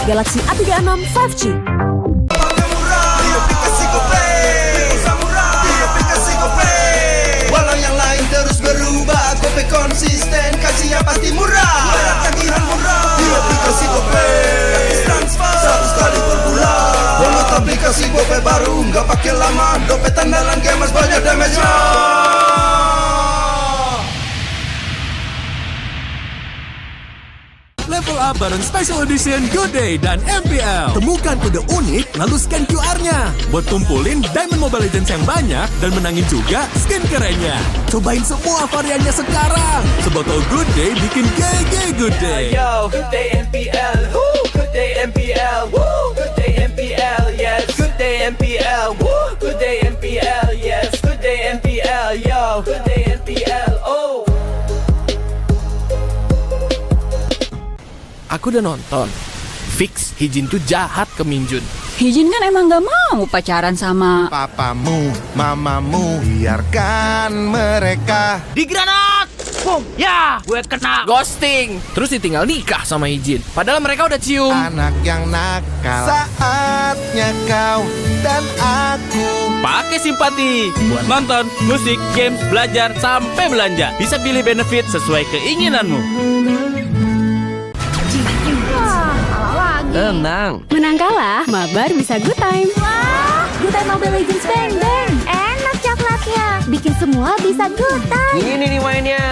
Galaxy A36 5G. Walau yang lain terus berubah, Gope konsisten, kasihnya pasti murah. Tagihan murah di aplikasi Gope, transfer 100 kali per bulan. Download aplikasi Gope baru, nggak pakai lama. Dompet andalan gamers banyak damage-nya. Level up bareng Special Edition Good Day dan MPL. Temukan kode unik, lalu scan QR-nya. Buat kumpulin Diamond Mobile Legends yang banyak dan menangin juga skin kerennya. Cobain semua variannya sekarang. Sebotol Good Day bikin GG Good Day. Yo, Good Day MPL, woo, Good Day MPL, woo, Good Day MPL, yes, Good Day MPL, woo, Good Day MPL, yes, Good Day MPL, yo, Good Day MPL, oh. Aku udah nonton. Fix Hijin tuh jahat ke Minjun. Hijin kan emang gak mau pacaran sama Papamu, mamamu, biarkan mereka. Di granat! Boom! Ya, gue kena ghosting. Terus ditinggal nikah sama Hijin. Padahal mereka udah cium. Anak yang nakal, saatnya kau dan aku. Pakai simpati buat nonton, musik, games, belajar, sampai belanja. Bisa pilih benefit sesuai keinginanmu. Tenang. Menang kalah, mabar bisa good time. Wah, good time Mobile Legends bang bang. Enak coklatnya, bikin semua bisa good time. Ini nih mainnya.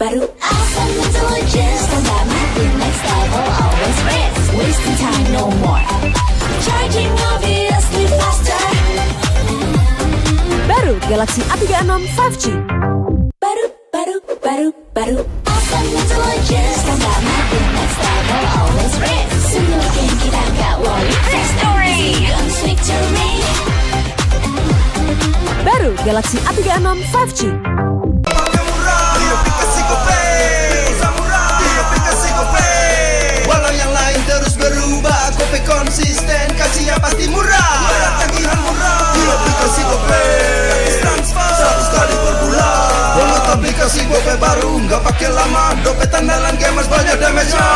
Baru awesome intelligence, don't got my next level, always rest, wasting time no more, charging obviously faster. Baru Galaxy A36 5G. Baru awesome intelligence, don't got my next level, always rest. Sunugin kita gak worry, victory, victory. Baru Galaxy A36 5G. Walau yang lain terus berubah, Gope konsisten, kasihnya pasti murah. Tagihan murah di aplikasi Gope, transfer 100 kali per bulan. Download aplikasi Gope baru, nggak pakai lama. Dompet andalan gamers banyak damage-nya.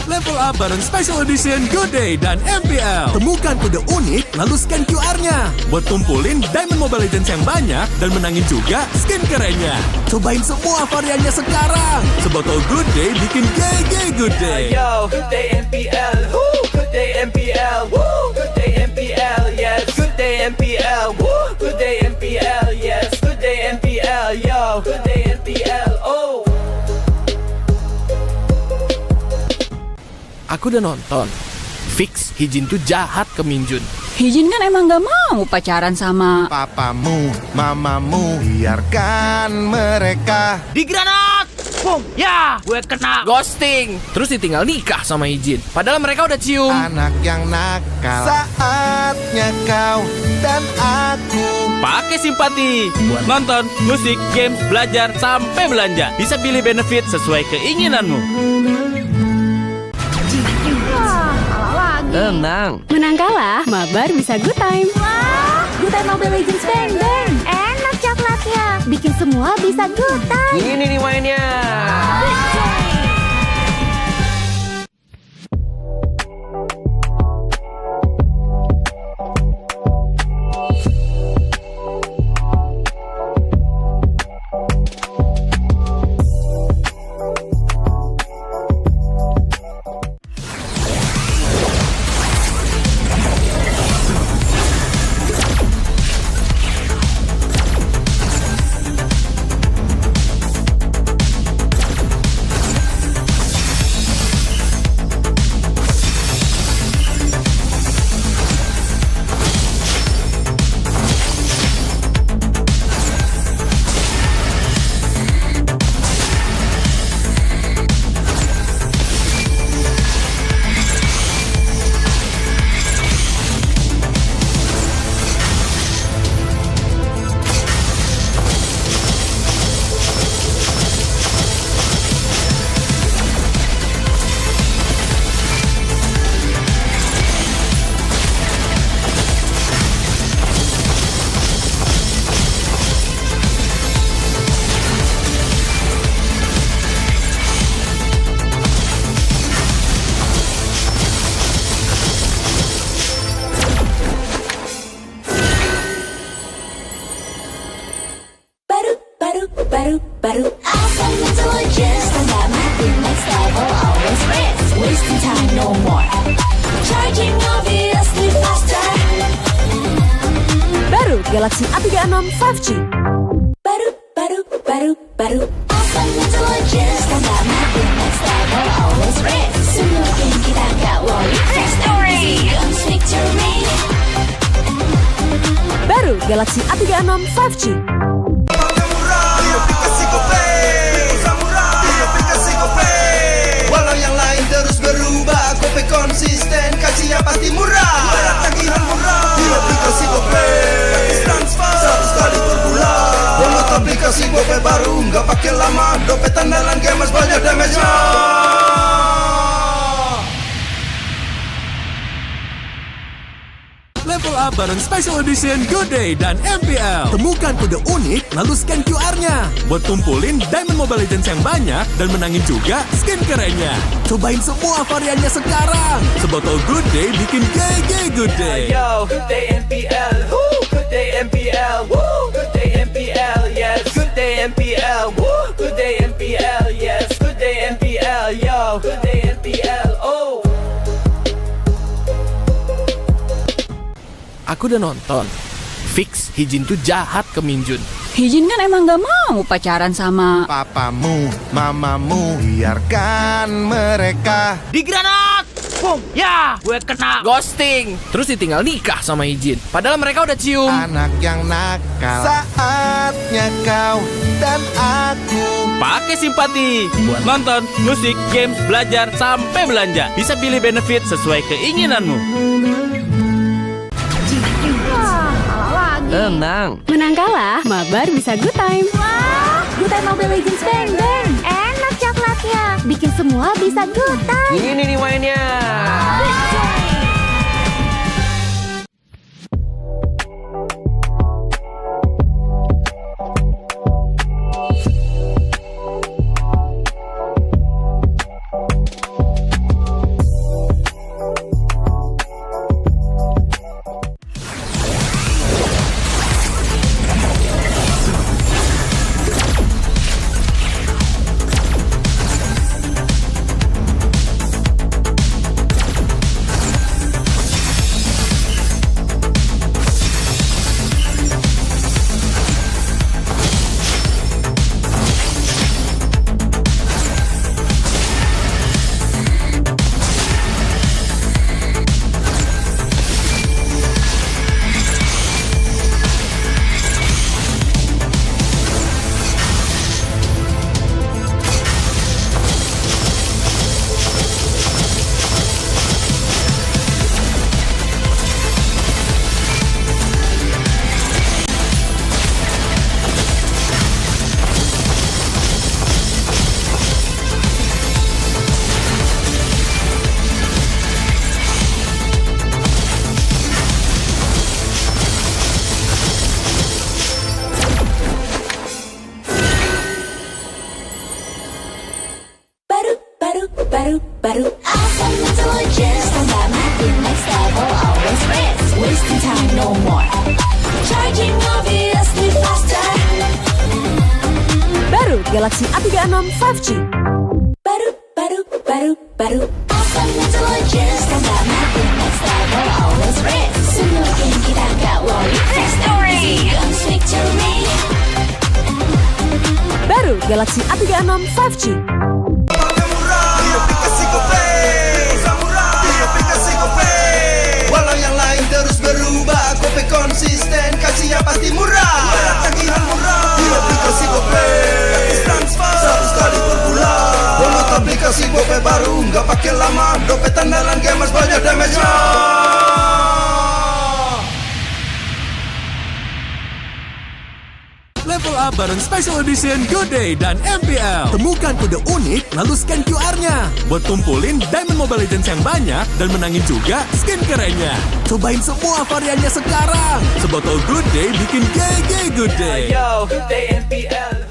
Level up bareng Special Edition Good Day dan MPL. Temukan kode unik, lalu scan QR-nya. Buat kumpulin Diamond Mobile Legends yang banyak dan menangin juga skin kerennya. Cobain semua variannya sekarang. Sebotol Good Day bikin GG Good Day. Yo, Good Day MPL, woo, Good Day MPL, woo, Good Day MPL, yes, Good Day MPL, woo, Good Day MPL, yes, Good Day MPL, yo, Good Day MPL, oh. Aku udah nonton. Fix Hijin tuh jahat ke Minjun. Hijin kan emang gak mau pacaran sama Papamu, mamamu, biarkan mereka. Di granat! Boom, ya, gue kena ghosting. Terus ditinggal nikah sama Izin. Padahal mereka udah cium. Anak yang nakal, saatnya kau dan aku. Pakai simpati buat nonton, musik, games, belajar, sampai belanja. Bisa pilih benefit sesuai keinginanmu. Tenang. Menang kalah, mabar bisa good time. Wah, good time Mobile Legends bang bang. Enak coklatnya, bikin semua bisa good time. Ini nih mainnya. baru. Awesome intelligence, tambah makin next level, always wasting time no more. Charging obviously faster. Baru Galaxy A36 5G. Baru. Awesome intelligence, tambah makin next level, always semakin kita gak worry. Victory, victory. Baru Galaxy A36 5G. Walau yang lain terus berubah, Gope konsisten, kasihnya pasti murah. Bayar tagihan murah di aplikasi Gope, transfer 100 kali per bulan. Download aplikasi Gope baru, nggak pakai lama. Dompet andalan gamers banyak damage-nya. Level up bareng Special Edition Good Day dan MPL. Temukan kode unik, lalu scan QR-nya. Buat tumpulin Diamond Mobile Legends yang banyak dan menangin juga skin kerennya. Cobain semua variannya sekarang. Sebotol Good Day bikin GG Good Day. Yo, good day MPL, woo, good day MPL, woo, good day MPL, yes, good day MPL, woo, good day MPL, yes, good day MPL, yo, good day MPL, oh. Aku udah nonton. Fix, Hijin tuh jahat ke Minjun. Hijin kan emang gak mau pacaran sama... Papamu, mamamu, biarkan mereka. Di granat! Boom, ya, gue kena ghosting. Terus ditinggal nikah sama Hijin. Padahal mereka udah cium. Anak yang nakal, saatnya kau dan aku. Pakai simpati buat nonton, musik, games, belajar, sampai belanja. Bisa pilih benefit sesuai keinginanmu. Tenang. Menang kalah, mabar bisa good time. Wah, good time Mobile Legends bang bang. Enak coklatnya, bikin semua bisa good time. Ini nih mainnya. Awesome intelligence, tambah makin next level, always rest. Wasting time, no more. Charging obviously faster. Baru Galaxy A36 5G. Baru. Awesome intelligence, tambah makin next level, always rest. Semua game kita gak worry. Fast and easy, guns victory. Baru Galaxy A36 5G. Di aplikasi GoPay Samurai Di aplikasi GoPay Walau yang lain terus berubah GoPay konsisten Kasih yang pasti murah Tagihan murah Di aplikasi GoPay Transfer 100 kali per bulan Download aplikasi GoPay baru Nggak pakai lama Dompet andalan gamers banyak damage-nya. Level up bareng Special Edition Good Day dan MPL. Temukan kode unik, lalu scan QR-nya. Buat tumpulin Diamond Mobile Legends yang banyak dan menangin juga skin kerennya. Cobain semua variannya sekarang. Sebotol Good Day bikin GG Good Day. Yo, good day MPL.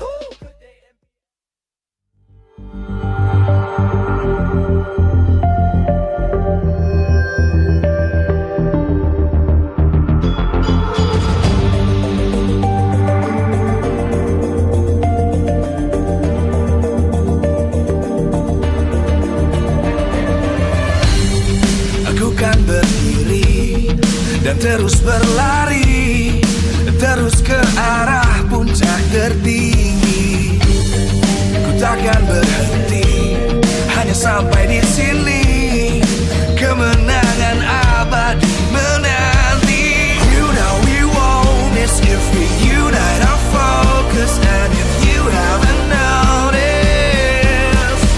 Dan terus berlari Terus ke arah puncak tertinggi Ku takkan berhenti Hanya sampai di sini Kemenangan abadi menanti. You know we won't miss if we unite our focus. And if you haven't noticed,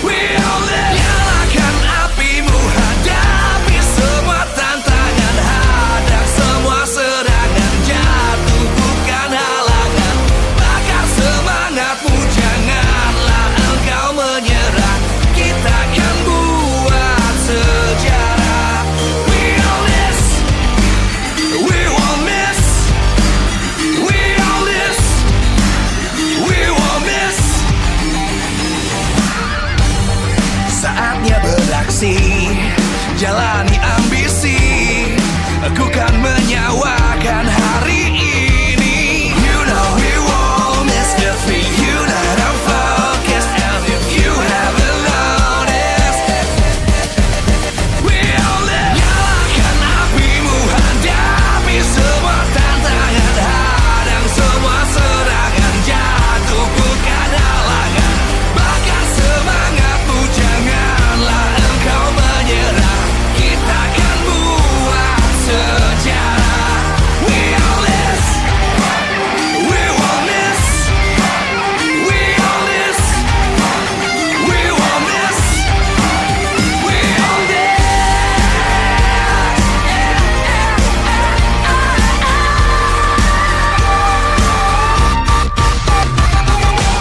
we all live. Nyalakan apimu, hadapi semua tantangan. Hadang semua serangan, jatuh bukan halangan. Bakar semangatmu, janganlah engkau menyerah. Kita akan buat sejarah. We all this, we won't miss. We all this, we won't miss. Saatnya beraksi, jalani ambisi. Aku kan menyawakan hari ini. You know we won't miss if we unite our focus. And if you haven't noticed, we all live. Nyalakan apimu, hadapi semua tantangan. Hadang semua serangan, jatuh bukan halangan. Bakar semangatmu, janganlah engkau menyerah. Kita akan buat sejarah. We all this, we won't miss. We all this, we won't miss. We all this.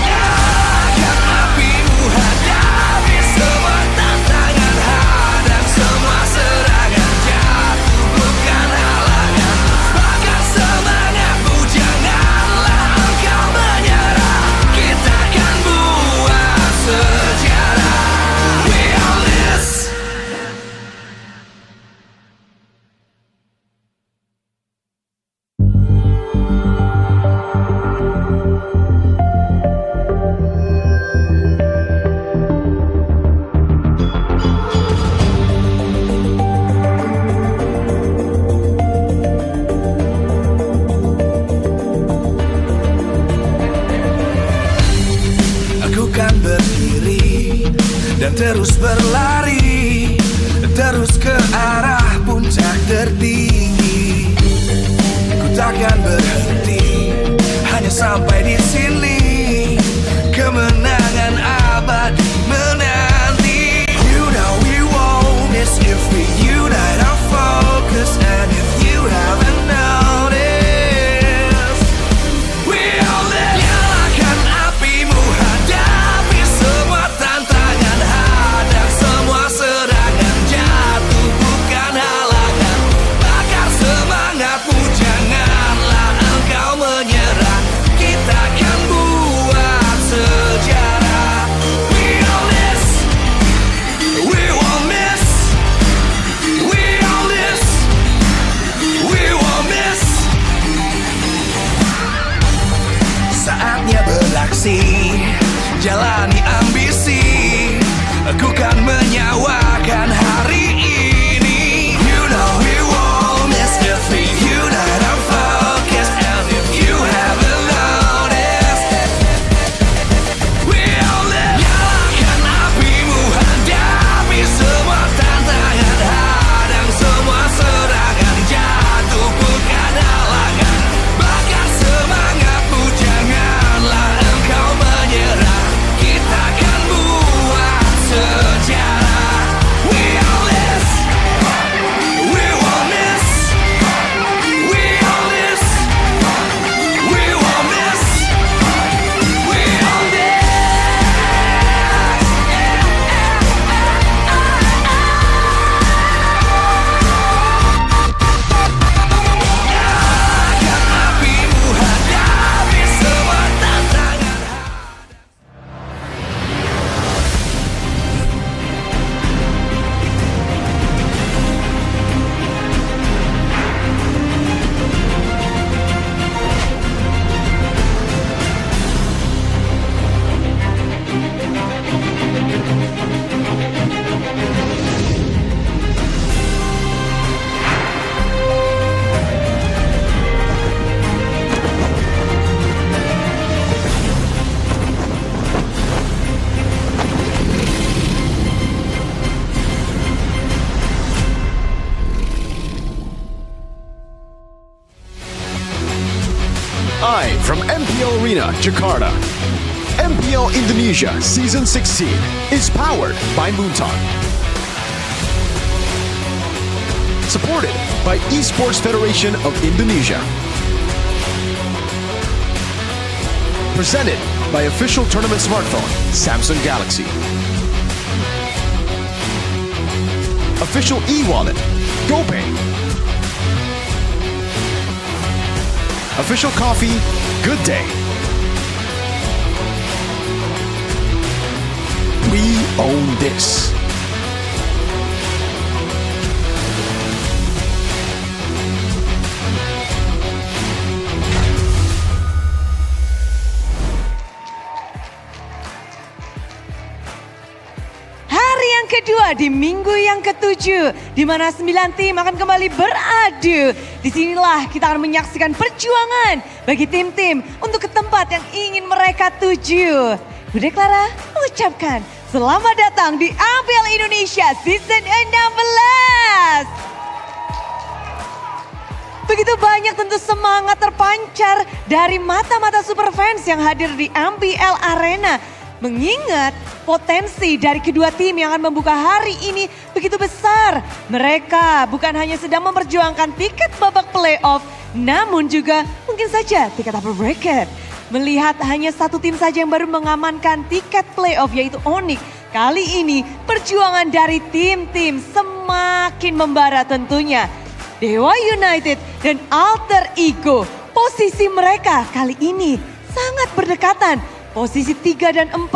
Nyalakan apimu, hadapi semua tantangan. Hadang semua serangan, jatuh bukan halangan. Bakar semangatmu, janganlah engkau menyerah. Kita akan buat sejarah. We all this. Aku kan berdiri dan terus berlari, terus ke arah puncak tertinggi. Ku takkan berhenti, hanya sampai di sini. Kemenangan abadi menanti. You know we won't miss if we unite our focus. And if you haven't noticed, we all live. Nyalakan apimu, hadapi semua tantangan. Hadang semua serangan, jatuh bukan halangan. Bakar semangatmu, janganlah engkau menyerah. Kita akan buat emosi, jalani ambisi. Aku kan menyawakan hari ini. You know we won't miss the thing. You know I'm focused, and if you haven't noticed, we'll live. Nyalakan apimu, hadapi semua tantangan, hadang semua serangan, jatuh bukan halangan. Bakar semangatmu, janganlah engkau menyerah. Kita akan buat sejarah. We all this, we won't miss. We all this, we won't miss. We all this. Nyalakan apimu, hadapi semua tantangan. Live from MPL Arena, Jakarta. MPL Indonesia Season 16 is powered by Moonton. Supported by Esports Federation of Indonesia. Presented by official tournament smartphone, Samsung Galaxy. Official e-wallet, GoPay. Official coffee, Good Day. We own this. Hari yang kedua di minggu yang ke-7, di mana 9 tim akan kembali beradu. Disinilah kita akan menyaksikan perjuangan bagi tim-tim untuk ke tempat yang ingin mereka tuju. Bude Clara mengucapkan selamat datang di MPL Indonesia Season 16. Begitu banyak tentu semangat terpancar dari mata-mata superfans yang hadir di MPL Arena. Mengingat potensi dari kedua tim yang akan membuka hari ini begitu besar. Mereka bukan hanya sedang memperjuangkan tiket babak playoff, namun juga mungkin saja tiket upper bracket. Melihat hanya satu tim saja yang baru mengamankan tiket playoff, yaitu Onyx. Kali ini perjuangan dari tim-tim semakin membara tentunya. Dewa United dan Alter Ego, posisi mereka kali ini sangat berdekatan. Posisi 3 dan 4.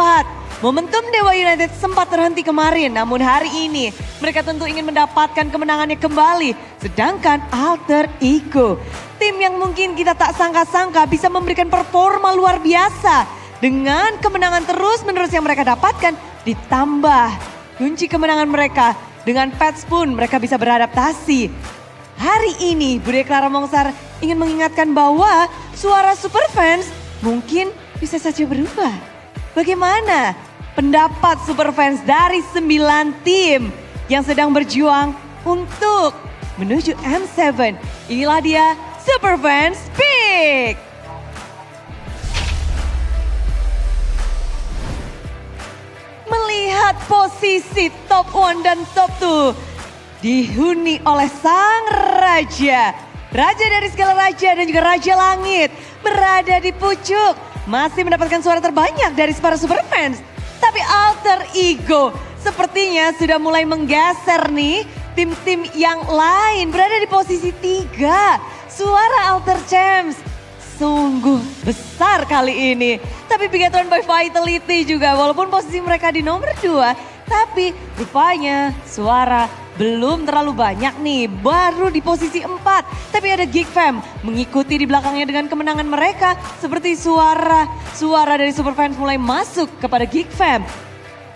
Momentum Dewa United sempat terhenti kemarin, namun hari ini mereka tentu ingin mendapatkan kemenangannya kembali. Sedangkan Alter Ego, tim yang mungkin kita tak sangka-sangka bisa memberikan performa luar biasa. Dengan kemenangan terus-menerus yang mereka dapatkan, ditambah kunci kemenangan mereka. Dengan patch pun mereka bisa beradaptasi. Hari ini Bude Clara Mongsar ingin mengingatkan bahwa suara superfans mungkin bisa saja berubah. Bagaimana pendapat superfans dari 9 tim yang sedang berjuang untuk menuju M7? Inilah dia Superfans Pick. Melihat posisi top 1 dan top 2 dihuni oleh sang raja. Raja dari segala raja dan juga Raja Langit berada di pucuk. Masih mendapatkan suara terbanyak dari para superfans. Tapi Alter Ego sepertinya sudah mulai menggeser nih. Tim-tim yang lain berada di posisi 3. Suara Alter Champs sungguh besar kali ini. Tapi Bigatron by Vitality juga walaupun posisi mereka di nomor 2. Tapi rupanya suara belum terlalu banyak nih, baru di posisi 4. Tapi ada Geek Fam mengikuti di belakangnya dengan kemenangan mereka. Seperti suara dari Superfans mulai masuk kepada Geek Fam.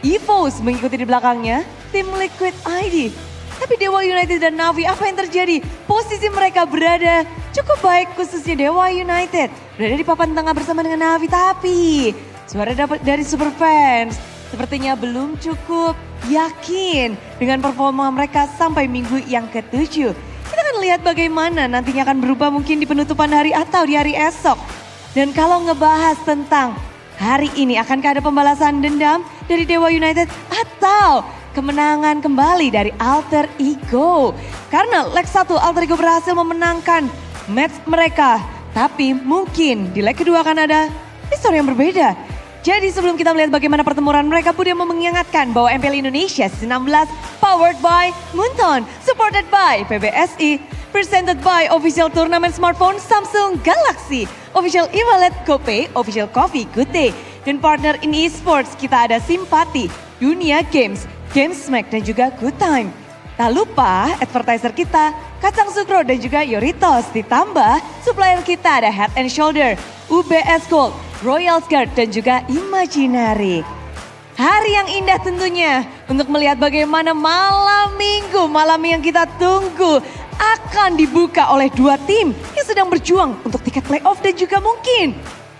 EVOS mengikuti di belakangnya, tim Liquid ID. Tapi Dewa United dan Navi, apa yang terjadi? Posisi mereka berada cukup baik, khususnya Dewa United. Berada di papan tengah bersama dengan Navi, tapi suara dari Superfans sepertinya belum cukup yakin dengan performa mereka sampai minggu yang ke-7. Kita akan lihat bagaimana nantinya akan berubah mungkin di penutupan hari atau di hari esok. Dan kalau ngebahas tentang hari ini, akankah ada pembalasan dendam dari Dewa United atau kemenangan kembali dari Alter Ego? Karena leg 1 Alter Ego berhasil memenangkan match mereka. Tapi mungkin di leg kedua akan ada histori yang berbeda. Jadi sebelum kita melihat bagaimana pertempuran mereka, Budi mau mengingatkan bahwa MPL Indonesia Season 16 powered by Munton, supported by PBSI, presented by official turnamen smartphone Samsung Galaxy, official e-wallet GoPay, official coffee Good Day, dan partner in esports kita ada Simpati, Dunia Games, Gamesmack dan juga Good Time. Tak lupa advertiser kita Kacang Sukro dan juga Yoritos, ditambah supplier kita ada Head and Shoulder, UBS Gold, Royal Guard dan juga Imaginary. Hari yang indah tentunya untuk melihat bagaimana malam minggu, malam yang kita tunggu akan dibuka oleh dua tim yang sedang berjuang untuk tiket playoff dan juga mungkin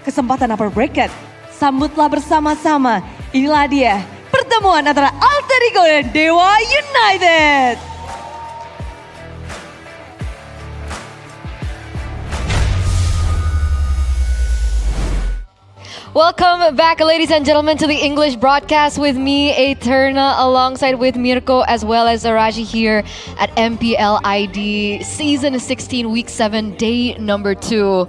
kesempatan upper bracket. Sambutlah bersama-sama, inilah dia pertemuan antara Alter Ego dan Dewa United. Welcome back, ladies and gentlemen, to the English broadcast with me, Eterna, alongside with Mirko, as well as Araji here at MPL ID Season 16, Week 7, Day number 2.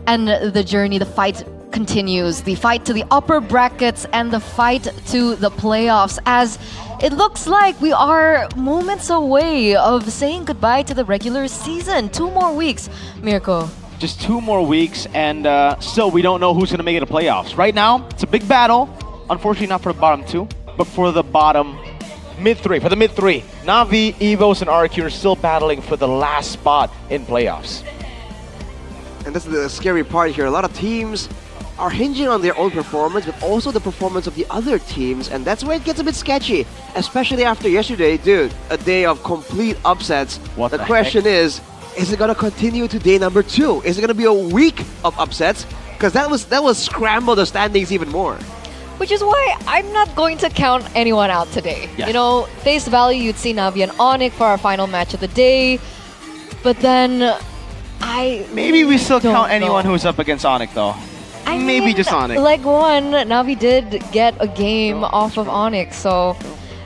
And the journey, the fight continues. The fight to the upper brackets and the fight to the playoffs, as it looks like we are moments away of saying goodbye to the regular season. 2 more weeks, Mirko. Just 2 more weeks, and still we don't know who's going to make it to playoffs. Right now, it's a big battle. Unfortunately, not for the bottom 2, but for the bottom mid-3. For the mid-3, Navi, EVOS, and RQ are still battling for the last spot in playoffs. And that's the scary part here. A lot of teams are hinging on their own performance, but also the performance of the other teams, and that's where it gets a bit sketchy. Especially after yesterday, dude, a day of complete upsets. What the question is it gonna continue to day number 2? Is it gonna be a week of upsets? Because that was scramble the standings even more. Which is why I'm not going to count anyone out today. Yes. You know, face value, you'd see Navi and Onyx for our final match of the day. But then, Maybe we still don't count anyone know. who's up against Onyx, though. I Maybe mean, just Onyx. Leg 1, Navi did get a game off of Onyx. So,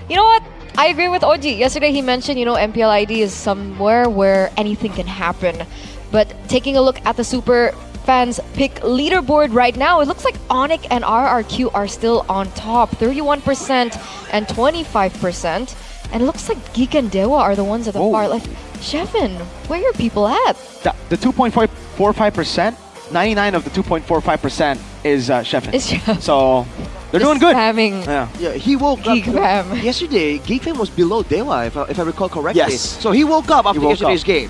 you know what? I agree with Oji. Yesterday he mentioned, you know, MPL ID is somewhere where anything can happen. But taking a look at the Super Fans pick leaderboard right now, it looks like Onyx and RRQ are still on top, 31% and 25%. And it looks like Geek and Dewa are the ones at the far left. Shevin, where are people at? The 2.45%, 99 of the 2.45% is Sheffin. So they're doing good. Yeah, he woke Geek up Fam. yesterday. Geek Fam was below Dewa, if I recall correctly. Yes. So he woke up after yesterday's game.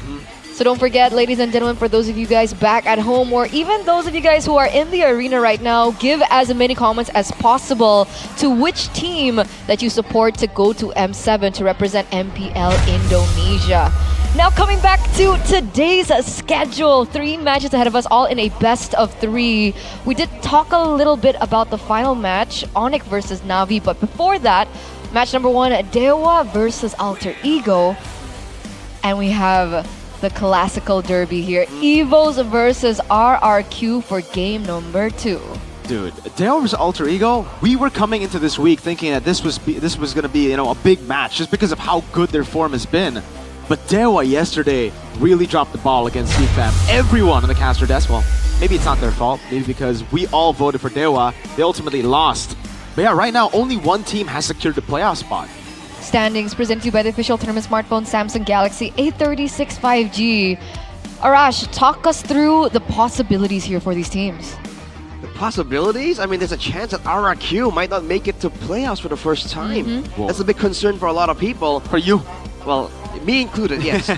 So don't forget, ladies and gentlemen, for those of you guys back at home, or even those of you guys who are in the arena right now, give as many comments as possible to which team that you support to go to M7 to represent MPL Indonesia. Now coming back to today's schedule, 3 matches ahead of us, all in a best of 3. We did talk a little bit about the final match, Onyx versus Navi, but before that, match number 1, Dewa versus Alter Ego. And we have the classical derby here, EVOS versus RRQ for game number 2. Dude, Dewa versus Alter Ego, we were coming into this week thinking that this was going to be, you know, a big match just because of how good their form has been. But Dewa yesterday really dropped the ball against CFAM. Everyone on the caster desk, well, maybe it's not their fault, maybe because we all voted for Dewa, they ultimately lost. But yeah, right now, only one team has secured the playoff spot. Standings presented to you by the official tournament smartphone Samsung Galaxy A36 5G. Arash, talk us through the possibilities here for these teams. The possibilities? I mean, there's a chance that RRQ might not make it to playoffs for the first time. That's a big concern for a lot of people. For you? Well, me included, yes.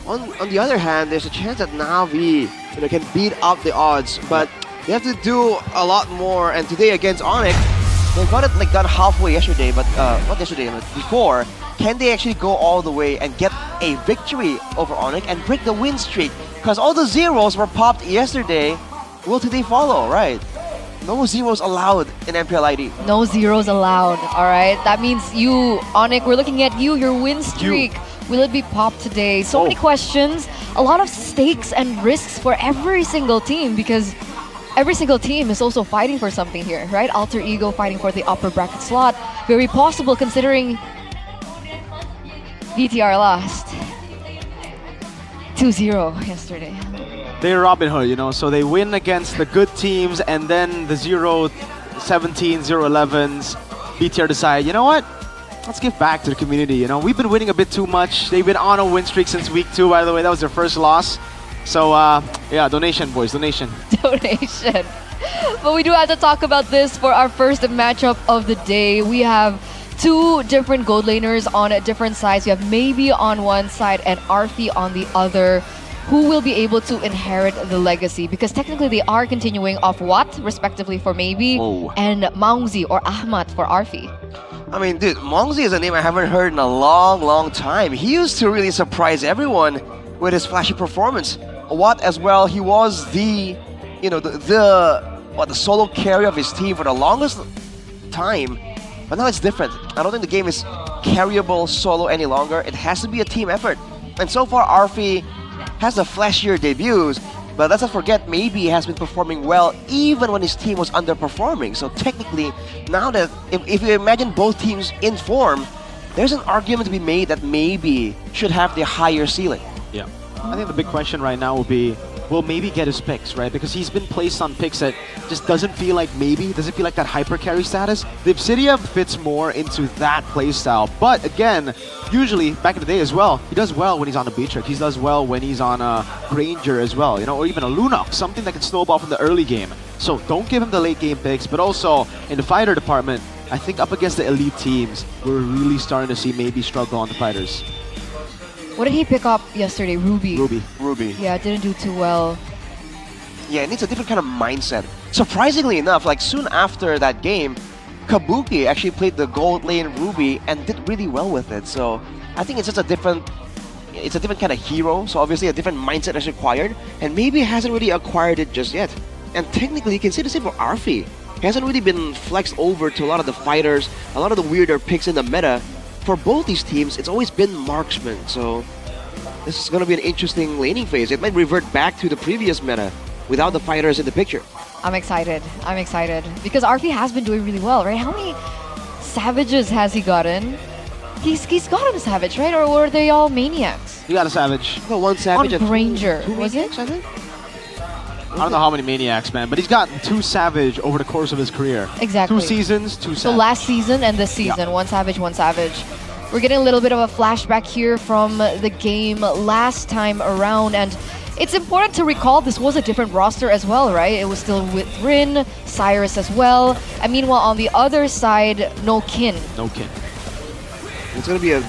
on the other hand, there's a chance that Na'Vi can beat up the odds, but they have to do a lot more. And today against Onyx, they got it done halfway yesterday, but not yesterday, but before. Can they actually go all the way and get a victory over Onyx and break the win streak? Because all the zeros were popped yesterday. Will today follow, right? No zeros allowed in MPL ID. No zeros allowed, all right? That means you, Onyx, we're looking at you, your win streak. Will it be popped today? So many questions, a lot of stakes and risks for every single team because every single team is also fighting for something here, right? Alter Ego fighting for the upper bracket slot. Very possible considering VTR lost 2-0 yesterday. They're Robin Hood, so they win against the good teams, and then the 0-17, 0-11s, BTR decide, you know what? Let's give back to the community, We've been winning a bit too much. They've been on a win streak since week 2, by the way. That was their first loss. So, yeah, donation, boys, donation. Donation. But we do have to talk about this for our first matchup of the day. We have two different gold laners on different sides. We have Maybe on one side and Arfi on the other. Who will be able to inherit the legacy? Because technically they are continuing off Wat, respectively for Maybe, and Maungzi or Ahmad for Arfi. I mean, dude, Maungzi is a name I haven't heard in a long time. He used to really surprise everyone with his flashy performance. Wat as well, he was the solo carrier of his team for the longest time. But now it's different. I don't think the game is carryable solo any longer. It has to be a team effort. And so far, Arfi has the flashier debuts, but let's not forget, Maybe has been performing well even when his team was underperforming. So technically, now that if you imagine both teams in form, there's an argument to be made that Maybe should have the higher ceiling. Yeah. I think the big question right now will be, will Maybe get his picks, right? Because he's been placed on picks that just doesn't feel like Maybe, doesn't feel like that hyper carry status. The Obsidian fits more into that playstyle. But again, usually, back in the day as well, he does well when he's on a Beatrix. He does well when he's on a Granger as well, or even a Lunox, something that can snowball from the early game. So don't give him the late game picks, but also in the fighter department, I think up against the elite teams, we're really starting to see Maybe struggle on the fighters. What did he pick up yesterday? Ruby. Ruby. Yeah, didn't do too well. Yeah, it needs a different kind of mindset. Surprisingly enough, soon after that game, Kabuki actually played the gold lane Ruby and did really well with it. So I think it's just a different kind of hero. So obviously a different mindset is required, and maybe hasn't really acquired it just yet. And technically, you can say the same for Arfi. He hasn't really been flexed over to a lot of the fighters, a lot of the weirder picks in the meta. For both these teams, it's always been marksman, so this is going to be an interesting laning phase. It might revert back to the previous meta without the fighters in the picture. I'm excited. Because Arfi has been doing really well, right? How many Savages has he gotten? He's gotten a Savage, right? Or were they all Maniacs? He got a Savage. Well, one Savage on Granger, was it? I think? I don't know how many Maniacs, man, but he's gotten 2 Savage over the course of his career. Exactly. 2 seasons, 2 Savage. So last season and this season, Yeah. one Savage. We're getting a little bit of a flashback here from the game last time around, and it's important to recall this was a different roster as well, right? It was still with Rin, Cyrus as well, and meanwhile on the other side, no Kin. It's going to be a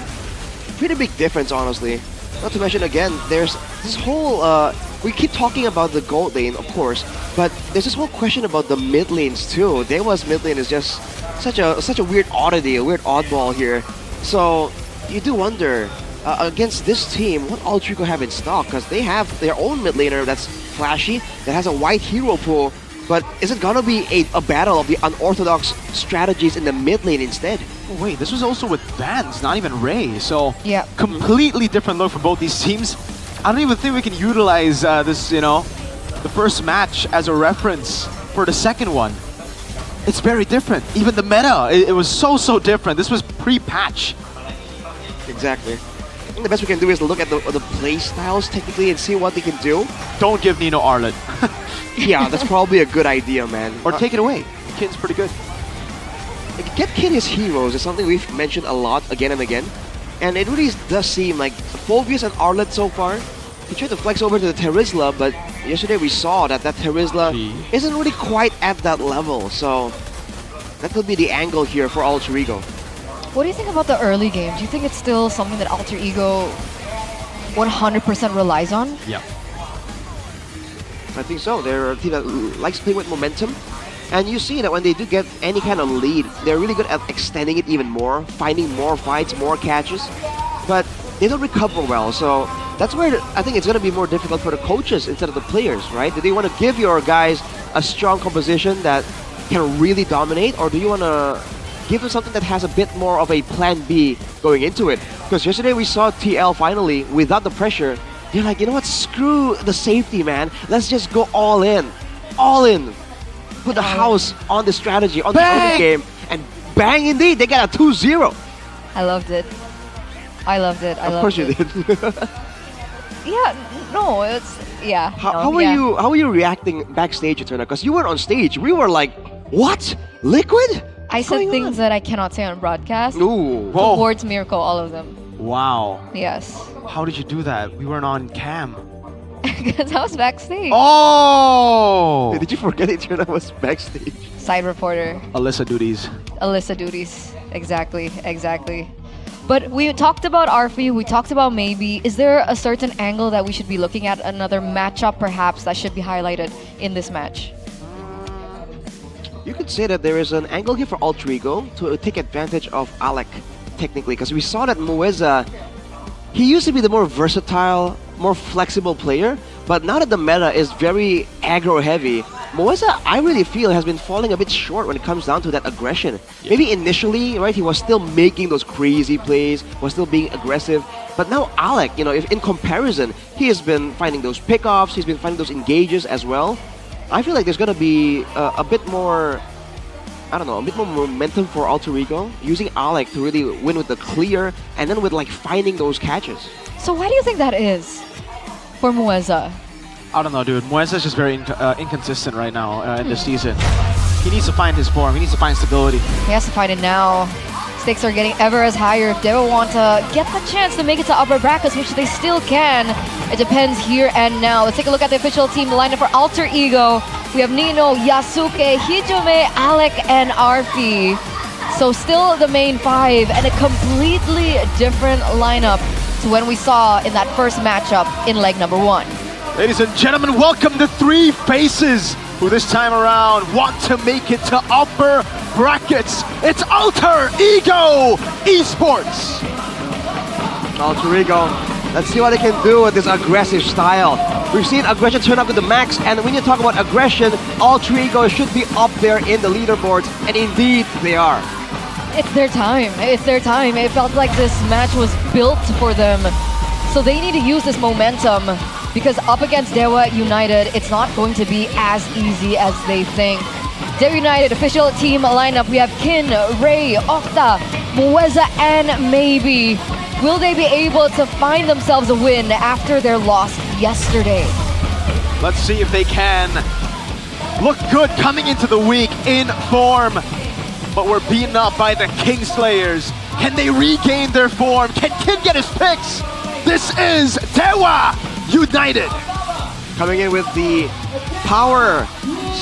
pretty big difference, honestly. Not to mention, again, there's this whole... we keep talking about the gold lane, of course, but there's this whole question about the mid lanes too. Dewa's mid lane is just such a weird oddity, a weird oddball here. So you do wonder, against this team, what Alter Ego have in stock? Because they have their own mid laner that's flashy, that has a wide hero pool, but is it gonna be a battle of the unorthodox strategies in the mid lane instead? Oh, wait, this was also with Vans, not even Ray, so yeah, completely different look for both these teams. I don't even think we can utilize this, the first match as a reference for the second one. It's very different. Even the meta, it was so different. This was pre-patch. Exactly. I think the best we can do is look at the play styles technically and see what they can do. Don't give Nino Arlet. Yeah, that's probably a good idea, man. Or take it away. Kin's pretty good. Get Kin his heroes is something we've mentioned a lot again and again. And it really does seem like Phobius and Arlet so far, he tried to flex over to the Terizla, but yesterday we saw that Terizla isn't really quite at that level. So that could be the angle here for Alter Ego. What do you think about the early game? Do you think it's still something that Alter Ego 100% relies on? Yeah. I think so. They're a team that likes playing with momentum. And you see that when they do get any kind of lead, they're really good at extending it even more, finding more fights, more catches. But they don't recover well, so that's where I think it's going to be more difficult for the coaches instead of the players, right? Do they want to give your guys a strong composition that can really dominate, or do you want to give them something that has a bit more of a plan B going into it? Because yesterday we saw TL finally, without the pressure, they're like, you know what, screw the safety, man. Let's just go all in. All in. Put the house on the strategy, on the early game, and bang indeed, they got a 2-0. I loved it. I loved it. Of course you did. Yeah, no, it's yeah. How were you reacting backstage, Eterna? Because you weren't on stage. We were like, what? Liquid? I said things that I cannot say on broadcast. Ooh. Towards Mirko, all of them. Wow. Yes. How did you do that? We weren't on cam. Because I was backstage. Oh! Did you forget Eterna was backstage? Side reporter. Alyssa duties. Alyssa duties. Exactly. But we talked about Arfi, we talked about maybe. Is there a certain angle that we should be looking at? Another matchup perhaps that should be highlighted in this match? You could say that there is an angle here for Alter Ego to take advantage of Alec, technically, because we saw that Mueza, he used to be the more versatile, more flexible player, but now that the meta is very aggro heavy, Mueza, I really feel, has been falling a bit short when it comes down to that aggression. Yeah. Maybe initially, right, he was still making those crazy plays, was still being aggressive, but now Alec, you know, if in comparison, he has been finding those pickoffs, he's been finding those engages as well. I feel like there's gonna be a bit more, I don't know, a bit more momentum for Alter Ego, using Alec to really win with the clear, and then with like finding those catches. So why do you think that is for Mueza? I don't know, dude. Mueza is just very inconsistent right now in this season. He needs to find his form. He needs to find stability. He has to find it now. Stakes are getting ever as higher. If they want to get the chance to make it to upper brackets, which they still can, it depends here and now. Let's take a look at the official team lineup for Alter Ego. We have Nino, Yasuke, Hijome, Alec, and Arfi. So still the main five, and a completely different lineup to when we saw in that first matchup in leg number 1. Ladies and gentlemen, welcome the three faces who this time around want to make it to upper brackets. It's Alter Ego Esports. Alter Ego, let's see what they can do with this aggressive style. We've seen aggression turn up to the max, and when you talk about aggression, Alter Ego should be up there in the leaderboards, and indeed they are. It's their time. It's their time. It felt like this match was built for them. So they need to use this momentum, because up against Dewa United, it's not going to be as easy as they think. Dewa United official team lineup, we have Kin, Ray, Okta, Mueza, and Maybe. Will they be able to find themselves a win after their loss yesterday? Let's see if they can. Look good coming into the week, in form. But we're beaten up by the Kingslayers. Can they regain their form? Can Kin get his picks? This is Dewa United. Coming in with the power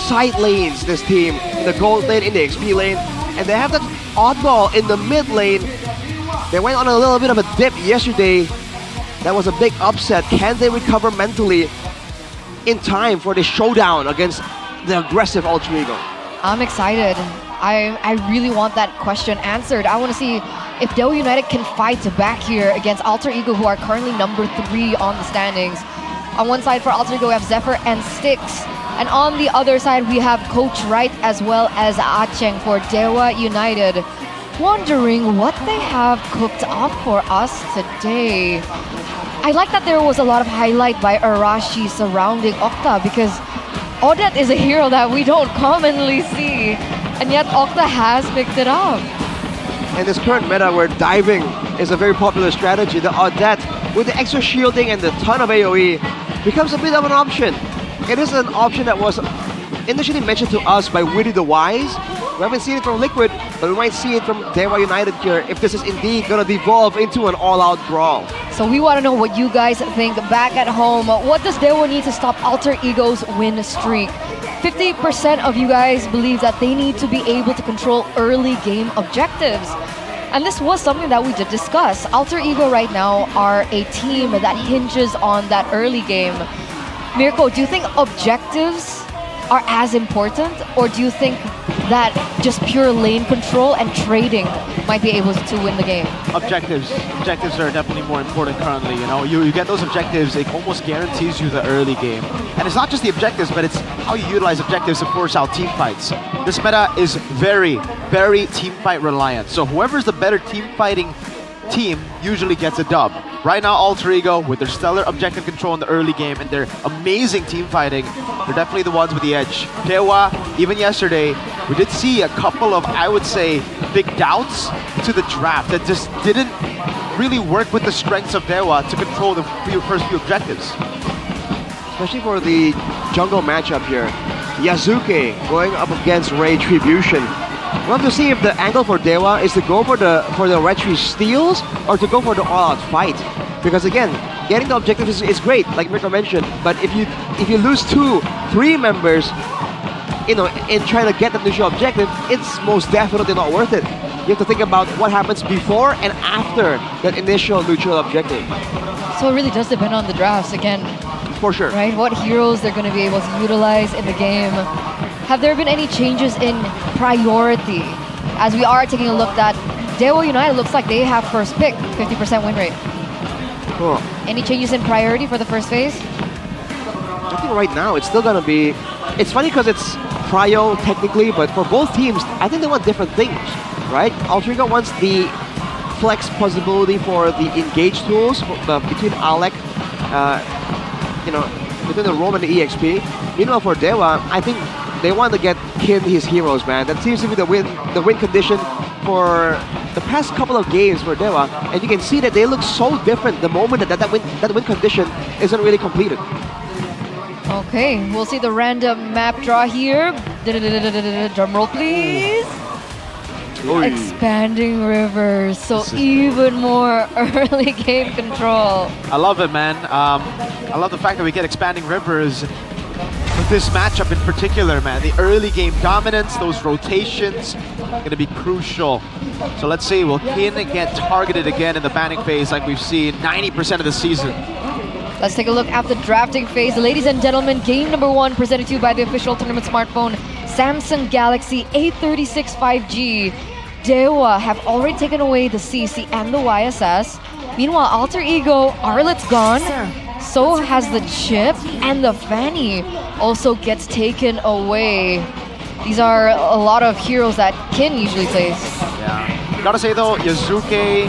side lanes, this team, in the gold lane, in the XP lane, and they have that oddball in the mid lane. They went on a little bit of a dip yesterday. That was a big upset. Can they recover mentally in time for the showdown against the aggressive Alter Ego? I'm excited. I really want that question answered. I want to see if Dewa United can fight back here against Alter Ego, who are currently number 3 on the standings. On one side for Alter Ego, we have Zephyr and Styx. And on the other side, we have Coach Wright as well as Acheng for Dewa United. Wondering what they have cooked up for us today. I like that there was a lot of highlight by Arashi surrounding Okta, because Odette is a hero that we don't commonly see. And yet Okta has picked it up. In this current meta where diving is a very popular strategy, the Odette with the extra shielding and the ton of AoE becomes a bit of an option. It is an option that was initially mentioned to us by Witty the Wise. We haven't seen it from Liquid, but we might see it from Dewa United here if this is indeed going to devolve into an all-out brawl. So we want to know what you guys think back at home. What does Dewa need to stop Alter Ego's win streak? 50% of you guys believe that they need to be able to control early game objectives. And this was something that we did discuss. Alter Ego right now are a team that hinges on that early game. Mirko, do you think objectives are as important, or do you think that just pure lane control and trading might be able to win the game? Objectives are definitely more important currently. You know, you get those objectives, it almost guarantees you the early game. And it's not just the objectives, but it's how you utilize objectives to force out team fights. This meta is very, very team fight reliant. So whoever's the better team fighting team usually gets a dub. Right now, Alter Ego, with their stellar objective control in the early game and their amazing team fighting, they're definitely the ones with the edge. Dewa, even yesterday, we did see a couple of, I would say, big doubts to the draft that just didn't really work with the strengths of Dewa to control the first few objectives. Especially for the jungle matchup here. Yasuke going up against Ray Tribution. We'll have to see if the angle for Dewa is to go for the retry steals or to go for the all-out fight. Because again, getting the objective is great, like Mirko mentioned. But if you lose 2-3 members, you know, in trying to get the initial objective, it's most definitely not worth it. You have to think about what happens before and after that initial neutral objective. So it really does depend on the drafts again. For sure. Right? What heroes they're going to be able to utilize in the game. Have there been any changes in priority? As we are taking a look at Dewa United, looks like they have first pick, 50% win rate. Cool. Any changes in priority for the first phase? I think right now it's still gonna be. It's funny because it's prio technically, but for both teams, I think they want different things, right? Alter Ego wants the flex possibility for the engage tools between Alec, you know, between the Roam and the EXP. Meanwhile, for Dewa, I think they want to get Kin his heroes, man. That seems to be the win condition for the past couple of games for Dewa, and you can see that they look so different the moment that win condition isn't really completed. Okay, we'll see the random map draw here. Drum roll, please. Expanding rivers, so even more early game control. I love it, man. I love the fact that we get expanding rivers with this matchup in particular, man. The early game dominance, those rotations, gonna be crucial. So let's see, will Kin get targeted again in the banning phase like we've seen 90% of the season? Let's take a look at the drafting phase. Ladies and gentlemen, game number 1 presented to you by the official tournament smartphone, Samsung Galaxy A36 5G. Dewa have already taken away the CC and the YSS. Meanwhile, Alter Ego, Arlet's gone. So has the chip, and the Fanny also gets taken away. These are a lot of heroes that Kin usually plays. Yeah. Gotta say though, Yasuke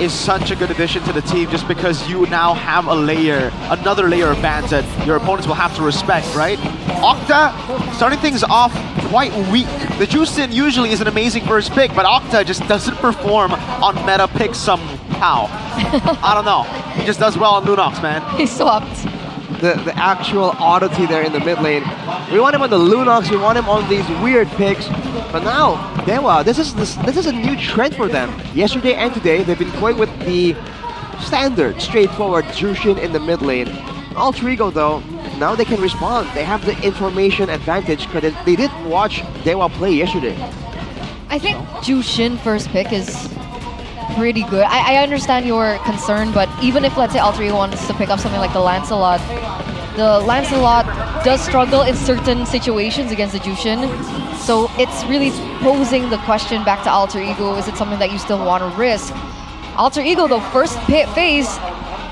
is such a good addition to the team just because you now have a layer, another layer of bans that your opponents will have to respect, right? Octa starting things off quite weak. The Juicin usually is an amazing first pick, but Octa just doesn't perform on meta picks somehow. I don't know. He just does well on Lunox, man. He swapped. The actual oddity there in the mid lane. We want him on the Lunox, we want him on these weird picks. But now, Dewa, this is a new trend for them. Yesterday and today, they've been going with the standard, straightforward Jushin in the mid lane. Alter Ego though, now they can respond. They have the information advantage because they did watch Dewa play yesterday. I think Jushin first pick is pretty good. I understand your concern, but even if, let's say, Alter Ego wants to pick up something like the Lancelot does struggle in certain situations against the Jushin. So it's really posing the question back to Alter Ego, is it something that you still want to risk? Alter Ego, though, first phase,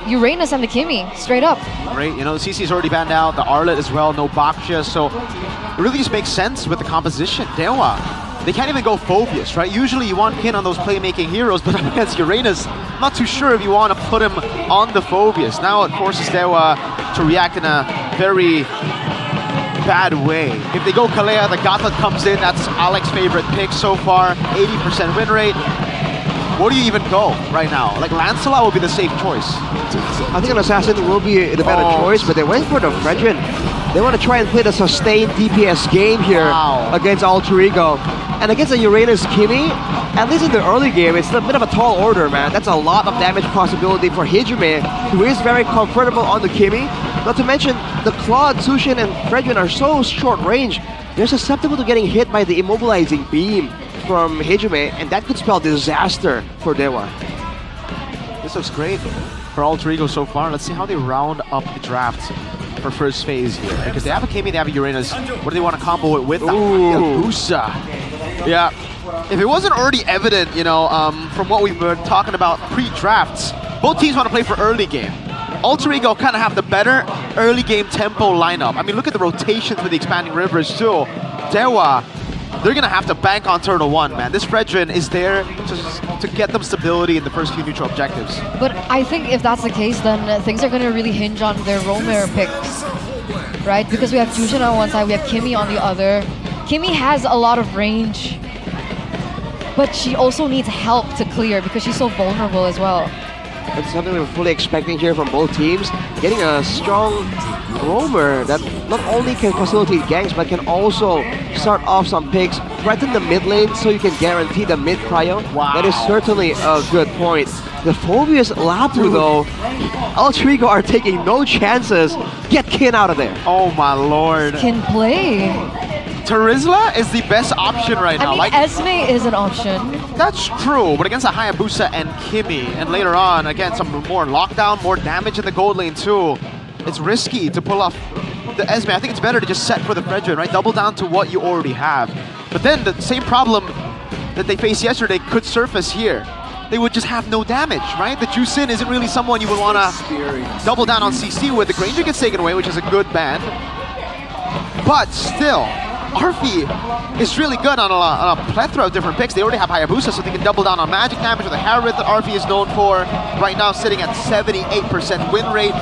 Uranus and the Kimi, straight up. Right, you know, the CC is already banned out, the Arlet as well, no Baksha, so it really just makes sense with the composition. Dewa, they can't even go Phobius, right? Usually you want Kin on those playmaking heroes, but against Uranus, I'm not too sure if you want to put him on the Phobius. Now it forces Dewa to react in a very bad way. If they go Kalea, the Gauntlet comes in, that's Alex's favorite pick so far, 80% win rate. Where do you even go right now? Like, Lancelot would be the safe choice. I think an Assassin will be the better choice, but they went for the Fredrin. They want to try and play the sustained DPS game here against Alter Ego. And against the Uranus Kimi, at least in the early game, it's a bit of a tall order, man. That's a lot of damage possibility for Hijime, who is very comfortable on the Kimi. Not to mention, the Claude, Sushin, and Fredrin are so short range, they're susceptible to getting hit by the immobilizing beam. from Hejime, and that could spell disaster for Dewa. This looks great for Alter Ego so far. Let's see how they round up the draft for first phase here. Because they have a Kimi, they have a Uranus. What do they want to combo it with? Hayabusa. Yeah. If it wasn't already evident, you know, from what we've been talking about pre-drafts, both teams want to play for early game. Alter Ego kind of have the better early game tempo lineup. I mean, look at the rotations with the expanding rivers too. Dewa, they're going to have to bank on Turtle 1, man. This Fredrin is there to get them stability in the first few neutral objectives. But I think if that's the case, then things are going to really hinge on their Romer picks, right? Because we have Jushin on one side, we have Kimi on the other. Kimi has a lot of range, but she also needs help to clear because she's so vulnerable as well. That's something we're fully expecting here from both teams. Getting a strong roamer that not only can facilitate ganks, but can also start off some picks, threaten the mid lane so you can guarantee the mid prio. Wow. That is certainly a good point. The Phobius Lapu though, Alter Ego are taking no chances. Get Kin out of there. Oh my lord. Can play. Terizla is the best option right now. I mean, Esme is an option. That's true, but against a Hayabusa and Kimi, and later on, again, some more lockdown, more damage in the gold lane too. It's risky to pull off the Esme. I think it's better to just set for the Fredrin, right? Double down to what you already have. But then the same problem that they faced yesterday could surface here. They would just have no damage, right? The Jusin isn't really someone you would want to double down on CC with. The Granger gets taken away, which is a good ban. But still, Arfi is really good on a plethora of different picks. They already have Hayabusa, so they can double down on magic damage with the Harith that Arfi is known for. Right now, sitting at 78% win rate.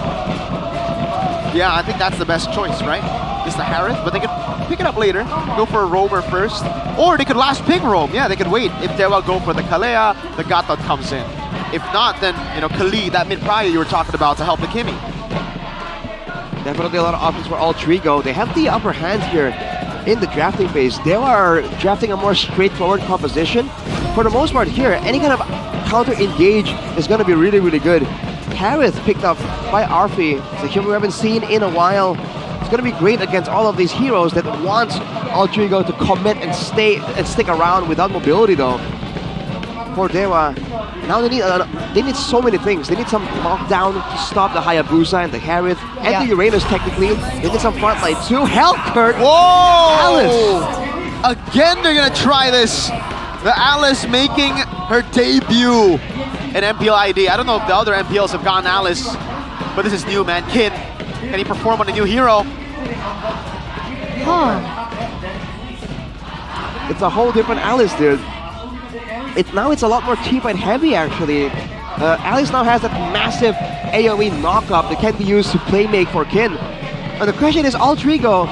Yeah, I think that's the best choice, right? It's the Harith, but they can pick it up later. Go for a roamer first. Or they could last pick roam. Yeah, they could wait. If Dewa go for the Kalea, the Gatot comes in. If not, then, you know, Kali, that mid-prior you were talking about to help the Kimi. Definitely a lot of options for Alter Ego. They have the upper hand here in the drafting phase. They are drafting a more straightforward composition. For the most part here, any kind of counter engage is going to be really, really good. Harith picked up by Arfi. It's a hero we haven't seen in a while. It's going to be great against all of these heroes that want Alter Ego to commit and stay and stick around without mobility though. For Dewa, now they need so many things. They need some lockdown to stop the Hayabusa and the Harith and the Uranus technically. They need some frontline too. Hellcurt! Whoa! Alice! Again, they're gonna try this. The Alice making her debut in MPL ID. I don't know if the other MPLs have gotten Alice, but this is new, man. Kin, can he perform on a new hero? It's a whole different Alice, dude. Now it's a lot more teamfight heavy actually. Alice now has that massive AoE knockup that can be used to playmake for Kin. And the question is, Alter Ego,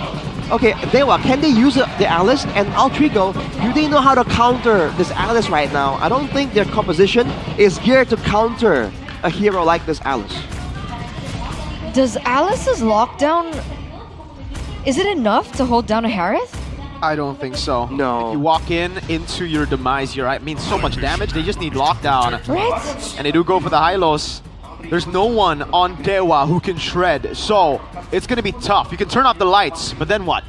okay, Dewa, can they use the Alice? And Alter Ego, do they know how to counter this Alice right now? I don't think their composition is geared to counter a hero like this Alice. Does Alice's lockdown, is it enough to hold down a Harith? I don't think so. No. If you walk into your demise here, I mean, so much damage. They just need lockdown. Right. And they do go for the Hylos. There's no one on Dewa who can shred. So it's going to be tough. You can turn off the lights, but then what?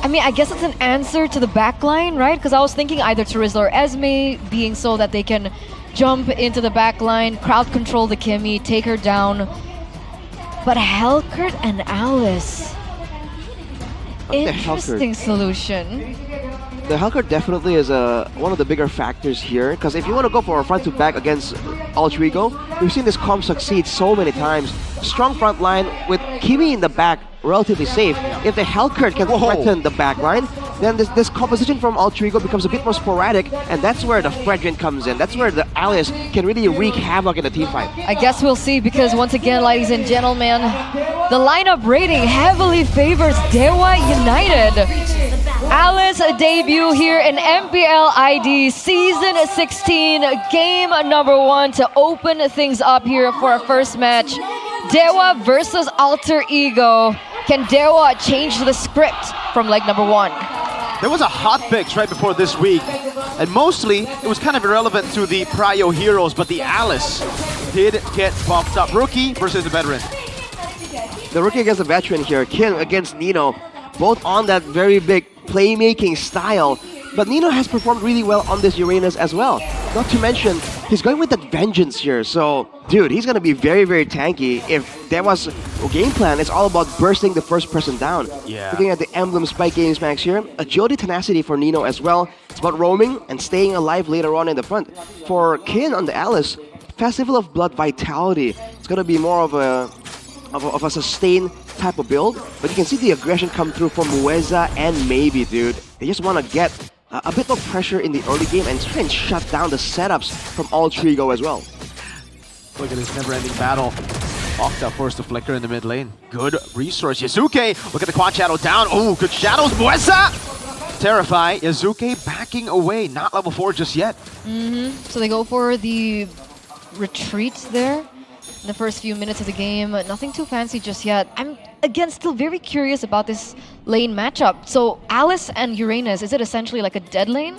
I mean, I guess it's an answer to the backline, right? Because I was thinking either Terizla or Esme, being so that they can jump into the backline, crowd control the Kimi, take her down. But Hellcurt and Alice. Interesting solution. The Hellcurt definitely is one of the bigger factors here, because if you want to go for a front to back against Alter Ego, we've seen this comp succeed so many times. Strong front line with Kimi in the back, relatively safe. If the Hellcurt can threaten the back line, then this composition from Alter Ego becomes a bit more sporadic, and that's where the Fredrin comes in. That's where the Alice can really wreak havoc in the team fight. I guess we'll see, because once again, ladies and gentlemen, the lineup rating heavily favors Dewa United. Alice debut here in MPL ID Season 16, game number 1 to open things up here for our first match. Dewa versus Alter Ego. Can Dewa change the script from leg number 1? There was a hot fix right before this week, and mostly it was kind of irrelevant to the Prio heroes, but the Alice did get buffed up. Rookie versus the veteran. The rookie against the veteran here, Kin against Nino, both on that very big playmaking style. But Nino has performed really well on this arenas as well. Not to mention, he's going with that vengeance here. So, dude, he's gonna be very, very tanky. If there was a game plan, it's all about bursting the first person down. Yeah. Looking at the Emblem Spike Games Max here, agility, tenacity for Nino as well. It's about roaming and staying alive later on in the front. For Kin on the Alice, Festival of Blood Vitality. It's gonna be more of a sustained type of build, but you can see the aggression come through from Mueza and Maybe, dude. They just want to get a bit of pressure in the early game and try and shut down the setups from Altrigo as well. Look at this never-ending battle. Octa forced to flicker in the mid lane. Good resource. Yasuke, look at the quad shadow down. Oh, good shadows. Mueza! Terrify. Yasuke backing away. Not level 4 just yet. So they go for the retreat there in the first few minutes of the game. Nothing too fancy just yet. I'm, again, still very curious about this lane matchup. So Alice and Uranus, is it essentially like a dead lane?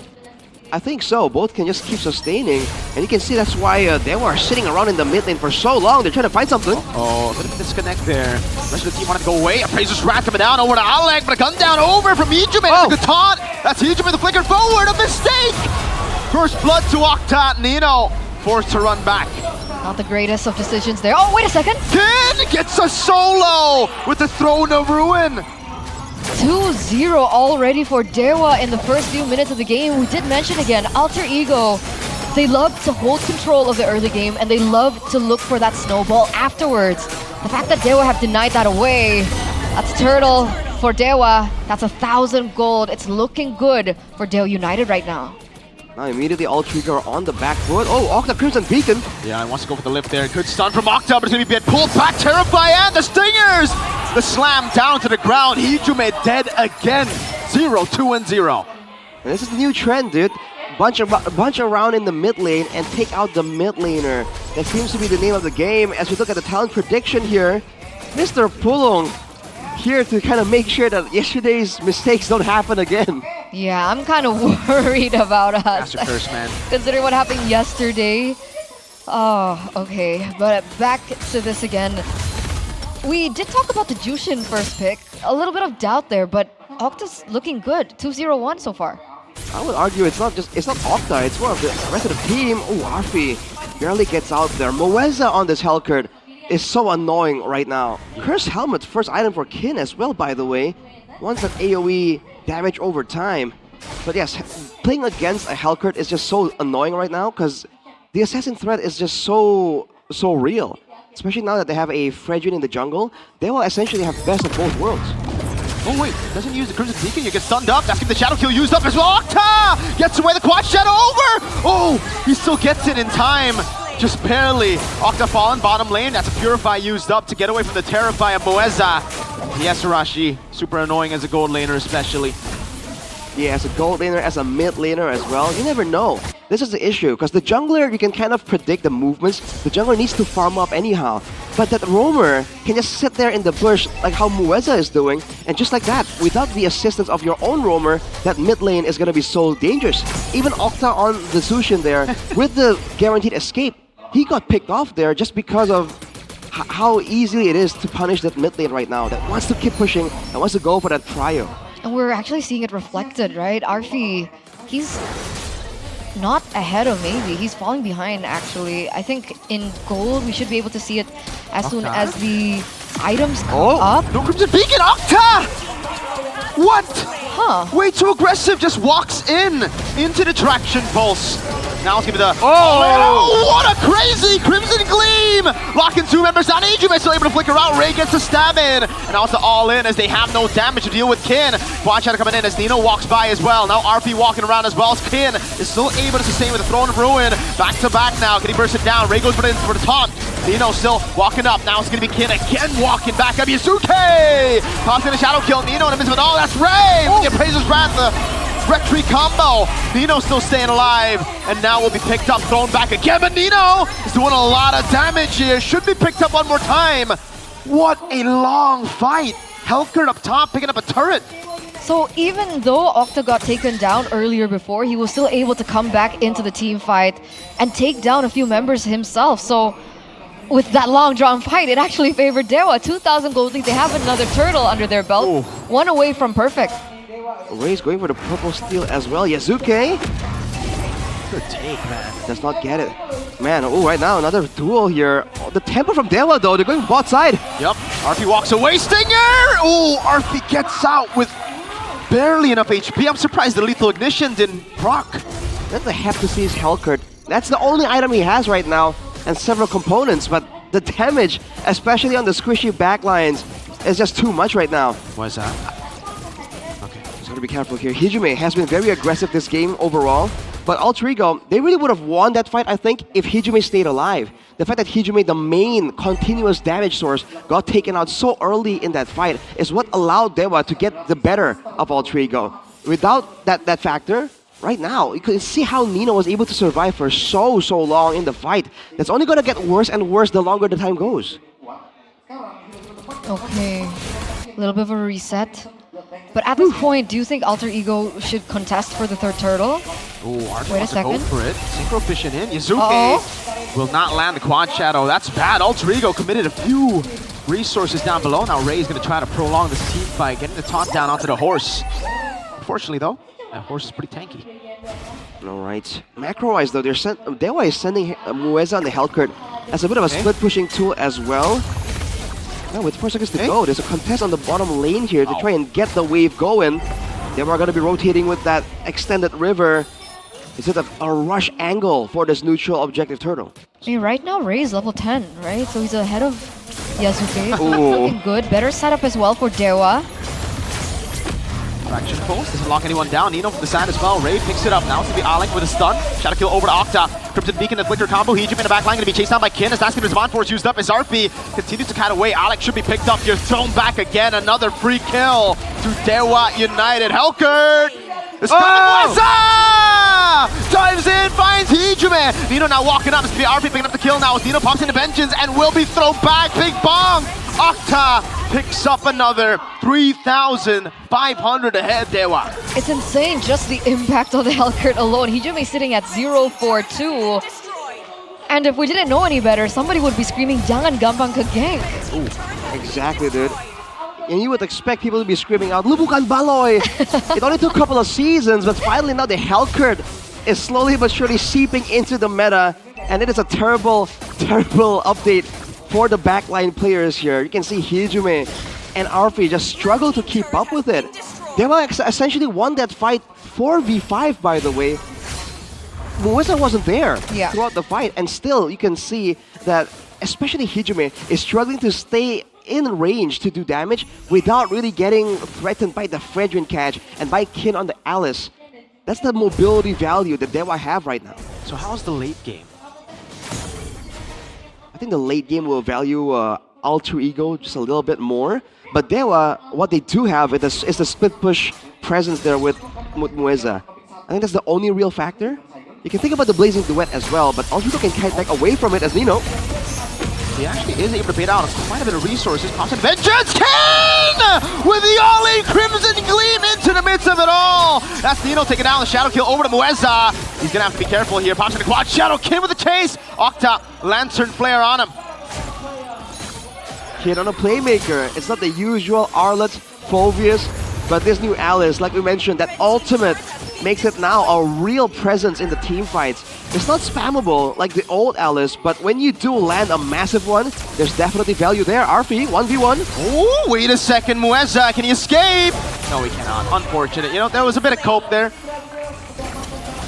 I think so. Both can just keep sustaining, and you can see that's why they were sitting around in the mid lane for so long. They're trying to find something. Oh, a bit of a disconnect there. The rest of the team wanted to go away. Appraiser's Wrath coming down over to Alec, but a gun down over from Ijume. Oh. Good taunt. That's Ijume, the flicker forward. A mistake! First blood to Octa. Nino forced to run back. Not the greatest of decisions there. Oh, wait a second. Kin gets a solo with the Throne of Ruin. 2-0 already for Dewa in the first few minutes of the game. We did mention again, Alter Ego, they love to hold control of the early game and they love to look for that snowball afterwards. The fact that Dewa have denied that away, that's Turtle for Dewa. That's 1,000 gold. It's looking good for Dewa United right now. Now immediately Altrigo on the back foot. Oh, Octa Crimson Beacon. Yeah, he wants to go for the lift there. Good stun from Octa, but it's going to be a bit pulled back. Terrify and the Stingers! The slam down to the ground. Ijume dead again. 0, 2, and 0. And this is the new trend, dude. Bunch around in the mid lane and take out the mid laner. That seems to be the name of the game. As we look at the talent prediction here, Mr. Pulong here to kind of make sure that yesterday's mistakes don't happen again. Yeah, I'm kind of worried about us. Master Curse, man. Considering what happened yesterday. Oh, okay. But back to this again. We did talk about the Jushin first pick. A little bit of doubt there, but Octa's looking good. 2-0-1 so far. I would argue it's not Octa, it's more of the rest of the team. Oh, Arfi barely gets out there. Mueza on this Hellcurt is so annoying right now. Curse Helmet, first item for Kin as well, by the way. Wants that AoE damage over time. But yes, playing against a Hellcurt is just so annoying right now because the assassin threat is just so real. Especially now that they have a Fredrin in the jungle, they will essentially have best of both worlds. Oh wait, doesn't use the Crimson Beacon, you get stunned up. That's gonna be the Shadow Kill used up as well. Octa gets away the quad shadow over! Oh, he still gets it in time. Just barely. Octa fallen bottom lane. That's a Purify used up to get away from the Terrify of Mueza. Yes, Arashi, super annoying as a gold laner especially. Yeah, as a gold laner, as a mid laner as well, you never know. This is the issue, because the jungler, you can kind of predict the movements. The jungler needs to farm up anyhow. But that roamer can just sit there in the bush like how Mueza is doing, and just like that, without the assistance of your own roamer, that mid lane is going to be so dangerous. Even Octa on the Zushin there, with the guaranteed escape, he got picked off there just because of how easy it is to punish that mid lane right now, that wants to keep pushing and wants to go for that trio. And we're actually seeing it reflected, right? Arfi, he's not ahead of Maybe. He's falling behind, actually. I think in gold, we should be able to see it as soon as the items come up. No Crimson Beacon, Octa! What? Huh. Way too aggressive, just walks into the traction pulse. Now it's gonna be the... Oh, what a crazy Crimson Gleam! Locking two members down. Ijume still able to flicker out. Ray gets a stab in. And now it's the all-in as they have no damage to deal with Kin. Quad Shadow coming in as Nino walks by as well. Now RP walking around as well. Kin is still able to sustain with the Throne of Ruin. Back to back now. Can he burst it down? Ray goes for the taunt. Nino still walking up. Now it's gonna be Kin again walking back up. Yasuke! Tossing in a Shadow Kill. Nino in the midst of it all. That's Ray! With the Appraiser's Wrath. Retreat combo. Nino still staying alive, and now will be picked up, thrown back again, but Nino is doing a lot of damage here. Should be picked up one more time. What a long fight. Hellcurt up top, picking up a turret. So even though Octa got taken down earlier before, he was still able to come back into the team fight and take down a few members himself. So with that long drawn fight, it actually favored Dewa. 2,000 gold lead. They have another turtle under their belt. One away from perfect. Ray's going for the purple steal as well. Yazuke Good take, man. does not get it. Man, oh, right now, another duel here. Oh, the tempo from Dewa, though. They're going bot side. Yep. RP walks away. Stinger! Oh, RP gets out with barely enough HP. I'm surprised the lethal ignition didn't proc. That's the have to see his Hellcurt. That's the only item he has right now, and several components, but the damage, especially on the squishy backlines, is just too much right now. Why is that? Okay. Just gotta be careful here. Hijume has been very aggressive this game overall, but Alter Ego, they really would have won that fight, I think, if Hijume stayed alive. The fact that Hijume, the main continuous damage source, got taken out so early in that fight is what allowed Dewa to get the better of Alter Ego. Without that factor, right now, you can see how Nino was able to survive for so long in the fight. That's only gonna get worse and worse the longer the time goes. Okay, a little bit of a reset. But at this point, do you think Alter Ego should contest for the third turtle? Oh, RP Wait a wants to go second. for it. Synchro fishing in. Yazuke will not land the quad shadow. That's bad. Alter Ego committed a few resources down below. Now Ray is going to try to prolong this team fight, getting the taunt down onto the horse. Unfortunately, though, that horse is pretty tanky. Alright. Macro-wise, though, Dewa is sending Mueza on the Hellcurt as a bit of a split pushing tool as well. Now, with 4 seconds to go, there's a contest on the bottom lane here to try and get the wave going. Dewa are going to be rotating with that extended river. Is it a rush angle for this neutral objective turtle? I mean, right now, Ray is level 10, right? So he's ahead of Yasuke. Ooh. Looking good. Better setup as well for Dewa. Fraction pulse, doesn't lock anyone down. Nino from the side as well. Ray picks it up. Now it's going to be Alec with a stun. Shadow kill over to Octa. Crimson Beacon and Flicker combo. Hijume in the back line going to be chased down by Kin as that's going to Respawn Force used up as RP continues to cut away. Alec should be picked up here. Thrown back again. Another free kill to Dewa United. Hellcurt! It's coming. Dives in, finds Hijume. Nino now walking up. It's going to be RP picking up the kill now as Nino pops into Vengeance and will be thrown back. Big bong! Octa picks up another 3,500 ahead, Dewa. It's insane, just the impact of the Hellcurt alone. Hijume sitting at 0-4-2. And if we didn't know any better, somebody would be screaming, "Jangan gampang ke gank." Exactly, dude. And you would expect people to be screaming out, "Lu bukan Baloy!" It only took a couple of seasons, but finally now the Hellcurt is slowly but surely seeping into the meta. And it is a terrible update for the backline players here. You can see Hijume and RP just struggle to keep up with it. Dewa essentially won that fight 4v5, by the way. Mueza wasn't there throughout the fight, and still you can see that especially Hijume is struggling to stay in range to do damage without really getting threatened by the Fredrin catch and by Kin on the Alice. That's the mobility value that Dewa have right now. So how's the late game? I think the late game will value Alter Ego just a little bit more. But Dewa, what they do have is the split push presence there with Mueza. I think that's the only real factor. You can think about the Blazing Duet as well, but Alter Ego can kite back away from it as Nino. He actually is able to bait out quite a bit of resources. Pops in Vengeance King! With the all-in Crimson Gleam into the midst of it all! That's Nino taking down the Shadow Kill over to Mueza. He's gonna have to be careful here. Pops in the quad. Shadow King with the chase! Octa, Lantern Flare on him. Kid on a playmaker. It's not the usual Arlet, Fulvius, but this new Alice, like we mentioned, that ultimate makes it now a real presence in the team fights. It's not spammable like the old Alice, but when you do land a massive one, there's definitely value there. RP, 1v1. Oh, wait a second, Mueza, can he escape? No, he cannot. Unfortunate. You know, there was a bit of cope there.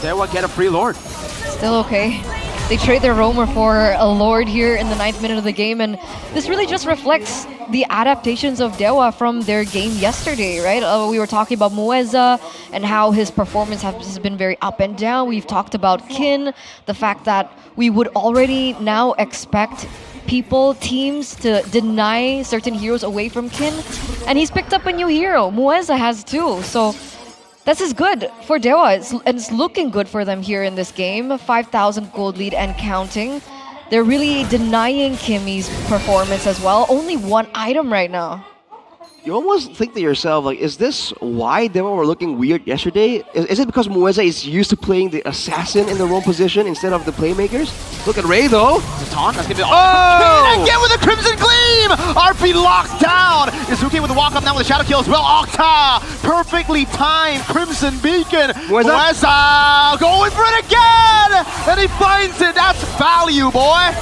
Dewa get a free Lord. Still okay. They trade their roamer for a Lord here in the 9th minute of the game, and this really just reflects the adaptations of Dewa from their game yesterday, right? We were talking about Mueza and how his performance has been very up and down. We've talked about Kin, the fact that we would already now expect people, teams to deny certain heroes away from Kin, and he's picked up a new hero. Mueza has too, so this is good for Dewa, and it's looking good for them here in this game. 5,000 gold lead and counting. They're really denying Kimmy's performance as well. Only one item right now. you almost think to yourself, like, is this why Dewa were looking weird yesterday? Is it because Mueza is used to playing the assassin in the roam position instead of the playmakers? Look at Ray though. The taunt, that's gonna be King again with a Crimson Gleam! RP locked down! Yazuki with the walk up now with a Shadow Kill as well. Octa! Perfectly timed Crimson Beacon. Mueza going for it again! And he finds it! That's value, boy!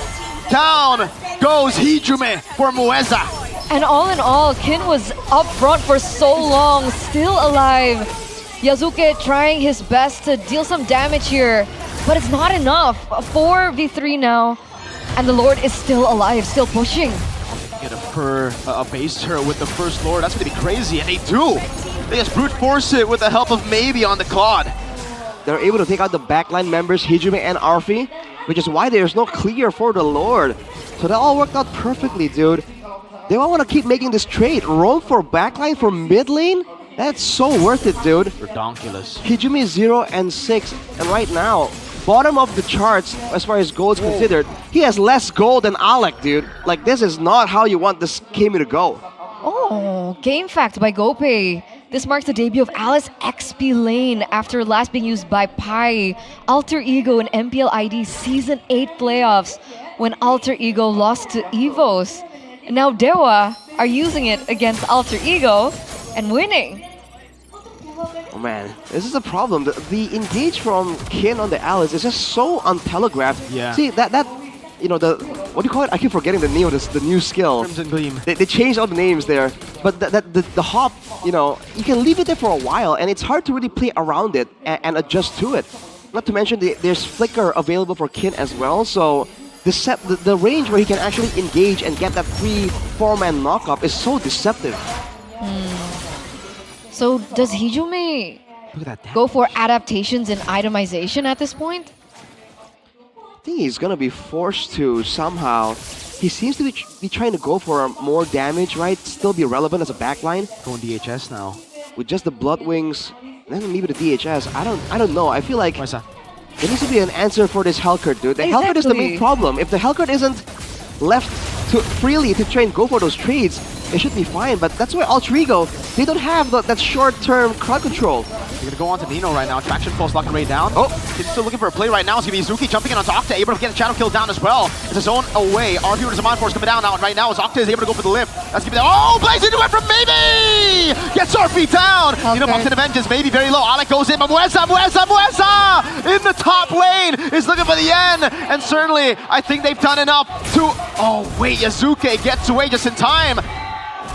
Down goes Hijume for Mueza. And all in all, Kin was up front for so long, still alive. Yazuki trying his best to deal some damage here, but it's not enough. 4v3 now, and the Lord is still alive, still pushing. Get a base turret with the first Lord, that's gonna be crazy, and they do. They just brute force it with the help of maybe on the Claude. They're able to take out the backline members, Hijume and Arfi, which is why there's no clear for the Lord. So that all worked out perfectly, dude. They all want to keep making this trade. Roam for backline for mid lane? That's so worth it, dude. Redonkulous. Hijume 0 and 6, and right now, bottom of the charts as far as gold is considered, he has less gold than Alec, dude. Like, this is not how you want this game to go. Oh, game fact by GoPay. This marks the debut of Alice XP Lane after last being used by Pai, Alter Ego in MPL ID Season 8 playoffs when Alter Ego lost to EVOS. Now Dewa are using it against Alter Ego and winning. Oh man, this is a problem. The engage from Kin on the Alice is just so untelegraphed. Yeah. See, that you know, the, what do you call it? I keep forgetting the name of this, the new skill. Crimson Gleam. They changed all the names there. But the hop, you know, you can leave it there for a while and it's hard to really play around it and adjust to it. Not to mention there's Flicker available for Kin as well, so the range where he can actually engage and get that free 4-man knock-up is so deceptive. So does Hijume go for adaptations and itemization at this point? I think he's gonna be forced to somehow. He seems to be trying to go for more damage, right? Still be relevant as a backline. Going DHS now. With just the Blood Wings, and then maybe the DHS. I don't know. I feel like there needs to be an answer for this Hellcurt, dude. The Hellcurt is the main problem. If the Hellcurt isn't left freely to try and go for those trades, it should be fine. But that's why Alter Ego, they don't have that short-term crowd control. You're gonna go on to Nino right now. Traction pulse locking Ray down. Oh, he's still looking for a play right now. It's gonna be Izuki jumping in on Octa, able to get a shadow kill down as well. It's a zone away. RP with his Mind Force coming down now, and right now as Octa is able to go for the lift. That's gonna be there. Blaze into it from Maybe! Gets RP down! Okay. Nino bumps into Vengeance, maybe very low. Alec goes in, but Mueza in the top lane is looking for the end, and certainly I think they've done enough to. Oh wait, Yazuki gets away just in time.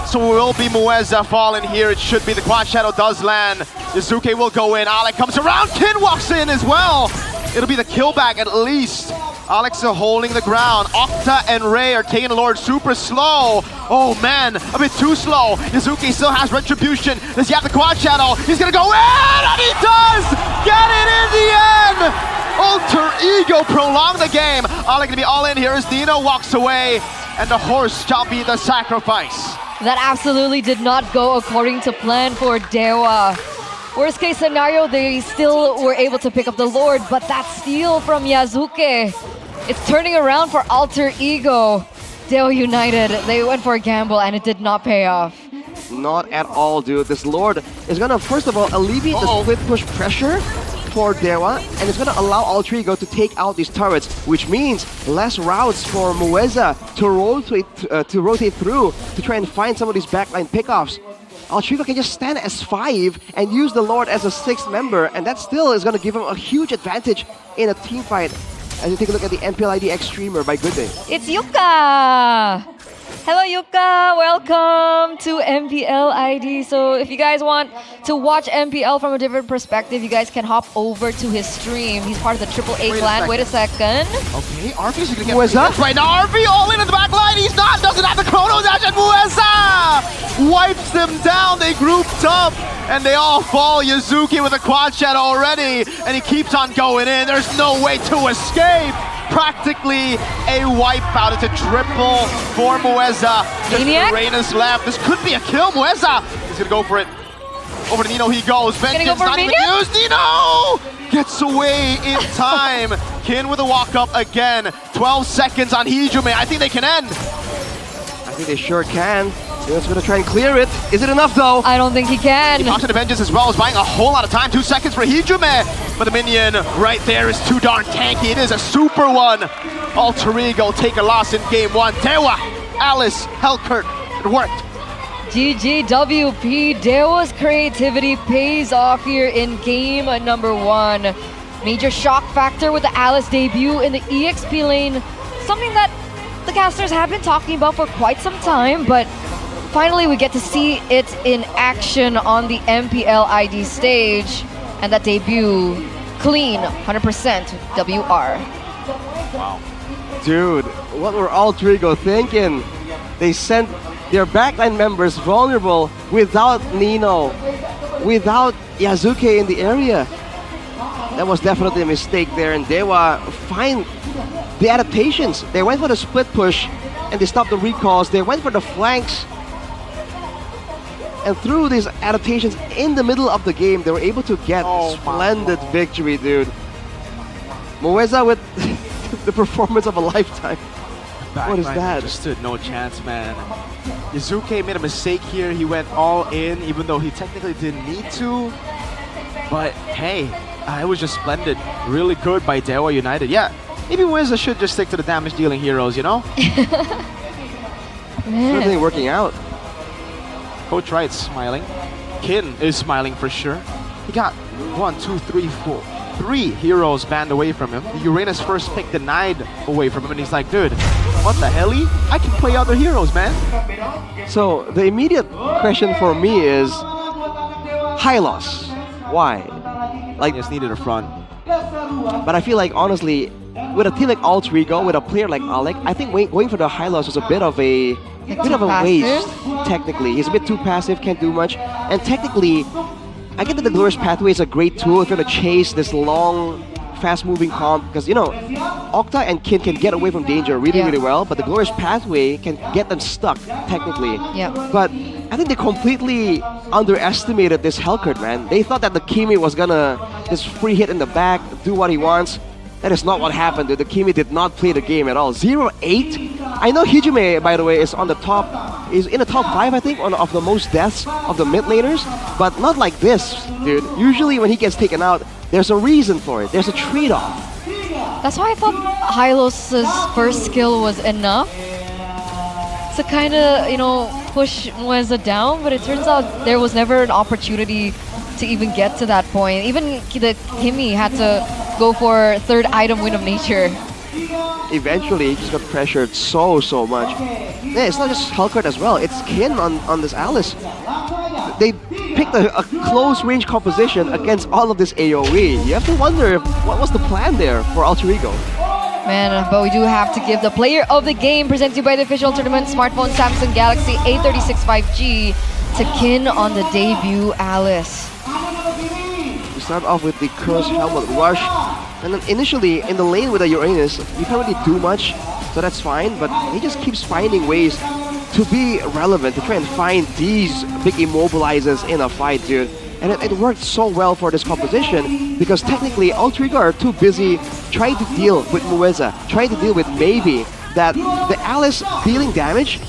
So it will be Mueza falling here. It should be the Quad Shadow does land. Yazuki will go in. Alec comes around. Kin walks in as well. It'll be the kill back at least. Alex is holding the ground. Octa and Ray are taking the Lord super slow. Oh man, a bit too slow. Yazuki still has Retribution. Does he have the Quad Shadow? He's gonna go in, and he does get it in the end. Alter Ego prolong the game. Alec gonna be all in here as Dino walks away, and the horse shall be the sacrifice. That absolutely did not go according to plan for Dewa. Worst case scenario, they still were able to pick up the Lord, but that steal from Yazuki, it's turning around for Alter Ego. Dewa United, they went for a gamble and it did not pay off. Not at all, dude. This Lord is gonna, first of all, alleviate the split push pressure for Dewa, and it's gonna allow Alter Ego to take out these turrets, which means less routes for Mueza to rotate through to try and find some of these backline pickoffs. Alter Ego can just stand as 5 and use the Lord as a 6th member, and that still is gonna give him a huge advantage in a team fight. As you take a look at the MPL ID X streamer by Good Day. It's Yuka! Hello Yuka, welcome to MPL ID. So if you guys want to watch MPL from a different perspective, you guys can hop over to his stream. He's part of the AAA clan. Wait a second. Okay, RP's gonna get Mueza right now. RP all in the back line. He's not, doesn't have the Chrono Dash, and Mueza wipes them down. They grouped up and they all fall. Yazuki with a Quad Shadow already, and he keeps on going in. There's no way to escape. Practically a wipeout. It's a triple for Mueza. Just Reina's left. This could be a kill. Mueza is gonna go for it. Over to Nino he goes. Vengeance not even used. Nino gets away in time. Kin with a walk up again. 12 seconds on Hijume. I think they can end. I think they sure can. He's gonna try and clear it. Is it enough though? I don't think he can. He pops into Vengeance as well, is buying a whole lot of time. 2 seconds for Hijume. But the minion right there is too darn tanky. It is a super one. Alter Ego take a loss in game 1. Dewa, Alice, Hellkurt, it worked. GGWP, Dewa's creativity pays off here in game number 1. Major shock factor with the Alice debut in the EXP lane. Something that the casters have been talking about for quite some time, but finally we get to see it in action on the MPL ID stage. And that debut, clean, 100% WR. Wow. Dude, what were Alter Ego thinking? They sent their backline members vulnerable without Nino, without Yasuke in the area. That was definitely a mistake there, and Dewa find the adaptations. They went for the split push and they stopped the recalls. They went for the flanks. And through these adaptations in the middle of the game, they were able to get splendid victory, dude. Mueza with the performance of a lifetime. What is that? Just stood no chance, man. Yasuke made a mistake here. He went all in, even though he technically didn't need to. But hey, it was just splendid. Really good by Dewa United. Yeah, maybe Mueza should just stick to the damage dealing heroes, you know? Certainly working out. Coach Wright's smiling. Kin is smiling for sure. He got 1, 2, 3, 4, 3 heroes banned away from him. The Uranus first pick denied away from him, and he's like, dude, what the hell? I can play other heroes, man. So the immediate question for me is high loss. Why? Like, just needed a front. But I feel like honestly, with a team like Alter Ego, with a player like Alec, I think going for the high loss was a bit of a waste. Technically, he's a bit too passive, can't do much, and technically, I get that the Glorious Pathway is a great tool if you're gonna chase this long, fast-moving comp, because you know, Octa and Kin can get away from danger really well, but the Glorious Pathway can get them stuck technically. Yeah. But I think they completely underestimated this Hellkurt, man. They thought that the Kimi was gonna just free hit in the back, do what he wants. That is not what happened, dude. The Kimi did not play the game at all. 0-8. I know Hijume, by the way, is on the top, is in the top 5, I think, of the most deaths of the mid laners, but not like this, dude. Usually when he gets taken out, there's a reason for it. There's a trade-off. That's why I thought Hylos' first skill was enough to kind of, you know, push Mueza down, but it turns out there was never an opportunity to even get to that point. Even the Kimi had to go for third item Wind of Nature. Eventually, he just got pressured so much. Yeah, it's not just Hellkurt as well. It's Kin on this Alice. They picked a close range composition against all of this AoE. You have to wonder what was the plan there for Alter Ego. Man, but we do have to give the player of the game presented to you by the official tournament smartphone Samsung Galaxy A36 5G to Kin on the debut Alice. You start off with the Curse Helmet Rush, and then initially in the lane with the Uranus, you can't really do much, so that's fine, but he just keeps finding ways to be relevant, to try and find these big immobilizers in a fight, dude. And it worked so well for this composition, because technically Alter Ego are too busy trying to deal with Mueza, trying to deal with maybe that the Alice dealing damage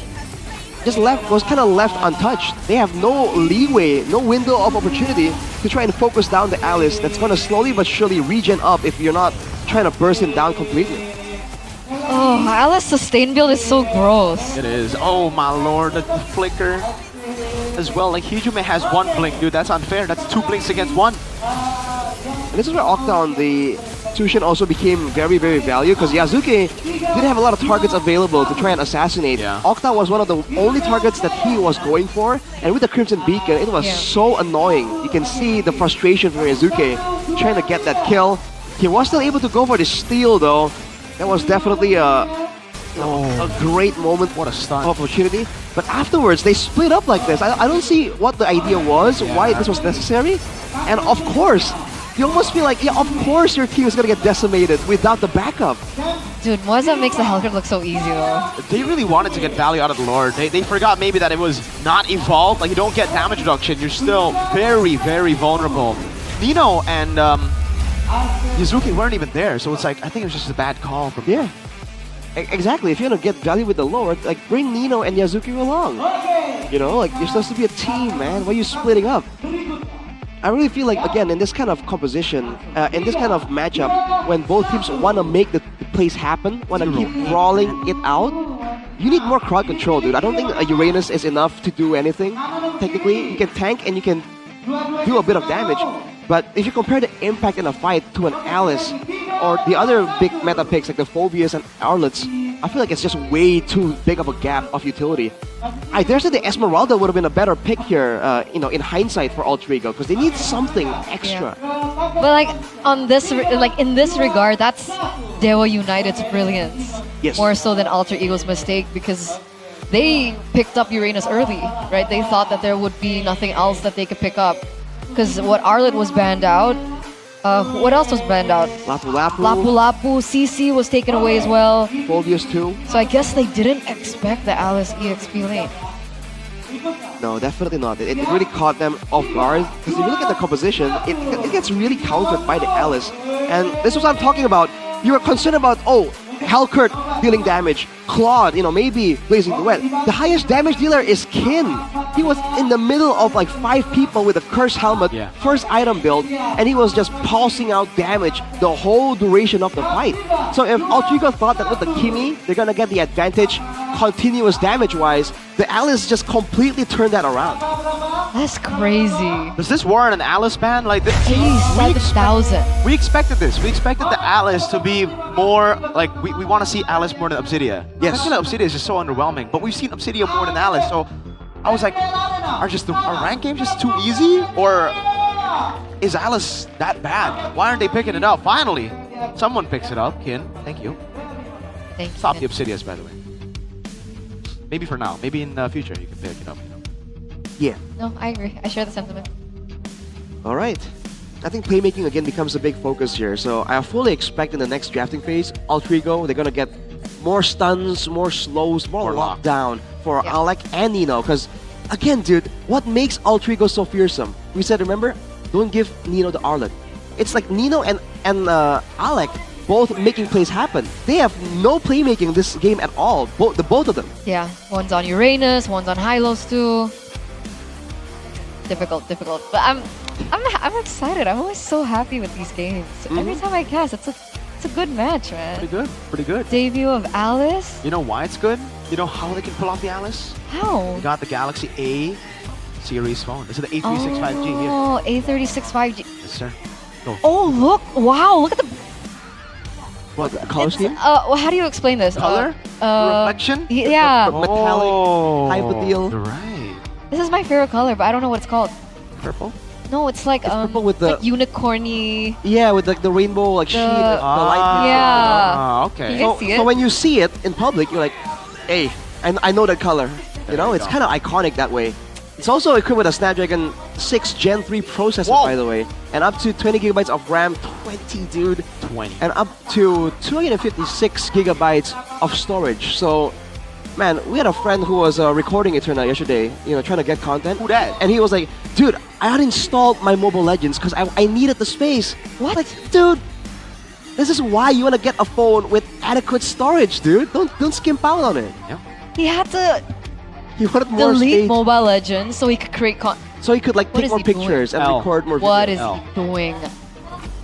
was kind of left untouched. They have no leeway, no window of opportunity to try and focus down the Alice that's going to slowly but surely regen up if you're not trying to burst him down completely. Oh, Alice sustain build is so gross. It is. Oh my lord, the flicker as well. Like Hijume has 1 blink, dude. That's unfair. That's 2 blinks against 1. And this is where Octa on the Tushin also became very valuable, because Yasuke didn't have a lot of targets available to try and assassinate. Octa was one of the only targets that he was going for, and with the Crimson Beacon, it was so annoying. You can see the frustration from Yasuke trying to get that kill. He was still able to go for the steal though. That was definitely a great moment. What a stun. Opportunity. But afterwards, they split up like this. I don't see what the idea was, why this was necessary. And of course, you almost feel like, yeah, of course your team is going to get decimated without the backup. Dude, Mueza makes the Hellkurt look so easy though. They really wanted to get value out of the Lord. They forgot maybe that it was not evolved. Like, you don't get damage reduction. You're still very vulnerable. Nino and Yasuke weren't even there, so it's like, I think it was just a bad call from Yeah. Exactly. If you're going to get value with the Lord, like, bring Nino and Yasuke along. You know, like you're supposed to be a team, man. Why are you splitting up? I really feel like, again, in this kind of composition, in this kind of matchup, when both teams want to make the plays happen, want to keep rolling it out, you need more crowd control, dude. I don't think a Uranus is enough to do anything. Technically, you can tank and you can do a bit of damage. But if you compare the impact in a fight to an Alice or the other big meta picks like the Phobias and Arlets, I feel like it's just way too big of a gap of utility. I dare say the Esmeralda would have been a better pick here, in hindsight for Alter Ego, because they need something extra. Yeah. But like on this, in this regard, that's Dewa United's brilliance. Yes. More so than Alter Ego's mistake, because they picked up Uranus early, right? They thought that there would be nothing else that they could pick up. Because what Arlet was banned out, what else was banned out? Lapu Lapu. Lapu Lapu, CC was taken away as well. Phobias too. So I guess they didn't expect the Alice EXP lane. No, definitely not. It really caught them off guard. Because if you look at the composition, it gets really countered by the Alice. And this is what I'm talking about. You were concerned about, Hellkurt dealing damage. Claude, maybe Blazing Duet. The highest damage dealer is Kin. He was in the middle of like 5 people with a Curse Helmet, first item build, and he was just pulsing out damage the whole duration of the fight. So if Alter Ego thought that with the Kimi, they're gonna get the advantage continuous damage-wise, the Alice just completely turned that around. That's crazy. Does this warrant an Alice ban? Like this? 87,000. We expected this. We expected the Alice to be more like we want to see Alice more than Obsidia. Yes. I feel like Obsidia is just so underwhelming, but we've seen Obsidia more than Alice. So I was like, are rank games just too easy, or is Alice that bad? Why aren't they picking it up? Finally, someone picks it up. Kin, thank you. Thank you. Stop the Obsidias, by the way. Maybe for now. Maybe in the future you can pick it up. Yeah. No, I agree. I share the sentiment. All right. I think playmaking again becomes a big focus here. So I fully expect in the next drafting phase, Alter Ego, they're gonna get more stuns, more slows, more lockdown for Alec and Nino. Because again, dude, what makes Alter Ego so fearsome? We said, remember, don't give Nino the Arlet. It's like Nino and Alec both making plays happen. They have no playmaking this game at all. The both of them. Yeah, one's on Uranus, one's on Hylos too. Difficult. But I'm excited. I'm always so happy with these games. Every time I cast, it's a good match, man. Pretty good. Debut of Alice. You know why it's good? You know how they can pull off the Alice? How? We got the Galaxy A series phone. This is the A365G here. Oh, A36 5G. Yes, sir. Go. Oh, look! Wow, look at the. What, the color scheme? How do you explain this? Color? Reflection? Yeah. Metallic type of deal. Right. This is my favorite color, but I don't know what it's called. Purple? No, it's like purple with the like unicorny. Yeah, with like the rainbow like sheet, the light. Yeah. Okay. You can see it. So when you see it in public, you're like, hey, I know that color. It's kind of iconic that way. It's also equipped with a Snapdragon 6 Gen 3 processor, by the way, and up to 20 gigabytes of RAM. 20, dude. 20. And up to 256 gigabytes of storage. So, man, we had a friend who was recording Eterna yesterday, trying to get content. Who that? And he was like, dude, I uninstalled my Mobile Legends because I needed the space. What? Like, dude, this is why you want to get a phone with adequate storage, dude. Don't skimp out on it. Yeah. He had to He wanted more delete space. Mobile Legends so he could create So he could like What take is more he doing? pictures and record more videos. What is he doing?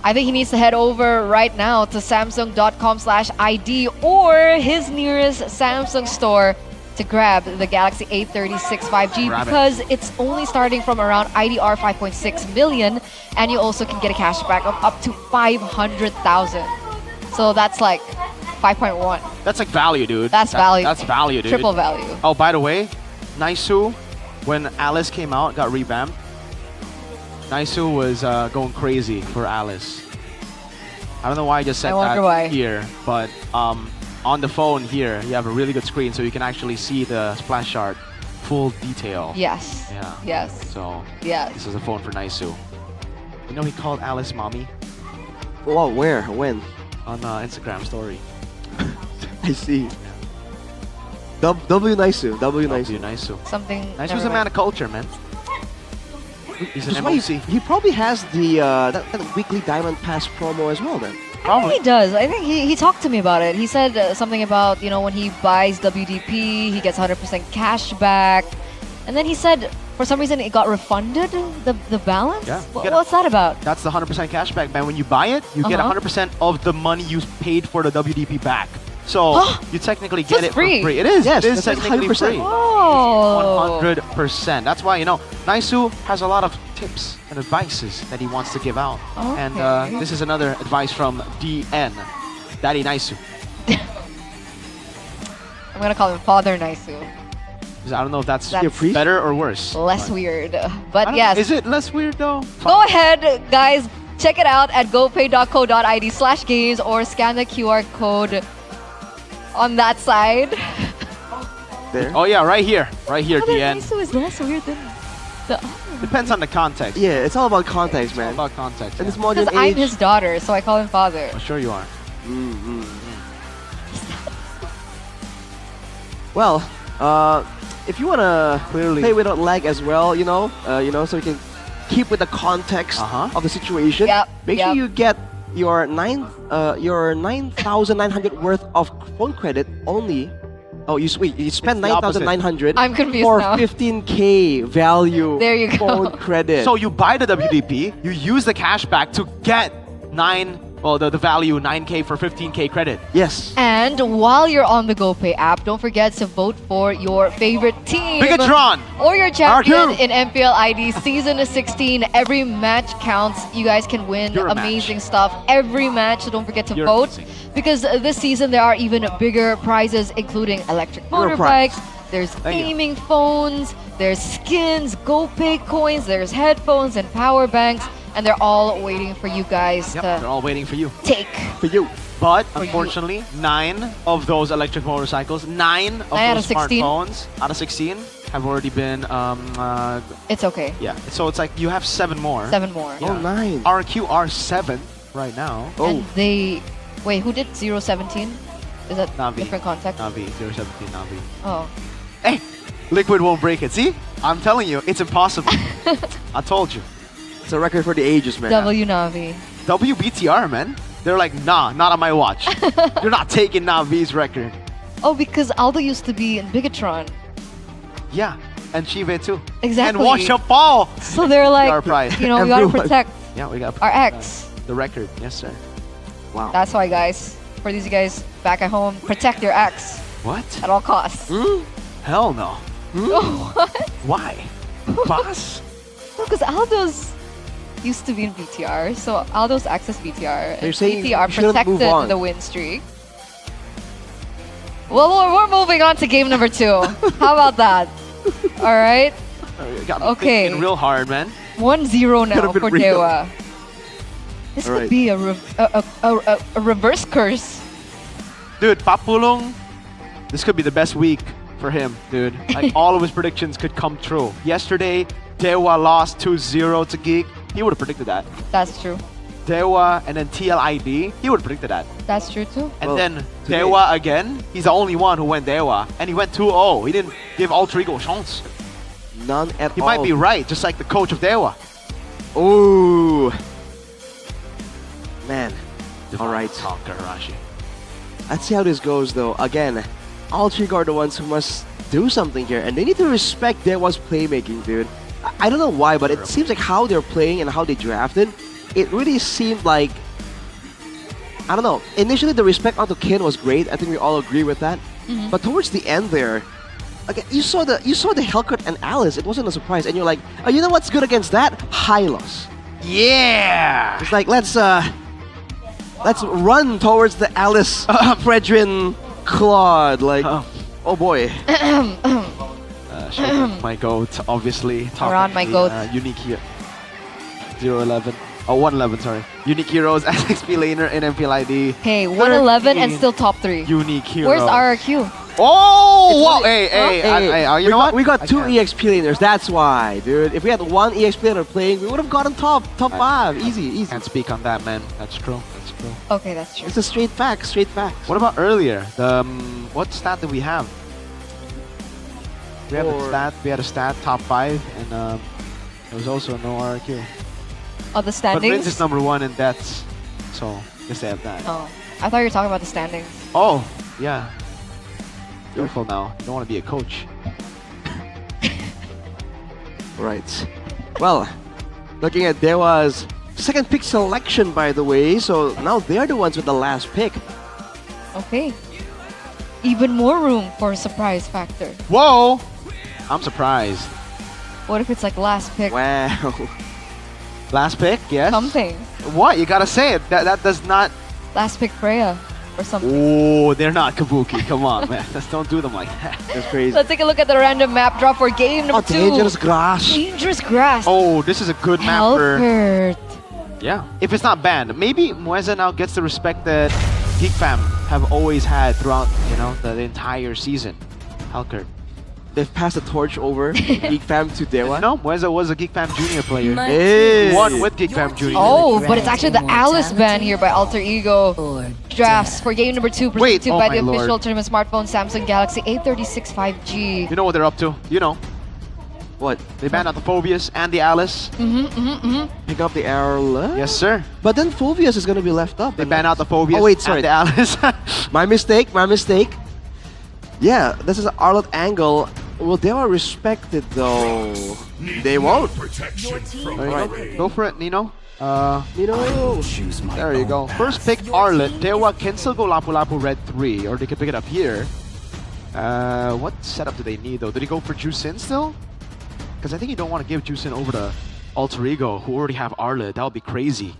I think he needs to head over right now to Samsung.com/ID or his nearest Samsung store to grab the Galaxy A36 5G because it's only starting from around IDR 5.6 million, and you also can get a cashback of up to 500,000. So that's like 5.1. That's like value, dude. That's value. That's value, dude. Triple value. Oh, by the way, Naisu, when Alice came out, got revamped. Naisu was going crazy for Alice. I don't know why I just said that here, but on the phone here, you have a really good screen, so you can actually see the splash art, full detail. Yes. Yeah. Yes. So yes. This is a phone for Naisu. You know he called Alice mommy? Whoa, where? When? On Instagram story. I see. W Naisu. W Naisu. Naisu. Something. Naisu's a man of culture, man. He's an MOC. He probably has the that weekly Diamond Pass promo as well then. I think he does. I think he talked to me about it. He said something about, when he buys WDP, he gets 100% cash back. And then he said for some reason it got refunded, the balance? Yeah. What's that about? That's the 100% cashback, man. When you buy it, you get 100% of the money you paid for the WDP back. So you technically get it free. for free. It is. Yes, it is that's technically 100%. free. Oh. 100%. That's why, Naisu has a lot of tips and advices that he wants to give out. And this is another advice from DN, Daddy Naisu. I'm gonna call him Father Naisu. I don't know if that's That's better or worse. Less weird. But yes. Is it less weird though? Go ahead, guys. Check it out at gopay.co.id/games or scan the QR code on that side. There. Oh yeah, right here, Father DN. Naisu is less weird than the Depends on the context. Yeah, it's all about context, man. It's all about context. In this modern Because age. I'm his daughter, so I call him father. Oh, sure you are. Well, if you wanna play without lag as well, so you can keep with the context of the situation. Make sure you get your 9,900 worth of phone credit only. Oh, you spend 9,900 I'm confused for now. 15k value. There you go. Phone credit. So you buy the WDP, you use the cashback to get the value 9k for 15k credit. Yes. And while you're on the GoPay app, don't forget to vote for your favorite team. Bigatron! Or your champion R2. in MPL ID Season 16. Every match counts. You guys can win You're a amazing stuff every match, so don't forget to You're vote. amazing. Because this season there are even bigger prizes, including electric You're a prize. motorbikes, there's Thank you. gaming phones, there's skins, GoPay coins, there's headphones and power banks, and they're all waiting for you guys They're to all waiting for you. take. For you. But unfortunately, 9 of those electric motorcycles, 9 of 9 out those of 16? smartphones out of 16 have already been It's okay. yeah. So it's like you have 7 more. 7 more. Oh, 9. RQ are 7 right now. And they... Wait, who did 017? Is that Navi. different contact? Navi 017 Navi. Oh. Hey, Liquid won't break it. See? I'm telling you, it's impossible. I told you. It's a record for the ages, man. W Navi. WBTR, man. They're like, nah, not on my watch. You're not taking Navi's record. Oh, because Aldo used to be in Bigatron. Yeah, and Chive too. Exactly. And Wash Up Ball. So they're like, Our pride. we gotta Everyone. protect Yeah, we got our ex. the record. Yes, sir. Wow. That's why, guys. For these guys back at home, protect your ex What? at all costs. Hell no. What? Why? Boss? Because Aldo's used to be in BTR, so Aldo's access BTR. You're And saying BTR you shouldn't move protected on. the win streak. Well, we're moving on to game number 2. How about that? All right. Got me Okay. thinking real hard, man. 1-0 now Could've been for real. Dewa. This All could right. be a reverse curse. Dude, Papulong, this could be the best week for him, dude. Like, all of his predictions could come true. Yesterday, Dewa lost 2-0 to Geek. He would have predicted that. That's true. Dewa and then TLID, he would have predicted that. That's true too. And Well, then today- Dewa again, he's the only one who went Dewa. And he went 2-0. He didn't give Alter Ego a chance. None at He all. might be right, just like the coach of Dewa. Ooh. Man. All right. Conquer Rashi. Let's see how this goes, though. Again, all three are the ones who must do something here, and they need to respect Dewa's playmaking, dude. I don't know why, but it seems like how they're playing and how they drafted, it really seemed like, I don't know. Initially, the respect onto Kin was great. I think we all agree with that. But towards the end there, again, you saw the Hellcat and Alice. It wasn't a surprise, and you're like, oh, you know what's good against that? Hylos. Yeah! It's like let's run towards the Alice Fredrin Claude. Like, oh boy. My goat, obviously. Around my goat. Unique here. 011. Oh, 111, sorry. Unique Heroes, SXP laner, and MPL ID. Hey, 111 and 13 still top 3. Unique Heroes. Where's RRQ? Oh! Wow! Hey, you know what? We got 2 EXP laners, that's why, dude. If we had 1 EXP laner playing, we would have gotten top 5. Easy. Can't speak on that, man. That's true. Okay, that's true. It's a straight fact. What about earlier? The what stat did we have? We had a stat top 5, and there was also no RQ. Oh, the But standings? Rinz is number 1 in deaths, so I guess they have that. Oh, I thought you were talking about the standings. Oh, yeah. Careful now. You don't want to be a coach. Right. Well, looking at Dewa's second pick selection, by the way, so now they're the ones with the last pick. Okay. Even more room for a surprise factor. Whoa! I'm surprised. What if it's like last pick? Wow. Last pick, yes? Something. What? You gotta say it. That does not... Last pick Freya or something. Oh, they're not Kabuki. Come on, man. Just don't do them like that. That's crazy. Let's take a look at the random map drop for game number 2. Dangerous grass. Dangerous grass. Oh, this is a good map for... Helkert. Yeah. If it's not banned, maybe Mueza now gets the respect that Geek Fam have always had throughout, you know, the entire season. Helkert. They've passed the torch over Geek Fam to Dewa. No, Mueza was a Geek Fam Junior player. Hey. Won with Geek Fam Junior. Oh, but it's actually the Alice ban here by Alter Ego. Drafts for game number 2 presented oh by my the lord. official tournament smartphone Samsung Galaxy A36 5G. You know what they're up to? You know. What? They banned out the Phobius and the Alice. Pick up the Arla? Yes, sir. But then Phobius is going to be left up. They banned out the Phobius Oh, wait, sorry. and the Alice. My mistake. Yeah, this is an Arlet angle. Will Dewa respect it though? They won't. Alright, go for it, Nino. Nino. There you go. First pick Arlet. Dewa can still go Lapu Lapu Red 3, or they can pick it up here. What setup do they need though? Did he go for Juicin still? Because I think you don't want to give Juicin over to Alter Ego, who already have Arlet. That would be crazy.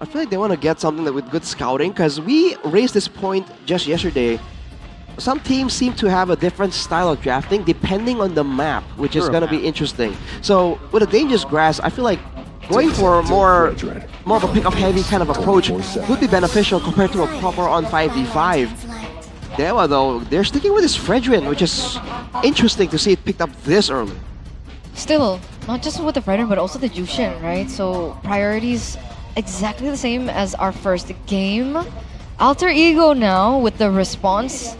I feel like they want to get something that with good scouting, because we raised this point just yesterday. Some teams seem to have a different style of drafting depending on the map, which is going to be interesting. So with a Dangerous Grass, I feel like going for more of a pick-up heavy kind of approach would be beneficial compared to a proper on 5v5. Dewa though, they're sticking with this Fredrin, which is interesting to see it picked up this early. Still, not just with the Fredrin, but also the Jushin, right? So priorities exactly the same as our first game. Alter Ego now with the response.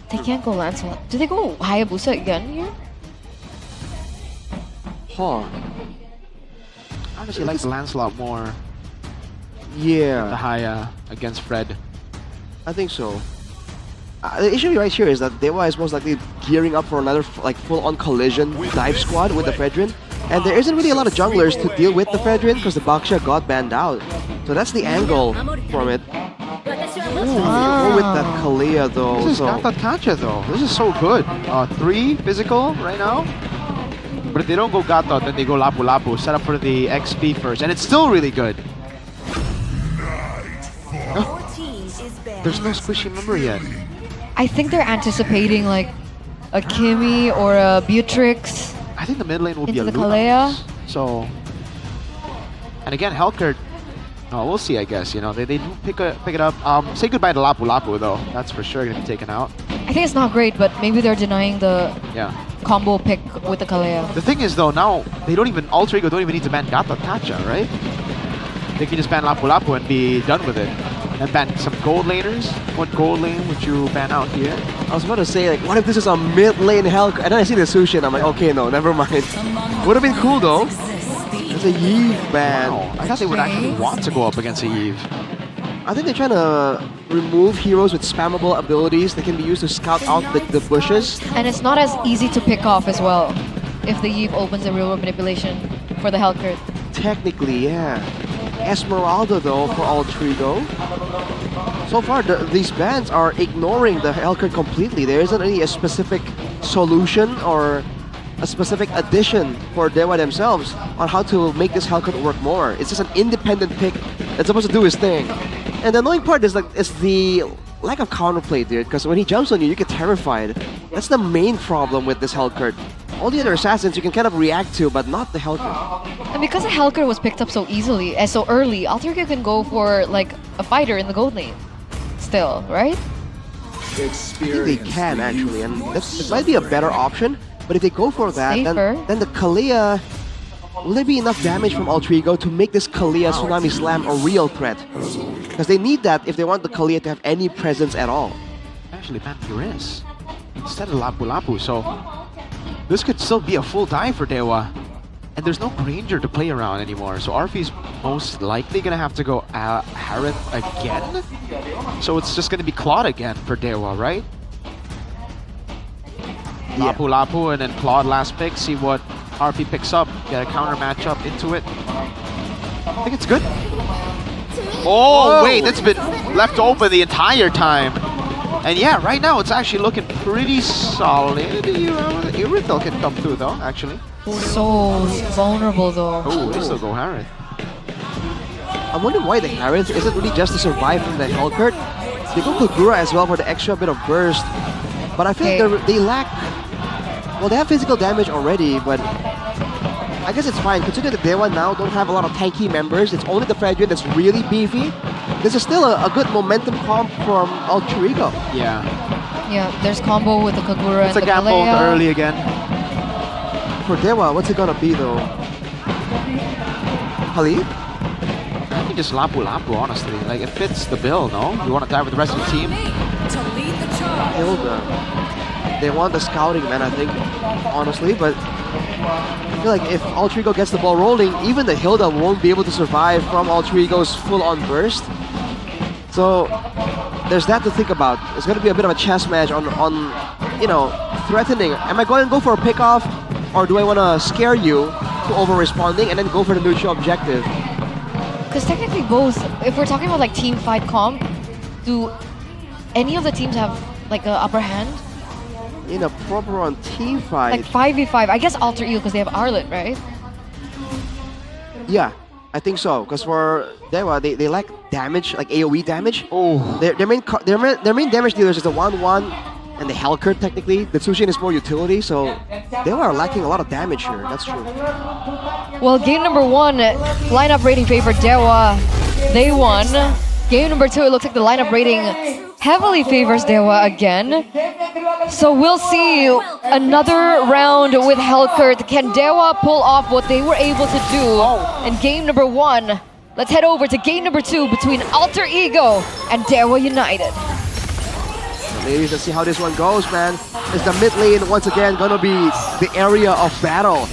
They can't go Lancelot. Do they go Hayabusa again here? Huh. I honestly like the Lancelot more. Yeah. The Haya against Fred. I think so. The issue right here is that Dewa is most likely gearing up for another full-on collision dive squad with the Fredrin. And there isn't really a lot of junglers to deal with the Fredrin because the Baxia got banned out. So that's the angle from it. Ooh, with that Kalia though. This is Gata Tacha though. This is so good. 3 physical right now. But if they don't go Gata, then they go Lapu Lapu. Set up for the XP first. And it's still really good. There's no squishy member yet. I think they're anticipating like a Kimmy or a Beatrix. I think the mid lane will be a into the Luna. Kalea. So, and again, Helkert. Oh, we'll see. I guess you know they do pick it up. Say goodbye to Lapu Lapu though. That's for sure gonna be taken out. I think it's not great, but maybe they're denying the combo pick with the Kalea. The thing is though, now they don't even Alter Ego don't even need to ban Gata Tacha, right? They can just ban Lapu Lapu and be done with it. And ban some gold laners. What gold lane would you ban out here? I was about to say, like, what if this is a mid lane Helk? And then I see the sushi and I'm like, okay, no, never mind. Would have been cool though. It's a Yves ban. Wow. I thought they would actually want to go up against a Yves. I think they're trying to remove heroes with spammable abilities that can be used to scout out the bushes. And it's not as easy to pick off as well if the Yves opens a real world manipulation for the Helkert. Technically, yeah. Esmeralda though for Altrigo. So far, these bans are ignoring the Helkert completely. There isn't any a specific solution or a specific addition for Dewa themselves on how to make this Helkert work more. It's just an independent pick that's supposed to do his thing. And the annoying part is like it's the lack of counterplay, dude. Because when he jumps on you, you get terrified. That's the main problem with this Helkert. All the other assassins you can kind of react to, but not the Helkert. And because the Helkert was picked up so easily and so early, Alter Ego can go for like a fighter in the gold lane. Still, right? I think they can actually, and it might be a better option. But if they go for that, then the Kalia, will there be enough damage from Alter Ego to make this Kalia Tsunami Slam a real threat? Because they need that if they want the Kalia to have any presence at all. Actually, ban Purus instead of Lapu Lapu, so this could still be a full dive for Dewa. And there's no Granger to play around anymore, so Arfi's most likely gonna have to go Harith again. So it's just gonna be Claude again for Dewa, right? Lapu Lapu and then Claude last pick. See what RP picks up. Get a counter matchup into it. I think it's good. Oh, wait, that's been left open the entire time. And yeah, right now it's actually looking pretty solid. Irithel can come through though, actually. So vulnerable though. Oh, they still go Harith. I'm wondering why the Harith isn't really just to survive from the Hellcurt. They go Kagura as well for the extra bit of burst. But I feel like they lack... Well, they have physical damage already, but... I guess it's fine. Considering that Dewa now don't have a lot of tanky members, it's only the Fredrin that's really beefy. This is still a good momentum comp from Alter Ego. Yeah. Yeah, there's combo with the Kagura It's and a the gamble Galea. early again. For Dewa, what's it gonna be though? Halid? I think just Lapu Lapu, honestly. Like, it fits the bill, no? You want to die with the rest of the team? Hilda. They want the scouting, man, I think, honestly, but I feel like if Alter Ego gets the ball rolling, even the Hilda won't be able to survive from Alter Ego's full-on burst. So there's that to think about. It's going to be a bit of a chess match on you know, threatening. Am I going to go for a pickoff, or do I want to scare you to over-responding and then go for the neutral objective? Because technically both, if we're talking about like team fight comp, do any of the teams have like an upper hand? In a proper on team fight. Like 5v5, I guess Alter Ego because they have Arlet, right? Yeah, I think so. Because for Dewa, they lack damage, like AoE damage. Oh. Their main damage dealers is the 1-1 and the Hellcurt technically. The Tsushin is more utility, so Dewa are lacking a lot of damage here. That's true. Well, game number 1, lineup rating favored Dewa. They won. Game number 2, it looks like the lineup rating heavily favors Dewa again. So we'll see another round with Hellcurt. Can Dewa pull off what they were able to do in game number 1? Let's head over to game number 2 between Alter Ego and Dewa United. Ladies, let's see how this one goes, man. Is the mid lane once again gonna be the area of battle?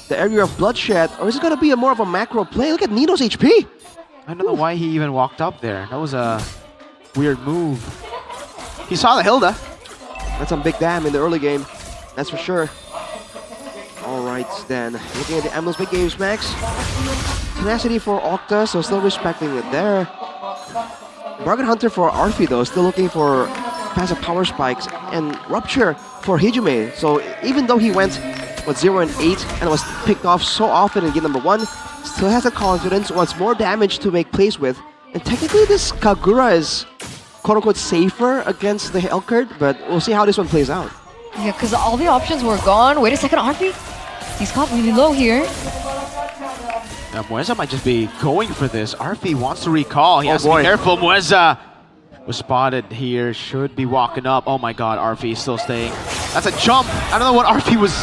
The area of bloodshed? Or is it gonna be more of a macro play? Look at Nino's HP! I don't know why he even walked up there. That was a weird move. He saw the Hilda. That's some big damn in the early game. That's for sure. Alright then. Looking at the emblems big games, Max. Tenacity for Octa, so still respecting it there. Bargain Hunter for Arfi though, still looking for passive power spikes. And Rupture for Hijime. So even though he went with 0 and 8 and was picked off so often in game number 1, still has the confidence, wants more damage to make plays with. And technically this Kagura is quote-unquote safer against the Hellcurt, but we'll see how this one plays out. Yeah, because all the options were gone. Wait a second, Arfi? He's got really low here. Now, Mueza might just be going for this. Arfi wants to recall. He has to be careful. Mueza was spotted here. Should be walking up. Oh my god, Arfi is still staying. That's a jump. I don't know what Arfi was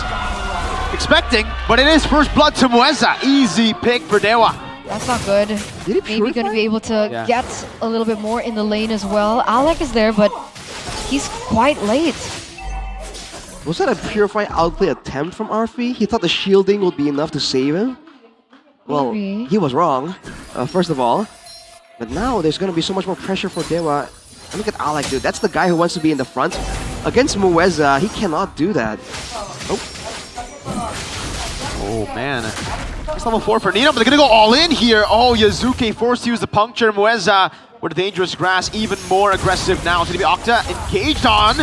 expecting, but it is first blood to Mueza. Easy pick for Dewa. That's not good. Maybe going to be able to get a little bit more in the lane as well. Alec is there, but he's quite late. Was that a Purify outplay attempt from Arfi? He thought the shielding would be enough to save him? Well, he was wrong, first of all. But now there's going to be so much more pressure for Dewa. And look at Alec, dude. That's the guy who wants to be in the front. Against Mueza, he cannot do that. Oh, man. It's level 4 for Nino, but they're going to go all in here. Oh, Yazuki forced to use the puncture. Mueza with a dangerous grass, even more aggressive now. It's going to be Octa engaged on.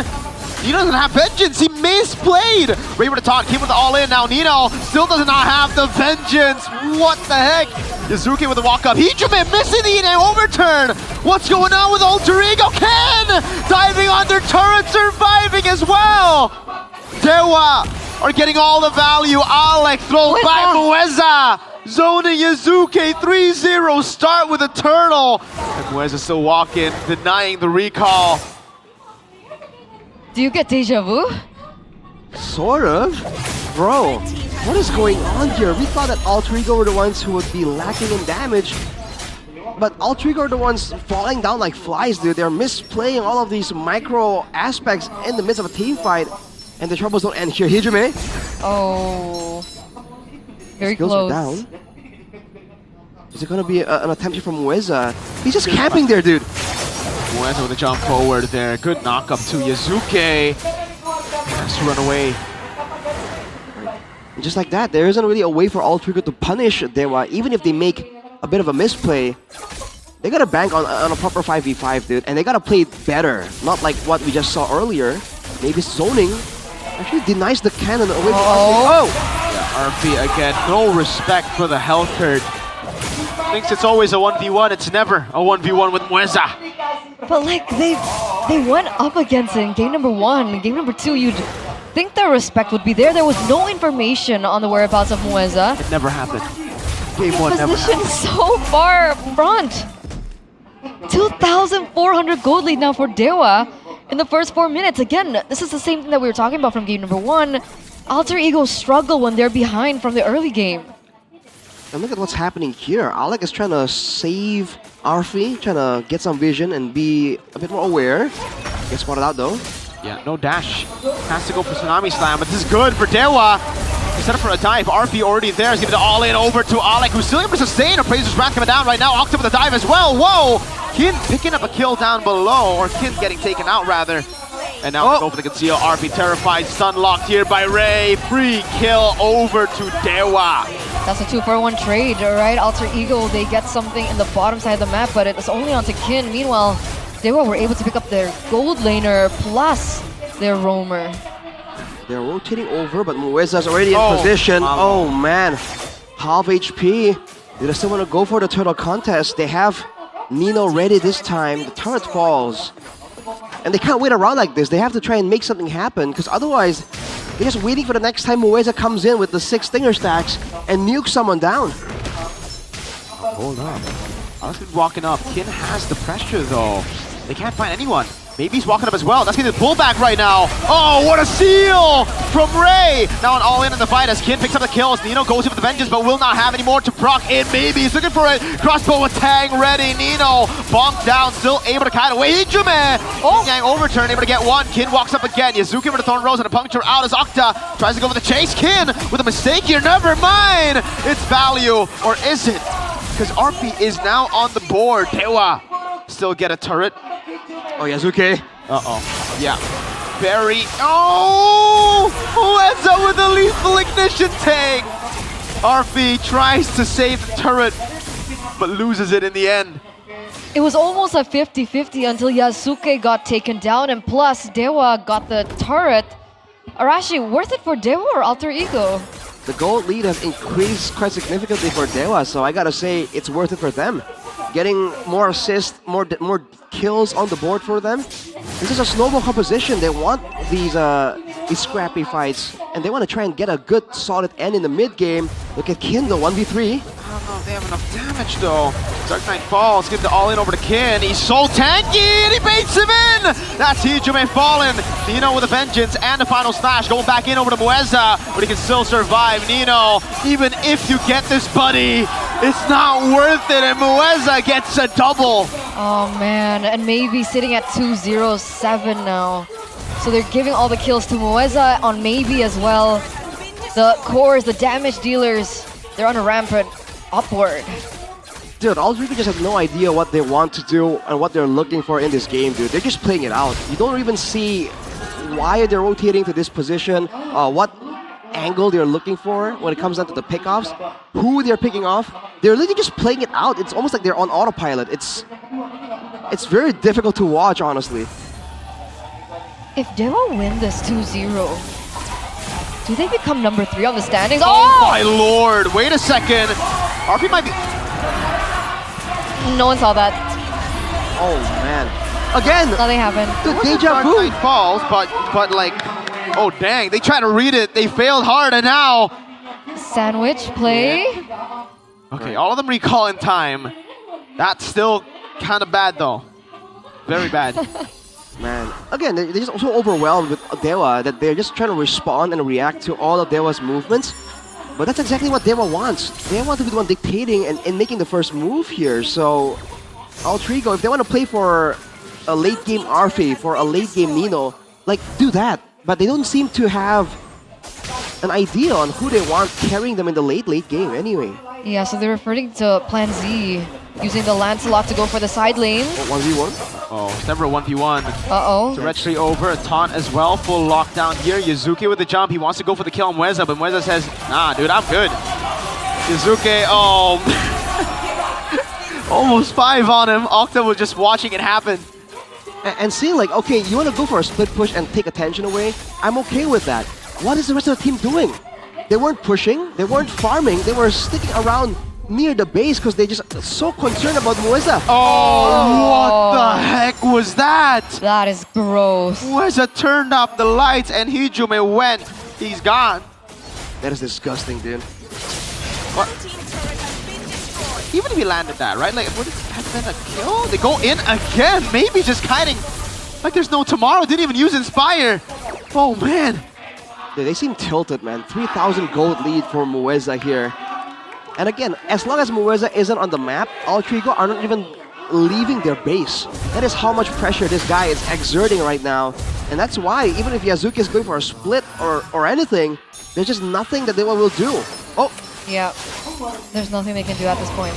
Nino doesn't have vengeance. He misplayed. Raver to taunt. Came with the all in. Now Nino still does not have the vengeance. What the heck? Yazuki with the walk up. Hijime missing the in-air overturn. What's going on with Alter Ego? Ken diving under turret, surviving as well. Dewa are getting all the value. Alec throws by Mueza. Zoning Yazuki 3-0. Start with a turtle. And Mueza still walking, denying the recall. Do you get deja vu? Sort of. Bro, what is going on here? We thought that Alter Ego were the ones who would be lacking in damage. But Alter Ego are the ones falling down like flies, dude. They're misplaying all of these micro aspects in the midst of a team fight. And the troubles don't end here. Hijime. Oh. Very Skills close. are down. Is it going to be an attempt here from Mueza? He's just camping there, dude. Mueza with a jump forward there. Good knock up to Yazuki. Has to run away. Just like that, there isn't really a way for Alter Ego to punish Dewa. Even if they make a bit of a misplay, they gotta bank on a proper 5v5, dude. And they gotta play better. Not like what we just saw earlier. Maybe zoning actually denies the cannon away from RP. Oh! Yeah, RP again, no respect for the health herd. Thinks it's always a 1v1, it's never a 1v1 with Mueza. But like they went up against it in game number 1. Game number 2, you'd think their respect would be there. There was no information on the whereabouts of Mueza. It never happened. Game 1 never Positioned happened. so far front. 2,400 gold lead now for Dewa in the first 4 minutes. Again, this is the same thing that we were talking about from game number 1. Alter Ego struggle when they're behind from the early game. And look at what's happening here. Alec is trying to save Arfi, trying to get some vision and be a bit more aware. Gets spotted out though. Yeah, no dash. Has to go for Tsunami Slam, but this is good for Dewa. He's set up for a dive. RP already there. He's giving it all in over to Alec, who's still able to sustain. Appraiser's Wrath coming down right now. Octa with a dive as well. Whoa! Kin picking up a kill down below, or Kin getting taken out rather. And now go for the conceal. RP terrified, stun locked here by Ray. Free kill over to Dewa. That's a 2-for-1 trade, right? Alter Ego, they get something in the bottom side of the map, but it's only onto Kin. Meanwhile, Dewa were able to pick up their gold laner plus their roamer. They're rotating over, but Mueza's already in position. Oh man, half HP. Do they still want to go for the turtle contest? They have Nino ready this time. The turret falls. And they can't wait around like this. They have to try and make something happen, because otherwise, they're just waiting for the next time Mueza comes in with the 6 stinger stacks and nukes someone down. Hold up. Alec's walking up. Kin has the pressure though. They can't find anyone. Maybe he's walking up as well. That's getting the pullback right now. Oh, what a steal from Ray! Now an all-in the fight as Kin picks up the kills. Nino goes in with the vengeance, but will not have any more to proc it. Maybe he's looking for it. Crossbow with Tang ready. Nino bonked down, still able to kite away. Ijume! Oh, Yang overturn, able to get one. Kin walks up again. Yazuki with a Thorn Rose and a puncture out as Octa tries to go for the chase. Kin with a mistake here. Never mind! It's value, or is it? Because RP is now on the board. Dewa still get a turret. Oh, Yazuki. Uh-oh. Yeah. Barry. Oh! Mueza with a lethal ignition tank! RP tries to save the turret, but loses it in the end. It was almost a 50-50 until Yasuke got taken down, and plus Dewa got the turret. Arashi, worth it for Dewa or Alter Ego? The gold lead has increased quite significantly for Dewa, so I gotta say it's worth it for them. Getting more assists, more kills on the board for them. This is a snowball composition. They want these scrappy fights, and they want to try and get a good solid end in the mid game. Look at Kindle 1v3. I don't know if they have enough damage though. Dark Knight falls, gives the all-in over to Kin. He's so tanky and he baits him in! That's Ijume fallen. Nino with a vengeance and the final slash going back in over to Mueza, but he can still survive. Nino, even if you get this buddy, it's not worth it, and Mueza gets a double. Oh man, and maybe sitting at 207 now. So they're giving all the kills to Mueza on maybe as well. The cores, the damage dealers, they're on a rampant upward. Dude, Alter Ego just have no idea what they want to do and what they're looking for in this game, dude. They're just playing it out. You don't even see why they're rotating to this position, what angle they're looking for when it comes down to the pickoffs, who they're picking off. They're literally just playing it out. It's almost like they're on autopilot. It's very difficult to watch, honestly. If Dewa win this 2-0, do they become number 3 on the standings? Oh my lord, wait a second. RP might be... No one saw that. Oh man. Again! Nothing happened. The deja vu! Dark Knight falls, but like... Oh dang, they tried to read it. They failed hard and now... Sandwich play. Yeah. Okay, all of them recall in time. That's still kind of bad though. Very bad. Man, again, they're just so overwhelmed with Dewa that they're just trying to respond and react to all of Dewa's movements. But that's exactly what Dewa wants. They want to be the one dictating and making the first move here. So, Alter Ego, if they want to play for a late game Arfi, for a late game Nino, like, do that. But they don't seem to have an idea on who they want carrying them in the late game anyway. Yeah, so they're referring to Plan Z, using the Lancelot to go for the side lane. 1v1? Oh, several 1v1. Uh-oh. Directly over, a taunt as well. Full lockdown here. Yuzuki with the jump. He wants to go for the kill on Mueza, but Mueza says, nah, dude, I'm good. Yuzuki, oh. Almost 5 on him. Octa was just watching it happen. And seeing like, okay, you want to go for a split push and take attention away? I'm okay with that. What is the rest of the team doing? They weren't pushing, they weren't farming, they were sticking around near the base because they just so concerned about Mueza. Oh, what the heck was that? That is gross. Mueza turned up the lights and Hijume went. He's gone. That is disgusting, dude. What? Even if he landed that, right? Like, would it have been a kill? They go in again, maybe just kiting. Like there's no tomorrow, didn't even use Inspire. Oh man. Dude, they seem tilted, man. 3,000 gold lead for Mueza here. And again, as long as Mueza isn't on the map, Altrigo are not even leaving their base. That is how much pressure this guy is exerting right now. And that's why, even if Yazuki is going for a split or anything, there's just nothing that they will do. Oh! Yeah. There's nothing they can do at this point.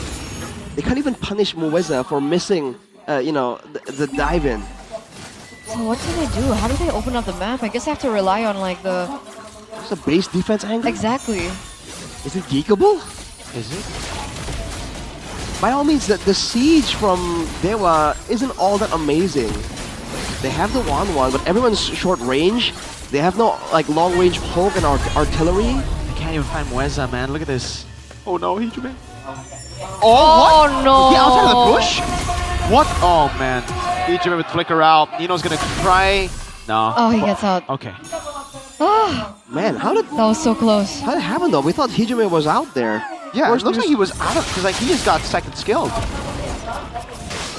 They can't even punish Mueza for missing, you know, the dive-in. So what do they do? How do they open up the map? I guess they have to rely on like the... It's a base defense angle? Exactly. Is it geekable? Is it? By all means, the siege from Dewa isn't all that amazing. They have the 1-1, but everyone's short range. They have no like long range poke and artillery. They can't even find Mueza, man. Look at this. Oh no, Hijume. Oh, what? no. He outside of the bush? What? Oh man. Hijume would flicker out. Nino's gonna try. No. Oh, he gets out. Okay. Ah, Man, how did that was so close. how did it happen though? We thought Hijume was out there. Yeah, Or it looks like he was out of, because like he just got second skilled.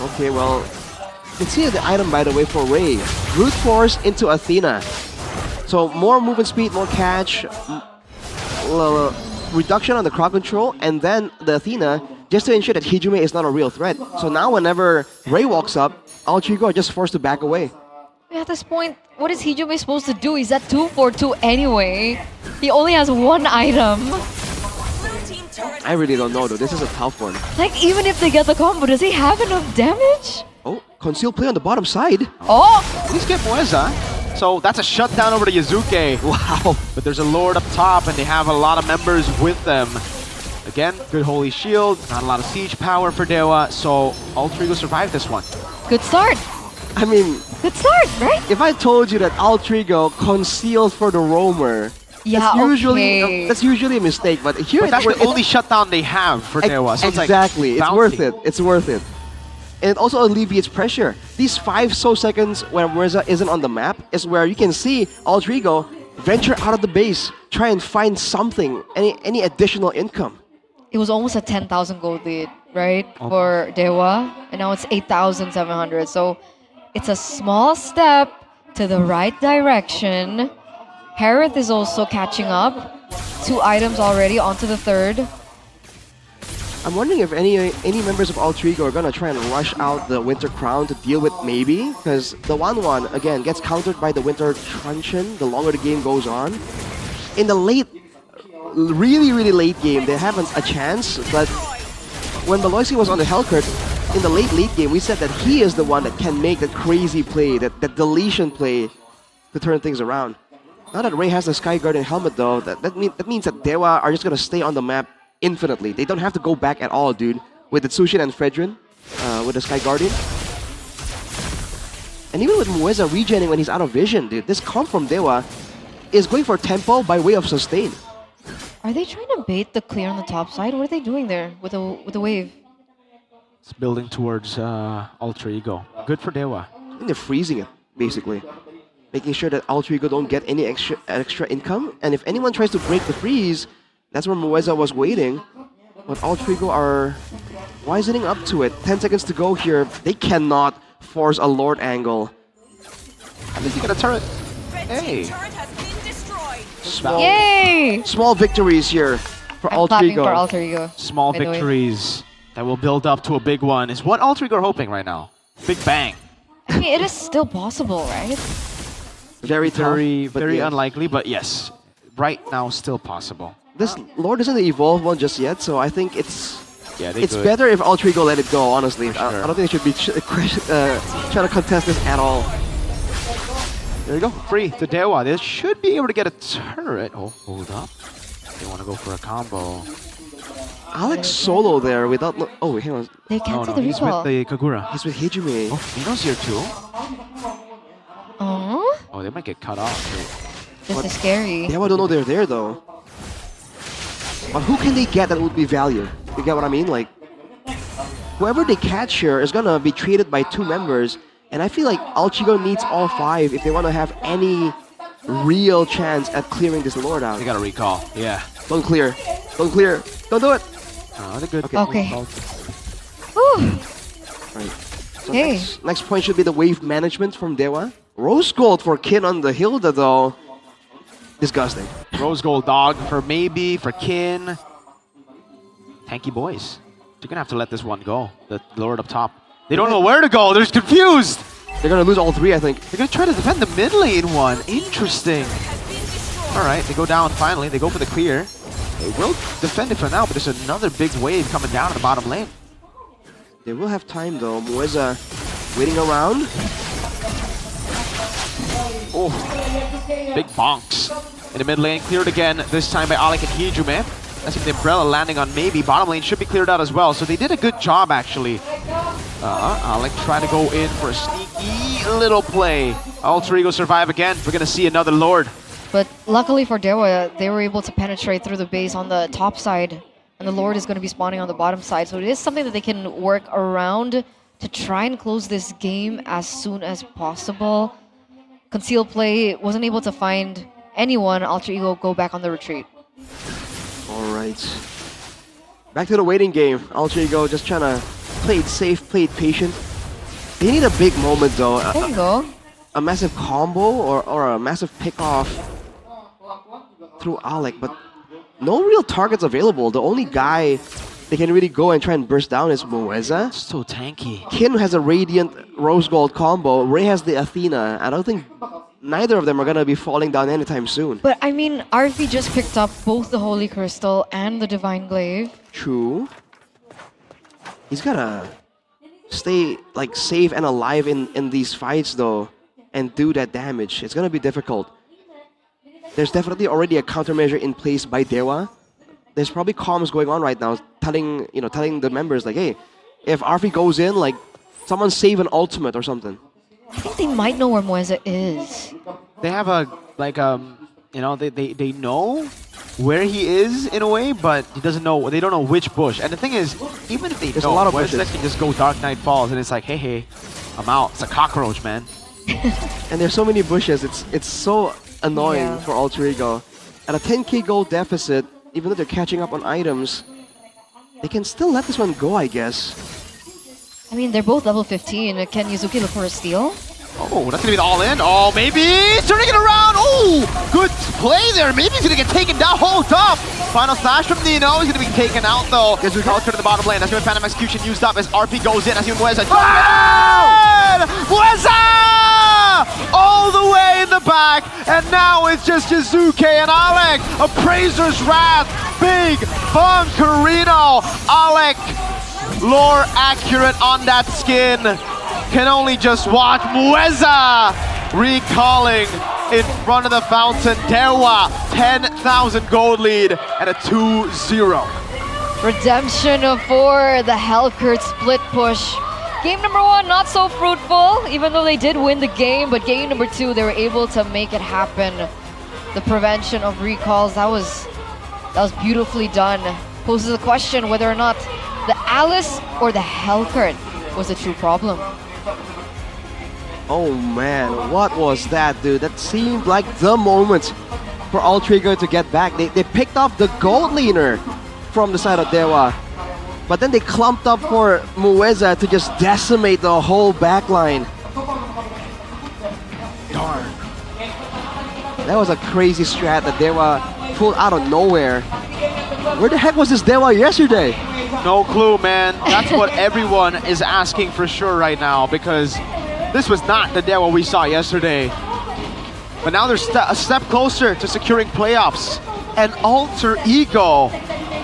Okay, well, let's see the item by the way for Ray. Brute Force into Athena. So more movement speed, more catch, reduction on the crowd control, and then the Athena just to ensure that Hijume is not a real threat. So now whenever Ray walks up, Altrigo are just forced to back away. At this point, what is Hijume supposed to do? He's at 2 for 2 anyway. He only has 1 item. I really don't know though, this is a tough one. Like, even if they get the combo, does he have enough damage? Oh, concealed play on the bottom side. Oh! Please get Mueza. So that's a shutdown over to Yazuki. Wow. But there's a Lord up top and they have a lot of members with them. Again, good Holy Shield, not a lot of siege power for Dewa, so Altrigo survived this one. Good start. I mean, good start, right? If I told you that Altrigo concealed for the roamer, yeah, that's usually a mistake. But here but that's the only shutdown they have for Dewa. So exactly, it's worth it. It's worth it. And it also alleviates pressure. These 5 seconds when Mueza isn't on the map is where you can see Altrigo venture out of the base, try and find something, any additional income. It was almost a 10,000 gold lead, right? For Dewa. And now it's 8,700. So it's a small step to the right direction. Harith is also catching up. 2 items already, onto the 3rd. I'm wondering if any members of Altrigo are gonna try and rush out the Winter Crown to deal with maybe, because the 1-1 again gets countered by the Winter Truncheon the longer the game goes on. In the late, really late game, they have a chance, but when Maloisi was on the Hellcurt, in the late game, we said that he is the one that can make that crazy play, that deletion play to turn things around. Now that Ray has the Sky Guardian helmet though, that means that Dewa are just gonna stay on the map infinitely. They don't have to go back at all, dude. With the Tsushin and Fredrin, with the Sky Guardian. And even with Mueza regenning when he's out of vision, dude, this comp from Dewa is going for tempo by way of sustain. Are they trying to bait the clear on the top side? What are they doing there with the wave? It's building towards Altrigo. Good for Dewa. I think they're freezing it, basically. Making sure that Altrigo don't get any extra income. And if anyone tries to break the freeze, that's where Mueza was waiting. But Altrigo are wisening up to it. 10 seconds to go here. They cannot force a Lord angle. At least you got a turret. Hey. Small victories here for Altrigo. Small victories that will build up to a big one is what Altrigo are hoping right now. Big bang. I mean, it is still possible, right? Very tough, very yes. unlikely, but yes, right now still possible. This Lord isn't the evolved one just yet, so I think it's Yeah, they It's could. better if Alter Ego let it go, honestly. For I sure. don't think they should be trying to contest this at all. There you go. Free to Dewa. They should be able to get a turret. Oh, hold up. They want to go for a combo. Alex solo there without... Oh, hang on. They No, canceled no, the he's recall. with the Kagura. He's with Hijime. Oh, Fino's here too. Oh, Oh, they might get cut off. this is scary. Dewa don't know they're there, though. But who can they get that would be value? You get what I mean? Like, whoever they catch here is gonna be treated by 2 members, and I feel like Alchigo needs all 5 if they want to have any real chance at clearing this Lord out. They got a recall. Yeah. Don't clear. Don't clear. Don't do it. Oh, they're good. Okay. Right. So Hey. next point should be the wave management from Dewa. Rose gold for Kin on the Hilda, though. Disgusting. Rose gold dog for maybe, for Kin. Tanky boys. You're going to have to let this one go. The Lord up top. They don't know where to go. They're confused. They're going to lose all 3, I think. They're going to try to defend the mid lane one. Interesting. All right, they go down finally. They go for the clear. They will defend it for now, but there's another big wave coming down in the bottom lane. They will have time, though. Mueza waiting around. Oh, big bonks. In the mid lane, cleared again, this time by Alec and Hijume. That's the umbrella landing on maybe. Bottom lane should be cleared out as well. So they did a good job, actually. Alec trying to go in for a sneaky little play. Alter Ego survive again. We're going to see another Lord. But luckily for Dewa, they were able to penetrate through the base on the top side, and the Lord is going to be spawning on the bottom side. So it is something that they can work around to try and close this game as soon as possible. Concealed play wasn't able to find anyone. Alter Ego go back on the retreat. All right. Back to the waiting game. Alter Ego just trying to play it safe, play it patient. They need a big moment, though. There you go. A massive combo or a massive pick-off through Alec, but no real targets available. The only guy they can really go and try and burst down is Mueza. So tanky. Kin has a Radiant Rose Gold combo. Ray has the Athena. I don't think neither of them are going to be falling down anytime soon. But I mean, RV just picked up both the Holy Crystal and the Divine Glaive. True. He's got to stay like safe and alive in these fights, though, and do that damage. It's going to be difficult. There's definitely already a countermeasure in place by Dewa. There's probably comms going on right now, telling the members like, hey, if RV goes in, like, someone save an ultimate or something. I think they might know where Mueza is. They have a, like, they know where he is in a way, but he doesn't know, they don't know which bush. And the thing is, even if they There's know, a lot of Mueza bushes. can just go Dark Knight Falls and it's like, hey, I'm out. It's a cockroach, man. And there's so many bushes, it's so annoying Yeah. for Alter Ego. At a 10k gold deficit, even though they're catching up on items, they can still let this one go, I guess. I mean, they're both level 15. Can Yuzuki look for a steal? Oh, that's gonna be the all-in. Oh, maybe he's turning it around. Oh, good play there. Maybe he's gonna get taken down. Hold up. Final slash from Nino. He's gonna be taken out though. Gets to the bottom lane. That's gonna be Phantom Execution used up as RP goes in. That's gonna be Mueza. Mueza! All the way in the back. And now it's just Yuzuki and Alec. Appraiser's Wrath. Big Bum Carino. Alec, lore accurate on that skin. Can only just watch Mueza recalling in front of the fountain. Dewa, 10,000 gold lead and a 2-0. Redemption for the Hellcurt split push. Game number 1, not so fruitful, even though they did win the game, but game number 2, they were able to make it happen. The prevention of recalls, that was beautifully done. Poses the question whether or not the Alice or the Hellcurt was the true problem. Oh man, what was that, dude? That seemed like the moment for Alter Ego to get back. They picked off the gold leaner from the side of Dewa, but then they clumped up for Mueza to just decimate the whole backline. Darn. That was a crazy strat that Dewa pulled out of nowhere. Where the heck was this Dewa yesterday? No clue, man. That's what everyone is asking for sure right now, because this was not the Dewa we saw yesterday. But now they're a step closer to securing playoffs. And Alter Ego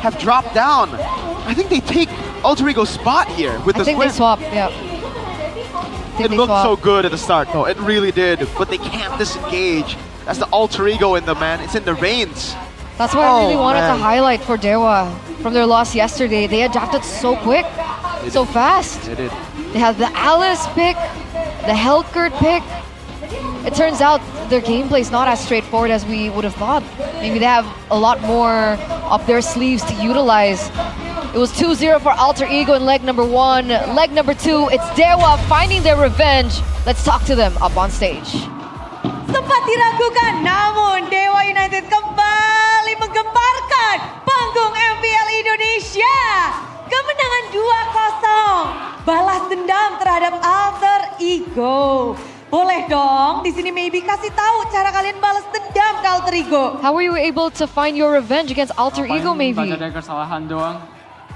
have dropped down. I I think they take Alter Ego's spot here with I the think they swim. swap, yeah. It looked so good at the start, though. It really did. But they can't disengage. That's the Alter Ego in the man. It's in the reins. That's what I really wanted to man. highlight for Dewa from their loss yesterday. They adapted so quick, so fast. They did. They had the Alice pick, the Helkert pick. It turns out their gameplay is not as straightforward as we would have thought. Maybe they have a lot more up their sleeves to utilize. It was 2-0 for Alter Ego in leg number 1. Leg number 2, it's Dewa finding their revenge. Let's talk to them up on stage. Sempat diragukan, namun Dewa United kembali menggemparkan panggung MPL Indonesia. Kemenangan 2-0. Balas dendam terhadap Alter Ego. Boleh dong, di sini maybe kasih tahu cara kalian balas dendam ke Alter Ego. How were you able to find your revenge against Alter Ego maybe? Banyak dari kesalahan doang,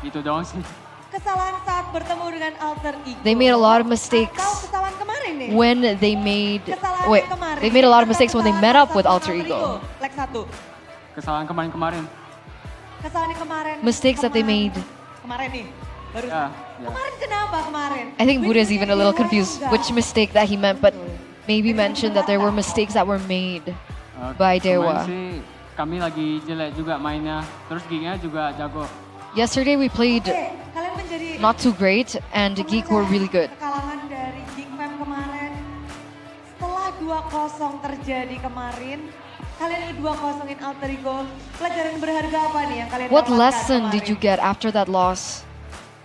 itu doang sih. Kesalahan saat bertemu dengan Alter Ego. They made a lot of mistakes Atau kesalahan kemarin nih? when they made... Kesalahan Wait, kemarin. they made a lot of mistakes when they met up with Kesalahan Alter Ego. Leg 1. Kesalahan kemarin-kemarin. Kesalahan yang kemarin. Mistakes that they made. Kemarin nih. Baru. Ya. Kemarin kenapa kemarin? I think Buddha is even a little confused which mistake that he meant, but maybe mentioned that there were mistakes that were made by Dewa. Kemarin sih kami lagi jelek juga mainnya, terus gignya juga jago. Yesterday we played Kalian menjadi not too great and Geek were really good. kekalahan dari Geek Fam kemarin. Setelah 2-0 terjadi kemarin, kalian nge-2-0in Alter Ego. Pelajaran berharga apa nih yang kalian What dapatkan lesson kemarin? did you get after that loss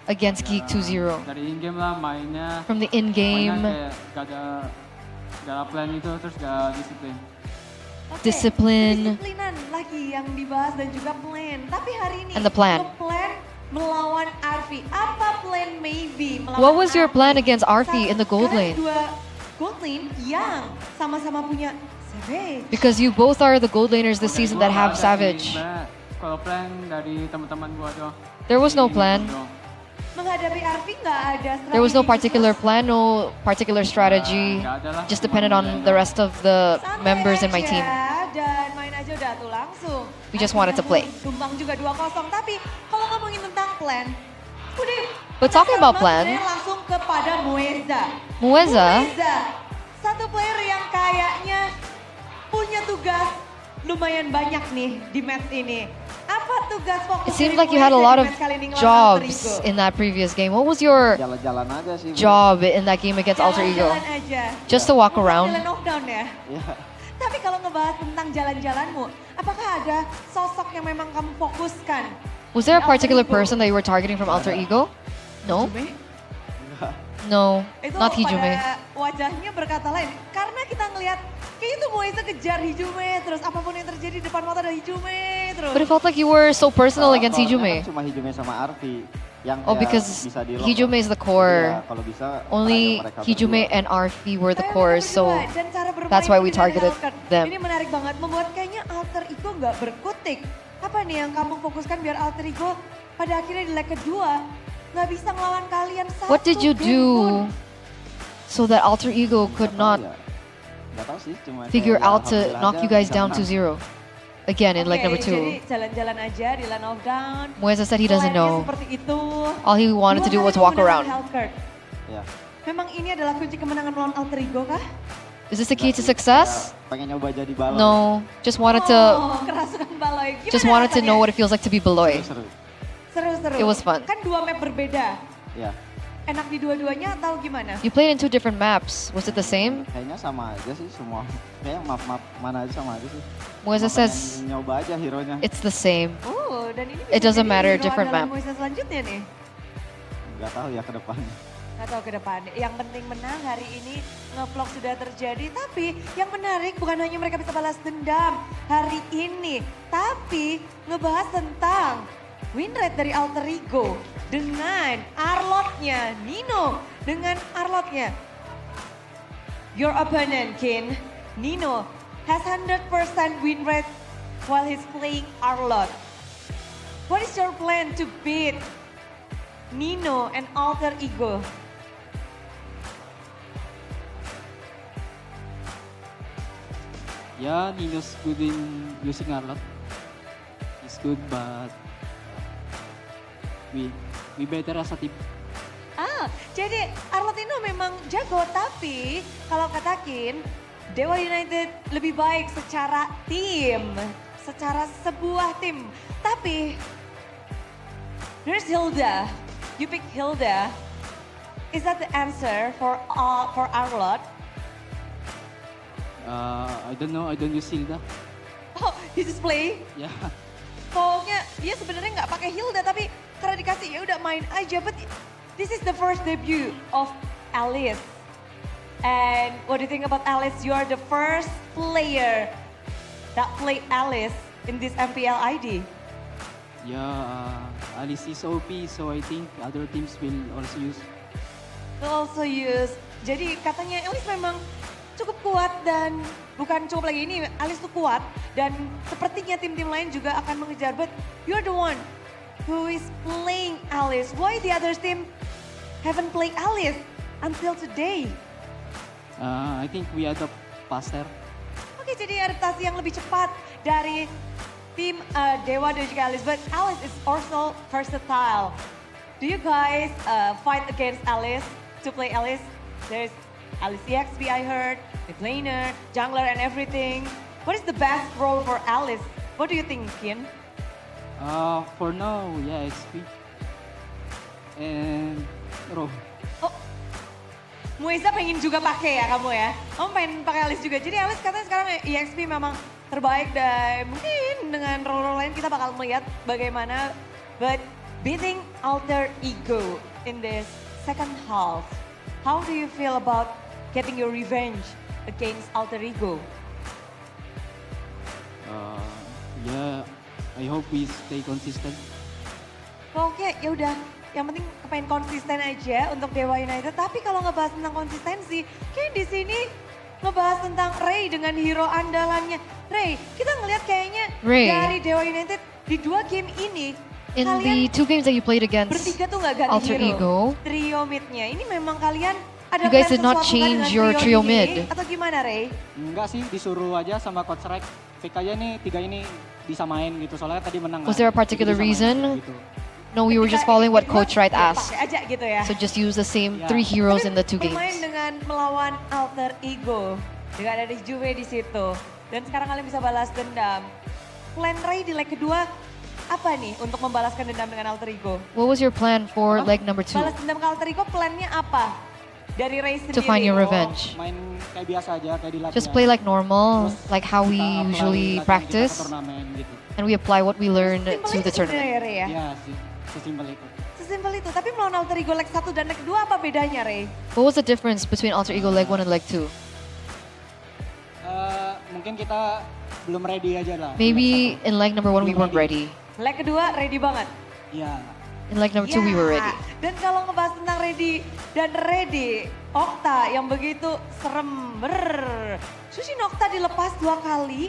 against Geek 2-0? Dari in-game lah mainnya. From the in-game, Mainnya kayak gak ada plan itu, terus gak disiplin. discipline, Disiplinan lagi yang dibahas dan juga plan. Tapi hari ini And the plan. plan melawan Arfi. Apa plan maybe melawan What was your Arfi? plan against Arfi in the gold Kalian lane? dua gold lane yang sama-sama punya Savage. Because you both are the gold laners this season that have Savage. Kalau plan dari teman-teman gua doang. There was no plan. Menghadapi Arfi nggak ada strategi. There was no particular plan, no particular strategy. Just depended on the rest of the members in my team. Dan main aja udah tuh langsung. We just wanted to play. Tumbang juga 2-0. Tapi kalau ngomongin tentang plan, udah. But talking about plan, plan, langsung kepada Mueza. Mueza, Satu player yang kayaknya punya tugas lumayan banyak nih di match ini. Apa tugas fokus? it seemed dari like you had a Mueza lot di of match kali ini ngelawan Alter jobs Ego? in that previous game. What was your Jalan-jalan aja sih. job in that game against Alter Ego? Jalan aja. Just to walk around? Jalan knockdown ya? Tapi kalau ngebahas tentang jalan-jalanmu, apakah ada sosok yang memang kamu fokuskan? Was there a particular person that you were targeting from Alter Ego? No? No, Itu not Hijume. pada wajahnya berkata lain. Karena kita ngelihat kayak itu Moisa kejar Hijume, terus apapun yang terjadi di depan mata ada Hijume terus. But it felt like you were so personal against Hijume. Cuma Hijume sama Arfi yang Oh, kayak because bisa di-lock. Hijume is the core. Iya, kalau bisa Only mereka Hijume berdua. and Arfi were the cores, so Dan cara bermain that's why we ini dari targeted Helkert. them. Ini menarik banget, membuat kayaknya Alter Ego nggak berkutik. Apa nih yang kamu fokuskan biar Alter Ego pada akhirnya di leg kedua nggak bisa ngelawan kalian satu What did you game pun? do so that Alter Ego could not Nggak tahu sih, cuma figure kayak ya out to alhamdulillah knock aja you guys bisa down menang. 2-0 again in leg number Jadi 2? jalan-jalan aja di lane of down. Mueza said he doesn't Plannya know. Seperti itu. All he wanted to do was walk around. Ya. Memang ini adalah kunci kemenangan melawan Alter Ego kah? Is this the key to success? Pengen nyoba jadi balon. No, just wanted to Oh, kerasukan Baloy. Gimana just wanted to rasanya? know what it feels like to be Beloy. Seru-seru. It was fun. Kan dua map berbeda. Ya. Enak di dua-duanya atau gimana? You played in 2 different maps. Was it the same? Kayaknya sama aja sih semua. Kayak map mana aja sama aja sih. Mueza Cuma says pengen nyoba aja hero-nya. it's the same. Oh, dan ini It bisa doesn't jadi matter, hero different andalan map. Moisa selanjutnya nih. Nggak tahu ya ke depan. Nggak tahu ke depan. Yang penting menang hari ini, nge-vlog sudah terjadi. Tapi yang menarik bukan hanya mereka bisa balas dendam hari ini. Tapi ngebahas tentang win rate dari Alter Ego dengan Arlotnya Nino. Dengan Arlotnya. Your opponent, Kin, Nino, has 100% win rate while he's playing Arlot. What is your plan to beat Nino and Alter Ego? Yeah, Nino's good in using Arlot. He's good, but we better as a team. Jadi Arlot Indo memang jago, tapi kalau katakin Dewa United lebih baik secara tim, secara sebuah tim. Tapi there's Hilda, you pick Hilda. Is that the answer for Arlot? I don't know, I don't use Hilda. Oh, he just play? Yeah. Pokoknya dia sebenarnya nggak pakai Hilda, tapi karena dikasih ya udah main aja. But this is the first debut of Alice. And what do you think about Alice? You are the first player that played Alice in this MPL ID. Yeah, Alice is OP, so I think other teams will also use. Jadi katanya Alice memang cukup kuat dan bukan cukup lagi ini, Alice tuh kuat dan sepertinya tim-tim lain juga akan mengejar. But you're the one who is playing Alice. Why the other team haven't played Alice until today? I think we adopt faster. Oke, jadi adaptasi yang lebih cepat dari tim Dewa dan juga Alice. But Alice is also versatile. Do you guys fight against Alice to play Alice? There's Alice EXP I heard, the laner, jungler and everything. What is the best role for Alice? What do you think, Kian? For now, yeah, XP. And Ro. Oh, Mueza pengen juga pakai ya kamu ya? Kamu pengen pakai Alice juga. Jadi Alice katanya sekarang EXP memang terbaik dan mungkin dengan role-role lain kita bakal melihat bagaimana. But beating Alter Ego in this second half, how do you feel about getting your revenge against Alter Ego? Yeah, I hope we stay consistent. Oke, ya udah. Yang penting pengen konsisten aja untuk Dewa United. Tapi kalau ngebahas tentang konsistensi, kayak di sini ngebahas tentang Ray dengan hero andalannya. Ray, kita ngelihat kayaknya dari Dewa United di 2 game ini. In the 2 games that you played against bertiga tuh nggak ganti Alter hero. Ego, Trio midnya. Ini memang kalian ada you guys plan did not sesuatu change dengan your trio ini? mid. Atau gimana, Ray? Enggak sih, disuruh aja sama Coach Rek. Pick aja nih 3 ini disamain gitu. Soalnya tadi menang. Was there a particular reason? Gitu. No, we were just following what Coach Wright Ya, asked. pakai aja gitu ya. So just use the same 3 heroes in the 2 Bermain games. dengan melawan Alter Ego. Dengan ada Juve di situ. Dan sekarang kalian bisa balas dendam. Plan Ray di leg kedua apa nih untuk membalaskan dendam dengan Alter Ego? What was your plan for leg number 2? Balas dendam ke Alter Ego plannya apa? Dari Ray sendiri. To find your revenge. Main kayak biasa aja, kayak di latihan. Just play like normal, like how we Kita usually latihan practice. kita ke turnamen gitu. And we apply what we learned Simpel to itu the tournament. sebenarnya, Ray ya? Iya sih, sesimpel itu. Sesimpel itu. Tapi melawan Alter Ego leg 1 dan leg 2 apa bedanya, Ray? What was the difference between Alter Ego leg 1 and leg 2? Mungkin kita belum ready aja lah. Maybe in leg number 1 we weren't ready. Leg kedua ready banget. Iya. In leg number 2 we were ready. Dan kalau ngebahas tentang ready dan ready, Okta yang begitu serem. Sushi Nokta dilepas 2 kali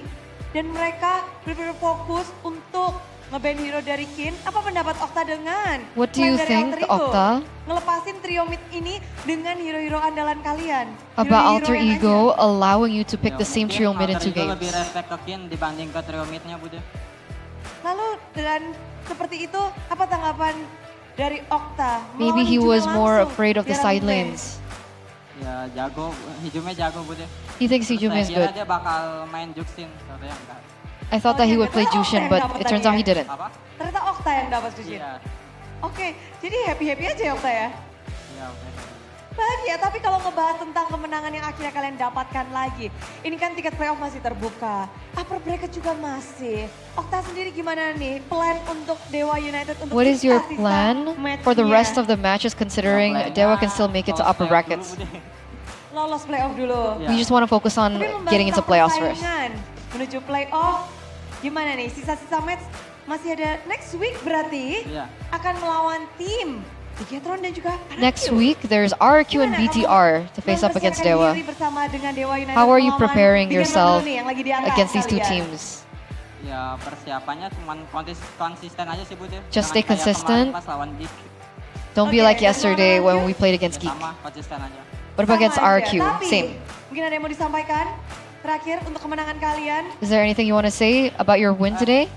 dan mereka benar-benar fokus untuk nge-ban hero dari Kin. Apa pendapat Okta dengan What do you plan dari think, Alter Ego? Okta? Ngelepasin trio mid ini dengan hero-hero andalan kalian. About Alter yang Ego allowing you to pick the same trio mid in 2 games. Lebih respect ke Kin dibanding ke trio midnya, Bude. Lalu dan seperti itu apa tanggapan dari Okta? Maybe he was more afraid of the side Mid. lanes. Ya jago, Hijume jago, Bude. He thinks Hijume is Saya good. kira dia bakal main Juxin, ternyata enggak. I thought that he would play Jushin, but it turns out he didn't. Ternyata Okta yang dapat Jushin. Iya. Oke, jadi happy-happy aja ya Okta ya? Iya, oke. Bahagia, tapi kalau ngebahas tentang kemenangan yang akhirnya kalian dapatkan lagi. Ini kan tiket playoff masih terbuka. Upper bracket juga masih. Okta sendiri gimana nih plan untuk Dewa United untuk What is your sisa-sisa plan for the matchnya? rest of the matches considering Dewa can still make it to upper brackets? Lolos playoff dulu. We just want to focus on Tapi membahas getting into tentang playoffs first. persaingan menuju playoff, gimana nih? Sisa-sisa match masih ada next week berarti Iya. akan melawan tim Bigetron dan juga Next week, there's RQ and BTR to face up against Dewa. bersama dengan Dewa United. How are you melawan preparing Bigetron yourself dulu nih yang lagi diangkat against these 2 kalian. teams? Ya persiapannya cuma konsisten aja sih, Bude. Just Jangan stay kayak consistent. kemarin pas lawan Geek. Don't be like yesterday when we played against Geek. Sama, konsisten aja. What about against Sama aja. RQ? Tapi, Same. mungkin ada yang mau disampaikan terakhir untuk kemenangan kalian? Is there anything you want to say about your win today?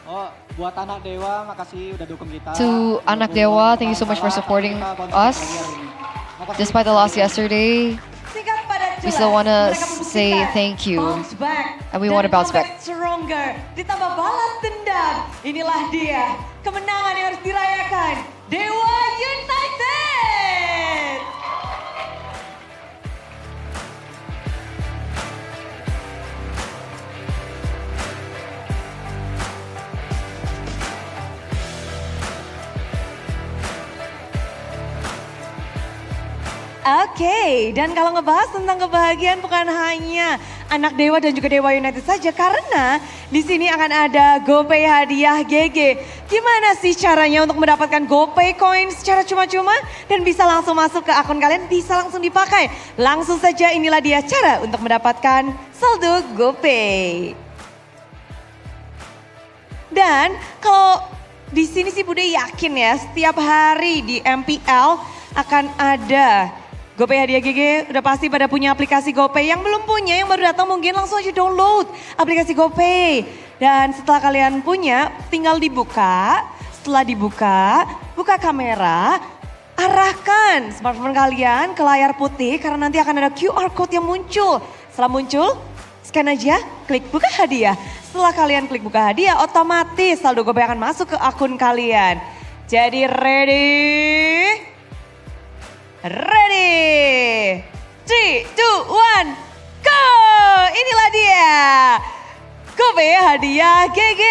Oh, buat anak Dewa, makasih udah dukung kita. To Anak Dewa, thank you so much for supporting us. Despite the loss yesterday, we still want to say thank you. And we want to bounce back. Stronger, ditambah balas dendam. Inilah dia, kemenangan yang harus dirayakan. Dewa United! Oke, dan kalau ngebahas tentang kebahagiaan bukan hanya anak Dewa dan juga Dewa United saja, karena di sini akan ada GoPay hadiah GG. Gimana sih caranya untuk mendapatkan GoPay coin secara cuma-cuma dan bisa langsung masuk ke akun kalian, bisa langsung dipakai. Langsung saja inilah dia cara untuk mendapatkan saldo GoPay. Dan kalau di sini sih Bude yakin ya, setiap hari di MPL akan ada GoPay hadiah GG. Udah pasti pada punya aplikasi GoPay. Yang belum punya, yang baru datang mungkin langsung aja download aplikasi GoPay. Dan setelah kalian punya, tinggal dibuka. Setelah dibuka, buka kamera, arahkan smartphone kalian ke layar putih karena nanti akan ada QR code yang muncul. Setelah muncul, scan aja, klik buka hadiah. Setelah kalian klik buka hadiah, otomatis saldo GoPay akan masuk ke akun kalian. Jadi ready? Ready? 3, 2, 1, go! Inilah dia. GoPay hadiah GG.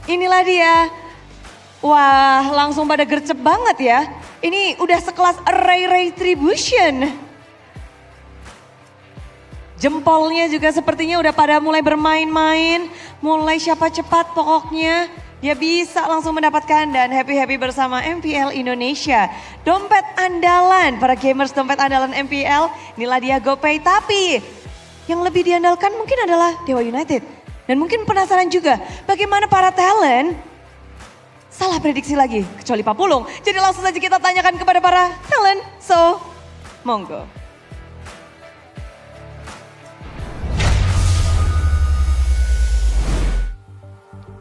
Inilah dia. Wah, langsung pada gercep banget ya. Ini udah sekelas array retribution. Jempolnya juga sepertinya udah pada mulai bermain-main. Mulai siapa cepat pokoknya. Dia bisa langsung mendapatkan dan happy-happy bersama MPL Indonesia. Dompet andalan, para gamers dompet andalan MPL. Inilah dia GoPay, tapi yang lebih diandalkan mungkin adalah Dewa United. Dan mungkin penasaran juga bagaimana para talent salah prediksi lagi, kecuali Pak Pulung. Jadi langsung saja kita tanyakan kepada para talent. So, monggo.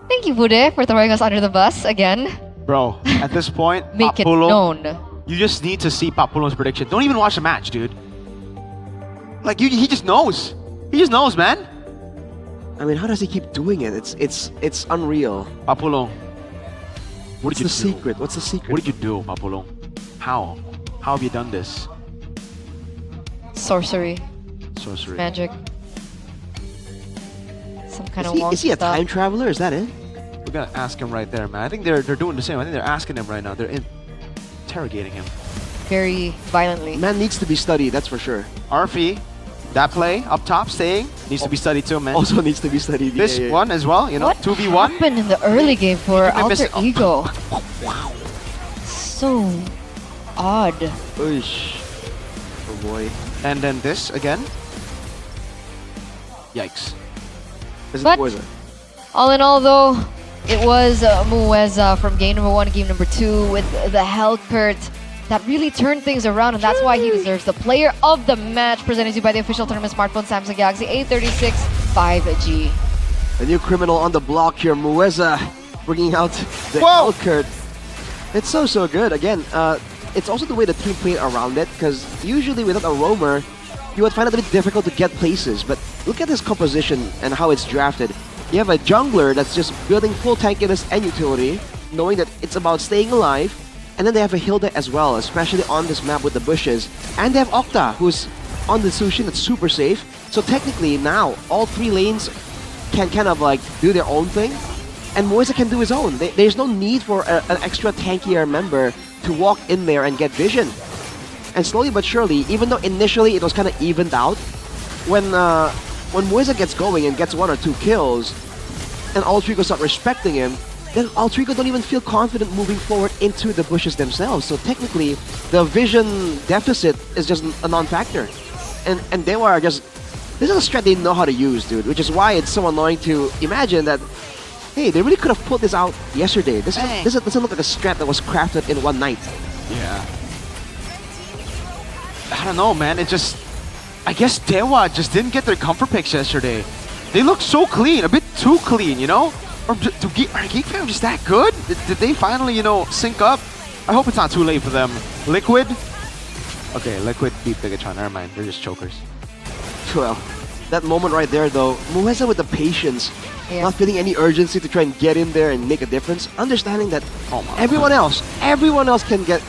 Thank you, Bude, for throwing us under the bus again. Bro, at this point, Make it Papulo, known. you just need to see Papulong's prediction. Don't even watch the match, dude. Like, he just knows. He just knows, man. I mean, how does he keep doing it? It's unreal. Papulong, what did you do? What's the secret? What's the secret? What did you do, Papulong? How? How have you done this? Sorcery. Sorcery. Magic. Some kind of Is he a stuff. time traveler? Is that it? We're gonna ask him right there, man. I think they're doing the same. I think they're asking him right now. They're interrogating him. Very violently. Man needs to be studied, that's for sure. Arfi, that play up top, staying, needs to be studied too, man. Also needs to be studied. This yeah. one as well, you know, What 2v1. happened in the early game for He missed Alter it. Ego? Wow. So odd. Oosh. Oh boy. And then this again. Yikes. This is But Forza. all in all, though, it was Mueza from game number 1 and game number 2 with the Hellcurt that really turned things around, and that's why he deserves the player of the match, presented to you by the official tournament smartphone Samsung Galaxy A36 5G. A new criminal on the block here, Mueza, bringing out the Hellcurt. It's so good. Again, it's also the way the team played around it, because usually without a roamer, you would find it a bit difficult to get places, but look at this composition and how it's drafted. You have a jungler that's just building full tankiness and utility, knowing that it's about staying alive, and then they have a Hilda as well, especially on this map with the bushes. And they have Octa, who's on the Sushin, that's super safe. So technically now, all 3 lanes can kind of like do their own thing, and Moisa can do his own. There's no need for an extra tankier member to walk in there and get vision. And slowly but surely, even though initially it was kind of evened out, when Moisa gets going and gets 1 or 2 kills, and Altrigo start respecting him, then Altrigo don't even feel confident moving forward into the bushes themselves. So technically, the vision deficit is just a non-factor. And they were just, this is a strat they know how to use, dude, which is why it's so annoying to imagine that, hey, they really could have pulled this out yesterday. This doesn't look like a strat that was crafted in one night. Yeah. I don't know, man. It just, I guess Dewa just didn't get their comfort picks yesterday. They look so clean, a bit too clean, you know? Or are Geek Fam just that good? Did they finally, you know, sync up? I hope it's not too late for them. Liquid? Okay, Liquid beat Bigatron. Never mind, they're just chokers. Well, that moment right there though, Mueza with the patience, not feeling any urgency to try and get in there and make a difference, understanding that everyone else can get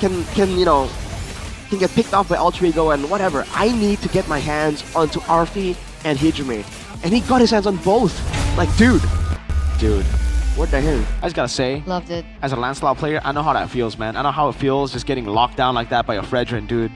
picked off by Alter Ego and whatever. I need to get my hands onto Arfi and Hijime. And he got his hands on both. Like, dude. What the hell? I just gotta say, loved it. As a Lancelot player, I know how that feels, man. I know how it feels just getting locked down like that by a Fredrin, dude.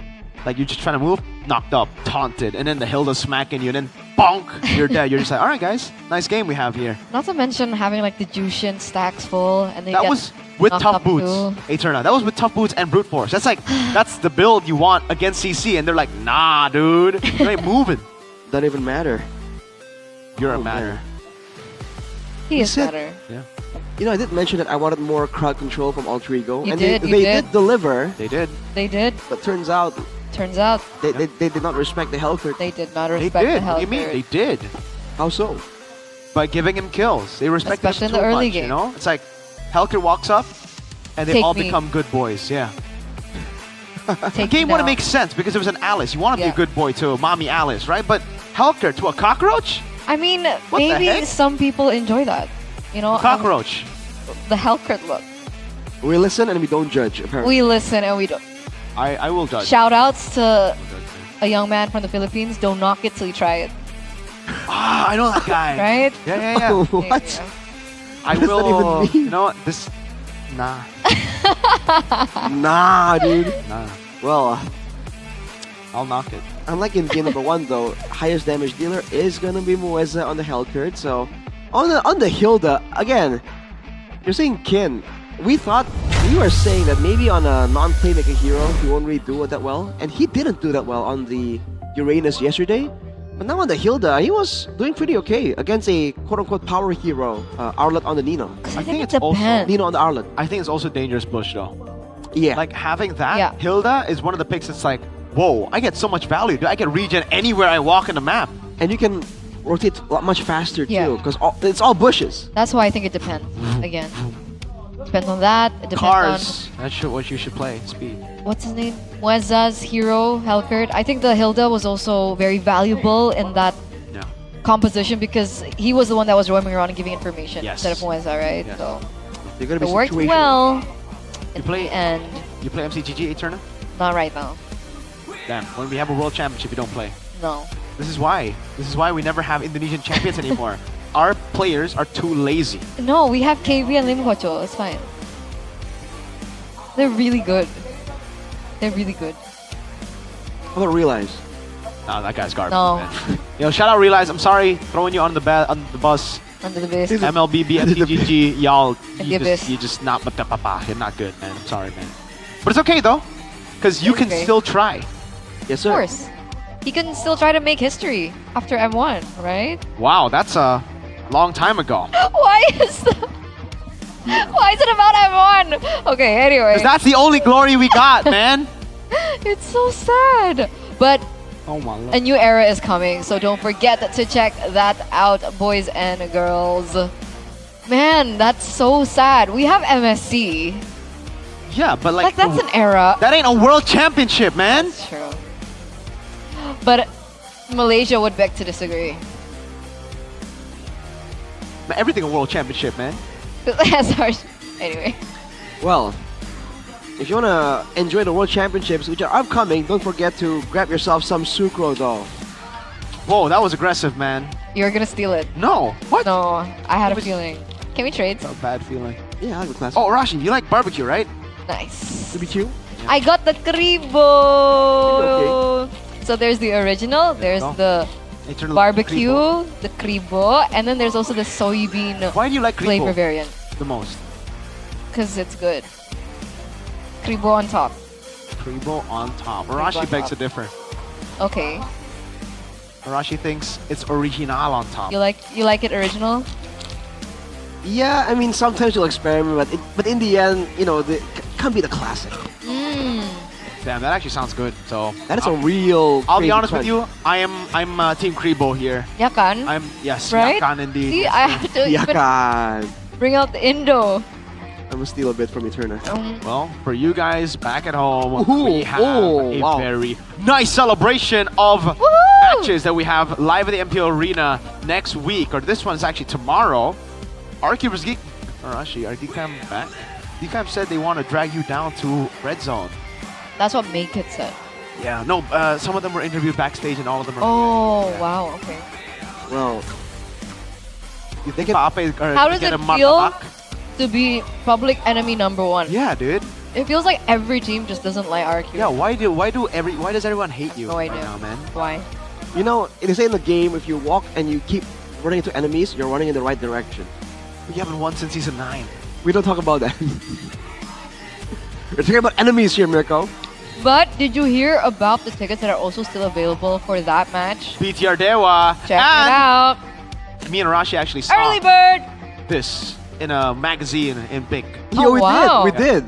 Like, you're just trying to move, knocked up, taunted, and then the Hilda smacking you, and then bonk, you're dead. You're just like, alright guys, nice game we have here. Not to mention having like the Jushin stacks full and they That get was with knocked tough up boots. too. Eterna. That was with tough boots and brute force. That's like, that's the build you want against CC, and they're like, nah, dude, you ain't moving. Doesn't even matter. You're a matter. He is said- better. Yeah. You know, I did mention that I wanted more crowd control from Alter Ego. You And did, they you did deliver. They did. They did. But turns out they did not respect the Hellcurt. They did not They respect did. the What do you mean? Hellcurt. They did. How so? By giving him kills. They respect Especially him in the too early much, game. you know? It's like, Hellcurt walks up, and they Take all me. become good boys, yeah. The Take game me wouldn't now. make sense because it was an Alice. You want to be Yeah. a good boy to Mommy Alice, right? But Hellcurt to a cockroach? I mean, the maybe heck? some people enjoy that. You know, Cockroach. the Hellcurt look. We listen and we don't judge, apparently. We listen and we don't. I will judge. Shout outs to a young man from the Philippines. Don't knock it till you try it. Ah, I know that guy. Right? Yeah. What? I What does that will. even mean? You know what? This. Nah. Nah, dude. Nah. Well, I'll knock it. unlike in game number 1 though, highest damage dealer is gonna be Mueza on the Hellcurt. So on the Hilda, again, you're saying Kin. We thought you were saying that maybe on a non-playmaker hero he won't really do it that well, and he didn't do that well on the Uranus yesterday. But now on the Hilda, he was doing pretty okay against a quote-unquote power hero, Arlet on the Nino. I think it's it also depends. Nino on the Arlet. I think it's also dangerous bush though. Yeah. Like having that, Yeah. Hilda is one of the picks that's like, whoa, I get so much value. Dude. I can regen anywhere I walk in the map. And you can rotate a lot much faster Yeah. too, because it's all bushes. That's why I think it depends. Again, depends on that. It depends Cars. That's what you should play. Speed. on what's his name. Mueza's hero Hellcurt. I think the Hilda was also very valuable in that Yeah. composition because he was the one that was roaming around and giving information Yes. instead of Mueza, right? Yes. So You're gonna be it worked situational. well. You play. And You play MCGG Eterna? not right now. Damn. When we have a world championship, you don't play. No. This is why. This is why we never have Indonesian champions anymore. Our players are too lazy. No, we have KB and Lim Kocho. It's fine. They're really good. They're really good. How about Realize? Nah, that guy's garbage, No. man. Yo, shout out Realize. I'm sorry, throwing you on the bus. Under the base. MLBB, MTGG, y'all. Under the base. You just not. You're not good, man. I'm sorry, man. But it's okay though, because you It's can okay. still try. Yes, Of sir. course. He can still try to make history after M1, right? Wow, that's a long time ago. Why is Why is it about M1? Okay, anyway. 'Cause that's the only glory we got, man. It's so sad. But Oh my lord. a new era is coming, so don't forget to check that out, boys and girls. Man, that's so sad. We have MSC. Yeah, but Like, that's an era. That ain't a world championship, man. That's true. But Malaysia would beg to disagree. Man, everything a world championship, man. Sorry. Anyway. Well, if you wanna enjoy the World Championships, which are upcoming, don't forget to grab yourself some sucro though. Whoa, that was aggressive, man. You're gonna steal it. No. What? No, I had a feeling. Can we trade? A bad feeling. Yeah, I have a class. Oh, Rashi, you like barbecue, right? Nice. BBQ? I got the kribo. So there's the original, there's go. the Eternal barbecue, kribo. the kribo, and then there's also the soybean Why do you like kribo flavor variant. the most? Because it's good. Kribo on top. Kribo on top. Kribo Rashi on begs to top. differ. Okay. Rashi thinks it's original on top. You like it original? Yeah, I mean sometimes you'll experiment, but in the end, you know, it can't be the classic. Damn, that actually sounds good. So That is a real. I'll be crazy honest with trend. you. I'm Team Kribo here. Ya kan? Yes, Right? Yakan indeed. See, I have to Yeah, even God. bring out the Indo. I'm gonna steal a bit from Eterna. Well, for you guys back at home, Ooh, we have a wow. very nice celebration of matches that we have live at the MPL Arena next week, or this one's actually tomorrow. Arky vs Geek, or actually, are Geekfam back? Geekfam said they want to drag you down to Red Zone. That's what Make It said. Yeah, no, some of them were interviewed backstage and all of them are. Oh, wow, okay. Well, You think How does it feel to be public enemy #1? Yeah, dude. It feels like every team just doesn't like RQ. Yeah, why does everyone hate you No right idea. now, man? Why? you know, they say in the game, if you walk and you keep running into enemies, you're running in the right direction. We haven't won since season 9. We don't talk about that. We're talking about enemies here, Mirko. But did you hear about the tickets that are also still available for that match? BTR Dewa. Check it out. Me and Rashi actually saw Early bird. this in a magazine in Big. Yeah, we wow. did. We did.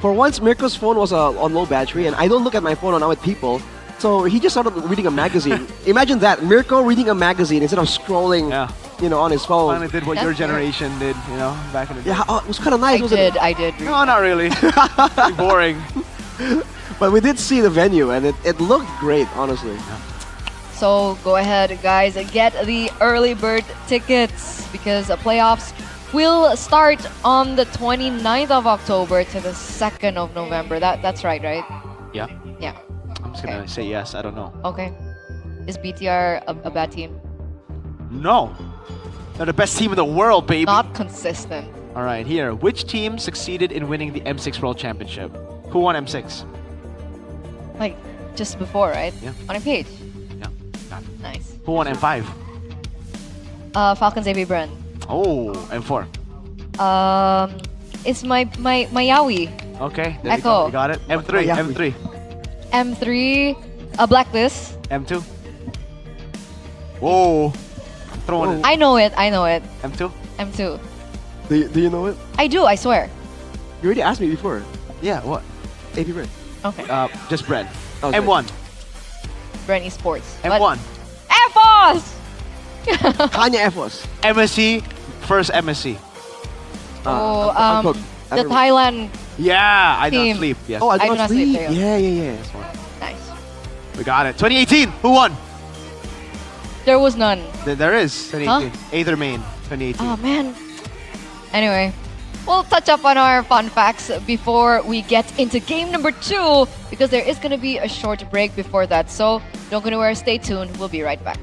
For once, Mirko's phone was on low battery, and I don't look at my phone when I'm with people. So he just started reading a magazine. Imagine that, Mirko reading a magazine instead of scrolling, on his phone. Finally did what your generation did, back in the day. Yeah, it was kind of nice, wasn't it? I did. No, not really. Pretty boring. But we did see the venue, and it looked great, honestly. So go ahead, guys, get the early bird tickets because the playoffs will start on the 29th of October to the 2nd of November. That's right? Yeah. Yeah. I'm just gonna say yes. I don't know. Okay. Is BTR a bad team? No. They're the best team in the world, baby. Not consistent. All right, here. Which team succeeded in winning the M6 World Championship? Who won M6? Like just before, right? Yeah. On a page. Yeah. Nice. Who won M5? Falcons AV Brand. Oh, M4. It's my Yaoi. Okay, there you Echo. go. You got it. M3. Yeah. M3. M3. Blacklist. M2. Whoa. Throwing it. I know it. M2? M2. Do you know it? I do. I swear. You already asked me before. Yeah, what? AP Red. Okay. Just bread. Okay. M1. Brand Esports. M1. FOS! Kanya Efos. MSC. First MSC. The Thailand. Yeah, I don't Team. sleep. Yes. Oh, I I do do not not sleep, sleep. there you Yeah. Nice. We got it. 2018. Who won? There was none. There is. 2018. Aether Main. 2018. Oh man. Anyway, we'll touch up on our fun facts before we get into game number 2 because there is going to be a short break before that. So don't go anywhere. Stay tuned. We'll be right back.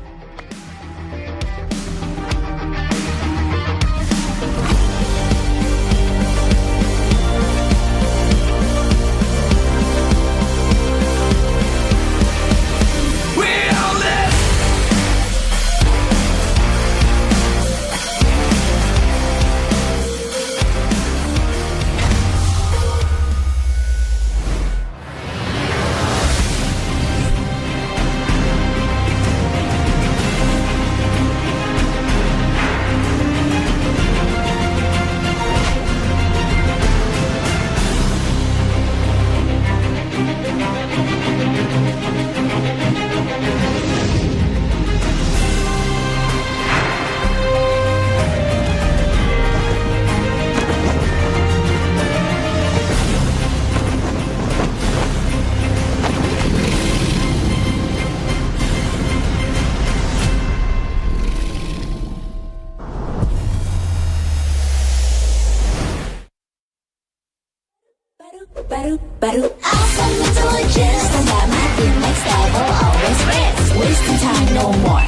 Awesome intelligence, don't got my team next level, always rest. Wasting time, no more.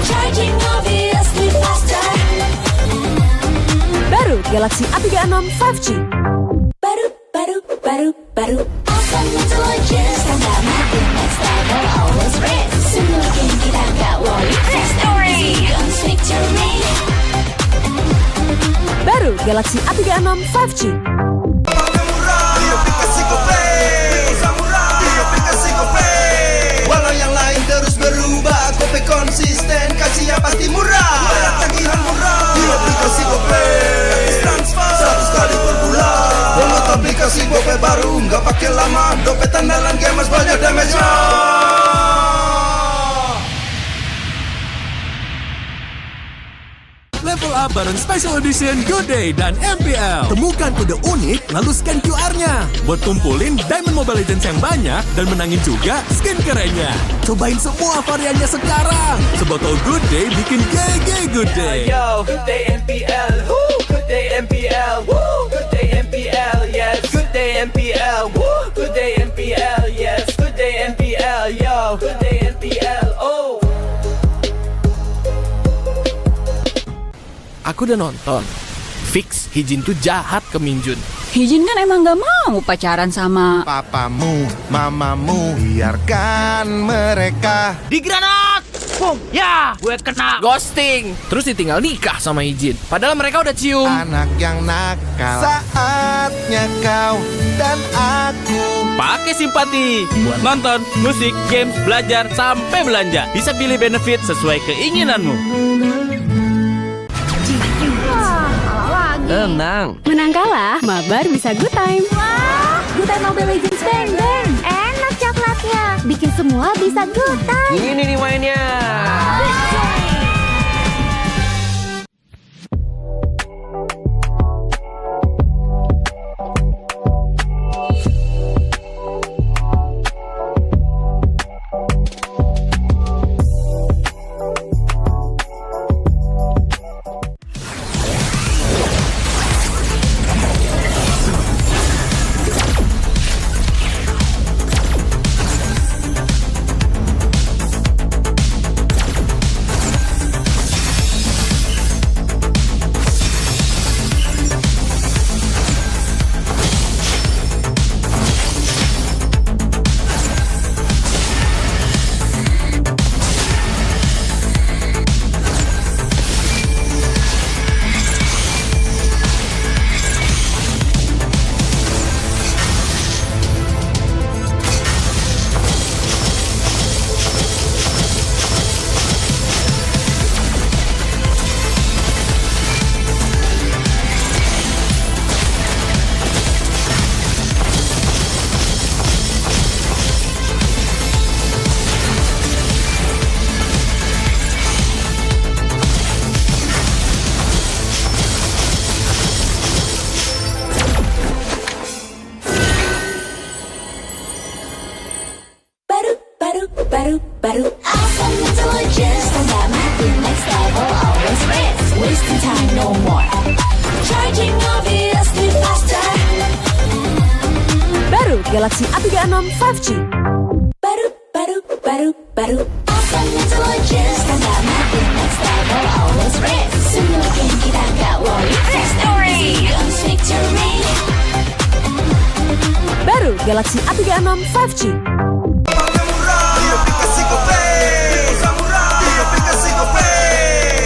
Charging obviously faster. Baru Galaxy A36 5G. Baru. Awesome intelligence, don't got my team next level, always rest. Semua game kita gak worry. Victory! Guns victory. Baru Galaxy A36 5G. Walau yang lain terus berubah, Gope konsisten, kasih yang pasti murah. Tagihan murah di aplikasi Gope, gratis transfer 100 kali per bulan. Download aplikasi gope baru, nggak pakai lama. Dompet andalan gamers banyak damage-nya. Level up bareng Special Edition Good Day dan MPL. Temukan kode unik, lalu scan QR-nya. Buat kumpulin Diamond Mobile Legends yang banyak dan menangin juga skin kerennya. Cobain semua variannya sekarang. Sebotol Good Day bikin GG Good Day. Yo, Good Day MPL, woo, Good Day MPL, woo, Good Day MPL, yes, Good Day MPL, woo, Good Day MPL, yes, Good Day MPL, yo, Good Day MPL, oh. Aku udah nonton. Fix Hijin tuh jahat ke Minjun. Hijin kan emang gak mau pacaran sama papamu, mamamu. Biarkan mereka di granat. Boom, ya, gue kena ghosting. Terus ditinggal nikah sama Hijin. Padahal mereka udah cium. Anak yang nakal. Saatnya kau dan aku pakai simpati buat nonton, musik, games, belajar, sampai belanja. Bisa pilih benefit sesuai keinginanmu. Tenang. Menang kalah, mabar bisa good time. Wah, good time Mobile Legends bang bang. Enak coklatnya, bikin semua bisa good time. Ini nih mainnya. baru. Awesome intelligence, combat mapping next level, always risk. Wasting time, no more. Charging obviously faster. Baru Galaxy A36 5G. Baru. Awesome intelligence, combat mapping next level, always risk. Simulating kita nggak worry. Victory! Guns victory. Baru Galaxy A36 5G.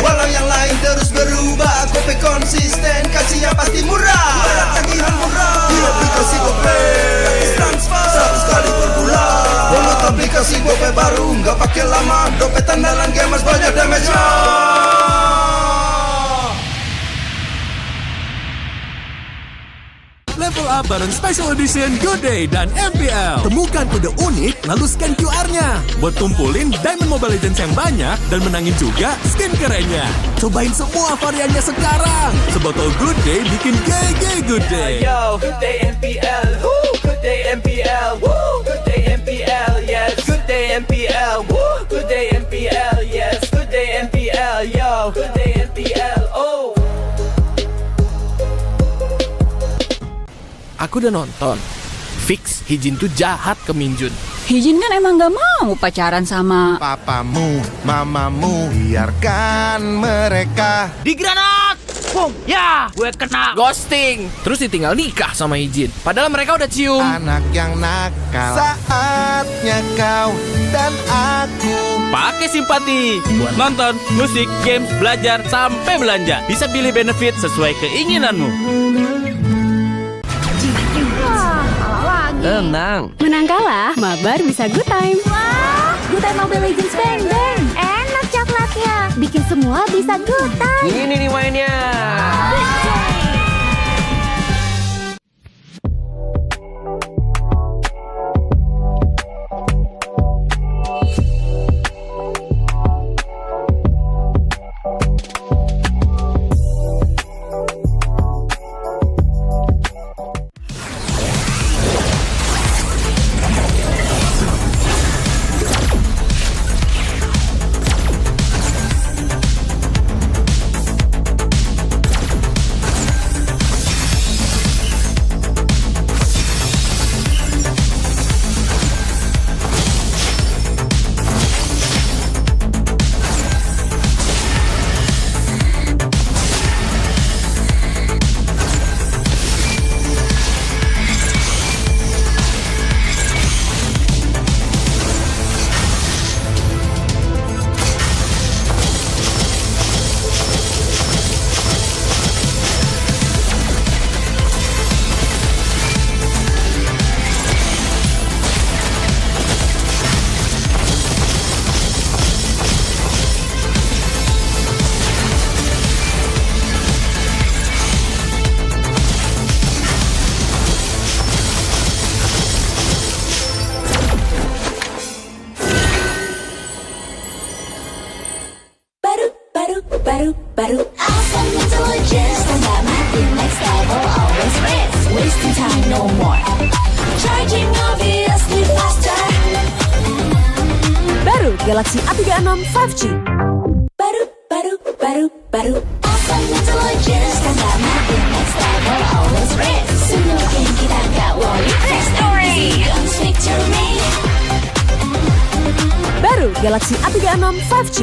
Walau yang lain terus berubah, Gope konsisten, kasih yang pasti murah. Bayar tagihan murah di aplikasi Gope. Gratis transfer 100 kali per bulan. Download aplikasi Gope baru, nggak pakai lama. Dompet andalan gamers banyak damage-nya. Level up bareng Special Edition Good Day dan MPL. Temukan kode unik, lalu scan QR-nya. Buat kumpulin Diamond Mobile Legends yang banyak dan menangin juga skin kerennya. Cobain semua variannya sekarang. Sebotol Good Day bikin GG Good Day. Yo, Good Day MPL, woo, Good Day MPL, woo, Good Day MPL, yes, Good Day MPL, woo, Good Day MPL, yes, Good Day MPL, yo, Good Day MPL, oh. Aku udah nonton. Fix Hijin tuh jahat ke Minjun. Hijin kan emang gak mau pacaran sama papamu, mamamu. Biarkan mereka di granat. Boom, ya, gue kena ghosting. Terus ditinggal nikah sama Hijin. Padahal mereka udah cium. Anak yang nakal. Saatnya kau dan aku pakai simpati buat nonton, musik, games, belajar, sampai belanja. Bisa pilih benefit sesuai keinginanmu. Tenang. Menang kalah, mabar bisa good time. Wah, good time Mobile Legends bang bang. Enak coklatnya, bikin semua bisa good time. Ini nih mainnya. wasting time no more. Charging obviously faster. Baru Galaxy A36 5G. Baru. Awesome intelligence, tambah makin next level, always red. Sunugin kita gak worry. Victory comes victory. Baru Galaxy A36 5G.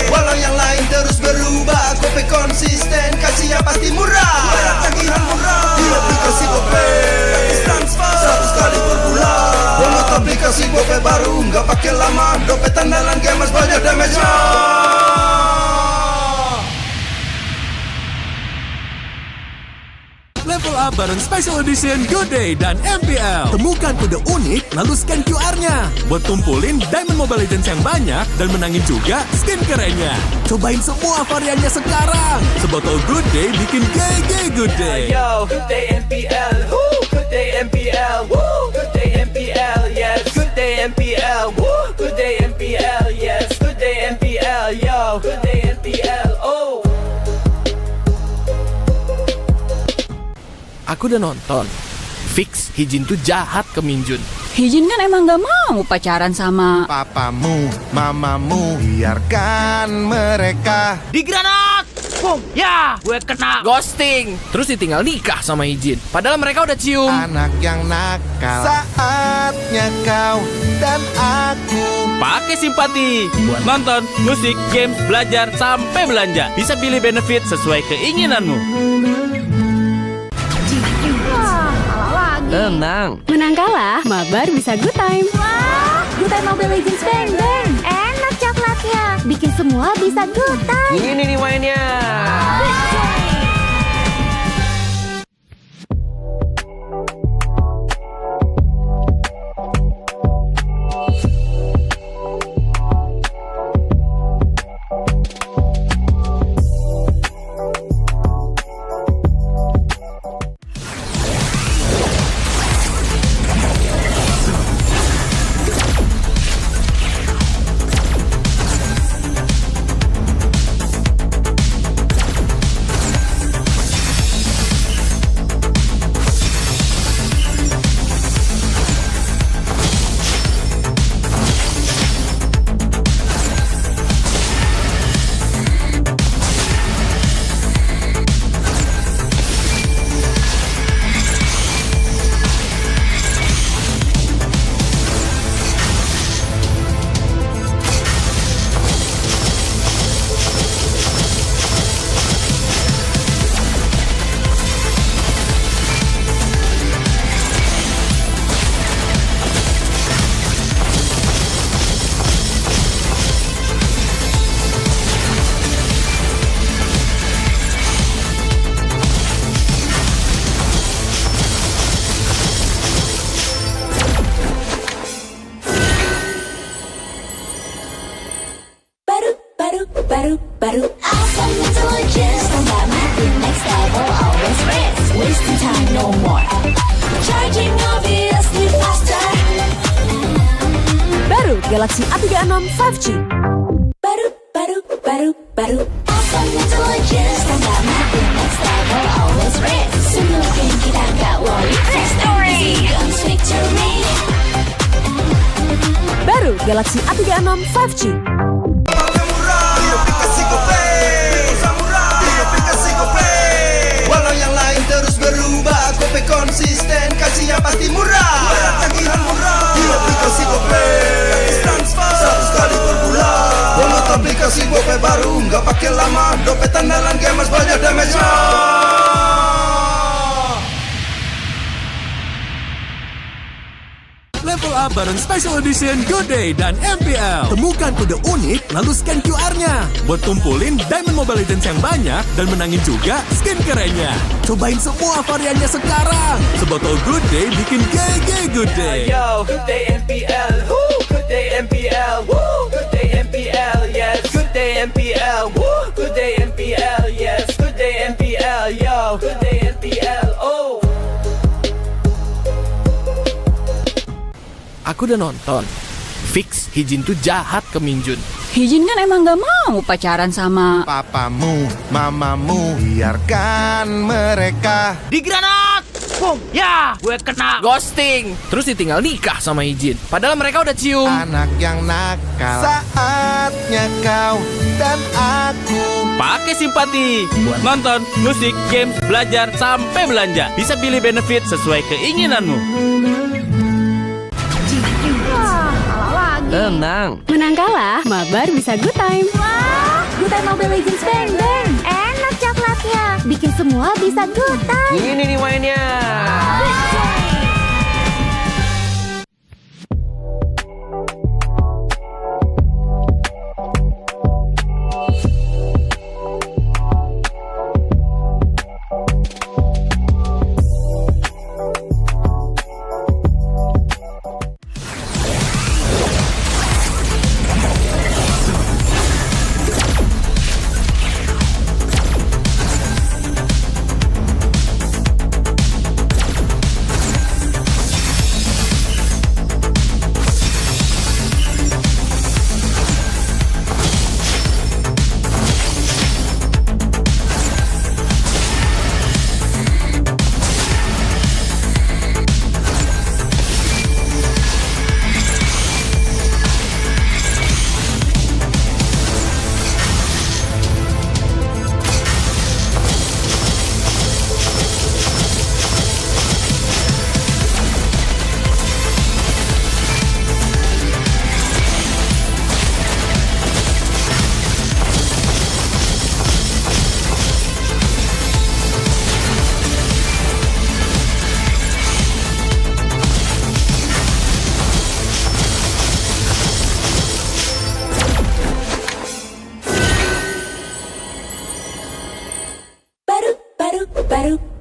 Walau yang lain terus berubah, Gope konsisten, kasih yang pasti murah. Tagihan murah di aplikasi Gope, transfer 100 kali per bulan. Download aplikasi Gope baru, nggak pakai lama. Dompet andalan gamers banyak damage-nya. Level up bareng Special Edition Good Day dan MPL. Temukan kode unik, lalu scan QR-nya. Buat tumpulin Diamond Mobile Legends yang banyak dan menangin juga skin kerennya. Cobain semua variannya sekarang. Sebotol Good Day bikin GG Good Day. Yo, Good Day MPL, woo, Good Day MPL, woo, Good Day MPL, yes, Good Day MPL, woo, Good Day MPL, yes, Good Day MPL, yo, Good Day MPL, oh. Aku udah nonton. Fix Hijin tuh jahat ke Minjun. Hijin kan emang gak mau pacaran sama papamu, mamamu, biarkan mereka. Di granat! Boom! Ya! Gue kena ghosting. Terus ditinggal nikah sama Hijin. Padahal mereka udah cium. Anak yang nakal. Saatnya kau dan aku Pakai simpati buat nonton, musik, games, belajar, sampai belanja. Bisa pilih benefit sesuai keinginanmu. Tenang. Menang kalah, mabar bisa good time. Wah, good time Mobile Legends bang bang. Enak coklatnya, bikin semua bisa good time. Ini nih mainnya. baru. Awesome intelligence, tambah makin next level, always red. Wasting time no more. Charging obviously faster. Baru Galaxy A36 5G. Baru. Awesome intelligence, tambah makin next level, always red. Sunugin kita gak worry. Victory comes victory. Baru Galaxy A36 5G. Walau yang lain terus berubah, Gope konsisten, kasih yang pasti murah. Tagihan murah di aplikasi Gope, transfer 100 kali per bulan. Download aplikasi Gope baru, nggak pakai lama. Dompet andalan gamers banyak damage-nya. Level up bareng Special Edition Good Day dan MPL. Temukan kode unik, lalu scan QR-nya. Buat tumpulin Diamond Mobile Legends yang banyak dan menangin juga skin kerennya. Cobain semua variannya sekarang. Sebotol Good Day bikin GG Good Day. Yo, Good Day MPL, woo, Good Day MPL, woo, Good Day MPL, yes, Good Day MPL, woo, Good Day MPL, yes, Good Day MPL, yo, Good Day MPL, oh. Aku udah nonton. Fix Hijin tuh jahat ke Minjun. Hijin kan emang gak mau pacaran sama papamu, mamamu, biarkan mereka. Di granat! Boom! Ya, gue kena ghosting. Terus ditinggal nikah sama Hijin. Padahal mereka udah cium. Anak yang nakal, saatnya kau dan aku. Pakai simpati buat nonton, musik, games, belajar, sampai belanja. Bisa pilih benefit sesuai keinginanmu. Tenang. Menang kalah, mabar bisa good time. Wah, good time Mobile Legends bang bang. Enak coklatnya, bikin semua bisa good time. Ini nih mainnya.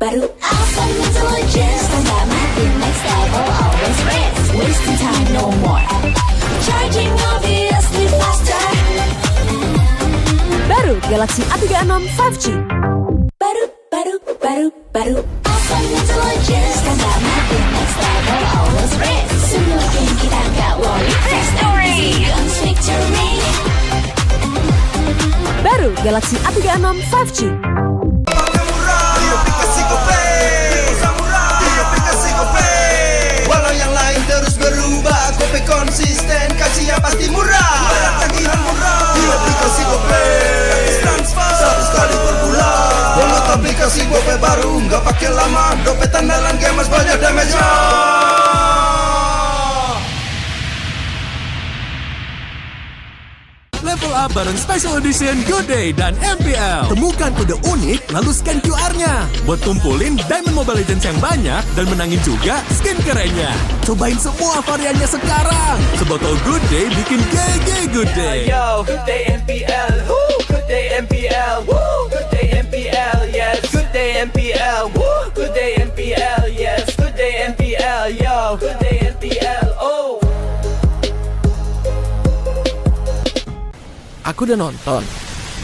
baru. Awesome intelligence, tambah makin next level, always race. Wasting time, no more. Charging obviously faster. Baru Galaxy A36 5G. Baru. Awesome intelligence, tambah makin next level, always race. Semua game kita gak worry. Fast and easy, guns victory. Baru Galaxy A36 5G. Walau yang lain terus berubah, Gope konsisten, kasih yang pasti murah. Tagihan murah di aplikasi Gope, transfer 100 kali per bulan. Download aplikasi Gope baru, nggak pakai lama. Dompet andalan gamers banyak damage-nya. Level up bareng Special Edition Good Day dan MPL. Temukan kode unik, lalu scan QR-nya. Buat kumpulin Diamond Mobile Legends yang banyak dan menangin juga skin kerennya. Cobain semua variannya sekarang. Sebotol Good Day bikin GG Good Day. Yo, Good Day MPL, woo, Good Day MPL, woo, Good Day MPL, yes, Good Day MPL, woo, Good Day MPL, yes, Good Day MPL, yo, Good Day MPL, oh. Aku udah nonton.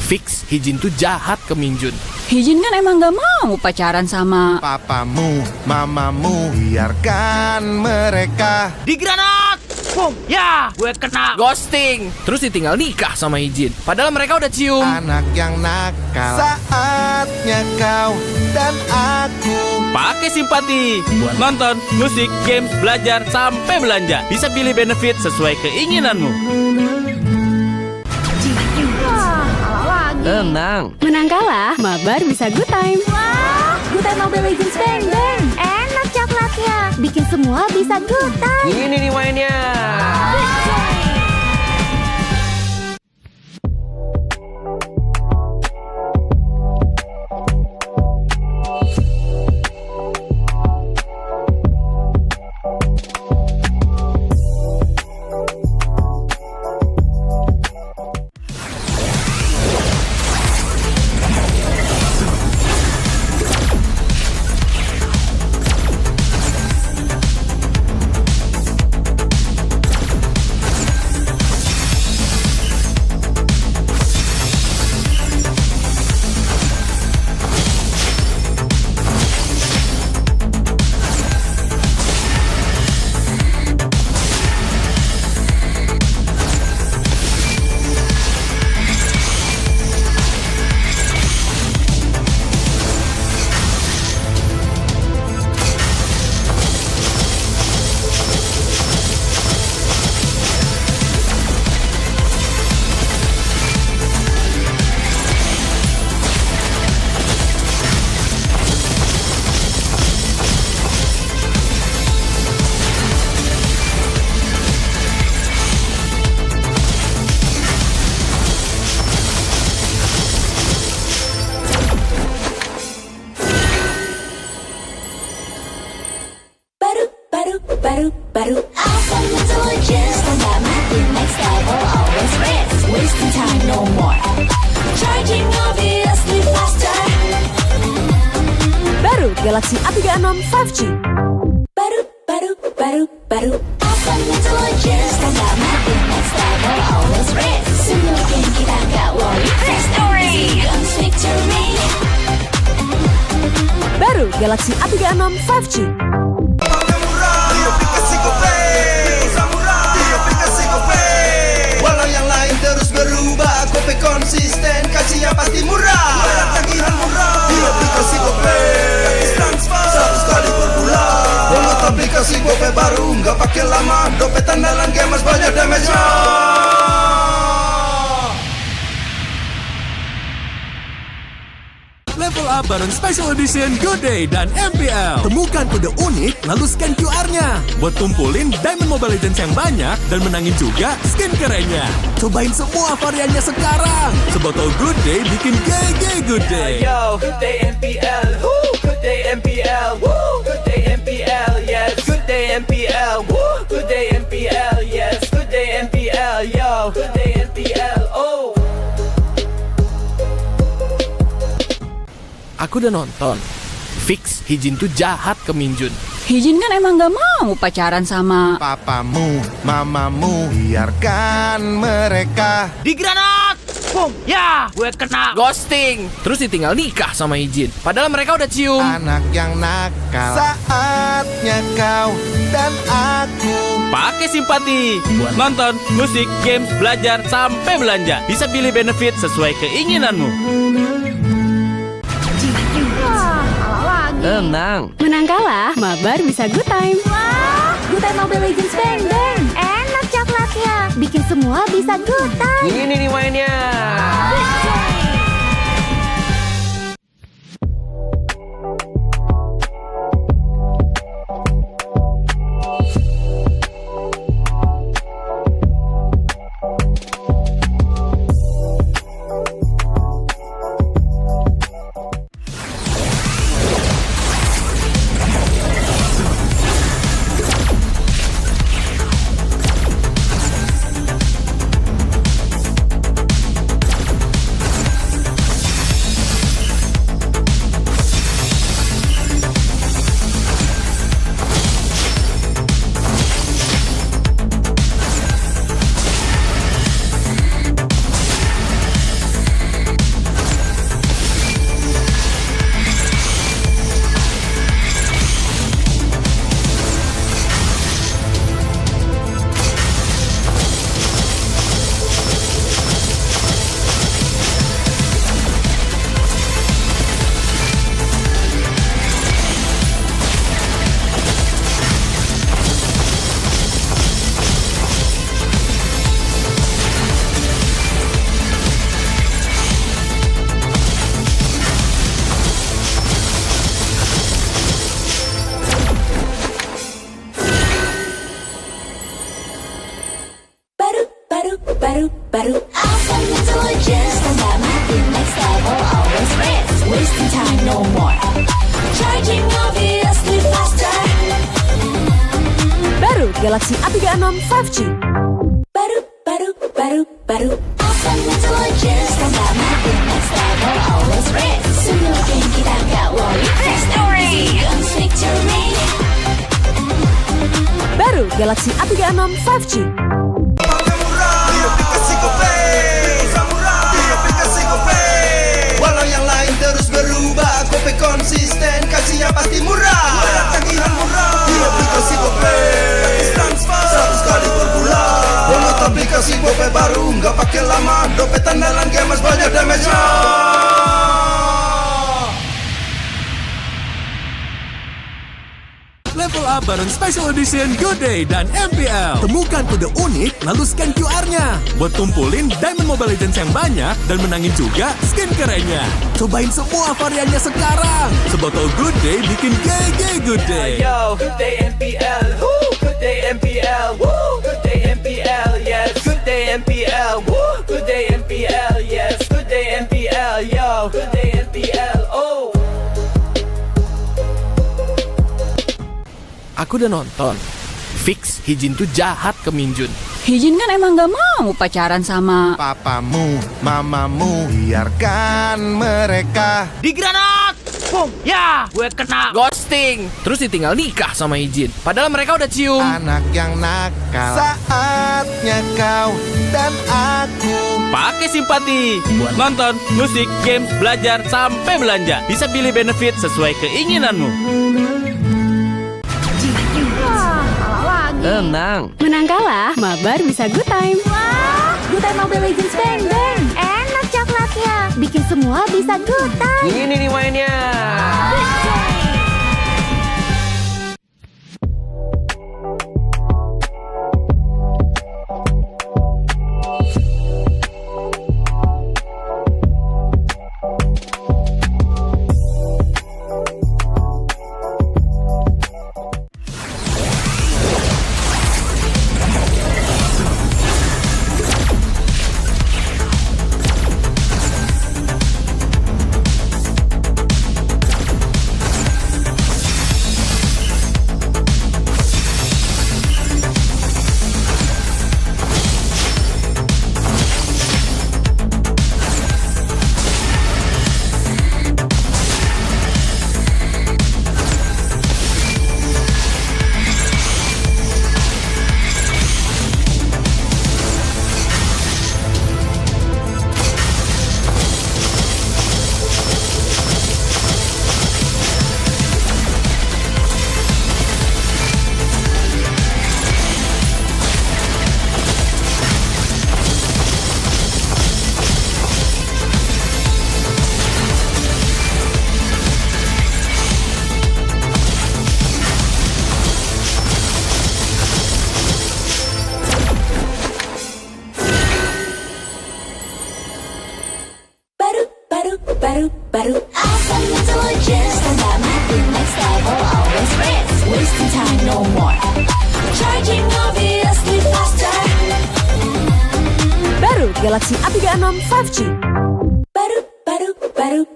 Fix Hijin tuh jahat ke Minjun. Hijin kan emang gak mau pacaran sama papamu, mamamu, biarkan mereka. Di granat! Boom! Ya, gue kena ghosting. Terus ditinggal nikah sama Hijin. Padahal mereka udah cium. Anak yang nakal, saatnya kau dan aku. Pakai simpati buat nonton, musik, games, belajar, sampai belanja. Bisa pilih benefit sesuai keinginanmu. Tenang. Menang kalah, mabar bisa good time. Wah, good time Mobile Legends bang bang. Enak coklatnya, bikin semua bisa good time. Ini nih mainnya. Galaxy A36 5G. Baru Asal Legends dan makin next level always race. Semua game kita gak worry. First story comes victory. Baru Galaxy A36 5G. Di aplikasi GoPay Samurai Di aplikasi GoPay Walau yang lain terus berubah GoPay konsisten Kasih yang pasti murah Bayar tagihan murah Di aplikasi GoPay Transfer 100 kali per bulan Download aplikasi GoPay baru Nggak pakai lama Dompet andalan gamers banyak damage-nya. Level up bareng Special Edition Good Day dan MPL. Temukan kode unik, lalu scan QR-nya. Buat kumpulin Diamond Mobile Legends yang banyak dan menangin juga skin kerennya. Cobain semua variannya sekarang. Sebotol Good Day bikin GG Good Day. Yo, Good Day MPL, woo, Good Day MPL, woo, Good Day MPL, yes, Good Day MPL, woo, Good Day MPL, yes, Good Day MPL, yo, Good Day MPL, oh. Aku udah nonton. Fix Hijin tuh jahat ke Minjun. Hijin kan emang gak mau pacaran sama Papamu, mamamu, biarkan mereka Di granat! Boom! Ya! Gue kena ghosting. Terus ditinggal nikah sama Hijin. Padahal mereka udah cium. Anak yang nakal. Saatnya kau dan aku Pakai simpati buat nonton, musik, games, belajar, sampai belanja. Bisa pilih benefit sesuai keinginanmu. Tenang. Menang kalah, mabar bisa good time. Wah, good time Mobile Legends bang bang. Enak coklatnya, bikin semua bisa good time. Ini nih mainnya. Baru Asal Legends dan makin next level always race. Wasting time no more. Charging obviously faster. Baru Galaxy A36 5G. Baru Asal Legends dan makin next level always race. Semua game kita gak worry. First story comes victory. Baru Galaxy A36 5G. Di aplikasi GoPay Samurai Di aplikasi GoPay Walau yang lain terus berubah GoPay konsisten Kasih yang pasti murah Bayar tagihan murah Di aplikasi GoPay Transfer 100 kali per bulan Download aplikasi GoPay baru Nggak pakai lama Dompet andalan gamers banyak damage-nya. Level up bareng Special Edition Good Day dan MPL. Temukan kode unik, lalu scan QR-nya. Buat kumpulin Diamond Mobile Legends yang banyak dan menangin juga skin kerennya. Cobain semua variannya sekarang. Sebotol Good Day bikin GG Good Day. Yo, Good Day MPL, woo, Good Day MPL, woo, Good Day MPL, yes, Good Day MPL, woo, Good Day MPL, yes, Good Day MPL, yo, Good Day MPL, oh. Aku udah nonton. Fix Hijin tuh jahat ke Minjun. Hijin kan emang gak mau pacaran sama Papamu, mamamu, biarkan mereka Di granat! Boom. Ya, gue kena ghosting. Terus ditinggal nikah sama Hijin. Padahal mereka udah cium. Anak yang nakal, saatnya kau dan aku. Pakai simpati buat nonton, musik, games, belajar, sampai belanja. Bisa pilih benefit sesuai keinginanmu. Tenang. Menang kalah, mabar bisa good time. Wah, good time Mobile Legends bang bang. Enak coklatnya, bikin semua bisa good time. Ini nih mainnya. baru. Awesome intelligence, tambah makin next level, always wins. Wasting time, no more. Charging obviously faster. Baru Galaxy A36 5G.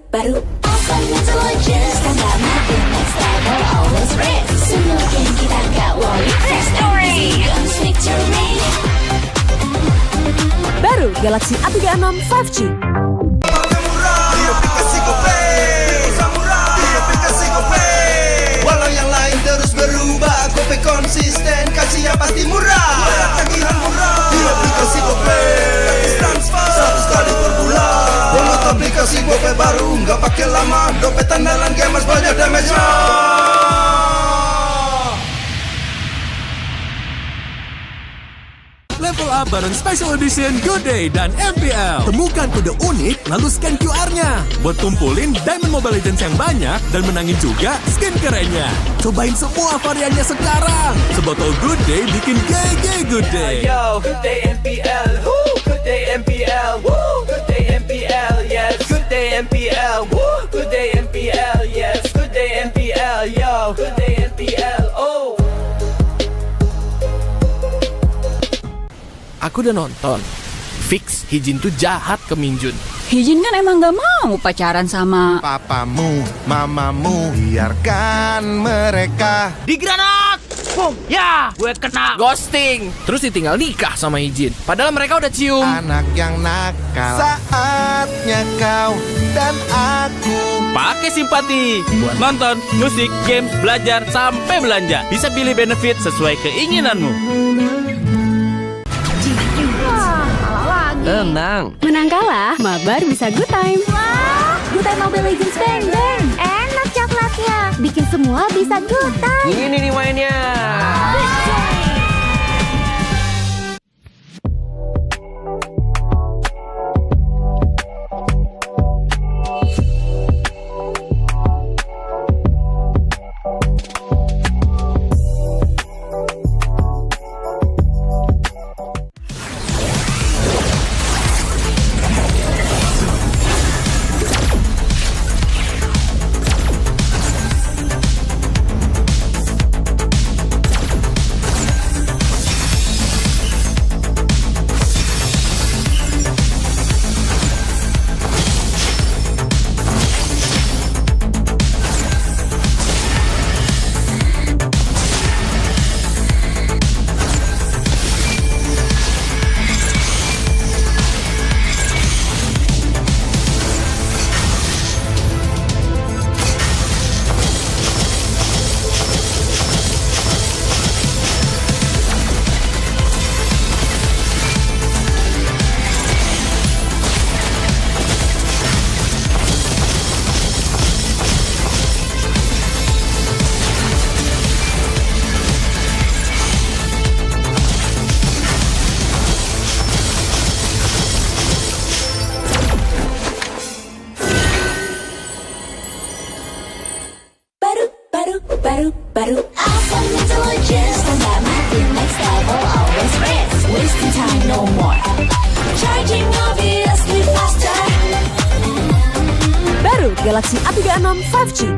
Baru. Awesome intelligence, tambah makin next level, always wins. Semua game kita gak worry. Victory! Victory! Baru Galaxy A36 5G. Walau yang lain terus berubah, Gope konsisten, kasih yang pasti murah. Tagihan murah di aplikasi Gope, gratis transfer 100 kali per bulan. Download aplikasi Gope baru, nggak pakai lama. Dompet andalan gamers banyak damage-nya. Level up bareng Special Edition Good Day dan MPL. Temukan kode unik lalu scan QR-nya. Buat kumpulin Diamond Mobile Legends yang banyak dan menangin juga skin kerennya. Cobain semua variannya sekarang. Sebotol Good Day bikin GG Good Day. Yo, Good Day MPL, woo, Good Day MPL, woo, Good Day MPL, yes, Good Day MPL, woo, Good Day MPL, yes, Good Day MPL, yo, Good Day MPL, oh. Aku udah nonton. Fix Hijin tuh jahat ke Minjun. Hijin kan emang gak mau pacaran sama Papamu, mamamu, biarkan mereka. Di granat! Boom! Ya, gue kena ghosting. Terus ditinggal nikah sama Hijin. Padahal mereka udah cium. Anak yang nakal, saatnya kau dan aku. Pakai simpati buat nonton, musik, games, belajar, sampai belanja. Bisa pilih benefit sesuai keinginanmu. Tenang. Menang kalah, mabar bisa good time. Wah, good time Mobile Legends bang bang. Enak coklatnya, bikin semua bisa good time. Ini nih mainnya. Awesome intelligence, don't got my team next level, always rest. Wasting time, no more. Charging obviously faster. Baru Galaxy A36 5G.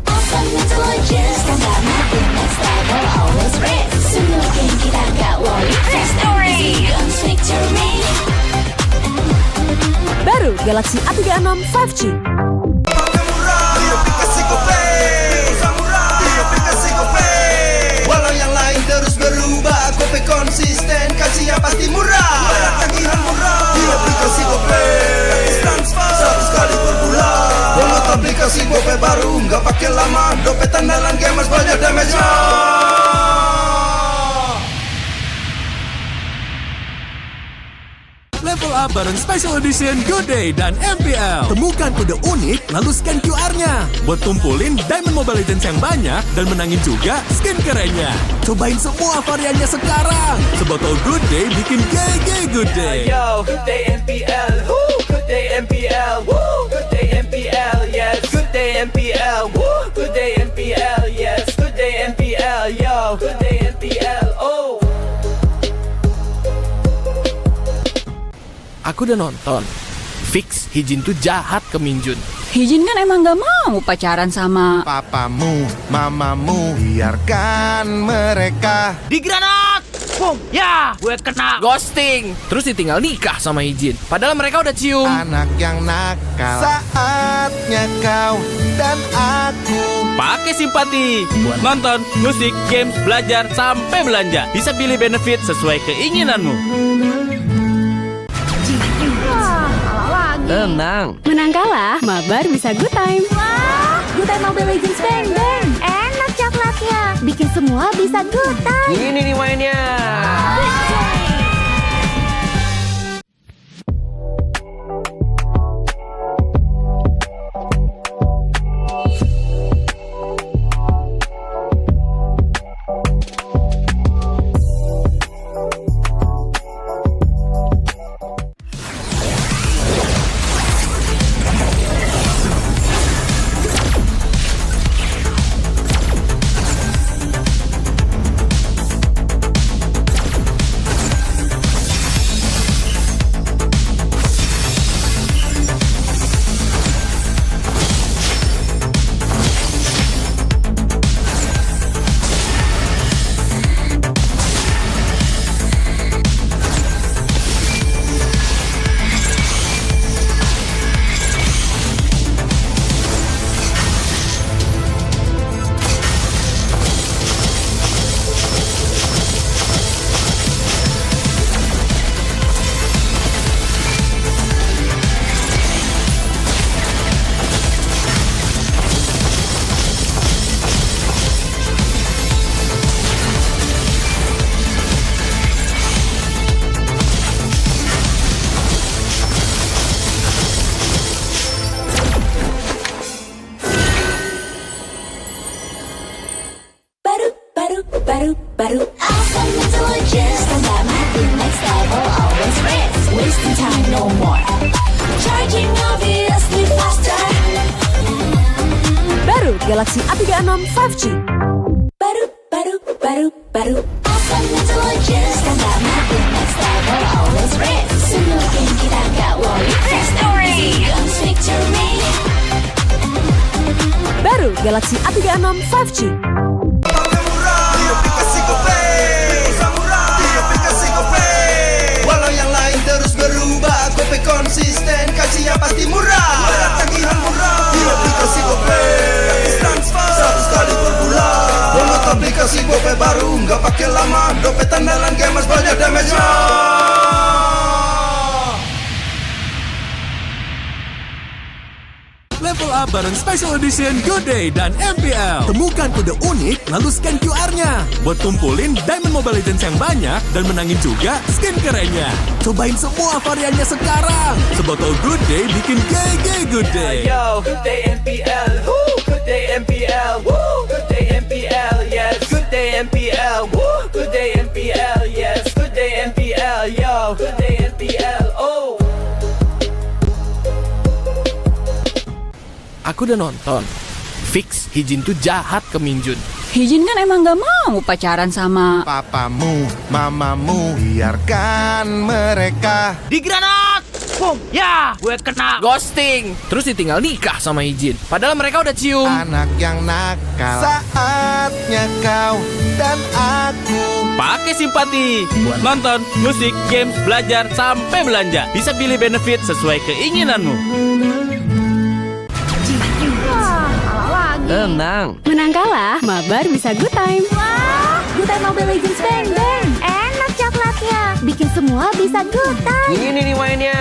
Awesome intelligence, don't got my team next level, always rest. Semua game kita gak worry. Victory! Victory! Baru Galaxy A36 5G. Walau yang lain terus berubah, Gope konsisten, kasihnya pasti murah. Tagihan murah di aplikasi Gope, transfer 100 kali per bulan. Download aplikasi Gope baru, nggak pakai lama. Dompet andalan gamers banyak damage-nya. Level up bareng Special Edition Good Day dan MPL. Temukan kode unik, lalu scan QR-nya. Buat tumpulin Diamond Mobile Legends yang banyak dan menangin juga skin kerennya. Cobain semua variannya sekarang. Sebotol Good Day bikin GG Good Day. Yo, good day MPL, woo, good day MPL, woo, good day MPL, yes, good day MPL, woo, good day MPL, yes, good day MPL, yo, good day MPL, oh. Aku udah nonton. Fix Hijin tuh jahat ke Minjun. Hijin kan emang gak mau pacaran sama papamu, mamamu, biarkan mereka di granat. Boom, ya, gue kena ghosting. Terus ditinggal nikah sama Hijin. Padahal mereka udah cium. Anak yang nakal, saatnya kau dan aku Pakai simpati buat nonton, musik, games, belajar, sampai belanja. Bisa pilih benefit sesuai keinginanmu. Tenang. Menang kalah, mabar bisa good time. Wah, good time Mobile Legends bang bang. Enak coklatnya, bikin semua bisa good time. Ini nih mainnya. Awesome intelligence, don't got my team next level, always rest. Wasting time, no more. Charging obviously faster. Baru Galaxy A36 5G. Awesome intelligence, don't got my team next level, always rest. Semua game kita gak worry. Victory! Victory! Baru Galaxy A36 5G. Walau yang lain terus berubah, Gope konsisten, kasihnya pasti murah. Tagihan murah di aplikasi Gope, transfer 100 kali per bulan. Download aplikasi Gope baru, nggak pakai lama. Dompet andalan gamers banyak damage-nya. Level up bareng Special Edition Good Day dan MPL. Temukan kode unik, lalu scan QR-nya. Buat tumpulin Diamond Mobile Legends yang banyak dan menangin juga skin kerennya. Cobain semua variannya sekarang. Sebotol Good Day bikin GG Good Day. Yo, good day MPL, woo, good day MPL, woo, good day MPL, yes, good day MPL, woo, good day MPL, yes, good day MPL, yo, good day MPL, oh. Aku udah nonton. Fix Hijin tuh jahat ke Minjun. Hijin kan emang gak mau pacaran sama Papamu, mamamu, biarkan mereka. Di granat! Boom! Ya, gue kena ghosting. Terus ditinggal nikah sama Hijin. Padahal mereka udah cium. Anak yang nakal. Saatnya kau dan aku Pakai simpati buat nonton, musik, games, belajar, sampai belanja. Bisa pilih benefit sesuai keinginanmu. Tenang. Menang kalah, mabar bisa good time. Wah, good time Mobile Legends bang bang. Enak coklatnya, bikin semua bisa good time. Ini nih mainnya.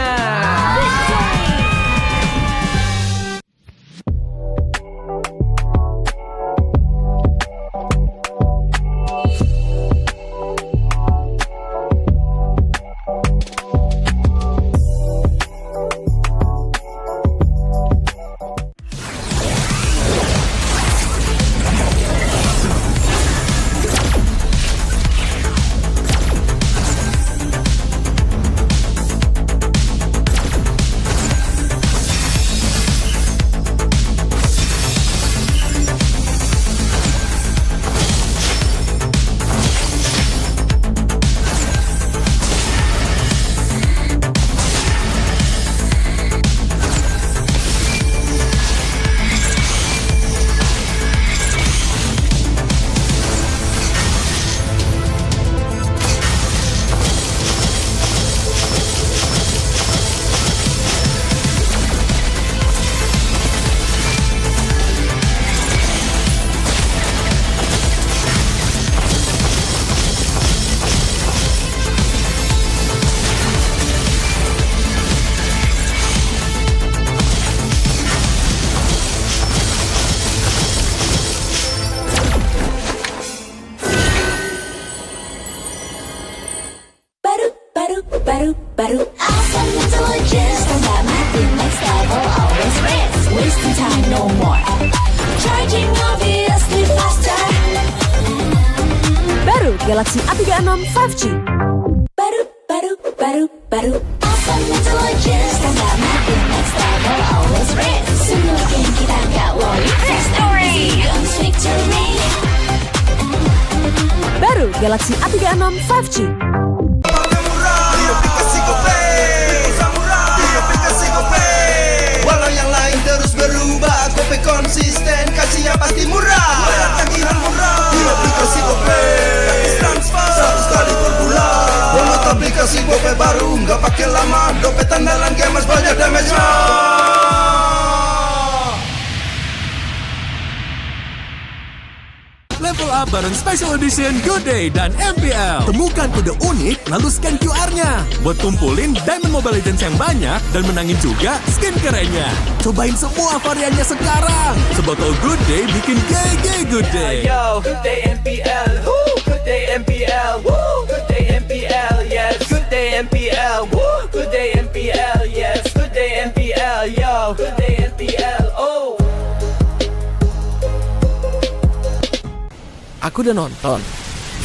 baru. Awesome intelligence, combat my team next level, always wins. Wasting time, no more. Charging obviously faster. Baru Galaxy A36 5G. Baru. Awesome intelligence, combat my team next level, always wins. Sunugin kita nggak worry. Victory! Victory! Baru Galaxy A36 5G. Walau yang lain terus berubah, Gope konsisten, kasihnya pasti murah. Tagihan murah di aplikasi Gope, transfer 100 kali per bulan. Download aplikasi Gope baru, nggak pakai lama. Dompet andalan gamers banyak damage-nya. Level up bareng Special Edition Good Day dan MPL. Temukan kode unik, lalu scan QR-nya. Buat kumpulin Diamond Mobile Legends yang banyak dan menangin juga skin kerennya. Cobain semua variannya sekarang. Sebotol Good Day bikin GG Good Day. Yo, Good Day MPL, woo, Good Day MPL, woo, Good Day MPL, yes, Good Day MPL, woo, Good Day MPL, yes, Good Day MPL, yo, Good Day MPL, oh. Aku udah nonton.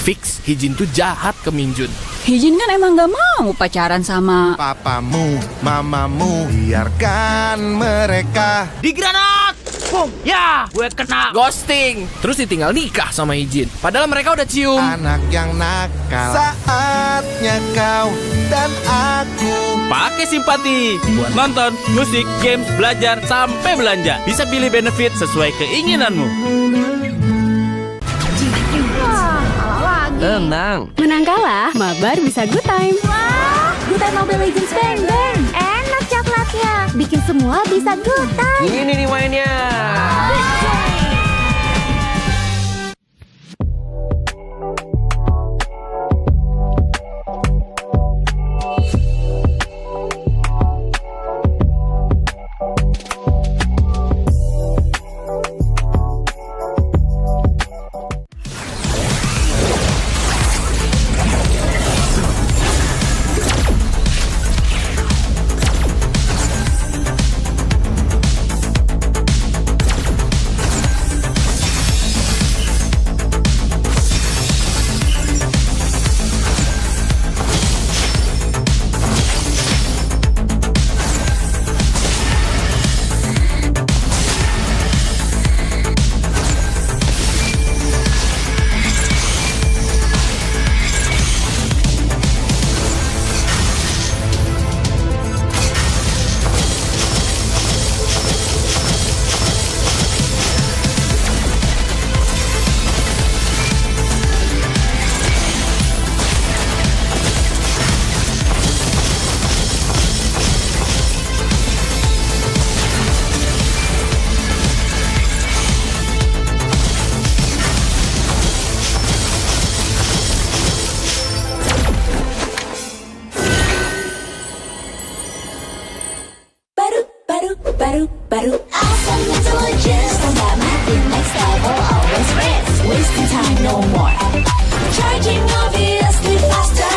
Fix Hijin tuh jahat ke Minjun. Hijin kan emang gak mau pacaran sama Papamu, mamamu, biarkan mereka. Di granat! Boom! Ya, gue kena ghosting. Terus ditinggal nikah sama Hijin. Padahal mereka udah cium. Anak yang nakal. Saatnya kau dan aku. Pakai simpati buat nonton, musik, games, belajar, sampai belanja. Bisa pilih benefit sesuai keinginanmu. Tenang. Menang kalah, mabar bisa good time. Wah, good time Mobile Legends bang bang. Enak coklatnya, bikin semua bisa good time. Ini nih mainnya. Awesome intelligence, combat mapping next level, always risk. Wasting time, no more. Charging obviously faster.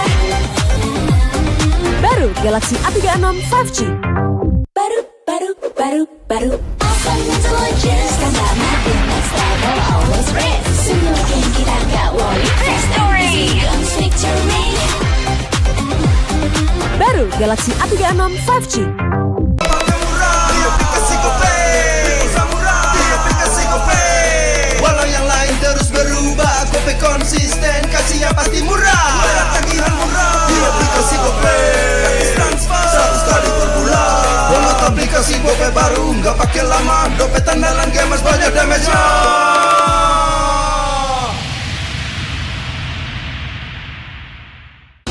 Baru Galaxy A36 5G. Awesome intelligence, combat mapping next level, always risk. Simulating kita nggak worry. Victory! Victory! Baru Galaxy A36 5G. Walau yang lain terus berubah, GoPay konsisten, kasih yang pasti murah. Bayar tagihan murah di aplikasi GoPay. Transfer 100 kali per bulan. Download aplikasi GoPay baru, nggak pakai lama. Dompet andalan gamers banyak damage-nya.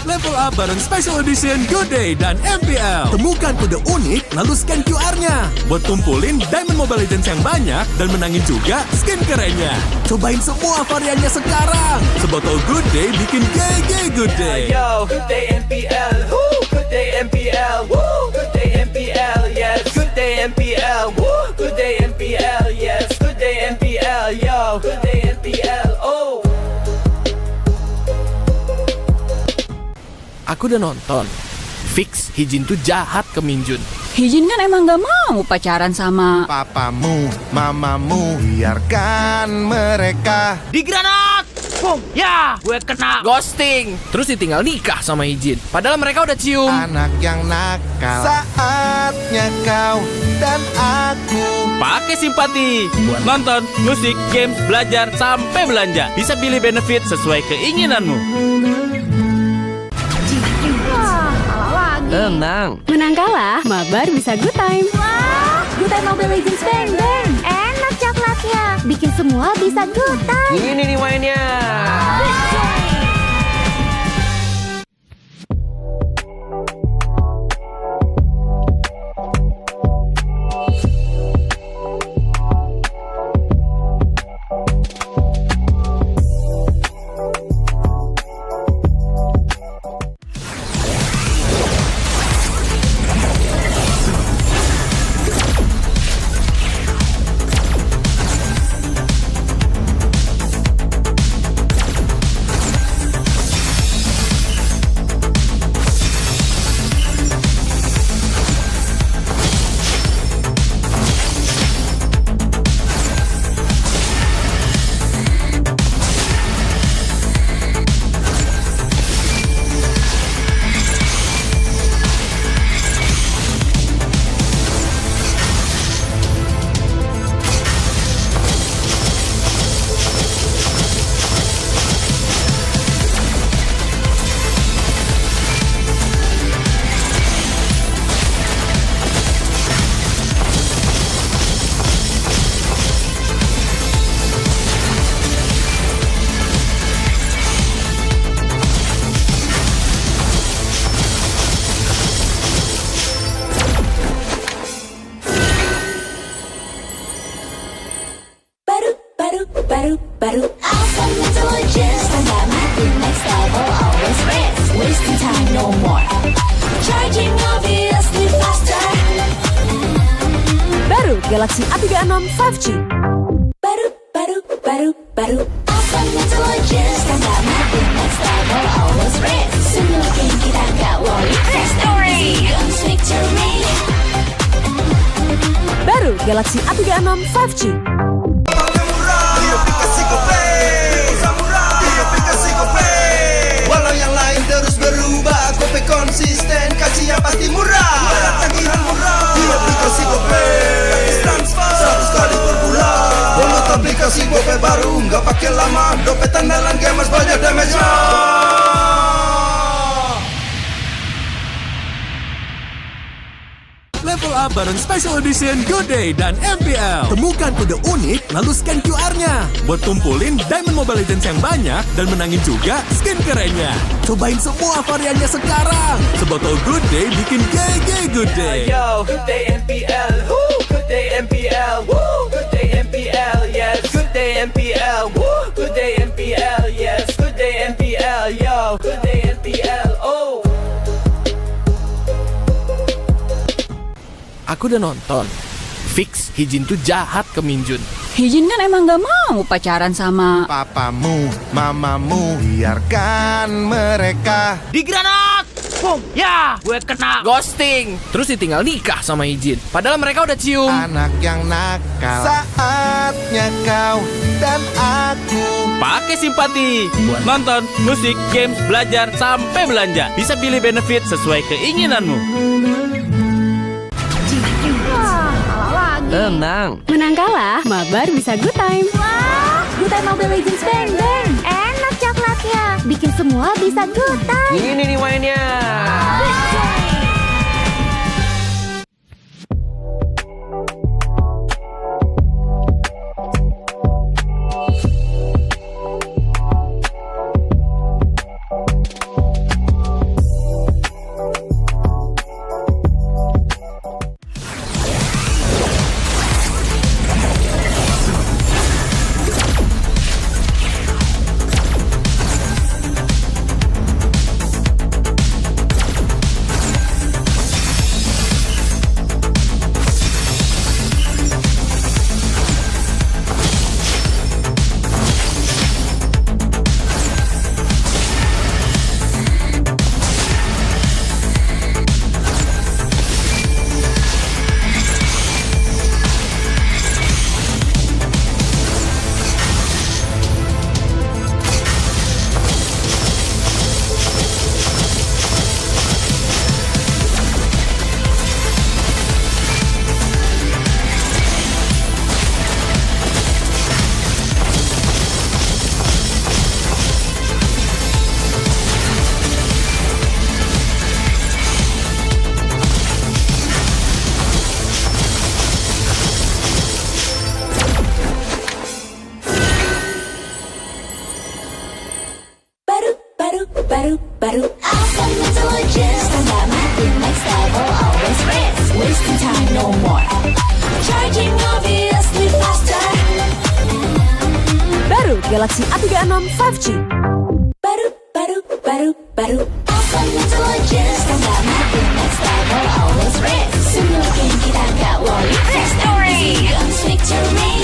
Level up bareng Special Edition Good Day dan MPL. Temukan kode unik, lalu scan QR-nya. Buat kumpulin Diamond Mobile Legends yang banyak dan menangin juga skin kerennya. Cobain semua variannya sekarang. Sebotol Good Day bikin GG Good Day. Yo, good day MPL, woo, good day MPL, woo, good day MPL, yes, good day MPL, woo, good day MPL, yes, good day MPL, yo, good day MPL, oh. Aku udah nonton. Fix, Hijin tuh jahat ke Minjun. Hijin kan emang gak mau pacaran sama papamu, mamamu, biarkan mereka. Di granat! Boom! Ya! Gue kena ghosting. Terus ditinggal nikah sama Hijin. Padahal mereka udah cium. Anak yang nakal. Saatnya kau dan aku Pakai simpati buat nonton, musik, games, belajar, sampai belanja. Bisa pilih benefit sesuai keinginanmu. Tenang. Menang kalah, mabar bisa good time. Wah, good time Mobile Legends bang bang. Enak coklatnya, bikin semua bisa good time. Ini nih mainnya. Awesome intelligence, combat mapping next level, always risk. Wasting time, no more. Charging obviously faster. Baru Galaxy A36 5G. Awesome intelligence, combat mapping next level, always risk. Simulating kita nggak worry. Victory! Victory! Baru Galaxy A36 5G. Walau yang lain terus berubah, GoPay konsisten, kasih yang pasti murah. Bayar tagihan murah di aplikasi GoPay. Transfer 100 kali per bulan. Download aplikasi GoPay baru, nggak pakai lama. Dompet andalan gamers banyak damage-nya. Level up bareng Special Edition Good Day dan MPL. Temukan kode unik, lalu scan QR-nya. Buat kumpulin Diamond Mobile Legends yang banyak dan menangin juga skin kerennya. Cobain semua variannya sekarang. Sebotol Good Day bikin GG Good Day. Yo, good day MPL, woo, good day MPL, woo, good day MPL, yes, good day MPL, woo, good day MPL, yes, good day MPL, yo, good day MPL, oh. Aku udah nonton. Fix Hijin tuh jahat ke Minjun. Hijin kan emang gak mau pacaran sama Papamu, mamamu, biarkan mereka. Di granat! Boom! Ya, gue kena ghosting. Terus ditinggal nikah sama Hijin. Padahal mereka udah cium. Anak yang nakal, saatnya kau dan aku Pakai simpati buat nonton, musik, games, belajar, sampai belanja. Bisa pilih benefit sesuai keinginanmu. Tenang. Menang kalah, mabar bisa good time. Wah, good time Mobile Legends bang bang. Enak coklatnya, bikin semua bisa good time. Ini nih mainnya. baru. Awesome intelligence, tambah makin next level, always race. Wasting time, no more. Charging obviously faster. Baru Galaxy A36 5G. Baru. Awesome intelligence, tambah makin next level, always race. Semua game kita gak worry. Fast and easy, guns victory.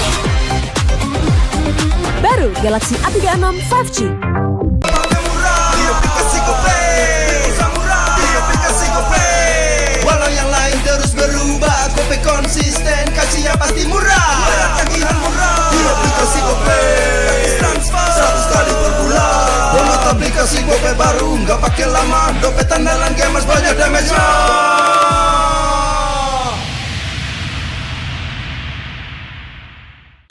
Baru Galaxy A36 5G. Walau yang lain terus berubah, Gope konsisten, kasihnya pasti murah. Tagihan murah di aplikasi Gope, transfer 100 kali per bulan. Download aplikasi Gope baru, nggak pakai lama. Dompet andalan gamers banyak damage-nya.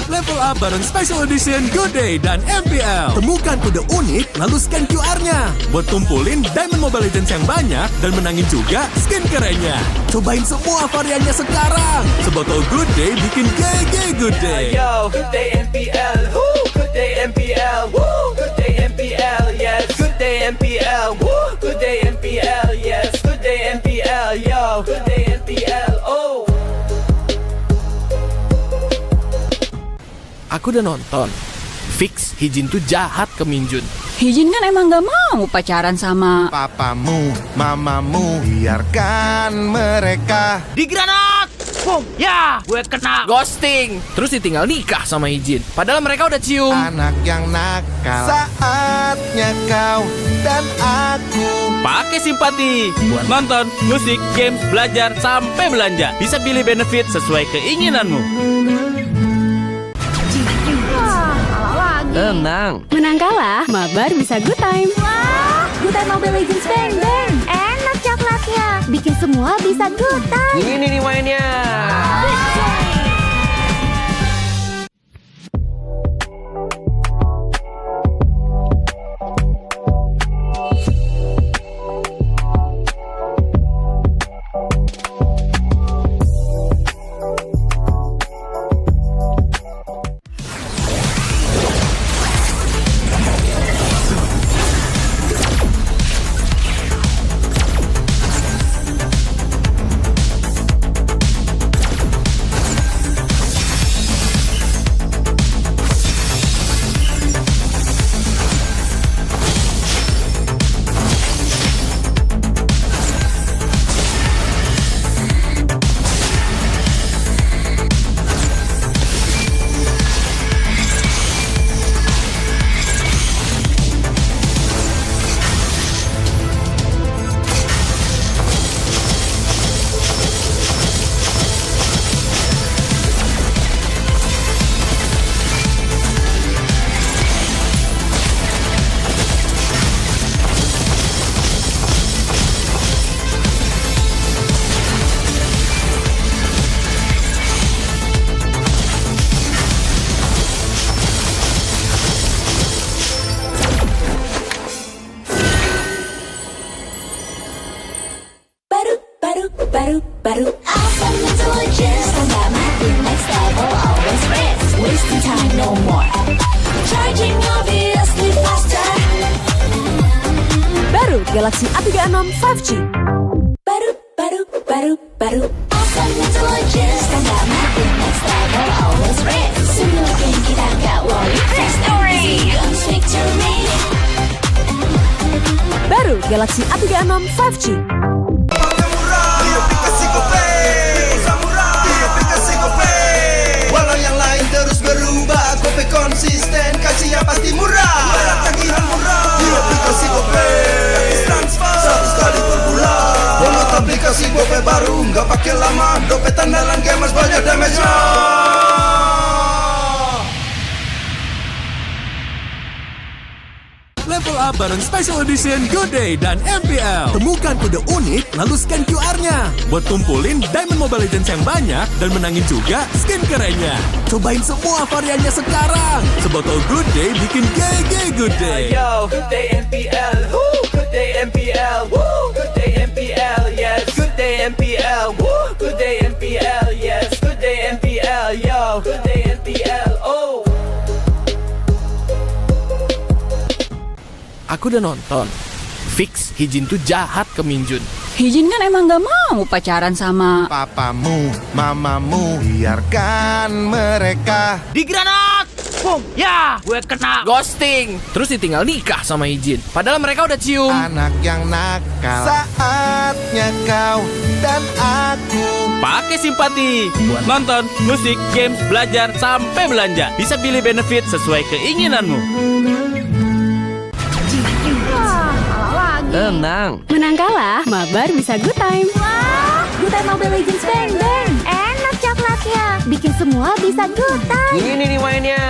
Level up bareng Special Edition Good Day dan MPL. Temukan kode unik, lalu scan QR-nya. Buat kumpulin Diamond Mobile Legends yang banyak dan menangin juga skin kerennya. Cobain semua variannya sekarang. Sebotol Good Day bikin GG Good Day. Yo, Good Day MPL, woo, Good Day MPL, woo, Good Day MPL, yes, Good Day MPL, woo, Good Day MPL, yes, Good Day MPL, yo, Good Day MPL, oh. Aku udah nonton. Fix Hijin tuh jahat ke Minjun. Hijin kan emang gak mau pacaran sama Papamu, mamamu, biarkan mereka. Di granat! Boom! Ya, gue kena ghosting. Terus ditinggal nikah sama Hijin. Padahal mereka udah cium. Anak yang nakal, saatnya kau dan aku. Pakai simpati buat nonton, musik, games, belajar, sampai belanja. Bisa pilih benefit sesuai keinginanmu. Tenang. Menang kalah, mabar bisa good time. Wah, good time Mobile Legends bang bang. Enak coklatnya, bikin semua bisa good time. Ini nih mainnya. Awesome intelligence, tambah makin next level, always race. Wasting time, no more. Charging obviously faster. Baru Galaxy A36 5G. Baru. Awesome intelligence, tambah makin next level, always race. Semua game kita gak worry. Victory! Victory! Baru Galaxy A36 5G. Walau yang lain terus berubah, Gope konsisten, kasih yang pasti murah. Bayar tagihan murah di aplikasi Gope, gratis transfer 100 kali per bulan. Download aplikasi Gope baru, nggak pakai lama. Dompet andalan gamers banyak damage-nya. Level up bareng Special Edition Good Day dan MPL. Temukan kode unik, lalu scan QR-nya. Buat kumpulin Diamond Mobile Legends yang banyak dan menangin juga skin kerennya. Cobain semua variannya sekarang. Sebotol Good Day bikin GG Good Day. Yo, good day MPL, woo, good day MPL, woo, good day MPL, yes, good day MPL, woo, good day MPL, yes, good day MPL, yo, good day MPL, oh. Aku udah nonton. Fix Hijin tuh jahat ke Minjun. Hijin kan emang gak mau pacaran sama Papamu, mamamu, biarkan mereka. Di granat! Boom! Ya, gue kena ghosting. Terus ditinggal nikah sama Hijin. Padahal mereka udah cium. Anak yang nakal, saatnya kau dan aku. Pakai simpati buat nonton, musik, games, belajar, sampai belanja. Bisa pilih benefit sesuai keinginanmu. Tenang. Menang kalah, mabar bisa good time. Wah, good time Mobile Legends bang bang. Enak coklatnya, bikin semua bisa good time. Ini nih mainnya.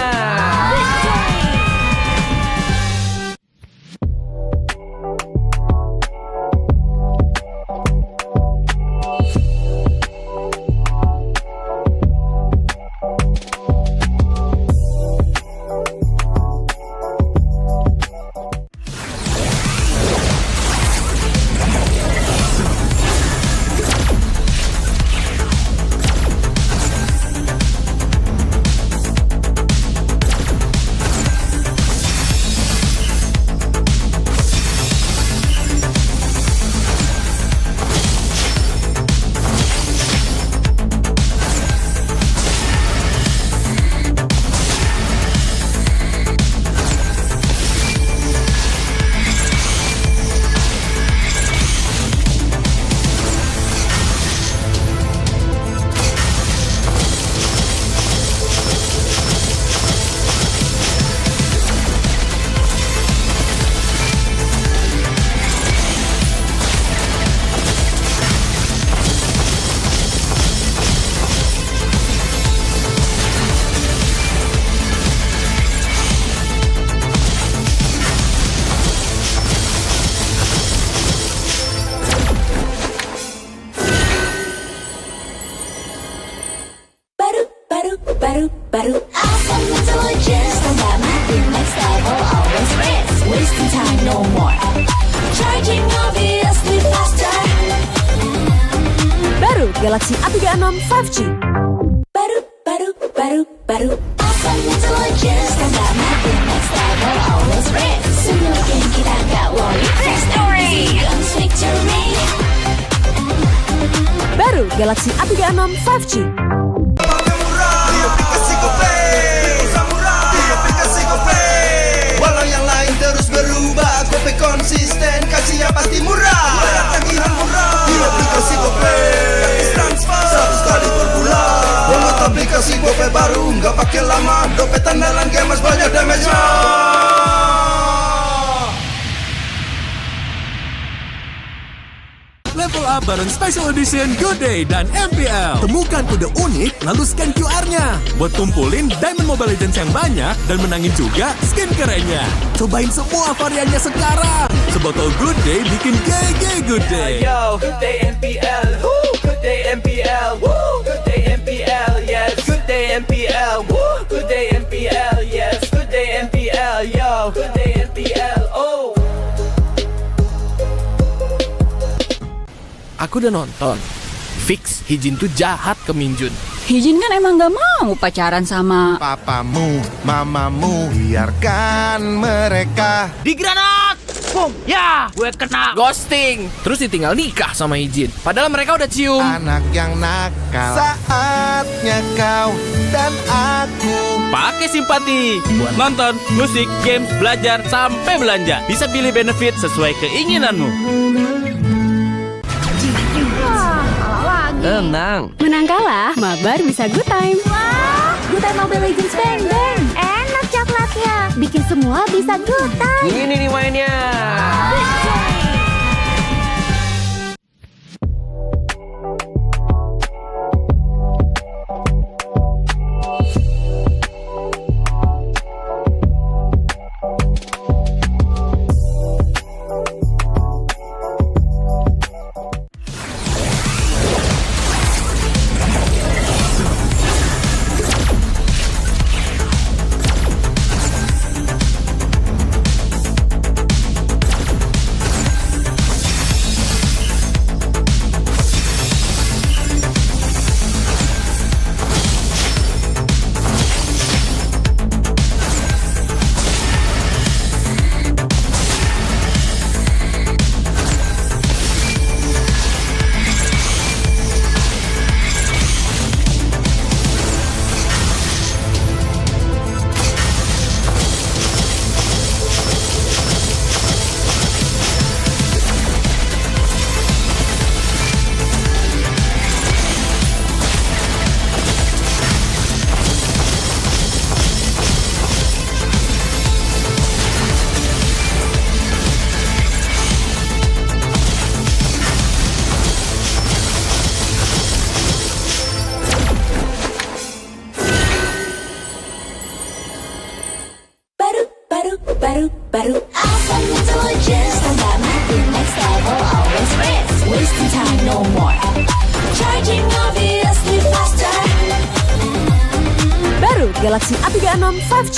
baru. Awesome intelligence, tambah makin next level, always race. Wasting time, no more. Charging obviously faster. Baru Galaxy A36 5G. Baru. Awesome intelligence, tambah makin next level, always race. Semua game kita gak worry. Victory! Victory! Baru Galaxy A36 5G. Walau yang lain terus berubah, Gope konsisten, kasih yang pasti murah. Bayar tagihan murah di aplikasi Gope, gratis transfer 100 kali per bulan. Download aplikasi Gope baru, nggak pakai lama. Dompet andalan gamers banyak damage-nya. Level up bareng Special Edition Good Day dan MPL. Temukan kode unik, lalu scan QR-nya. Buat kumpulin Diamond Mobile Legends yang banyak dan menangin juga skin kerennya. Cobain semua variannya sekarang. Sebotol Good Day bikin GG Good Day. Yo, good day MPL, woo, good day MPL, woo, good day MPL, yes, good day MPL, woo, good day MPL, yes, good day MPL, yo, good day MPL, oh. Aku udah nonton. Fix Hijin tuh jahat ke Minjun. Hijin kan emang gak mau pacaran sama Papamu, mamamu, biarkan mereka. Di granat! Boom! Ya, gue kena ghosting. Terus ditinggal nikah sama Hijin. Padahal mereka udah cium. Anak yang nakal. Saatnya kau dan aku Pakai simpati buat nonton, musik, games, belajar, sampai belanja. Bisa pilih benefit sesuai keinginanmu. Tenang. Menang kalah, mabar bisa good time. Wah, good time Mobile Legends bang bang. Enak coklatnya, bikin semua bisa good time. Ini nih mainnya. baru. Awesome intelligence, tambah makin next level, always risk. Wasting time, no more. Charging obviously faster. Baru Galaxy A36 5G.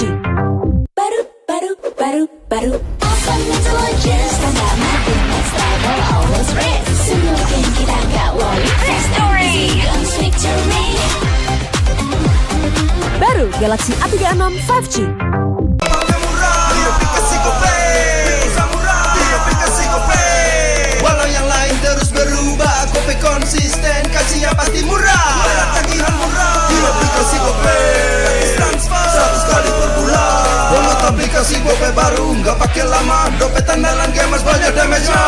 Baru. Awesome intelligence, tambah makin next level, always risk. Semua game kita gak worry. Victory, guns victory. Baru Galaxy A36 5G. Walau yang lain terus berubah, Gope konsisten, kasihnya pasti murah. Bayar tagihan murah di aplikasi Gope. Transfer 100 kali per bulan. Download aplikasi Gope baru, nggak pakai lama. Dompet andalan gamers banyak damage-nya.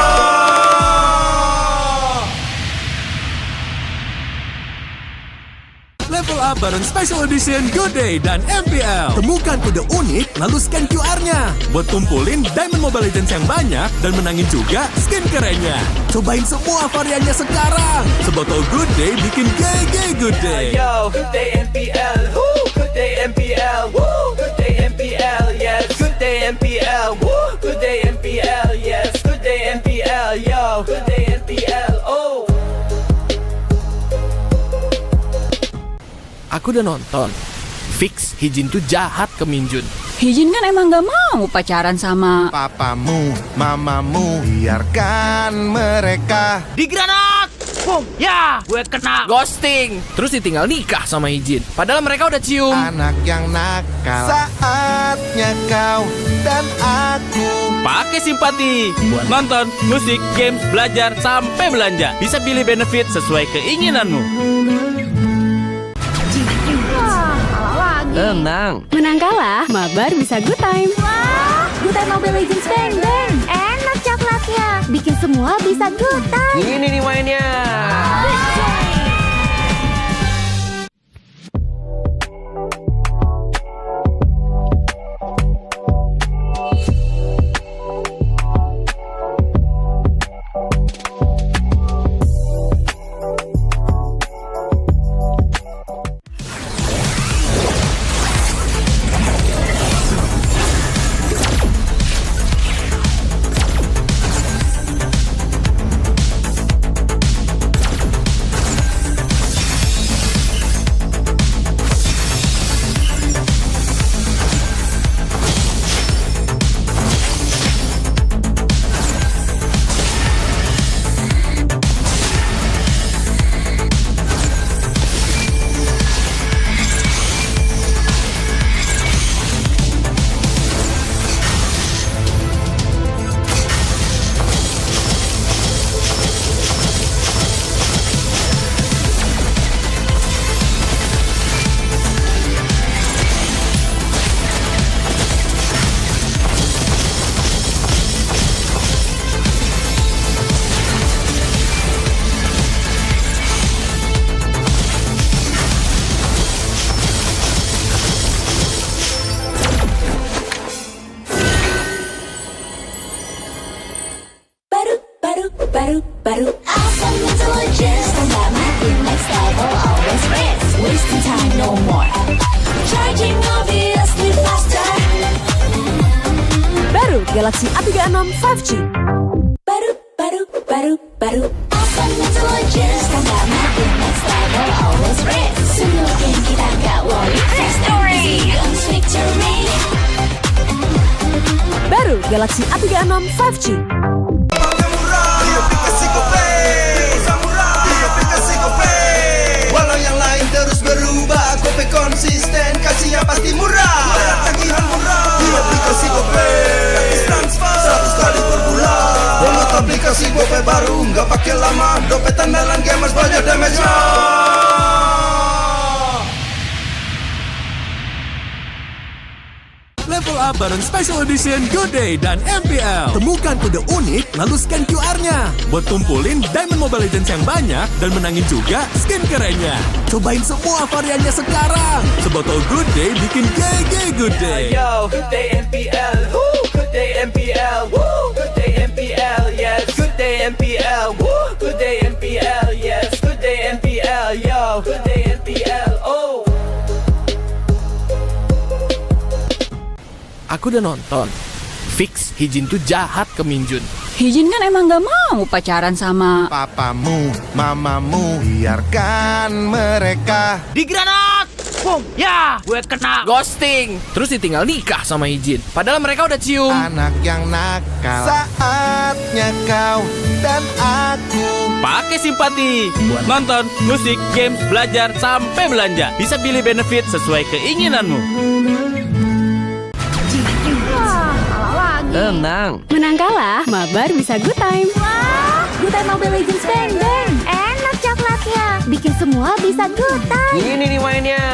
Level up bareng Special Edition Good Day dan MPL. Temukan kode unik, lalu scan QR-nya. Buat kumpulin Diamond Mobile Legends yang banyak dan menangin juga skin kerennya. Cobain semua variannya sekarang. Sebotol Good Day bikin GG Good Day. Yo, good day MPL, woo, good day MPL, woo, good day MPL, yes, good day MPL, woo, good day MPL, yes, good day MPL, yo, good day MPL, oh. Aku udah nonton. Fix Hijin tuh jahat ke Minjun. Hijin kan emang gak mau pacaran sama Papamu, mamamu, biarkan mereka. Di granat! Boom! Ya, gue kena ghosting. Terus ditinggal nikah sama Hijin. Padahal mereka udah cium. Anak yang nakal. Saatnya kau dan aku. Pakai simpati buat nonton, musik, games, belajar, sampai belanja. Bisa pilih benefit sesuai keinginanmu. Tenang. Menang kalah, mabar bisa good time. Wah, good time Mobile Legends bang bang. Enak coklatnya, bikin semua bisa good time. Ini nih mainnya. Galaxy A36 5G. Baru S16 Legends, tanda makin next level, always red. Semua game kita gak worry, victory, victory. Baru Galaxy A36 5G. Walau yang lain terus berubah, Gope konsisten, kasihnya pasti murah. Tagihan murah di aplikasi Gope, gratis transfer 100 kali per bulan. Download aplikasi Gope baru, nggak pakai lama. Dompet andalan gamers banyak damage-nya. Level up bareng Special Edition Good Day dan MPL. Temukan kode unik, lalu scan QR-nya. Buat kumpulin Diamond Mobile Legends yang banyak dan menangin juga skin kerennya. Cobain semua variannya sekarang. Sebotol Good Day bikin GG Good Day. Yo, Good Day MPL, woo, Good Day MPL, woo, Good Day MPL, yes, Good Day MPL, woo, Good Day MPL, yes, Good Day MPL, yo, Good Day MPL, oh. Aku udah nonton. Fix Hijin tuh jahat ke Minjun. Hijin kan emang gak mau pacaran sama papamu, mamamu, biarkan mereka di granat. Boom, ya, gue kena ghosting. Terus ditinggal nikah sama Hijin. Padahal mereka udah cium. Anak yang nakal, saatnya kau dan aku pakai simpati buat nonton, musik, games, belajar, sampai belanja. Bisa pilih benefit sesuai keinginanmu. Tenang. Menang kalah, mabar bisa good time. Wah, good time Mobile Legends bang bang. Enak coklatnya, bikin semua bisa good time. Ini nih mainnya.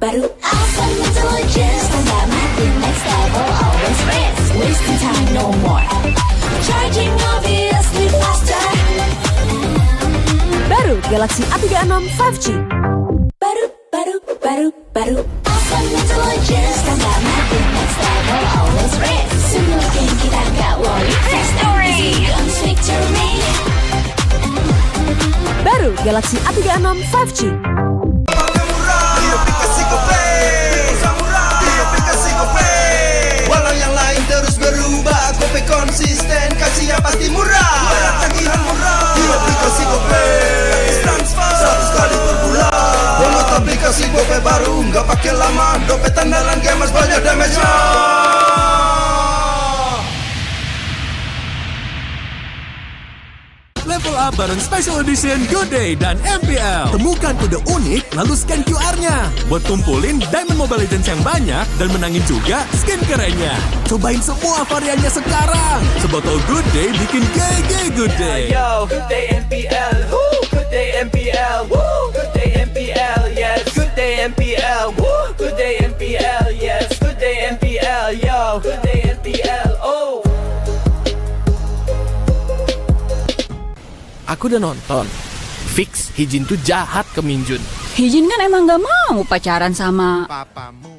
baru S16 Legends, tanda makin next level, always red. Wasting time no more, charging obviously faster. Baru Galaxy A36 5G. Baru S16 Legends, tanda makin next level, always red. Semua game kita gak worry, victory, victory. Baru Galaxy A36 5G. Walau yang lain terus berubah, Gope konsisten, kasihnya pasti murah. Tagihan murah di aplikasi Gope, gratis transfer 100 kali per bulan. Download aplikasi Gope baru, nggak pakai lama. Dompet andalan gamers banyak damage-nya. Level up bareng Special Edition Good Day dan MPL. Temukan kode unik, lalu scan QR-nya. Buat kumpulin Diamond Mobile Legends yang banyak dan menangin juga skin kerennya. Cobain semua variannya sekarang. Sebotol Good Day bikin GG Good Day. Yo, Good Day MPL, woo, Good Day MPL, woo, Good Day MPL, yes, Good Day MPL, woo, Good Day MPL, yes, Good Day MPL, yo, Good Day MPL, oh. Aku udah nonton. Fix Hijin tuh jahat ke Minjun. Hijin kan emang gak mau pacaran sama papamu.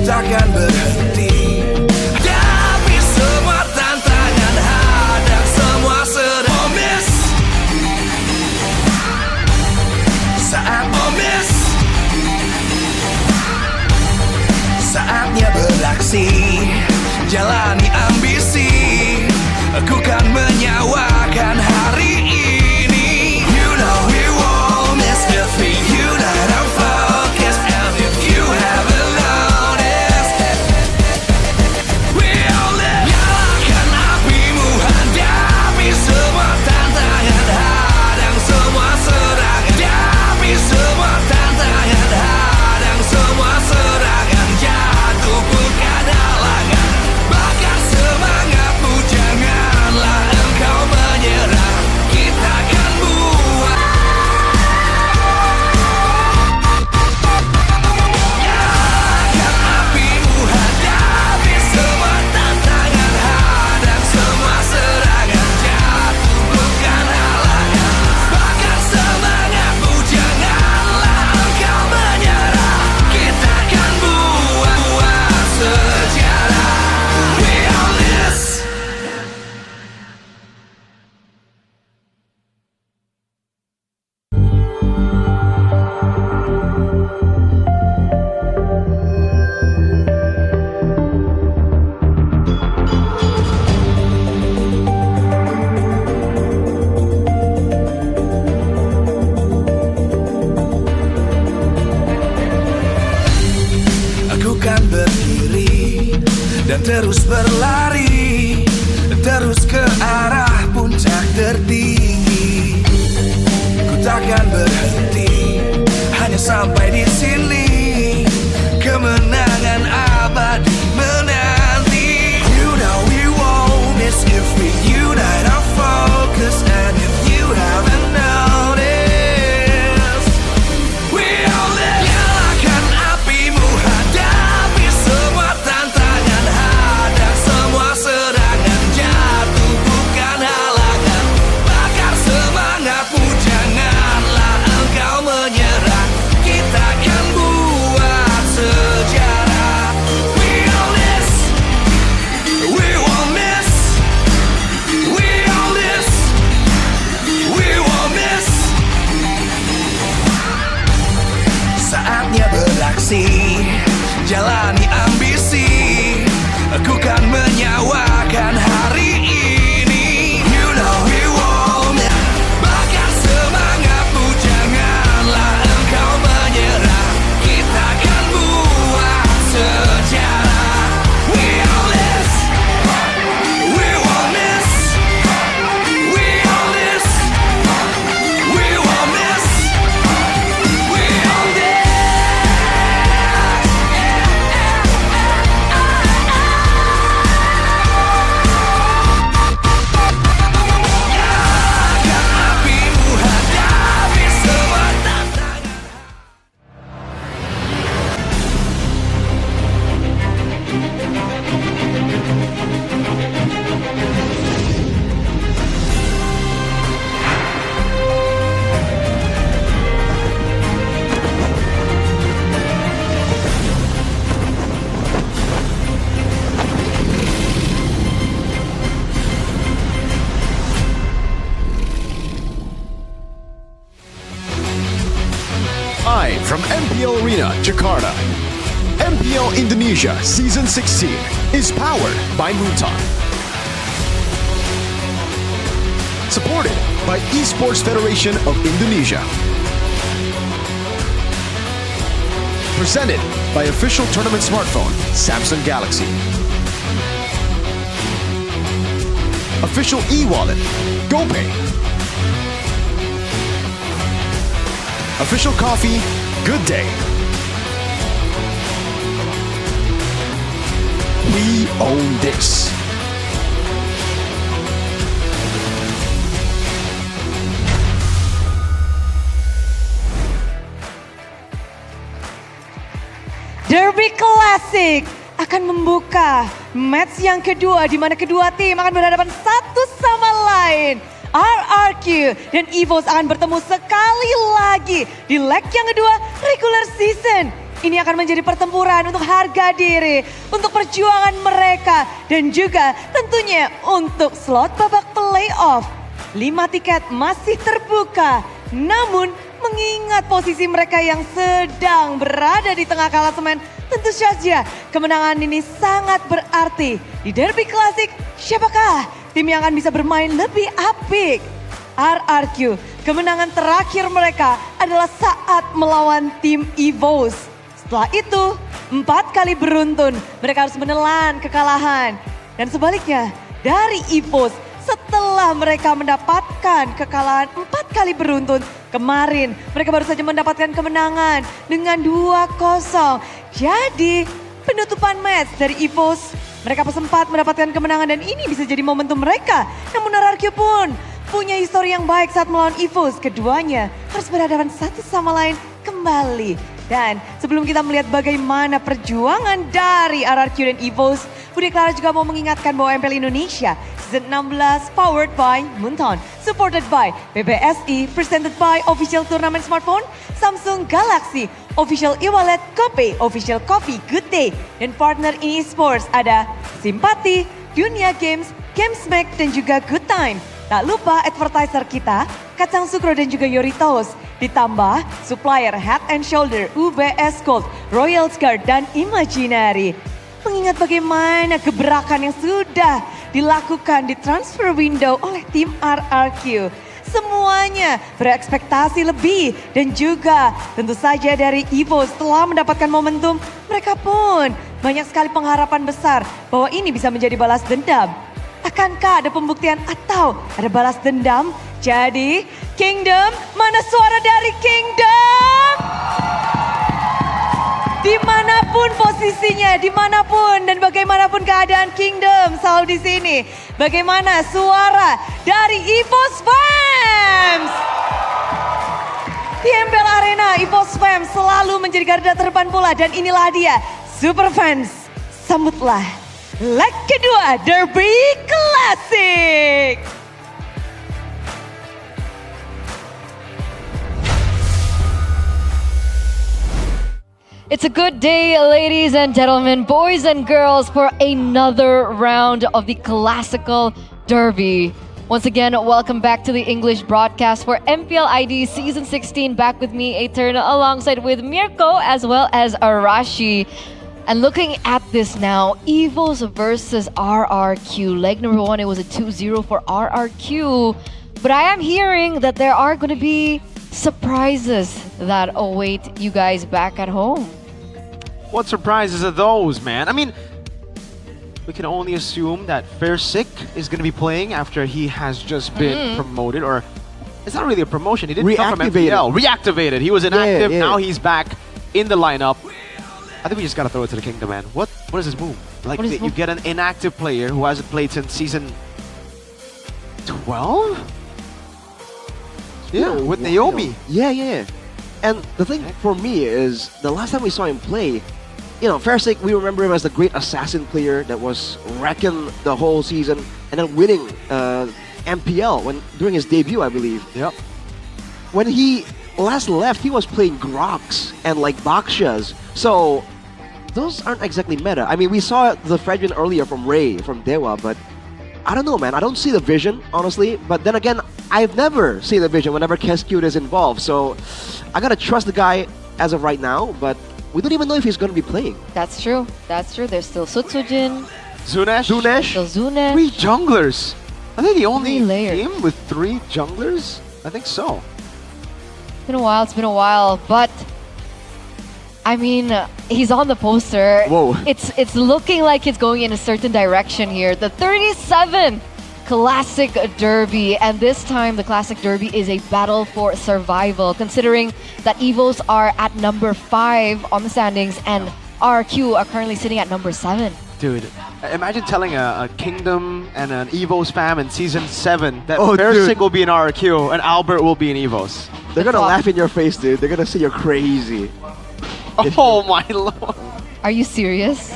takkan berhenti. Hadapi semua tantangan, hadang semua sedang miss. Saat miss, saatnya beraksi, jalani ambisi. Aku kan menyawakan hari ini. You know we won't miss if we unite our focus. And if you haven't noticed, we all live. Nyalakan apimu, hadapi semua tantangan, hadang semua serangan. Hadapi semua tantangan, hadang semua serangan. Jatuh bukan halangan, bakar semangatmu, janganlah engkau menyerah. Kita akan buat. Nyalakan apimu, hadapi semua tantangan, hadang semua serangan. Jatuh bukan halangan, bakar semangatmu, janganlah engkau menyerah. Kita akan buat sejarah. We all this. Aku kan berdiri dan terus berlari, terus ke arah puncak tertinggi. Ku takkan berhenti, hanya sampai di sini. Kemenangan abadi menanti. You know we won't miss if we unite our focus. And if you haven't noticed, we all live. Nyalakan apimu, hadapi semua tantangan, hadang semua serangan. Jatuh bukan halangan, bakar semangatmu, janganlah engkau menyerah. Kita akan buat sejarah. We all this, we won't miss. We all this, we won't miss. Saatnya beraksi, jalani ambisi. Aku kan menyawakan hari ini. You know we won't miss. Bakar semangatmu, janganlah engkau menyerah. Kita akan buat sejarah. We all this, we won't miss. We all this, we won't miss. We all this. Nyalakan apimu, hadapi semua tantangan. Live from MPL Arena, Jakarta. MPL Indonesia Season 16 is powered by Mutan. Supported by Esports Federation of Indonesia. Presented by official tournament smartphone, Samsung Galaxy. Official e-wallet, GoPay. Official coffee, Good Day. We own this. Derby Classic akan membuka match yang kedua di mana kedua tim akan berhadapan satu sama lain. RRQ dan EVOS akan bertemu sekali lagi di leg yang kedua regular season. Ini akan menjadi pertempuran untuk harga diri, untuk perjuangan mereka, dan juga tentunya untuk slot babak playoff. 5 tiket masih terbuka, namun mengingat posisi mereka yang sedang berada di tengah klasemen, tentu saja kemenangan ini sangat berarti. Di derby klasik, siapakah tim yang akan bisa bermain lebih apik? RRQ, kemenangan terakhir mereka adalah saat melawan tim EVOS. Setelah itu, 4 kali beruntun mereka harus menelan kekalahan. Dan sebaliknya, dari EVOS setelah mereka mendapatkan kekalahan 4 kali beruntun, kemarin mereka baru saja mendapatkan kemenangan dengan 2-0. Jadi penutupan match dari EVOS, mereka sempat mendapatkan kemenangan dan ini bisa jadi momentum mereka. Namun RRQ pun punya histori yang baik saat melawan EVOS. Keduanya harus berhadapan satu sama lain kembali. Dan sebelum kita melihat bagaimana perjuangan dari RRQ dan EVOS, Budi Clara juga mau mengingatkan bahwa MPL Indonesia Season 16 powered by Munton, supported by PBSI, presented by Official Turnamen Smartphone, Samsung Galaxy, Official e-wallet, Kopi, Official Coffee, Good Day, dan partner in esports ada Simpati, Dunia Games, Gamesmack, dan juga Good Time. Tak lupa advertiser kita, Kacang Sukro dan juga Yoritos. Ditambah supplier Head and Shoulder, UBS Gold, Royal Guard, dan Imaginary. Mengingat bagaimana gebrakan yang sudah dilakukan di transfer window oleh tim RRQ. Semuanya berekspektasi lebih dan juga tentu saja dari EVO setelah mendapatkan momentum, mereka pun banyak sekali pengharapan besar bahwa ini bisa menjadi balas dendam. Akankah ada pembuktian atau ada balas dendam? Jadi Kingdom, mana suara dari Kingdom? Dimanapun posisinya, dimanapun dan bagaimanapun keadaan Kingdom selalu di sini. Bagaimana suara dari EVOS Fams? Di MPL Arena, EVOS Fams selalu menjadi garda terdepan pula dan inilah dia, Super Fans. Sambutlah leg kedua Derby Classic. It's a good day, ladies and gentlemen, boys and girls, for another round of the Classical Derby. Once again, welcome back to the English broadcast for MPL ID Season 16. Back with me, Eterna, alongside with Mirko as well as Arashi. And looking at this now, EVOS versus RRQ. Leg number 1, it was a 2-0 for RRQ. But I am hearing that there are going to be surprises that await you guys back at home. What surprises are those, man? I mean, we can only assume that Fairsick is going to be playing after he has just been promoted, or it's not really a promotion. He didn't come from MPL. Reactivated. He was inactive. Now he's back in the lineup. I think we just got to throw it to the Kingdom, man. What is his move? Like, you get an inactive player who hasn't played since season 12? Yeah, with Naomi. Yeah. And the thing for me is, the last time we saw him play, Fairsick, we remember him as the great assassin player that was wrecking the whole season and then winning MPL during his debut, I believe. Yep. When he last left, he was playing Grox and like Bakshas. So those aren't exactly meta. I mean, we saw the Fredrin earlier from Ray, from Dewa, but I don't know, man. I don't see the vision, honestly. But then again, I've never seen the vision whenever Keskute is involved. So I gotta trust the guy as of right now, but we don't even know if he's gonna be playing. That's true. There's still Sutsujin. Zunesh. Still Zunesh. 3 junglers. I think he only teamed with 3 junglers. I think so. It's been a while, but I mean, he's on the poster. Whoa. It's looking like it's going in a certain direction here. The 37 Classic Derby, and this time the Classic Derby is a battle for survival, considering that EVOS are at number 5 on the standings and RQ are currently sitting at number 7. Dude, imagine telling a Kingdom and an EVOS fam in Season 7 that Fairsick will be in RQ and Albert will be in EVOS. They're gonna laugh in your face, dude. They're gonna say you're crazy. Oh my lord. Are you serious?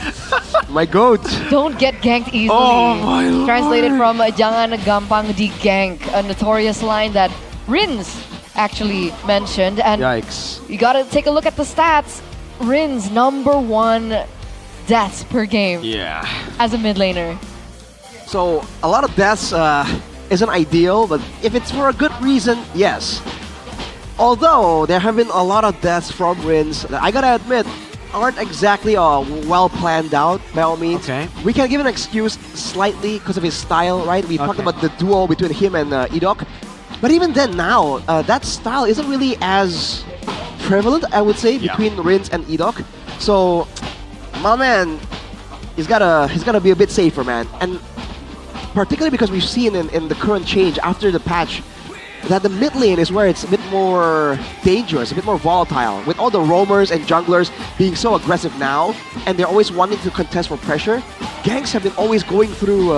My goat. Don't get ganked easily. Oh my lord. Translated from Jangan gampang di gank, a notorious line that Rins actually mentioned. And yikes. You gotta take a look at the stats. Rin's #1 deaths per game Yeah. as a mid laner. So a lot of deaths isn't ideal, but if it's for a good reason, yes. Although there have been a lot of deaths from Rins that I gotta admit aren't exactly well planned out by all means. Okay. We can give an excuse slightly because of his style, right? We talked about the duel between him and Edok. But even then now, that style isn't really as prevalent, I would say, between Rins and Edok. So, my man, he's gotta be a bit safer, man. And particularly because we've seen in the current change after the patch that the mid lane is where it's a bit more dangerous, a bit more volatile. With all the roamers and junglers being so aggressive now, and they're always wanting to contest for pressure, ganks have been always going through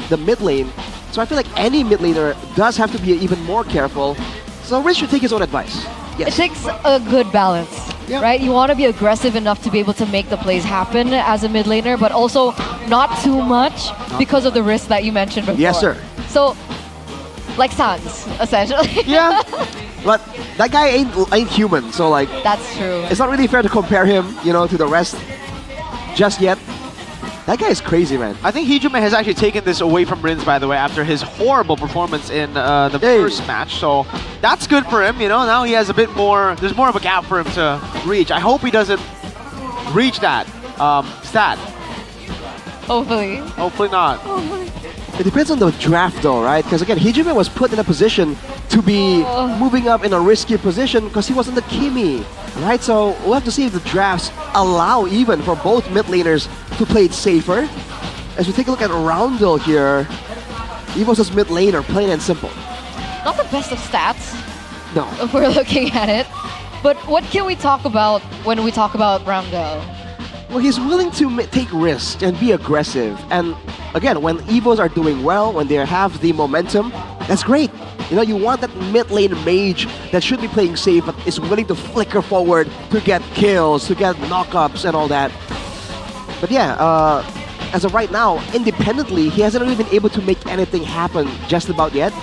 the mid lane. So I feel like any mid laner does have to be even more careful. So Riz should take his own advice. Yes. It takes a good balance, right? You want to be aggressive enough to be able to make the plays happen as a mid laner, but also not too much because of the risk that you mentioned before. Yes, sir. So, like Sans, essentially. Yeah, but that guy ain't human, so like... That's true. It's not really fair to compare him, to the rest just yet. That guy is crazy, man. I think Hijume has actually taken this away from Rins, by the way, after his horrible performance in the first match. So that's good for him, Now he has a bit more... There's more of a gap for him to reach. I hope he doesn't reach that stat. Hopefully. Hopefully not. It depends on the draft though, right? Because again, Hijume was put in a position to be moving up in a risky position because he wasn't the Kimi, right? So we'll have to see if the drafts allow even for both mid laners to play it safer. As we take a look at Roundel here, EVO's mid laner, plain and simple. Not the best of stats. No. If we're looking at it. But what can we talk about when we talk about Roundel? Well, he's willing to take risks and be aggressive. And again, when EVOs are doing well, when they have the momentum, that's great. You want that mid lane mage that should be playing safe but is willing to flicker forward to get kills, to get knockups and all that. But yeah, as of right now, independently, he hasn't really been able to make anything happen just about yet.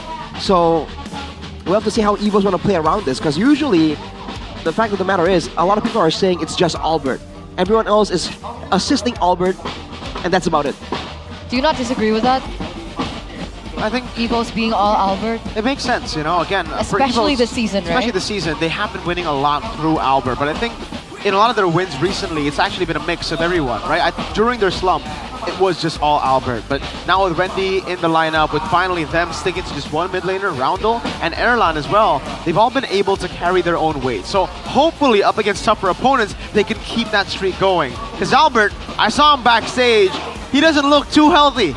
So we'll have to see how EVOs want to play around this, because usually the fact of the matter is a lot of people are saying it's just Albert. Everyone else is assisting Albert, and that's about it. Do you not disagree with that? I think EVOs being all Albert? It makes sense, Again, especially EVOs, this season, right? Especially this season, they have been winning a lot through Albert. But I think in a lot of their wins recently, it's actually been a mix of everyone, right? During their slump, it was just all Albert. But now with Wendy in the lineup, with finally them sticking to just one mid laner, Roundel, and Erlan as well, they've all been able to carry their own weight. So hopefully up against tougher opponents, they can keep that streak going. Because Albert, I saw him backstage, he doesn't look too healthy.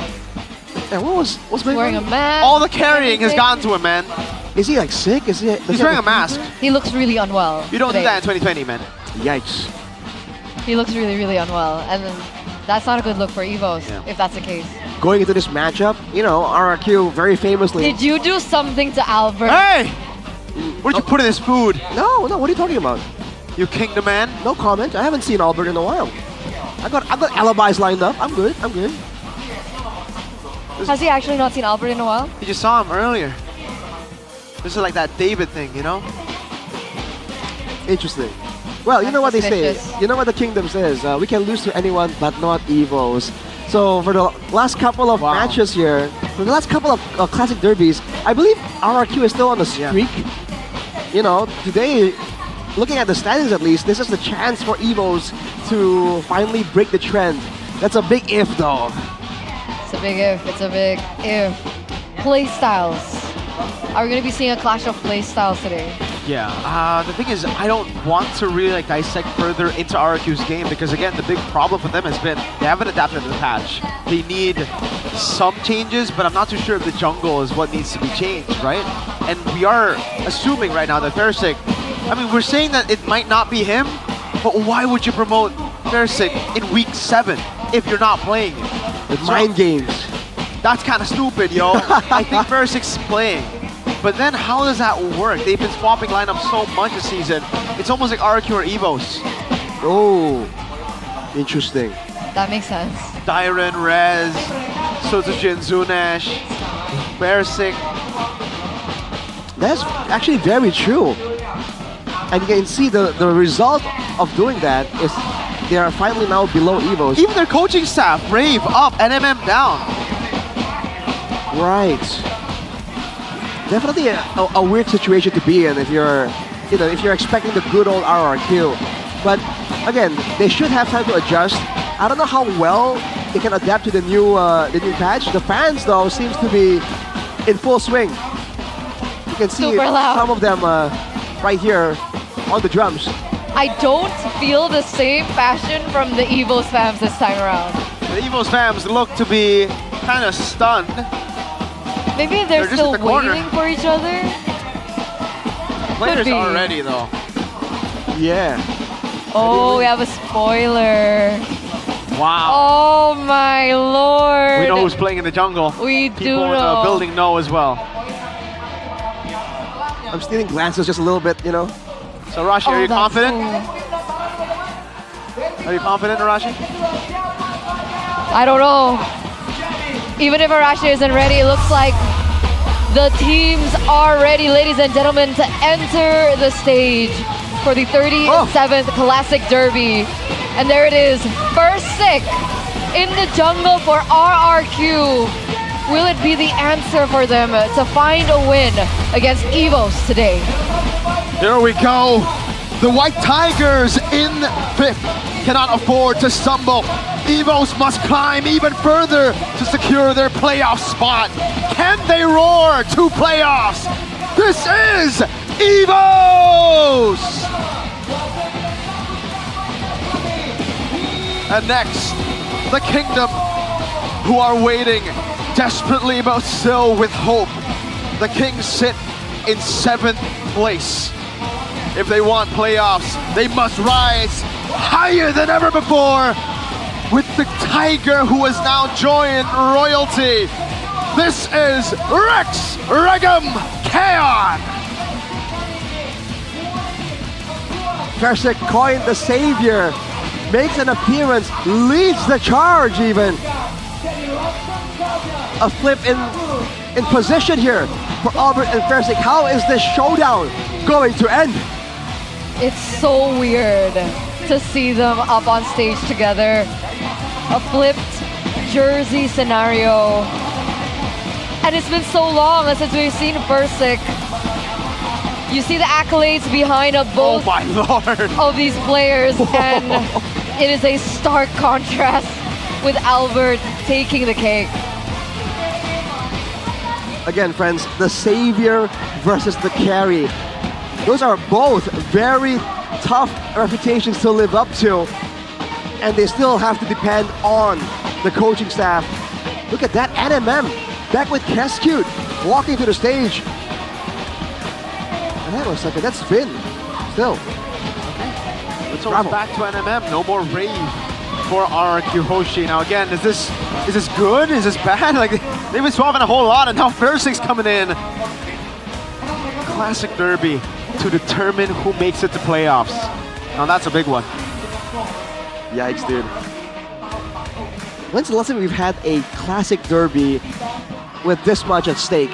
Yeah, what's wearing a mask? All the carrying has gotten to him, man. Is he like sick? He's wearing a mask. He looks really unwell. You don't today. do that in 2020, man. Yikes. He looks really, really unwell. And that's not a good look for EVOs, if that's the case. Going into this matchup, RRQ very famously... Did you do something to Albert? Hey! What did you put in his food? No, what are you talking about? You kingdom man? No comment. I haven't seen Albert in a while. I've got alibis lined up. I'm good. Has he actually not seen Albert in a while? You just saw him earlier. This is like that David thing, Interesting. Well, you know what they say. You know what the kingdom says. We can lose to anyone, but not EVOs. So for the last couple of matches here, for the last couple of classic derbies, I believe RRQ is still on the streak. Today, looking at the standings at least, this is the chance for EVOs to finally break the trend. That's a big if, though. It's a big if. It's a big if. Play styles. Are we going to be seeing a clash of play styles today? Yeah, the thing is, I don't want to really dissect further into RRQ's game because, again, the big problem for them has been they haven't adapted to the patch. They need some changes, but I'm not too sure if the jungle is what needs to be changed, right? And we are assuming right now that Fersik, we're saying that it might not be him, but why would you promote Fersik in week 7 if you're not playing it? The mind games. That's kind of stupid, yo. I think Fersik's playing. But then how does that work? They've been swapping lineups so much this season. It's almost like RRQ or EVOs. Oh, interesting. That makes sense. Dyron, Rez, Sotojin, Zunesh, Fersik. That's actually very true. And you can see the result of doing that is they are finally now below Evos. Even their coaching staff, Brave up, NMM down. Right. Definitely a weird situation to be in if you're, if you're expecting the good old RRQ. But again, they should have time to adjust. I don't know how well they can adapt to the new patch. The fans though seems to be in full swing. You can see some of them right here on the drums. I don't feel the same passion from the Evos fans this time around. The Evos fans look to be kind of stunned. Maybe they're still waiting for each other. Players are ready though. Yeah. Oh, we have a spoiler. Wow. Oh my lord. We know who's playing in the jungle. We People do in know. the building know as well. I'm stealing glances just a little bit, So Arashi, are you confident? Are you confident, Arashi? I don't know. Even if Arashi isn't ready, it looks like the teams are ready, ladies and gentlemen, to enter the stage for the 37th Classic Derby. And there it is, first sick in the jungle for RRQ. Will it be the answer for them to find a win against Evos today? Here we go. The White Tigers in 5th cannot afford to stumble. Evos must climb even further to secure their playoff spot. Can they roar to playoffs? This is Evos! And next, the Kingdom, who are waiting desperately but still with hope. The Kings sit in 7th place. If they want playoffs, they must rise higher than ever before with the Tiger who has now joined royalty. This is Rex Regum Kaon. Persik coined the savior, makes an appearance, leads the charge even. A flip in position here for Albert and Persik. How is this showdown going to end? It's so weird to see them up on stage together. A flipped jersey scenario. And it's been so long since we've seen Persik. You see the accolades behind both my lord. of these players, and it is a stark contrast with Albert taking the cake. Again, friends, the savior versus the carry. Those are both very tough reputations to live up to, and they still have to depend on the coaching staff. Look at that, NMM back with Keskute walking to the stage. And hang on a second, that's Finn still. It's almost back to NMM, no more rave for RRQ Hoshi. Now again, is this good? Is this bad? Like they've been swapping a whole lot, and now Persik's coming in. Classic Derby to determine who makes it to playoffs. Now that's a big one. Yikes, dude. When's the last time we've had a Classic Derby with this much at stake?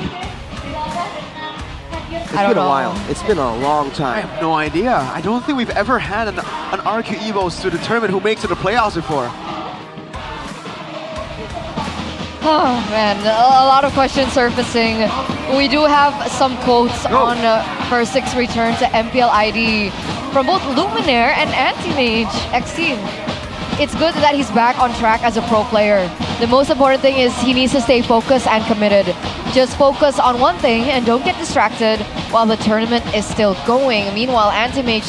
It's been a while. It's been a long time. I have no idea. I don't think we've ever had an RQ Evos to determine who makes it to playoffs before. Oh man, a lot of questions surfacing. We do have some quotes on Persik's return to MPL ID from both Luminaire and Anti-Mage X-Team. It's good that he's back on track as a pro player. The most important thing is he needs to stay focused and committed. Just focus on one thing and don't get distracted while the tournament is still going. Meanwhile, Anti-Mage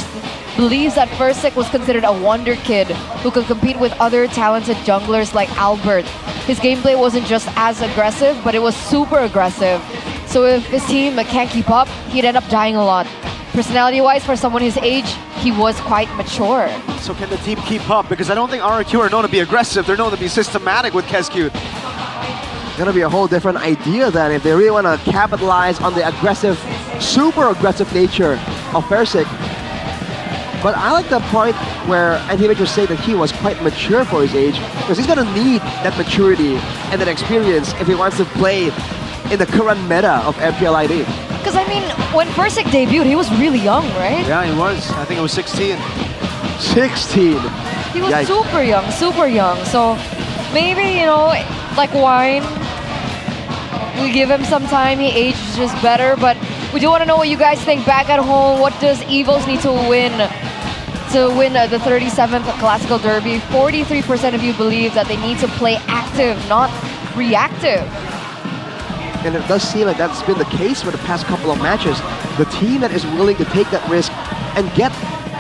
believes that Persik was considered a wonder kid who could compete with other talented junglers like Albert. His gameplay wasn't just as aggressive, but it was super aggressive. So if his team can't keep up, he'd end up dying a lot. Personality-wise, for someone his age, he was quite mature. So can the team keep up? Because I don't think RRQ are known to be aggressive. They're known to be systematic with Keskute. Gonna be a whole different idea then if they really want to capitalize on the aggressive, super aggressive nature of Persik. But I like the point where Anti-Mage was saying that he was quite mature for his age, because he's gonna need that maturity and that experience if he wants to play in the current meta of MPL ID. Because Because I mean, when Versick debuted, he was really young, right? Yeah, he was. I think it was 16. 16. He was Yikes. super young, super young. So maybe, you know, like wine, we give him some time, he ages just better. But we do want to know what you guys think back at home. What does EVOS need to win the 37th Classical Derby? 43% of you believe that they need to play active, not reactive. And it does seem like that's been the case for the past couple of matches. The team that is willing to take that risk and get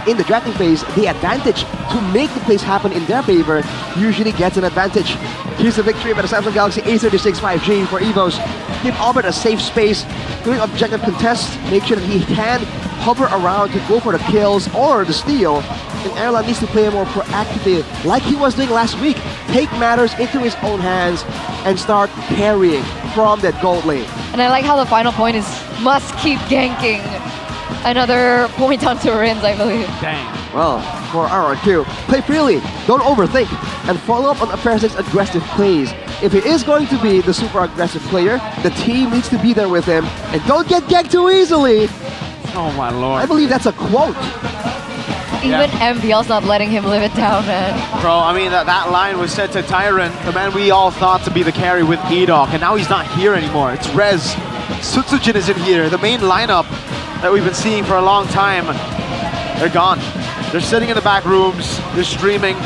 in the drafting phase the advantage to make the plays happen in their favor usually gets an advantage. Here's the victory by the Samsung Galaxy A36 5G for EVOS. Give Albert a safe space, doing objective contests, make sure that he can hover around to go for the kills or the steal. And Erlan needs to play more proactively like he was doing last week. Take matters into his own hands and start carrying from that gold lane. And I like how the final point is must keep ganking. Another point onto Rins, I believe. Dang. Well, for RRQ, play freely, don't overthink, and follow up on Apersic's aggressive plays. If he is going to be the super aggressive player, the team needs to be there with him, and don't get ganked too easily. Oh my lord. I believe that's a quote. Even MPL's not letting him live it down, man. Bro, I mean, that line was said to Tyrant, the man we all thought to be the carry with Edok, and now he's not here anymore. It's Rez. Sutsujin isn't here. The main lineup that we've been seeing for a long time, they're gone. They're sitting in the back rooms, they're streaming.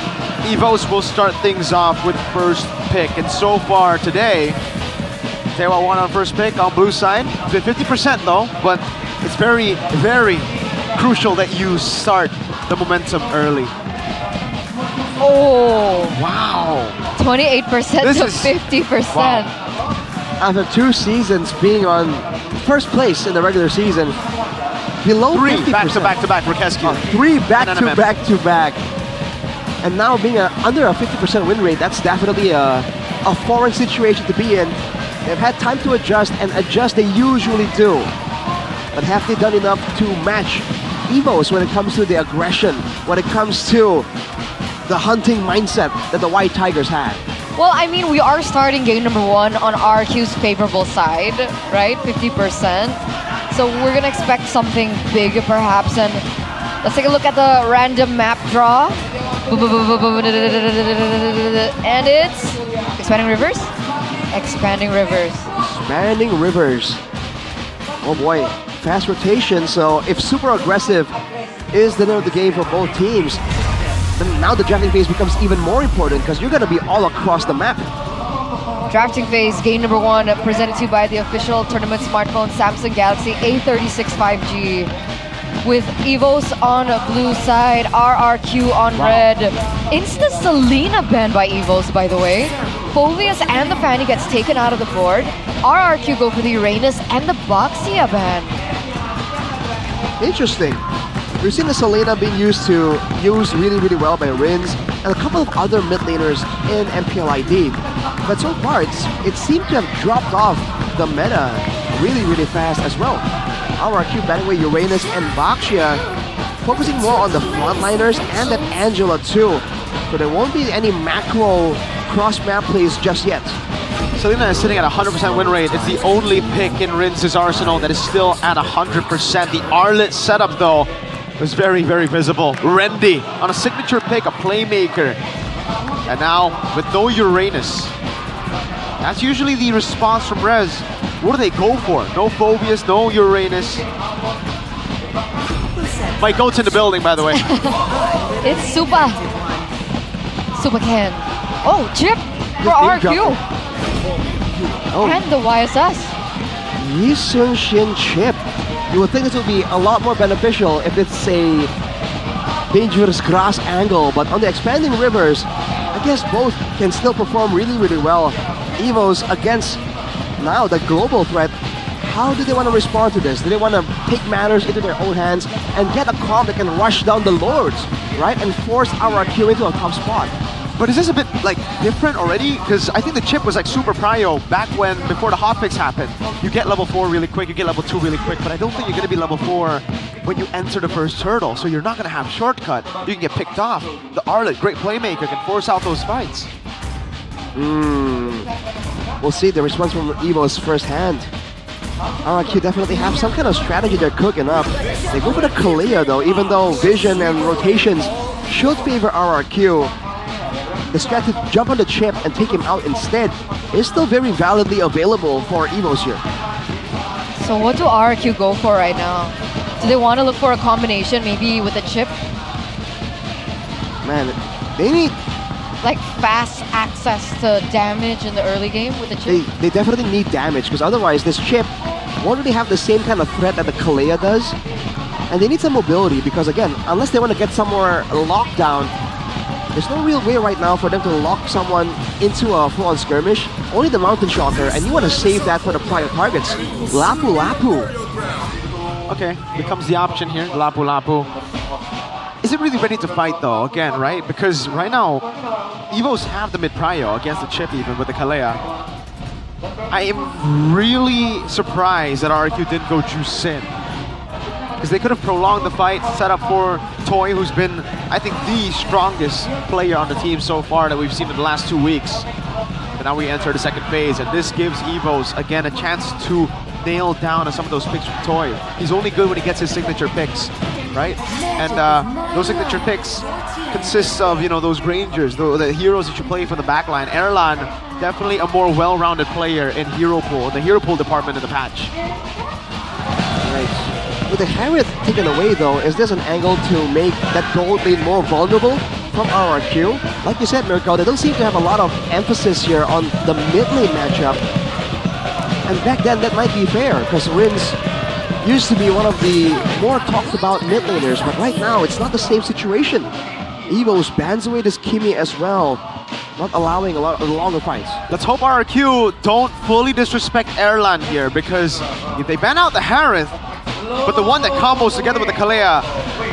EVOS will start things off with first pick, and so far today, Tewa won on first pick on blue side. It's been 50% though, but it's very, very crucial that you start the momentum early. Oh! Wow! 28% This to is- 50%. Wow. After 2 seasons being on first place in the regular season, below 3 50%. back-to-back Rekescu. 3 NMM. back-to-back. And now being under a 50% win rate, that's definitely a foreign situation to be in. They've had time to adjust, and adjust they usually do. But have they done enough to match EVOS when it comes to the aggression, when it comes to the hunting mindset that the White Tigers had? Well, I mean, we are starting game number 1 on RQ's favorable side, right? 50%. So we're gonna expect something big, perhaps. And let's take a look at the random map draw. And it's Expanding Rivers? Expanding Rivers. Expanding Rivers. Oh boy, fast rotation. So if super aggressive is the name of the game for both teams, then now the drafting phase becomes even more important because you're going to be all across the map. Drafting phase, game number 1, presented to you by the official tournament smartphone Samsung Galaxy A36 5G. With EVOS on blue side, RRQ on red. Insta Selena banned by EVOS, by the way. Fovius and the Fanny gets taken out of the board. RRQ go for the Uranus and the Boxia ban. Interesting. We've seen the Selena being used really, really well by Rins and a couple of other mid laners in MPL ID. But so far, it seemed to have dropped off the meta really, really fast as well. RRQ banning away Uranus and Boxia, focusing more on the frontliners and that Angela too. So there won't be any macro cross-map plays just yet. Selena is sitting at 100% win rate. It's the only pick in Rins' arsenal that is still at 100%. The Arlet setup, though, was very, very visible. Rendy on a signature pick, a playmaker. And now, with no Uranus, that's usually the response from Rez. What do they go for? No Phobius, no Uranus. My goat's in the building, by the way. It's Super. Super Ken. Oh, chip for RQ. And the YSS. Yisun Shin chip. You would think this would be a lot more beneficial if it's a dangerous grass angle, but on the Expanding Rivers, I guess both can still perform really, really well. EVOS against now the global threat. How do they want to respond to this? Do they want to take matters into their own hands and get a comp that can rush down the Lords, right? And force RRQ into a top spot? But is this a bit like different already? Because I think the chip was like super prio back before the hotfix happened. You get level 4 really quick, you get level 2 really quick, but I don't think you're gonna be level 4 when you enter the first turtle. So you're not gonna have shortcut. You can get picked off. The Arlet, great playmaker, can force out those fights. We'll see the response from EVOS firsthand. RRQ definitely have some kind of strategy they're cooking up. They go for the Kalea though, even though vision and rotations should favor RRQ. The strat to jump on the chip and take him out instead is still very validly available for Evos here. So what do RRQ go for right now? Do they want to look for a combination, maybe with a chip? Man, they need... Like fast access to damage in the early game with the chip? They definitely need damage, because otherwise this chip won't really have the same kind of threat that the Kalea does. And they need some mobility, because again, unless they want to get somewhere locked down, there's no real way right now for them to lock someone into a full-on skirmish. Only the Mountain Shocker, and you want to save that for the prior targets. Lapu Lapu. Okay, becomes the option here, Lapu Lapu. Is it really ready to fight though, again, right? Because right now, Evos have the mid-prio against the chip even with the Kalea. I am really surprised that RRQ didn't go juice in. Because they could have prolonged the fight, set up for Toy, who's been, I think, the strongest player on the team so far that we've seen in the last 2 weeks. But now we enter the second phase, and this gives Evos, again, a chance to nail down some of those picks from Toy. He's only good when he gets his signature picks, right? And those signature picks consists of, you know, those Rangers, the heroes that you play from the backline. Erlan, definitely a more well-rounded player in hero pool, the hero pool department in the patch. Right. With the Harith taken away though, is this an angle to make that gold lane more vulnerable from RRQ? Like you said, Mirko, they don't seem to have a lot of emphasis here on the mid lane matchup. And back then that might be fair, because Rins used to be one of the more talked about mid laners, but right now it's not the same situation. Evos bans away this Kimi as well, not allowing a lot of longer fights. Let's hope RRQ don't fully disrespect Erlan here, because if they ban out the Harith, but the one that combos together with the Kalea,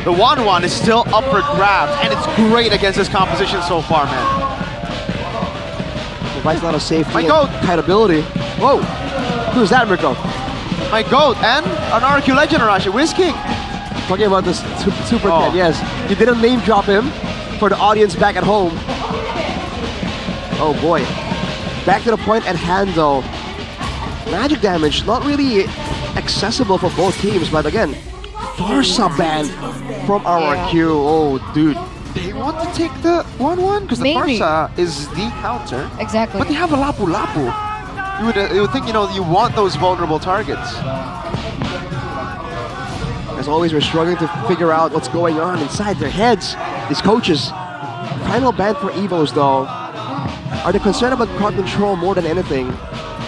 the 1-1 is still up for grabs, and it's great against this composition so far, man. Provides a lot of safety My and goat. kiteability. Whoa! Who's that, Mirko? My goat and an RRQ legend, Arashi, Wiz King. Talking about this super Oh. kid, yes. You didn't name drop him for the audience back at home. Oh boy. Back to the point at hand though. Magic damage, not really accessible for both teams, but again, Farsa ban from RRQ. Oh, dude. They want to take the 1-1 because the Maybe. Farsa is the counter. Exactly. But they have a Lapu Lapu. You would think, you know, you want those vulnerable targets. As always, we're struggling to figure out what's going on inside their heads, these coaches. Final ban for Evos though. Are they concerned about crowd control more than anything?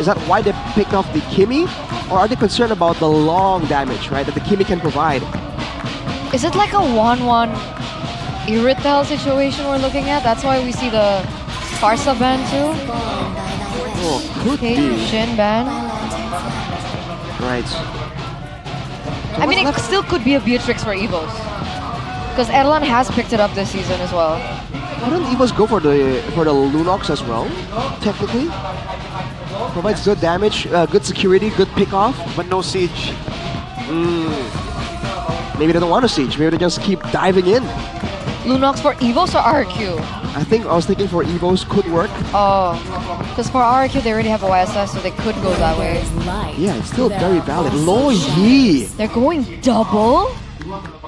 Is that why they picked off the Kimi? Or are they concerned about the long damage, right, that the Kimi can provide? Is it like a 1-1 Irritel situation we're looking at? That's why we see the Farsa ban too? Oh, could be. Shin ban? Right. I mean, it still could be a Beatrix for Evos. Because Erlan has picked it up this season as well. Wouldn't Evos go for the Lunox as well, technically? Provides good damage, good security, good pick off. But no siege. Maybe they don't want to siege. Maybe they just keep diving in. Lunox for Evos or RRQ? I was thinking for Evos could work. Oh, because for RRQ they already have a YSS, so they could go that way. Yeah, it's still very valid. Lo Yi! They're going double?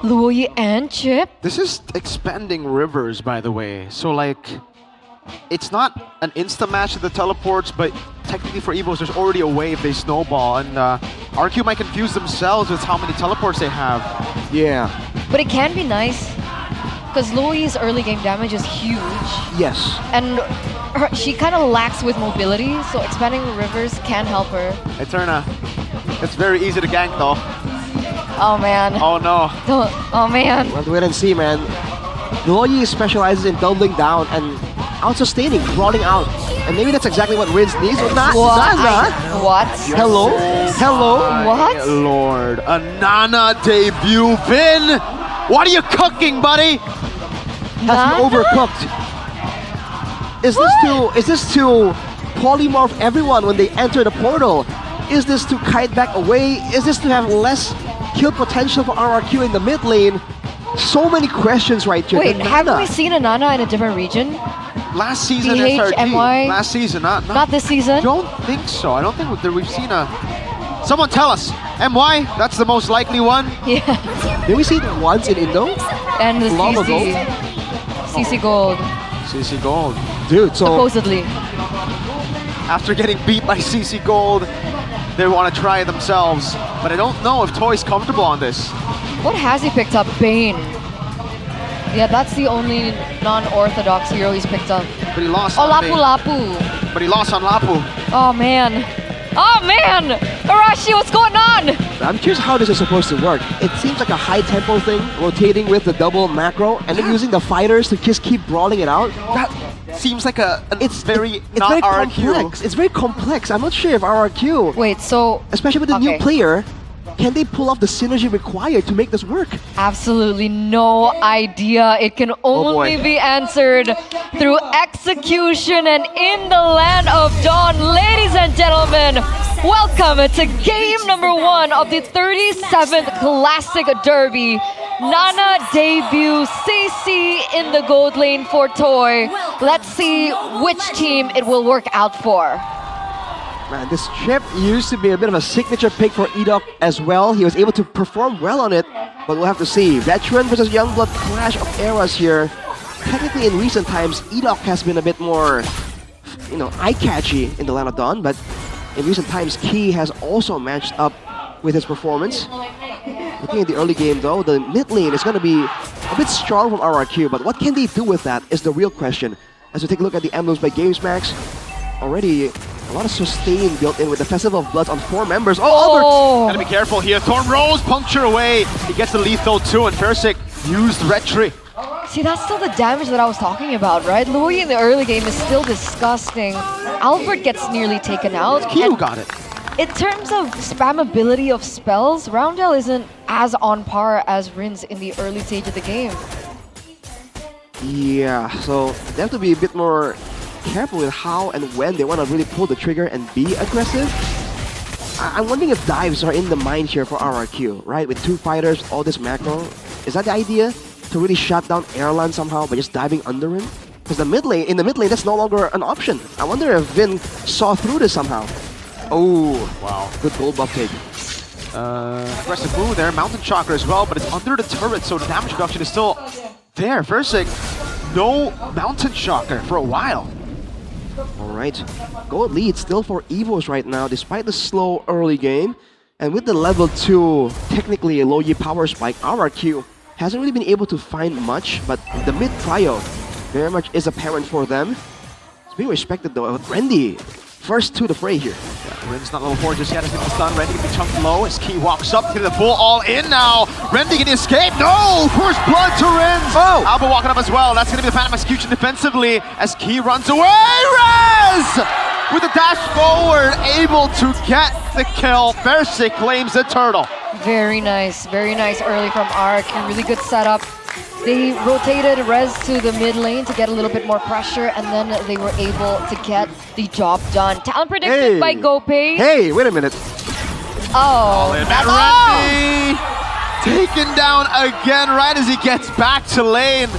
Luoyi and Chip? This is expanding rivers, by the way. So, like, it's not an instant match to the teleports, but technically for Evos, there's already a way if they snowball. And RQ might confuse themselves with how many teleports they have. Yeah. But it can be nice, because Luoyi's early game damage is huge. Yes. And she kind of lacks with mobility, so expanding rivers can help her. Eterna, it's very easy to gank though. Oh man. Oh no. Oh man. We'll have to wait and see, man. Lo Yi specializes in doubling down and out-sustaining, crawling out. And maybe that's exactly what Rins needs. What? Hello? Hello? What? Lord, a Nana debut pin? What are you cooking, buddy? Has been overcooked. Is this to polymorph everyone when they enter the portal? Is this to kite back away? Is this to have less kill potential for RRQ in the mid lane? So many questions right here. Wait, haven't we seen a Nana in a different region? Last season BH, SRG. MY? Last season, not this season? I don't think so. I don't think we've seen a Someone tell us. MY, that's the most likely one. Yeah. Did we see it once in Indo? And the Long ago? CC Gold, CC Gold. Dude, so supposedly. After getting beat by CC Gold, they want to try it themselves. But I don't know if Toy's comfortable on this. What has he picked up? Bane. Yeah, that's the only non-orthodox hero he's picked up. But he lost Oh, on Lapu Bane. Lapu. But he lost on Lapu. Oh, man. Oh, man! Arashi, what's going on? I'm curious how this is supposed to work. It seems like a high tempo thing, rotating with the double macro, and then using the fighters to just keep brawling it out. That seems like it's very It's not very RRQ. complex. It's very complex. I'm not sure if RRQ, Wait, so... especially with the new Okay. player, can they pull off the synergy required to make this work? Absolutely no idea. It can only be answered through execution and in the land of Dawn. Ladies and gentlemen, welcome to game number 1 of the 37th Classic Derby. Nana debut, CC in the gold lane for Toy. Let's see which team it will work out for. Man, this chip used to be a bit of a signature pick for Edok as well. He was able to perform well on it, but we'll have to see. Veteran versus Youngblood clash of eras here. Technically, in recent times, Edok has been a bit more, eye-catchy in the land of Dawn, but in recent times, Key has also matched up with his performance. Looking at the early game though, the mid lane is going to be a bit strong from RRQ, but what can they do with that is the real question. As we take a look at the emblems by GamesMax, already a lot of sustain built in with the Festival of Bloods on 4 members. Oh, Albert! Gotta be careful here. Thorn Rose, puncture away. He gets the lethal too, and Persik used Retry. See, that's still the damage that I was talking about, right? Louis in the early game is still disgusting. Albert gets nearly taken out. Kyu got it. In terms of spammability of spells, Roundel isn't as on par as Rins in the early stage of the game. Yeah, so they have to be a bit more careful with how and when they want to really pull the trigger and be aggressive. I'm wondering if dives are in the mind here for RRQ, right? With 2 fighters, all this macro. Is that the idea? To really shut down Erlan somehow by just diving under him? Because in the mid lane, that's no longer an option. I wonder if Vin saw through this somehow. Oh, wow. Good gold buff take. Aggressive move there, Mountain Chakra as well, but it's under the turret, so the damage reduction is still there. Persik, no Mountain Chakra for a while. Alright, gold lead still for Evos right now, despite the slow early game. And with the level 2, technically a low Yi power spike, RRQ hasn't really been able to find much, but the mid prio very much is apparent for them. It's being respected though. Randy, first to the fray here. Yeah, Rin's not level 4 just yet, has been stunned. Randy can be chunked low as Key walks up to the full all in now. Randy can escape. No! First blood to Rins! Oh! Alba walking up as well. That's gonna be the Phantom Execution defensively as Key runs away. Rez! With a dash forward, able to get the kill. Persik claims the turtle. Very nice early from Ark. Really good setup. They rotated Rez to the mid lane to get a little bit more pressure, and then they were able to get the job done. Talent predicted by GoPay. Hey, wait a minute. Oh, Randy taken down again right as he gets back to lane.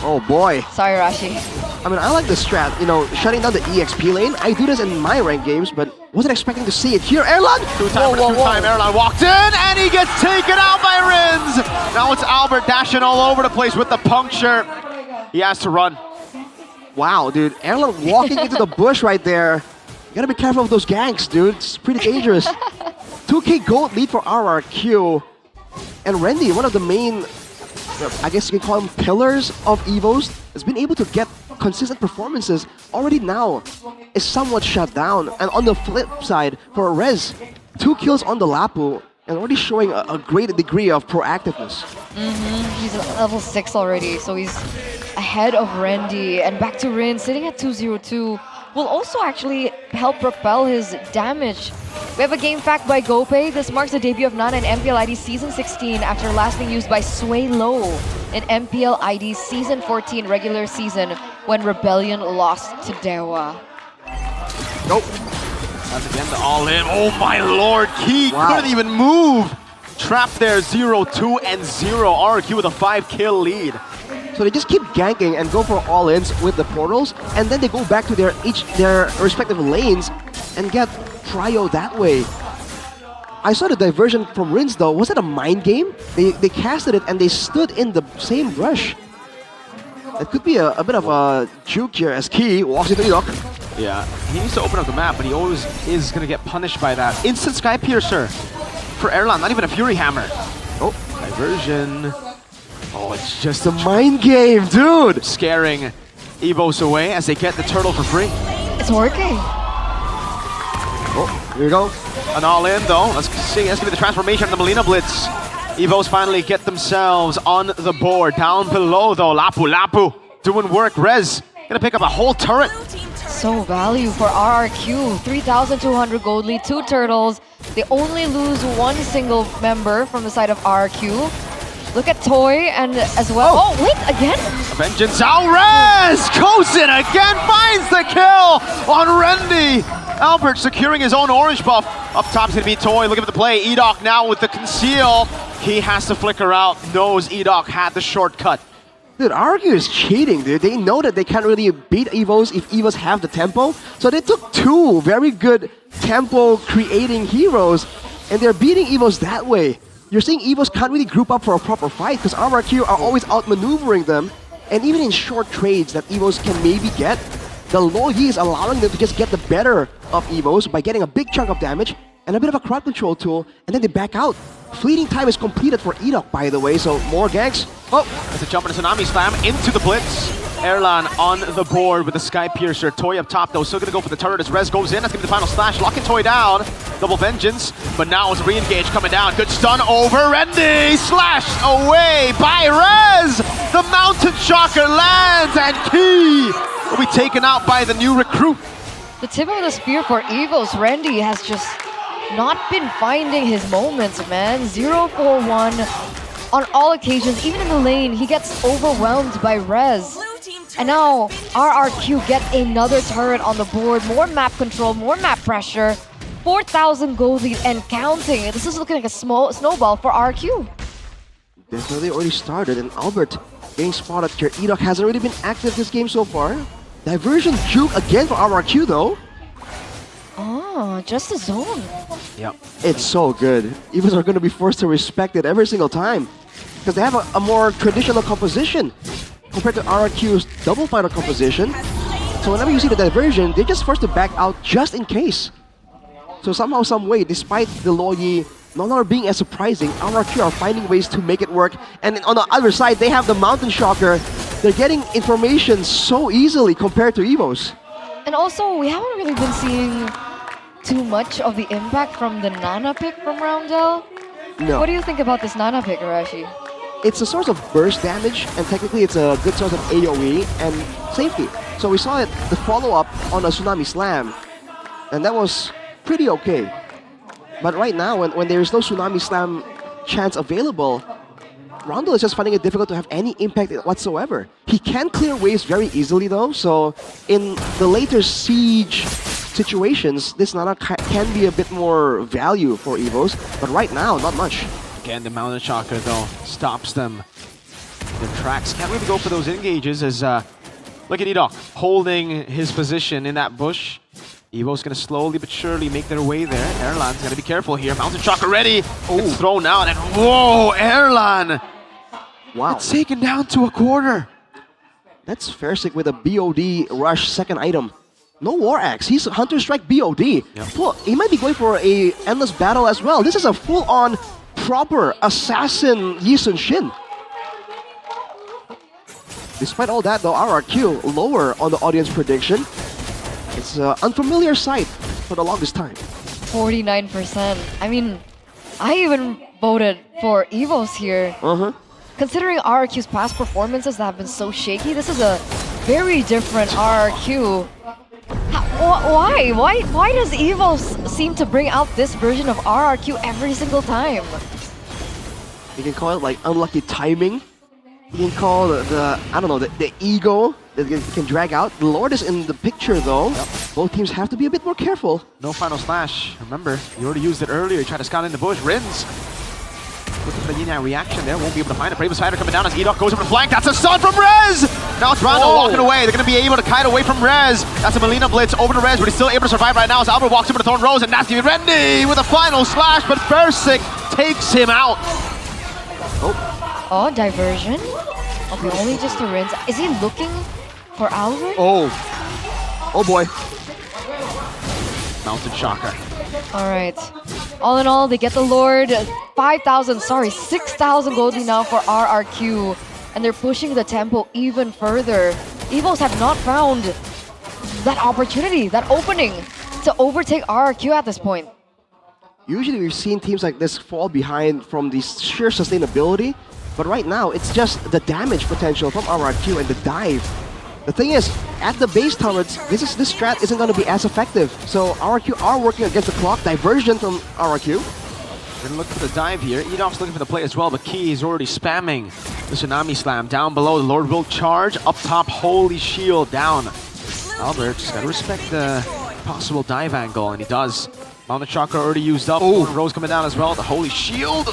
Oh boy. Sorry, Rashi. I mean, I like the strat, shutting down the EXP lane. I do this in my ranked games, but wasn't expecting to see it here. Erlan! Two-time Erlan walked in, and he gets taken out by Rins. Now it's Albert dashing all over the place with the puncture. He has to run. Wow, dude. Erlan walking into the bush right there. You gotta be careful of those ganks, dude. It's pretty dangerous. 2k gold lead for RRQ. And Randy, one of the main, I guess you can call them pillars of Evos, has been able to get consistent performances. Already now is somewhat shut down. And on the flip side, for Rez, 2 kills on the Lapu and already showing a great degree of proactiveness. He's at level 6 already, so he's ahead of Randy. And back to Rin, sitting at 202, will also actually help propel his damage. We have a game fact by GoPay. This marks the debut of Nana in MPL ID Season 16 after last being used by Sway Low in MPL ID Season 14 regular season when Rebellion lost to Dewa. Nope. That's again the all-in. Oh my lord, Key couldn't even move. Trapped there, 0-2 and 0. RQ with a 5-kill lead. So they just keep ganking and go for all-ins with the portals, and then they go back to their respective lanes and get trio that way. I saw the diversion from Rins though. Was that a mind game? They casted it and they stood in the same brush. It could be a bit of a juke here as Key walks into Edok. Yeah, he needs to open up the map, but he always is going to get punished by that. Instant Sky Piercer for Erlan, not even a Fury Hammer. Oh, diversion. Oh, it's just a mind game, dude! Scaring Evos away as they get the turtle for free. It's working. Oh, here we go. An all-in though. Let's see, that's going to be the transformation of the Melina Blitz. Evos finally get themselves on the board. Down below though, Lapu Lapu doing work. Rez gonna pick up a whole turret. So value for RRQ. 3,200 gold lead, 2 turtles. They only lose 1 single member from the side of RRQ. Look at Toy and as well. Oh, wait, again? Vengeance Alrez goes in again, finds the kill on Rendy. Albert securing his own orange buff. Up top's gonna be Toy, looking for the play. Edok now with the conceal. He has to flicker out, knows Edok had the shortcut. Dude, RRQ is cheating, dude. They know that they can't really beat Evos if Evos have the tempo. So they took 2 very good tempo creating heroes and they're beating Evos that way. You're saying Evos can't really group up for a proper fight because RRQ are always outmaneuvering them. And even in short trades that Evos can maybe get, the low Yi is allowing them to just get the better of Evos by getting a big chunk of damage and a bit of a crowd control tool, and then they back out. Fleeting time is completed for Edok, by the way, so more ganks. Oh, there's a jump and a Tsunami Slam into the Blitz. Erlan on the board with the Sky Piercer. Toy up top though, still gonna go for the turret as Rez goes in. That's gonna be the final slash, locking Toy down. Double Vengeance, but now it's re-engage coming down. Good stun over Rendy, slashed away by Rez. The Mountain Shocker lands and Key will be taken out by the new recruit. The tip of the spear for Evos. Rendy has just not been finding his moments, man. 0-4-1 on all occasions. Even in the lane, he gets overwhelmed by Rez. And now RRQ get another turret on the board. More map control, more map pressure. 4,000 gold lead and counting. This is looking like a small snowball for RRQ. Definitely already started, and Albert getting spotted here. Edok hasn't really been active this game so far. Diversion juke again for RRQ though. Oh, just a zone. Yep. It's so good. Evos are going to be forced to respect it every single time because they have a more traditional composition compared to RRQ's double fighter composition. So whenever you see the diversion, they're just forced to back out just in case. So somehow, some way, despite the low Yi no longer being as surprising, RRQ are finding ways to make it work. And on the other side, they have the Mountain Shocker. They're getting information so easily compared to Evos. And also, we haven't really been seeing too much of the impact from the Nana pick from Roundel. No. What do you think about this Nana pick, Arashi? It's a source of burst damage, and technically it's a good source of AoE and safety. So we saw it, the follow-up on a Tsunami Slam, and that was pretty okay. But right now, when there is no Tsunami Slam chance available, Roundel is just finding it difficult to have any impact whatsoever. He can clear waves very easily though, so in the later siege situations, this Nana can be a bit more value for Evos, but right now, not much. Again, the Mountain Shocker though stops them. The tracks can't really go for those engages as look at Edok holding his position in that bush. Evo's gonna slowly but surely make their way there. Erlan's gonna be careful here. Mountain Shocker ready. It's thrown out and whoa, Erlan! Wow. It's taken down to a quarter. That's Fairsick with a BOD rush second item. No War Axe, he's Hunter Strike BOD. Yep. Well, he might be going for a endless battle as well. This is a full-on, proper assassin Yi Sun-shin. Despite all that though, RRQ lower on the audience prediction. It's an unfamiliar sight for the longest time. 49%. I mean, I even voted for Evos here. Considering RRQ's past performances that have been so shaky, this is a very different RRQ. Why does Evos seem to bring out this version of RRQ every single time? You can call it like unlucky timing. You can call the I don't know, the ego that can drag out. The Lord is in the picture though. Yep. Both teams have to be a bit more careful. No final slash. Remember, you already used it earlier. You tried to scout in the bush. Rins. Looking for the yin-yang reaction there, won't be able to find it. Bravest Fighter coming down as Edok goes over the flank. That's a stun from Rez! Now it's Brando walking away. They're going to be able to kite away from Rez. That's a Melina Blitz over to Rez, but he's still able to survive right now as Albert walks over to Thorn Rose and Nasty Rendy with a final slash, but Versik takes him out. Oh, diversion. Okay, only just to rinse. Is he looking for Albert? Oh boy. Mountain Shocker. All right. All in all, they get the Lord. 6,000 gold now for RRQ. And they're pushing the tempo even further. Evos have not found that opportunity, that opening to overtake RRQ at this point. Usually we've seen teams like this fall behind from the sheer sustainability, but right now it's just the damage potential from RRQ and the dive. The thing is, at the base turrets, this strat isn't going to be as effective. So RRQ are working against the clock. Diversion from RRQ. Gonna look for the dive here. Edok's looking for the play as well, but Key is already spamming the Tsunami Slam. Down below, the Lord will charge. Up top, Holy Shield down. Albert just gotta respect the possible dive angle, and he does. Mountain Chakra already used up. Oh, Rose coming down as well. The Holy Shield.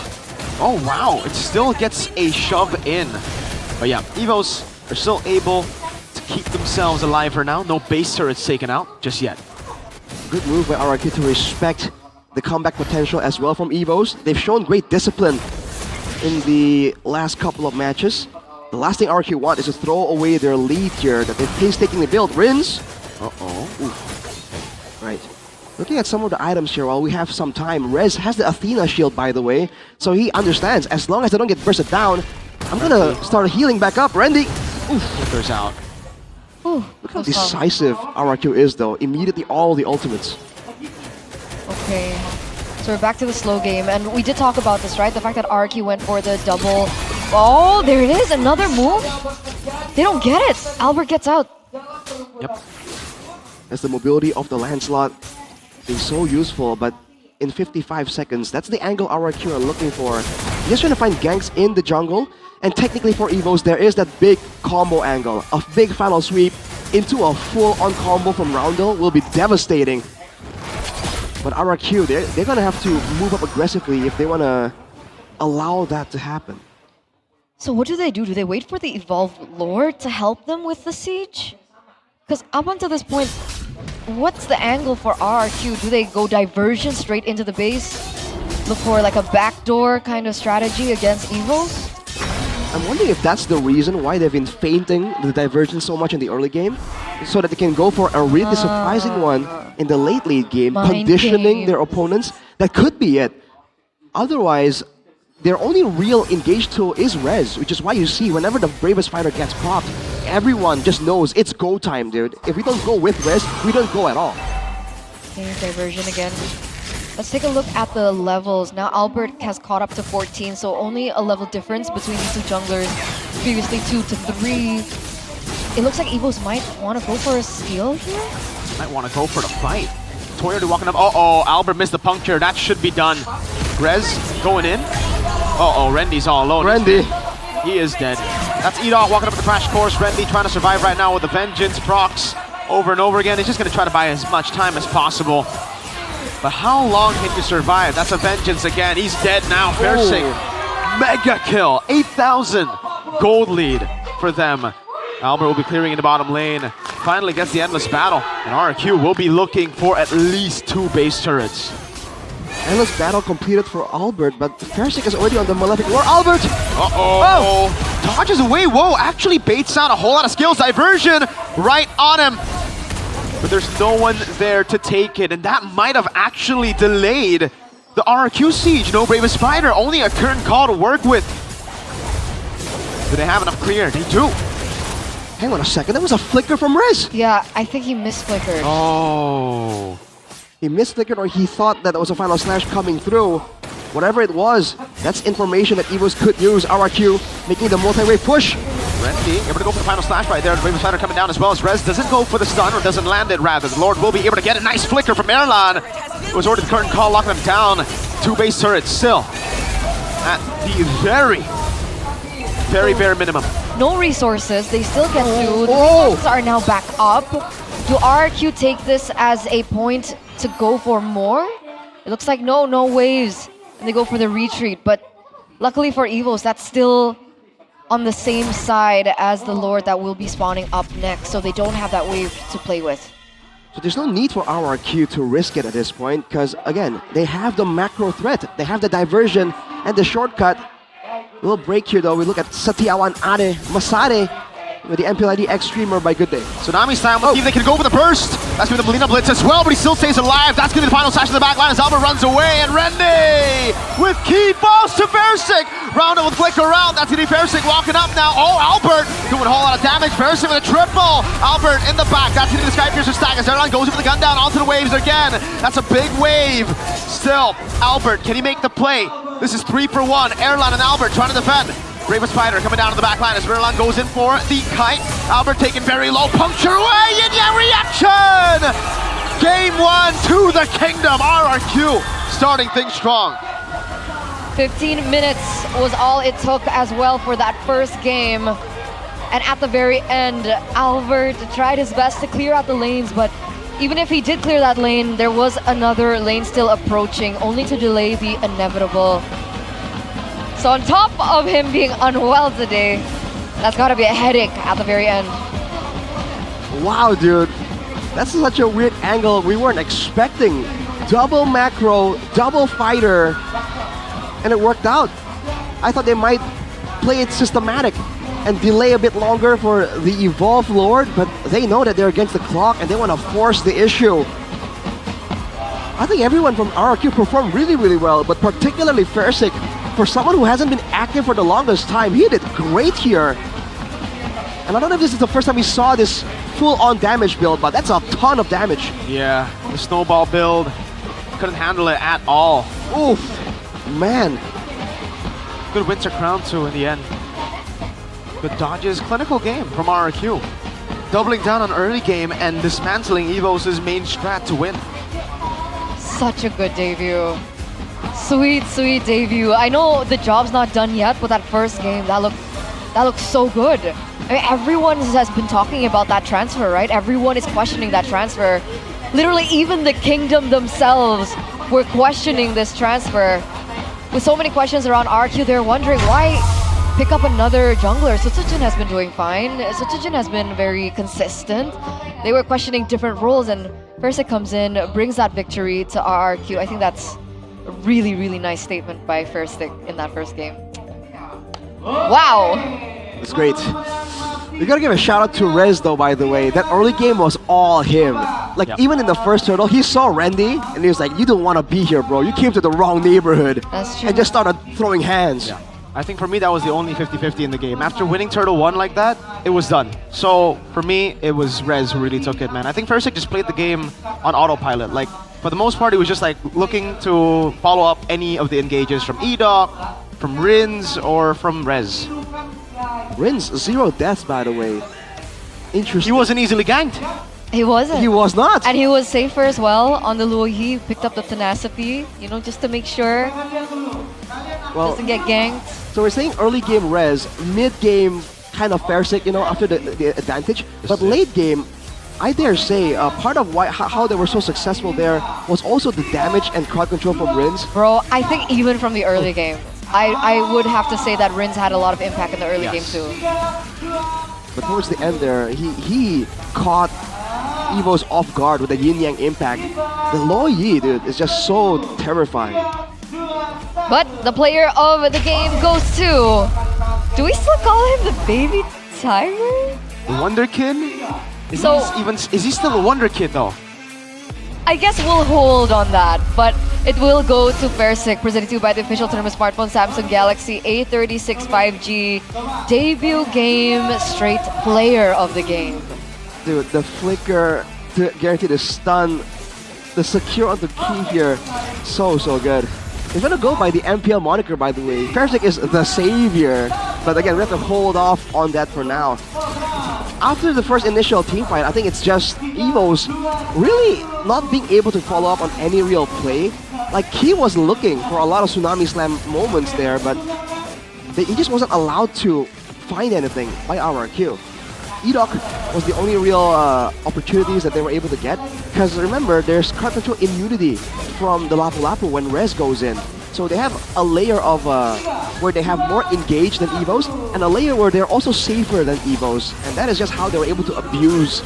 Oh, wow. It still gets a shove in. But yeah, Evos are still able to keep themselves alive for now. No base turrets taken out just yet. Good move by RRQ to respect the comeback potential as well from Evos. They've shown great discipline in the last couple of matches. The last thing RRQ want is to throw away their lead here that they've painstakingly built. Rins. Right. Looking at some of the items here while we have some time. Rez has the Athena shield, by the way, so he understands as long as I don't get bursted down, I'm gonna start healing back up. Randy. Flickers out. Look how decisive RRQ is, though. Immediately all the ultimates. Okay, so we're back to the slow game, and we did talk about this, right? The fact that RRQ went for the double. Oh, there it is, another move. They don't get it. Albert gets out. Yep. That's the mobility of the Lancelot being so useful, but in 55 seconds, that's the angle RRQ are looking for. Just trying to find ganks in the jungle, and technically for Evos, there is that big combo angle. A big final sweep into a full-on combo from Roundel will be devastating. But RRQ, they're gonna have to move up aggressively if they wanna allow that to happen. So what do? Do they wait for the Evolved Lord to help them with the siege? Because up until this point, what's the angle for RRQ? Do they go diversion straight into the base? Look for like a backdoor kind of strategy against Evos? I'm wondering if that's the reason why they've been feinting the diversion so much in the early game, so that they can go for a really surprising one in the late game, conditioning their opponents. That could be it. Otherwise, their only real engaged tool is Rez, which is why you see whenever the Bravest Fighter gets popped, everyone just knows it's go time, dude. If we don't go with Rez, we don't go at all. Okay, diversion again. Let's take a look at the levels. Now Albert has caught up to 14, so only a level difference between these two junglers. Previously 2 to 3. It looks like Evos might want to go for a steal here. Might want to go for the fight. Toyota walking up. Uh-oh, Albert missed the puncture. That should be done. Rez going in. Uh-oh, Rendy's all alone. Rendy. He is dead. That's Edok walking up the crash course. Rendy trying to survive right now with the Vengeance procs over and over again. He's just going to try to buy as much time as possible. But how long can you survive? That's a Vengeance again. He's dead now. Versik. Mega kill. 8,000 gold lead for them. Albert will be clearing in the bottom lane. Finally gets the Endless Battle. And RRQ will be looking for at least 2 base turrets. Endless Battle completed for Albert, but Versik is already on the Malefic War. Albert! Uh-oh. Dodges away. Whoa, actually baits out a whole lot of skills. Diversion right on him. But there's no one there to take it, and that might have actually delayed the RRQ siege. No Bravest Fighter, only a current call to work with. Do they have enough clear? They do. Hang on a second, that was a flicker from Rez. Yeah, I think he misflickered. Oh. He misflickered, or he thought that there was a final slash coming through. Whatever it was, that's information that Evos could use. RRQ making the multi-wave push. Rendy able to go for the final slash right there. The Bravest Fighter coming down as well as Rez doesn't go for the stun, or doesn't land it rather. The Lord will be able to get a nice flicker from Erlan. It was already the current call locking them down. 2 base turrets still at the very bare minimum. No resources, they still get through. The resources are now back up. Do RRQ take this as a point to go for more? It looks like no waves. And they go for the retreat, but Luckily for Evos, that's still on the same side as the Lord that will be spawning up next, so they don't have that wave to play with. So there's no need for RRQ to risk it at this point, because again, they have the macro threat, they have the diversion and the shortcut. A little break here though, we look at Setiawan Ade Masare with the MPL ID X streamer by Good Day. Tsunami's time, we'll see if they can go for the burst. That's going to be the Melina Blitz as well, but he still stays alive. That's going to be the final slash in the back line as Albert runs away, and Rende with key falls to Versik. Round up with flicker around, that's going to be Versik walking up now. Oh, Albert doing a whole lot of damage. Versik with a triple. Albert in the back, that's going to be the Skypiercer stack as Erlan goes in for the gun down onto the waves again. That's a big wave. Still, Albert, can he make the play? This is 3 for 1. Erlan and Albert trying to defend. Brave Spider coming down to the back line as Erlan goes in for the kite. Albert taking very low, puncture away, and yeah, reaction! Game 1 to the kingdom. RRQ starting things strong. 15 minutes was all it took as well for that first game. And at the very end, Albert tried his best to clear out the lanes, but even if he did clear that lane, there was another lane still approaching, only to delay the inevitable. So on top of him being unwell today, that's gotta be a headache at the very end. Wow, dude. That's such a weird angle we weren't expecting. Double macro, double fighter, and it worked out. I thought they might play it systematic and delay a bit longer for the Evolve Lord, but they know that they're against the clock and they want to force the issue. I think everyone from RRQ performed really, really well, but particularly Versik, for someone who hasn't been active for the longest time, he did great here. And I don't know if this is the first time we saw this full-on damage build, but that's a ton of damage. Yeah, the snowball build couldn't handle it at all. Oof, man. Good Winter Crown too in the end. Good dodges, clinical game from RRQ. Doubling down on early game and dismantling Evos' main strat to win. Such a good debut. Sweet, sweet debut. I know the job's not done yet, but that first game, that looked so good. I mean, everyone has been talking about that transfer, right? Everyone is questioning that transfer. Literally, even the Kingdom themselves were questioning this transfer. With so many questions around RQ, they're wondering why pick up another jungler. Sutsujin has been doing fine. Sutsujin has been very consistent. They were questioning different roles, and Versik comes in, brings that victory to RRQ. I think that's a really, really nice statement by Versik in that first game. Wow! That's great. We gotta give a shout out to Rez though, by the way. That early game was all him. Like, even in the first turtle, he saw Randy and he was like, you don't want to be here, bro. You came to the wrong neighborhood. That's true. And just started throwing hands. Yeah. I think for me, that was the only 50-50 in the game. After winning Turtle 1 like that, it was done. So for me, it was Rez who really took it, man. I think Versik just played the game on autopilot. Like, for the most part, he was just like looking to follow up any of the engages from Edoc, from Rins, or from Rez. Rins, 0 deaths, by the way. Interesting. He wasn't easily ganked. He wasn't. He was not. And he was safer as well on the Luo Yi. Picked up the tenacity, you know, just to make sure doesn't get ganked. So we're saying early game Rez, mid game kind of Versik, you know, after the advantage. But late game, I dare say, part of how they were so successful there was also the damage and crowd control from Rins. Bro, I think even from the early game, I would have to say that Rins had a lot of impact in the early game too. But towards the end there, he caught Evo's off guard with a yin-yang impact. The Luo Yi, dude, is just so terrifying. But the player of the game goes to... Do we still call him the baby tiger? Wonder Kid? Is he still a Wonder Kid though? I guess we'll hold on that, but it will go to Versik, presented to you by the official tournament smartphone Samsung Galaxy A36 5G. Debut game, straight player of the game. Dude, the flicker to guarantee the stun, the secure on the key here, so good. He's gonna go by the MPL moniker, by the way. Versik is the savior, but again, we have to hold off on that for now. After the first initial team fight, I think it's just Evo's really not being able to follow up on any real play. Like, he was looking for a lot of Tsunami Slam moments there, but he just wasn't allowed to find anything by RRQ. Edoc was the only real opportunities that they were able to get, because remember, there's crowd control immunity from the Lapu Lapu when Rez goes in. So they have a layer of where they have more engaged than Evos, and a layer where they're also safer than Evos. And that is just how they were able to abuse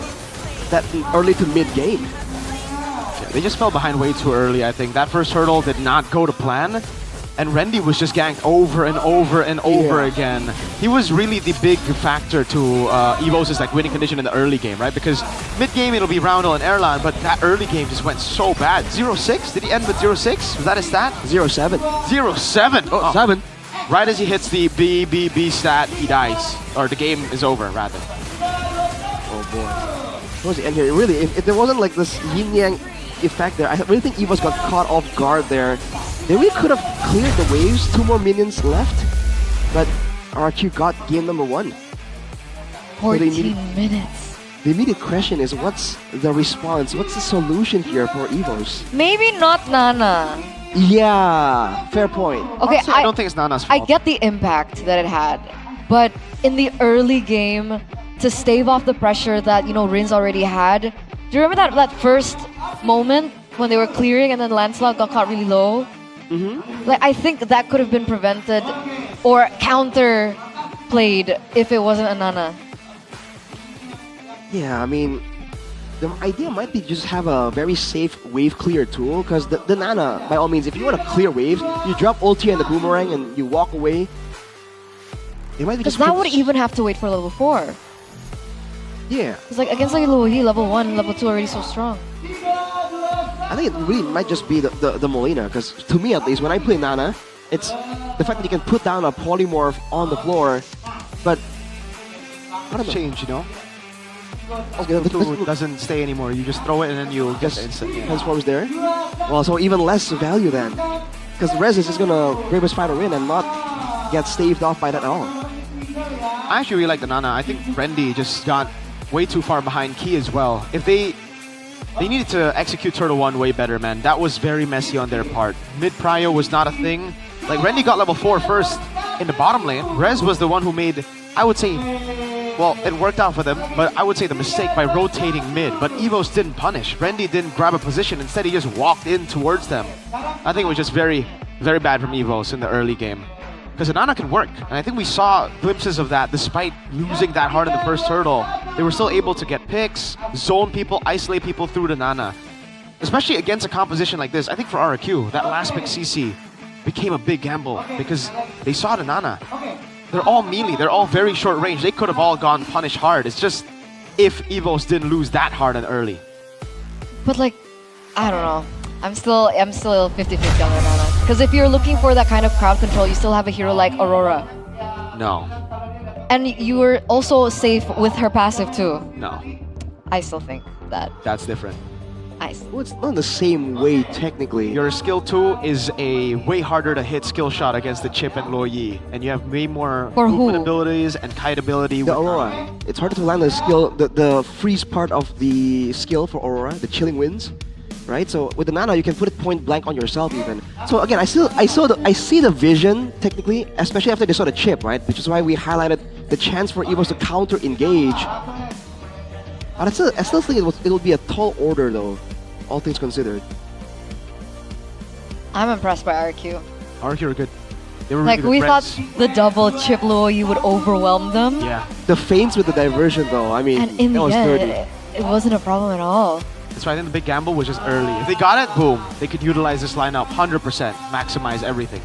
that early to mid game. Yeah, they just fell behind way too early, I think. That first hurdle did not go to plan. And Rendy was just ganked over and over and over again. He was really the big factor to Evos' like winning condition in the early game, right? Because mid-game it'll be Roundel and Airline, but that early game just went so bad. 0-6? Did he end with 0-6? Was that his stat? 0-7. 0-7? Oh, 7. Right as he hits the B stat, he dies. Or the game is over, rather. Oh boy. Towards the end here, really, if there wasn't like this yin-yang effect there, I really think Evos got caught off guard there. They really could have cleared the waves, 2 more minions left, but RQ got game number 1. 14 minutes. The immediate question is, what's the response? What's the solution here for Evos? Maybe not Nana. Yeah, fair point. Okay, Honestly, I don't think it's Nana's fault. I get the impact that it had, but in the early game, to stave off the pressure that, you know, Rin's already had, do you remember that first moment when they were clearing and then Lancelot got caught really low? Like, I think that could have been prevented or counter played if it wasn't a Nana. Yeah, I mean, the idea might be just have a very safe wave clear tool, because the Nana, by all means, if you want to clear waves, you drop ulti and the boomerang and you walk away. It might be Because just that would even have to wait for level 4. Yeah. It's like against like Luoyi, level 1, level 2 already so strong. I think it really might just be the Molina, because to me at least, when I play Nana, it's the fact that you can put down a polymorph on the floor, but I don't change, you know? Okay, It doesn't stay anymore. You just throw it and then you get the instant. Yeah. transforms there. Well, so even less value then, because Rez is just gonna Bravest Fighter in and not get staved off by that at all. I actually really like the Nana. I think Rendy just got way too far behind Key as well. If they needed to execute Turtle 1 way better, man. That was very messy on their part. Mid-prio was not a thing. Like, Rendy got level 4 first in the bottom lane. Rez was the one who made, I would say, well, it worked out for them, but I would say the mistake by rotating mid. But Evos didn't punish. Rendy didn't grab a position. Instead, he just walked in towards them. I think it was just very, very bad from Evos in the early game. Because the Nana can work. And I think we saw glimpses of that despite losing that hard in the first hurdle. They were still able to get picks, zone people, isolate people through the Nana. Especially against a composition like this. I think for RQ, that last pick CC became a big gamble because they saw the Nana. They're all melee, they're all very short range. They could have all gone punish hard. It's just if Evos didn't lose that hard and early. But like, I don't know. I'm still 50-50 on the Nana. Because if you're looking for that kind of crowd control, you still have a hero like Aurora. No. And you were also safe with her passive too. No. I still think that. That's different. Well, it's not the same way technically. Your skill 2 is a way harder to hit skill shot against the Chip and Luoyi. And you have way more movement abilities and kite ability. The Aurora. It's harder to land the skill, the freeze part of the skill for Aurora, the chilling winds. Right, so with the Nana, you can put it point blank on yourself even. So again, I see the vision technically, especially after they saw the chip, right? Which is why we highlighted the chance for Evos to counter engage. But I still think it'll be a tall order though, all things considered. I'm impressed by RQ. RQ are good. They were Like, really we good thought friends. the double chip Luoyi would overwhelm them. Yeah. The feints with the diversion though, I mean, And in that the was dirty. end, it wasn't a problem at all. That's why I think the big gamble was just early. If they got it, boom. They could utilize this lineup 100%, maximize everything.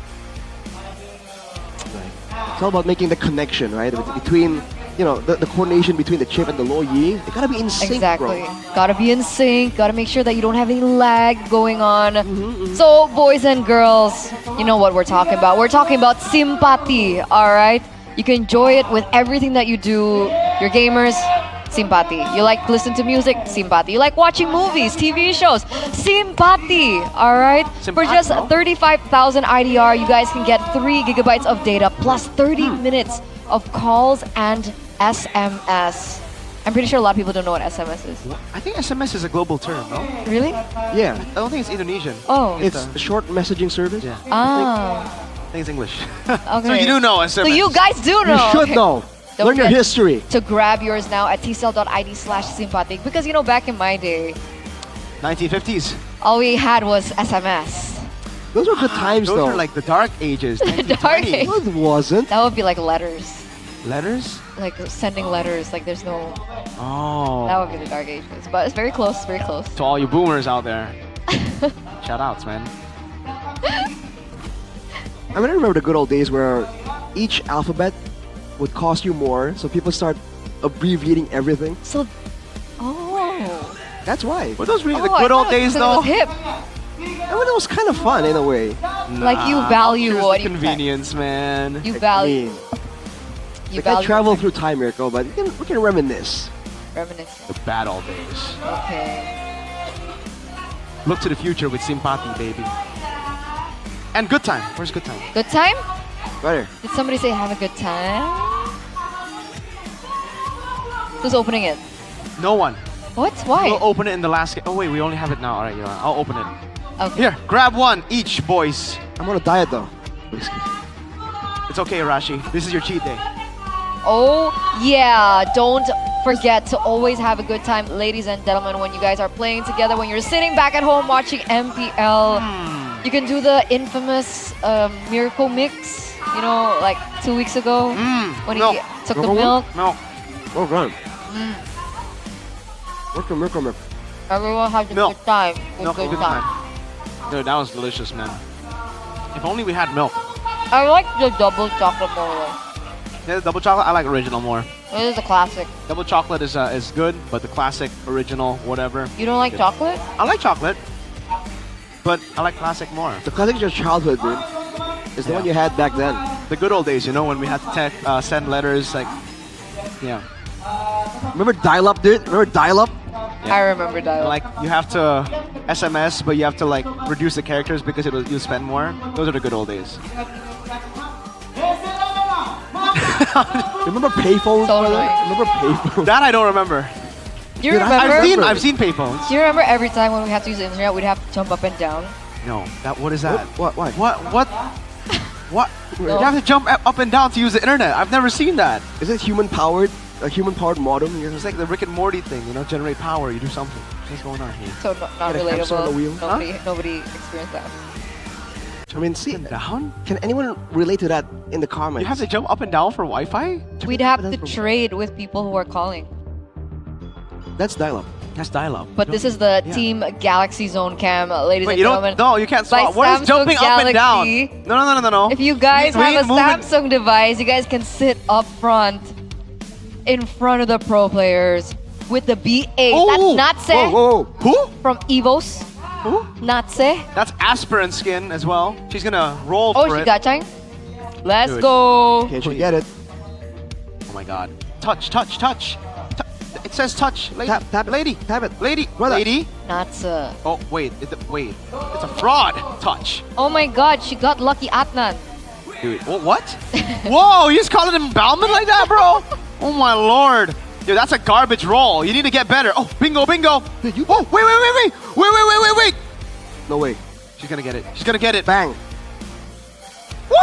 It's all about making the connection, right? Between, you know, the coordination between the chip and the Luoyi. They gotta be in sync, Exactly. bro. Gotta be in sync. Gotta make sure that you don't have any lag going on. So, boys and girls, you know what we're talking about. We're talking about simpati, alright? You can enjoy it with everything that you do. You're gamers, simpati. You like to listen to music, simpati. You like watching movies, TV shows, simpati, alright? For just 35,000 IDR, you guys can get 3 gigabytes of data plus 30 minutes of calls and SMS. I'm pretty sure a lot of people don't know what SMS is. I think SMS is a global term, no? Really? Yeah. I don't think it's Indonesian. Oh. It's a short messaging service. Yeah. Ah. I think it's English. Okay. So you do know SMS. So you guys do know. You should Okay. know. Don't Learn your forget history. To grab yours now at tcell.id/sympathetic, because you know back in my day, 1950s. all we had was SMS. Those were good times, Those though. are like the dark ages. Dark age. No, it wasn't. That would be like letters. Letters? Like sending letters. Like there's no. Oh. That would be the dark ages. But it's very close. Very close. To all you boomers out there. Shout outs, man. I mean, I remember the good old days where each alphabet would cost you more, so people start abbreviating everything. So, oh. That's why. Were those really the Oh, I good old thought it days, was though? hip. I mean, it was kind of fun in a way. Like you value Choose what the you convenience, man. You value. I can't travel through time, Mirko, but we can reminisce. Reminisce. The bad old days. Okay. Look to the future with sympathy, baby. And good time. Where's good time? Good time? Right here. Did somebody say have a good time? Who's opening it? No one. What? Why? We'll open it in the last game. Oh wait, we only have it now. All right, Yohan. I'll open it. Okay. Here, grab one each, boys. I'm on a diet though. It's okay, Arashi. This is your cheat day. Oh, yeah. Don't forget to always have a good time, ladies and gentlemen, when you guys are playing together, when you're sitting back at home watching MPL. You can do the infamous miracle mix, you know, like 2 weeks ago when he took the milk. Milk. Oh, God. Milk. Everyone has a Milk. good time. Milk, Good good time. time. Dude, that was delicious, man. If only we had milk. I like the double chocolate more. Yeah, the double chocolate, I like original more. It is a classic. Double chocolate is good, but the classic, original, whatever. You don't like good. chocolate? I like chocolate, but I like classic more. The classic is your childhood, dude. It's the one you had back then. The good old days, you know, when we had to send letters, like, yeah. Remember dial-up, dude? Remember dial-up? I remember dial-up. Like, you have to SMS, but you have to, like, reduce the characters because you'll spend more. Those are the good old days. Remember payphones? So brother? annoying. Remember payphones? That I don't remember. Do you Dude, remember? I've seen payphones. Do you remember every time when we had to use the internet, we'd have to jump up and down? No, what is that? What? Why? What? No. You have to jump up and down to use the internet. I've never seen that. Is it human-powered? A human-powered modem? It's like the Rick and Morty thing, you know, generate power, you do something. What's going on here? So not Get a hamster on the wheel? relatable. Nobody experienced that. I mean, see, Down? can anyone relate to that in the comments? You have to jump up and down for Wi-Fi? We'd have to trade with people who are calling. That's dial-up. That's dial-up. But this is the Team Galaxy Zone Cam, ladies Wait, and you gentlemen. don't? No, you can't by swap. What is jumping Samsung up and down? Galaxy. No. If you guys We have ain't a moving. Samsung device, you guys can sit up front, in front of the pro players, with the B8. Oh! That's Natse Whoa. Who? from Evos. Who? Natse. That's Aspirin skin as well. She's gonna roll Oh, for she it. got Chang. Let's Dude. go. Can't you get it? Oh my god. Touch. It says touch. Lady. Tap it. Lady. Tap it. Lady. Brother. Lady. Natse. Oh, wait. Wait. It's a fraud. Touch. Oh my god, she got lucky Atnan. Dude. What? Whoa, you just calling him Bauman like that, bro? Oh my lord. Dude, that's a garbage roll. You need to get better. Oh, bingo. Dude, you... Oh, wait. No way. She's gonna get it. Bang. Woo!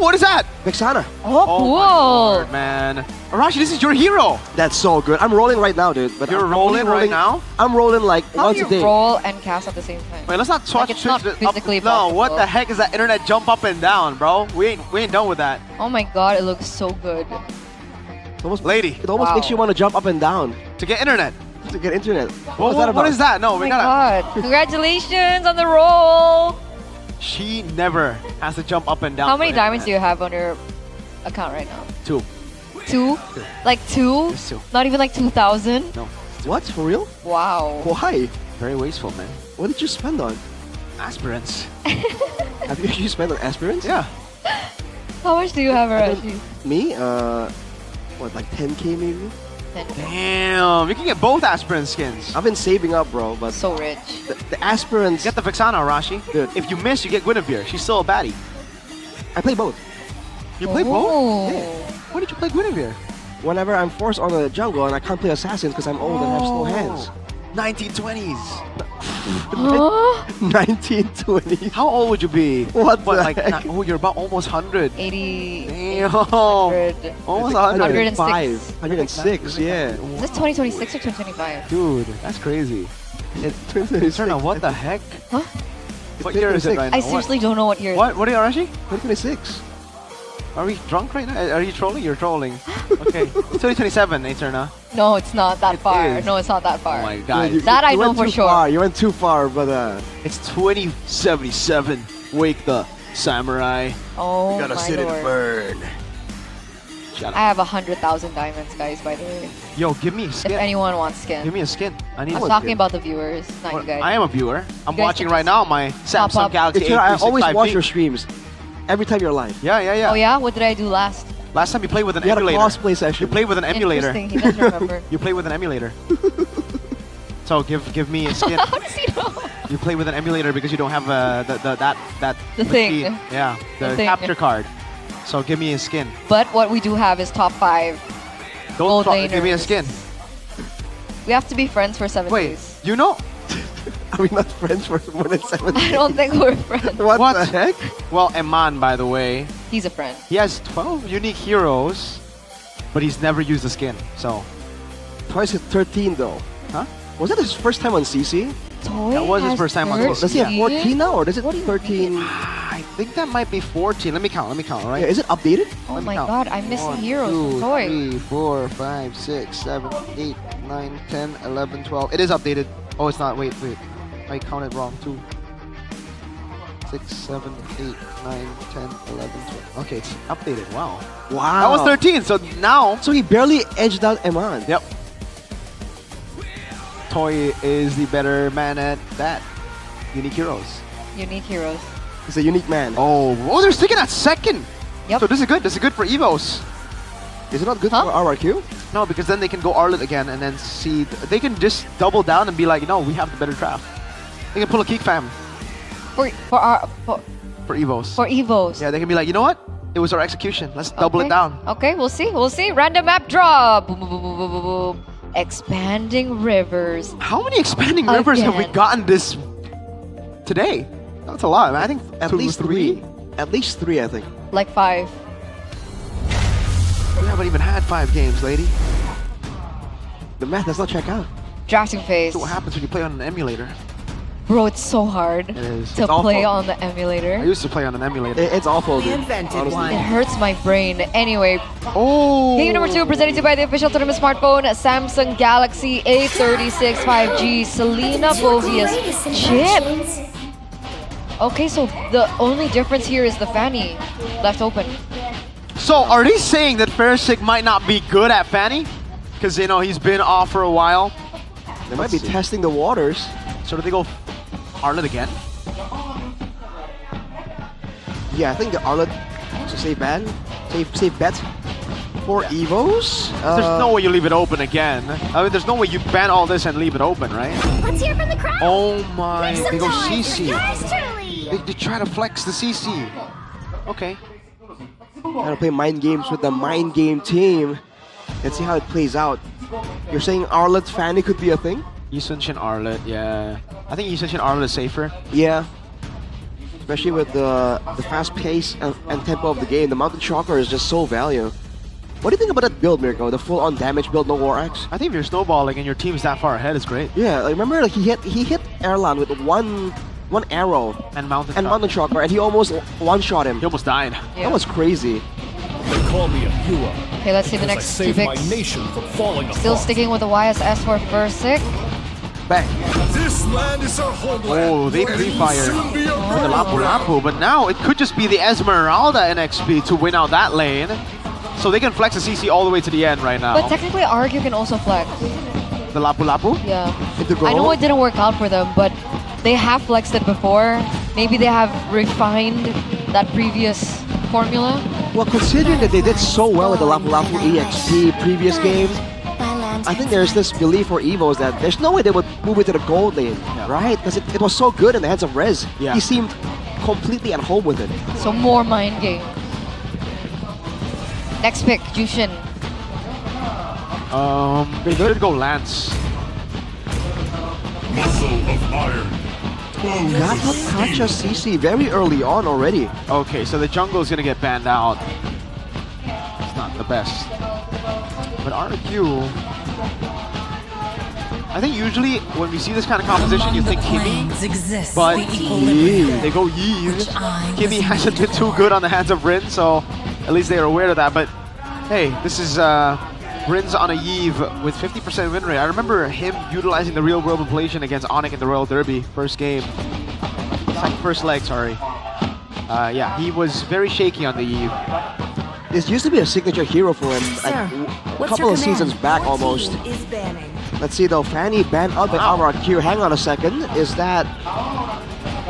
What is that? Vexana. Oh, Oh cool. my lord, man. Arashi, this is your hero. That's so good. I'm rolling right now, dude. But You're I'm rolling only right now? I'm rolling like How once do a you day. roll and cast at the same time? Wait, let's not swatch. Like, it's not physically No, possible. what the heck is that internet jump up and down, bro? We ain't done with that. Oh my god, it looks so good. It almost, Lady, it almost Wow. makes you want to jump up and down to get internet. to get internet. What, was that about? what is that? No, Oh we my gotta. god. Congratulations on the roll. She never has to jump up and down. How many for diamonds do internet. you have on your account right now? 2. 2? Like 2? Just 2. Not even like 2,000? No. What? For real? Wow. Why? Very wasteful, man. What did you spend on? Aspirants. Have you actually spent on aspirants? Yeah. How much do you have, Arashi? Me? What, like 10k maybe? 10K. Damn, you can get both aspirant skins. I've been saving up, bro, but So rich. the aspirants... Get the Vexana, Arashi. Dude. If you miss, you get Guinevere. She's still a baddie. I play both. You play Oh. both? Yeah. Why did you play Guinevere? Whenever I'm forced on the jungle and I can't play assassins because I'm old and have slow hands. 1920s. Huh? 1920. How old would you be? What the like, heck? oh, you're about almost 100. 80. Damn. 100. Almost 100. 106. 106, yeah. Is this 2026 or 2025? Dude, that's crazy. Turn on what the heck? Huh? What year is it right now? I seriously don't know what year. What are you, Arashi? 2026. Are we drunk right now? Are you trolling? You're trolling. Okay. It's 2027, Eterna. No, it's not that far. is. No, it's not that far. Oh my god. That I know went for too sure. Far. You went too far, but It's 2077. Wake the samurai. Oh gotta my sit lord. and burn. Shut I have 100,000 diamonds, guys, by the way. Yo, give me a skin. If anyone wants skin. Give me a skin. I need I'm one talking skin. about the viewers, not you guys. I am a viewer. I'm You guys watching can right just now my pop Samsung up. Galaxy It's, I always watch A365 your streams. Every time you're live. Yeah. Oh yeah? What did I do last? Last time you played with an You had a emulator. cosplay session. You played with an emulator. Interesting, he doesn't remember. You play with an emulator. So give me a skin. How does he know? You play with an emulator because you don't have that The thing. machine. Yeah, The the thing. capture card. So give me a skin. But what we do have is top 5 Don't gold give me a laners. skin. We have to be friends for 7 Wait, days. you know? Are we not friends for more than 7 I don't think we're friends. What the heck? Well, Eman, by the way, He's a friend. he has 12 unique heroes, but he's never used a skin. So, Twice at 13 though. huh? Was that his first time on CC? Toy That was his has first time on 13? Does he have 14 now, or does it 13? I think that might be 14. Let me count, right? Yeah, is it updated? Oh Let me my count. god, I'm missing 1, heroes 2, from Toy. 3, 4, 5, 6, 7, 8, 9, 10, 11, 12. It is updated. Oh, it's not. Wait. I counted wrong. 2, 6, 7, 8, 9, 10, 11, 12. Okay, it's updated. Wow. Wow. That was 13. So now. So he barely edged out Eman. Yep. Toy is the better man at that. Unique heroes. Unique heroes. He's a unique man. Oh, they're sticking at second. Yep. So this is good. This is good for Evos. Is it not good for RRQ? No, because then they can go Arlet again and then see. They can just double down and be like, no, we have the better draft. They can pull a Geek Fam For Evos. For Evos. Yeah, they can be like, you know what? It was our execution. Let's double it down. Okay, we'll see. We'll see. Random map draw. Boom, boom, boom, boom, boom, boom, boom. Expanding rivers. How many expanding rivers have we Again. gotten this today? That's a lot, man. I think At 2, least 3. At least 3, I think. Like 5. We haven't even had 5 games, lady. The math does not check out. Drafting phase. So what happens when you play on an emulator? Bro, it's so hard It is. to It's awful. play on the emulator. I used to play on an emulator. It's awful, dude. It hurts my brain. Anyway, Oh. game number 2 presented to you by the official tournament smartphone, Samsung Galaxy A36 5G, Selena Bovia's chip. Okay, so the only difference here is the fanny left open. So are they saying that Ferrisic might not be good at Fanny? Because, you know, he's been off for a while. They might be testing the waters. So do they go Arlet again? Yeah, I think the Arlet to say ban, say bet for Evos. There's no way you leave it open again. I mean, there's no way you ban all this and leave it open, right? Let's hear from the crowd. Oh my, Make some they go noise for CC. yours truly. They try to flex the CC. Okay. Trying to play mind games with the mind game team. Let's see how it plays out. You're saying Arlet Fanny could be a thing? Yusunshin Arlet, yeah. I think Yusunshin Arlet is safer. Yeah. Especially with the fast pace and tempo of the game. The Mountain Shocker is just so value. What do you think about that build, Mirko? The full-on damage build, no War Axe? I think if you're snowballing and your team's that far ahead, it's great. Yeah, like, remember like, he hit Erlan with one arrow and Mountain Shocker, and he almost one-shot him. He almost died. Yeah. That was crazy. They call me a hero. Okay, let's see the because next I two saved my picks. nation from falling Still apart. sticking with the YSS for Versic. Bang. This land is our homeland. Oh, they where it will pre-fired soon be a with the Lapu Lapu, but now it could just be the Esmeralda NXP to win out that lane. So they can flex the CC all the way to the end right now. But technically, Argue can also flex. The Lapu Lapu? Yeah. I know it didn't work out for them, but they have flexed it before. Maybe they have refined that previous formula. Well, considering that they did so well with the Lapu Lapu EXP previous game, I think there's this belief for Evos that there's no way they would move it to the gold lane, right? Because it was so good in the hands of Rez. Yeah. He seemed completely at home with it. So more mind game. Next pick, Jushin. They should go Lance. Muscle of iron. Got Kacha CC very early on already. Okay, so the jungle is gonna get banned out. It's not the best. But RQ, I I think usually when we see this kind of composition, you think Kimmy, but they go Yi. Kimmy hasn't been too good on the hands of Rin, so at least they are aware of that. But hey, this is Rin's on a Yve with 50% win rate. I remember him utilizing the real world inflation against Onyx in the Royal Derby first game. First leg, sorry. Yeah, he was very shaky on the Yve. This used to be a signature hero for him a couple of seasons back almost. Let's see though, Fanny banned out by RRQ. Hang on a second, is that...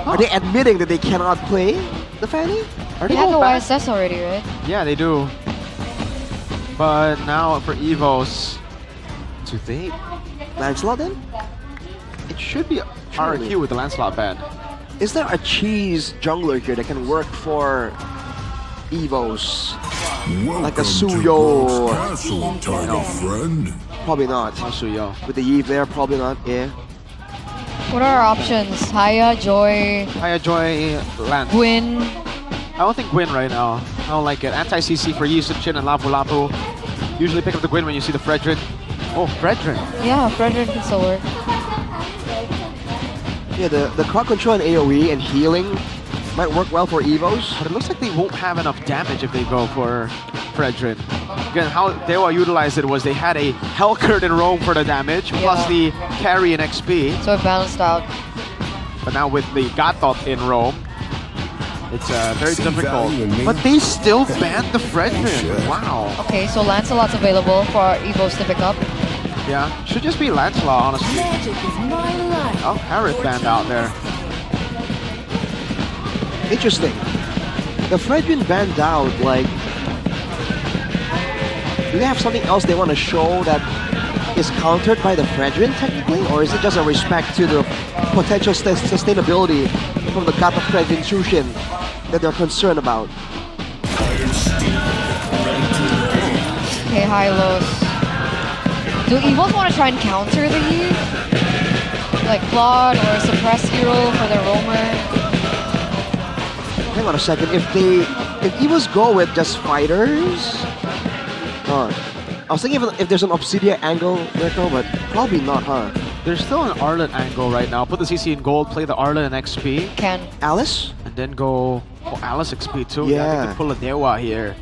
Are they admitting that they cannot play the Fanny? Are They they have the back? YSS already, right? Yeah, they do. But now for Evos, do they... Lancelot then? It should be RRQ with the Lancelot ban. Is there a cheese jungler here that can work for Evos? Like a Suyo or... friend. Probably not. Suyo. With the Yve there, probably not, yeah. What are our options? Haya, Joy, Lance. Gwyn. I don't think Gwyn right now. I don't like it. Anti-CC for Yi, Sun Chin, and Lapu Lapu. Usually pick up the Gwyn when you see the Fredrin. Oh, Fredrin. Yeah, Frederick can still work. Yeah, the crowd control and AoE and healing might work well for Evos. But it looks like they won't have enough damage if they go for Fredrin. Again, how Dewa utilized it was they had a Hellcurt in Rome for the damage, plus the carry in XP. So it balanced out. But now with the Gatot in Rome, it's very difficult. But they still banned the Fredrin. Wow. Okay, so Lancelot's available for our Evos to pick up. Yeah, should just be Lancelot, honestly. Oh, Harith banned out there. Interesting. The Fredrin banned out, like... Do they have something else they want to show that is countered by the Fredrin, technically? Or is it just a respect to the potential sustainability from the God of Fredrin intrusion that they're concerned about? Okay, Hylos. Do Evos want to try and counter the Eve? Like Claude or a suppress hero for their roamer? Hang on a second, if Evos go with just fighters... I was thinking if there's an Obsidia angle, Rico, but probably not, huh? There's still an Arlet angle right now. Put the CC in gold, play the Arlet in XP. Can. Alice? And then go... Oh, Alice XP too. Yeah. They could pull a Dewa here.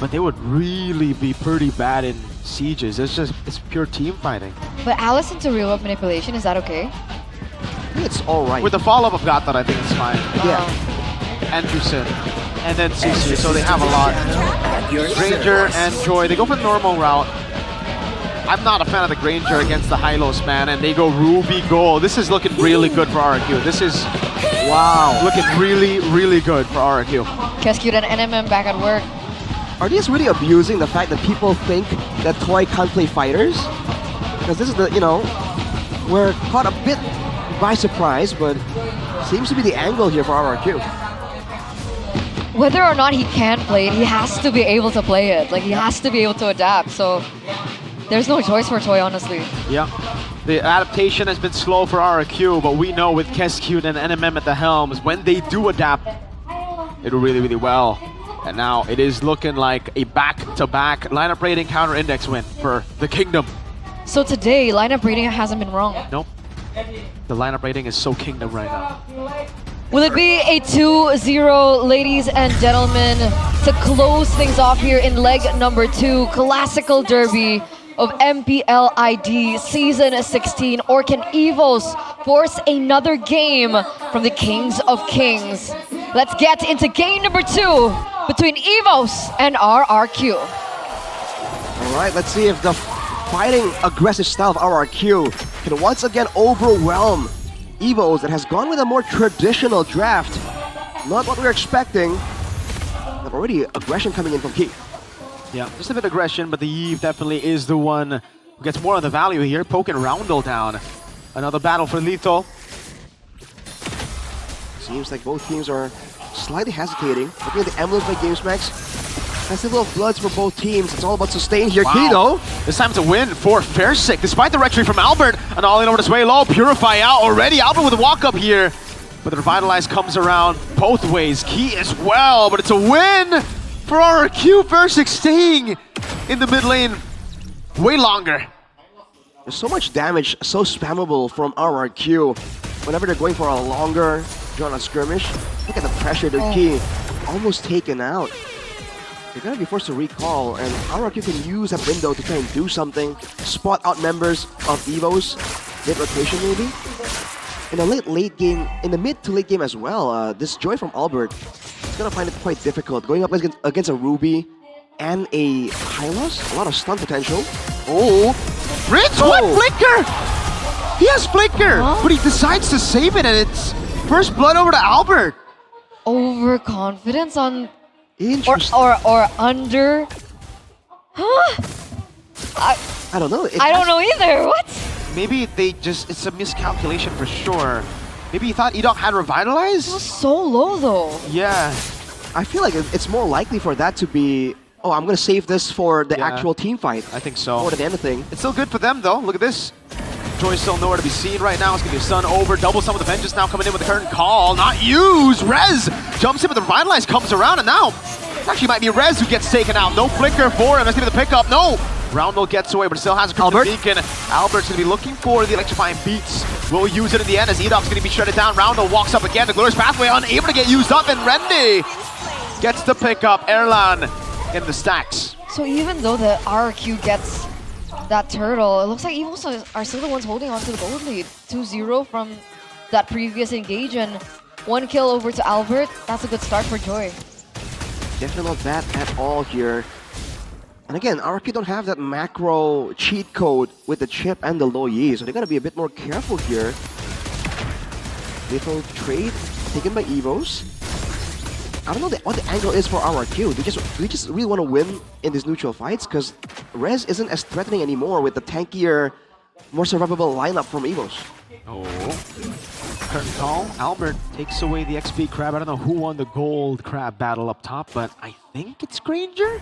But they would really be pretty bad in sieges. It's pure team fighting. But Alice into real world manipulation, is that okay? It's alright. With the follow-up of Gatot, I think it's fine. Yeah. Anderson. And then CC, so they have a lot. Granger and Joy, they go for the normal route. I'm not a fan of the Granger against the Hylos, man, and they go Ruby Gold. This is looking really good for RRQ. This is, wow, looking really, really good for RRQ. Kescute and NMM back at work. Are these really abusing the fact that people think that Toy can't play fighters? Because this is the, we're caught a bit by surprise, but seems to be the angle here for RRQ. Whether or not he can play it, he has to be able to play it. Like, he has to be able to adapt, so there's no choice for Toy, honestly. Yeah. The adaptation has been slow for RRQ, but we know with Kescute and NMM at the helms, when they do adapt, they do really, really well. And now it is looking like a back-to-back lineup rating counter index win for the Kingdom. So today, lineup rating hasn't been wrong. Nope. The lineup rating is so Kingdom right now. Will it be a 2-0, ladies and gentlemen, to close things off here in leg number 2, Classical Derby of MPL ID Season 16? Or can Evos force another game from the Kings of Kings? Let's get into game number 2 between Evos and RRQ. Alright, let's see if the fighting aggressive style of RRQ can once again overwhelm Evos that has gone with a more traditional draft. Not what we were expecting. But already aggression coming in from Key. Yeah, just a bit of aggression, but the Yve definitely is the one who gets more of the value here. Poking Roundel down. Another battle for Lethal. Seems like both teams are slightly hesitating. Looking at the emblems by GamesMax. Festival of Bloods for both teams. It's all about sustain here. Wow. Kido. This time's a win for Fairsick. Despite the retreat from Albert, and all in over this way low. Purify out already. Albert with a walk up here. But the Revitalize comes around both ways. Key as well, but it's a win for RRQ. Fairsick staying in the mid lane way longer. There's so much damage, so spammable from RRQ. Whenever they're going for a longer drawn-out skirmish, look at the pressure. Their key almost taken out. They're gonna be forced to recall, and RRQ can use that window to try and do something, spot out members of Evos, mid-rotation maybe. In the late game, in the mid to late game as well, this Joy from Albert is gonna find it quite difficult going up against a Ruby and a Hylos. A lot of stun potential. Oh, Rinse, what flicker? He has flicker, but he decides to save it, and it's first blood over to Albert. Overconfidence on or under. Huh? I don't know. I don't know either. What? Maybe it's a miscalculation for sure. Maybe he thought Edok had revitalized? It was so low though. Yeah. I feel like it's more likely for that to be, oh, I'm gonna save this for the actual team fight. I think so. More than anything. It's still good for them though. Look at this. Joy's still nowhere to be seen right now. It's gonna be a stun over. Double stun with the Vengeance now coming in with the current call. Not used. Rez jumps in with the Revitalize, comes around, and now it actually might be Rez who gets taken out. No flicker for him. That's gonna be the pickup. No. Roundel gets away, but still has a Crimson Beacon. Albert's gonna be looking for the electrifying beats. Will use it in the end as Edok's gonna be shredded down. Roundel walks up again. The Glorious Pathway unable to get used up, and Rendy gets the pickup. Erlan in the stacks. So even though the RRQ gets that turtle, it looks like Evos are still the ones holding on to the gold lead. 2-0 from that previous engage, and 1 kill over to Albert. That's a good start for Joy. Definitely not bad at all here. And again, RRQ don't have that macro cheat code with the chip and the low Yi, so they gotta be a bit more careful here. Little trade taken by Evos. I don't know what the angle is for RRQ. Do we just really want to win in these neutral fights? Because Rez isn't as threatening anymore with the tankier, more survivable lineup from Evos. Oh. Curtain call. Albert takes away the XP crab. I don't know who won the gold crab battle up top, but I think it's Granger?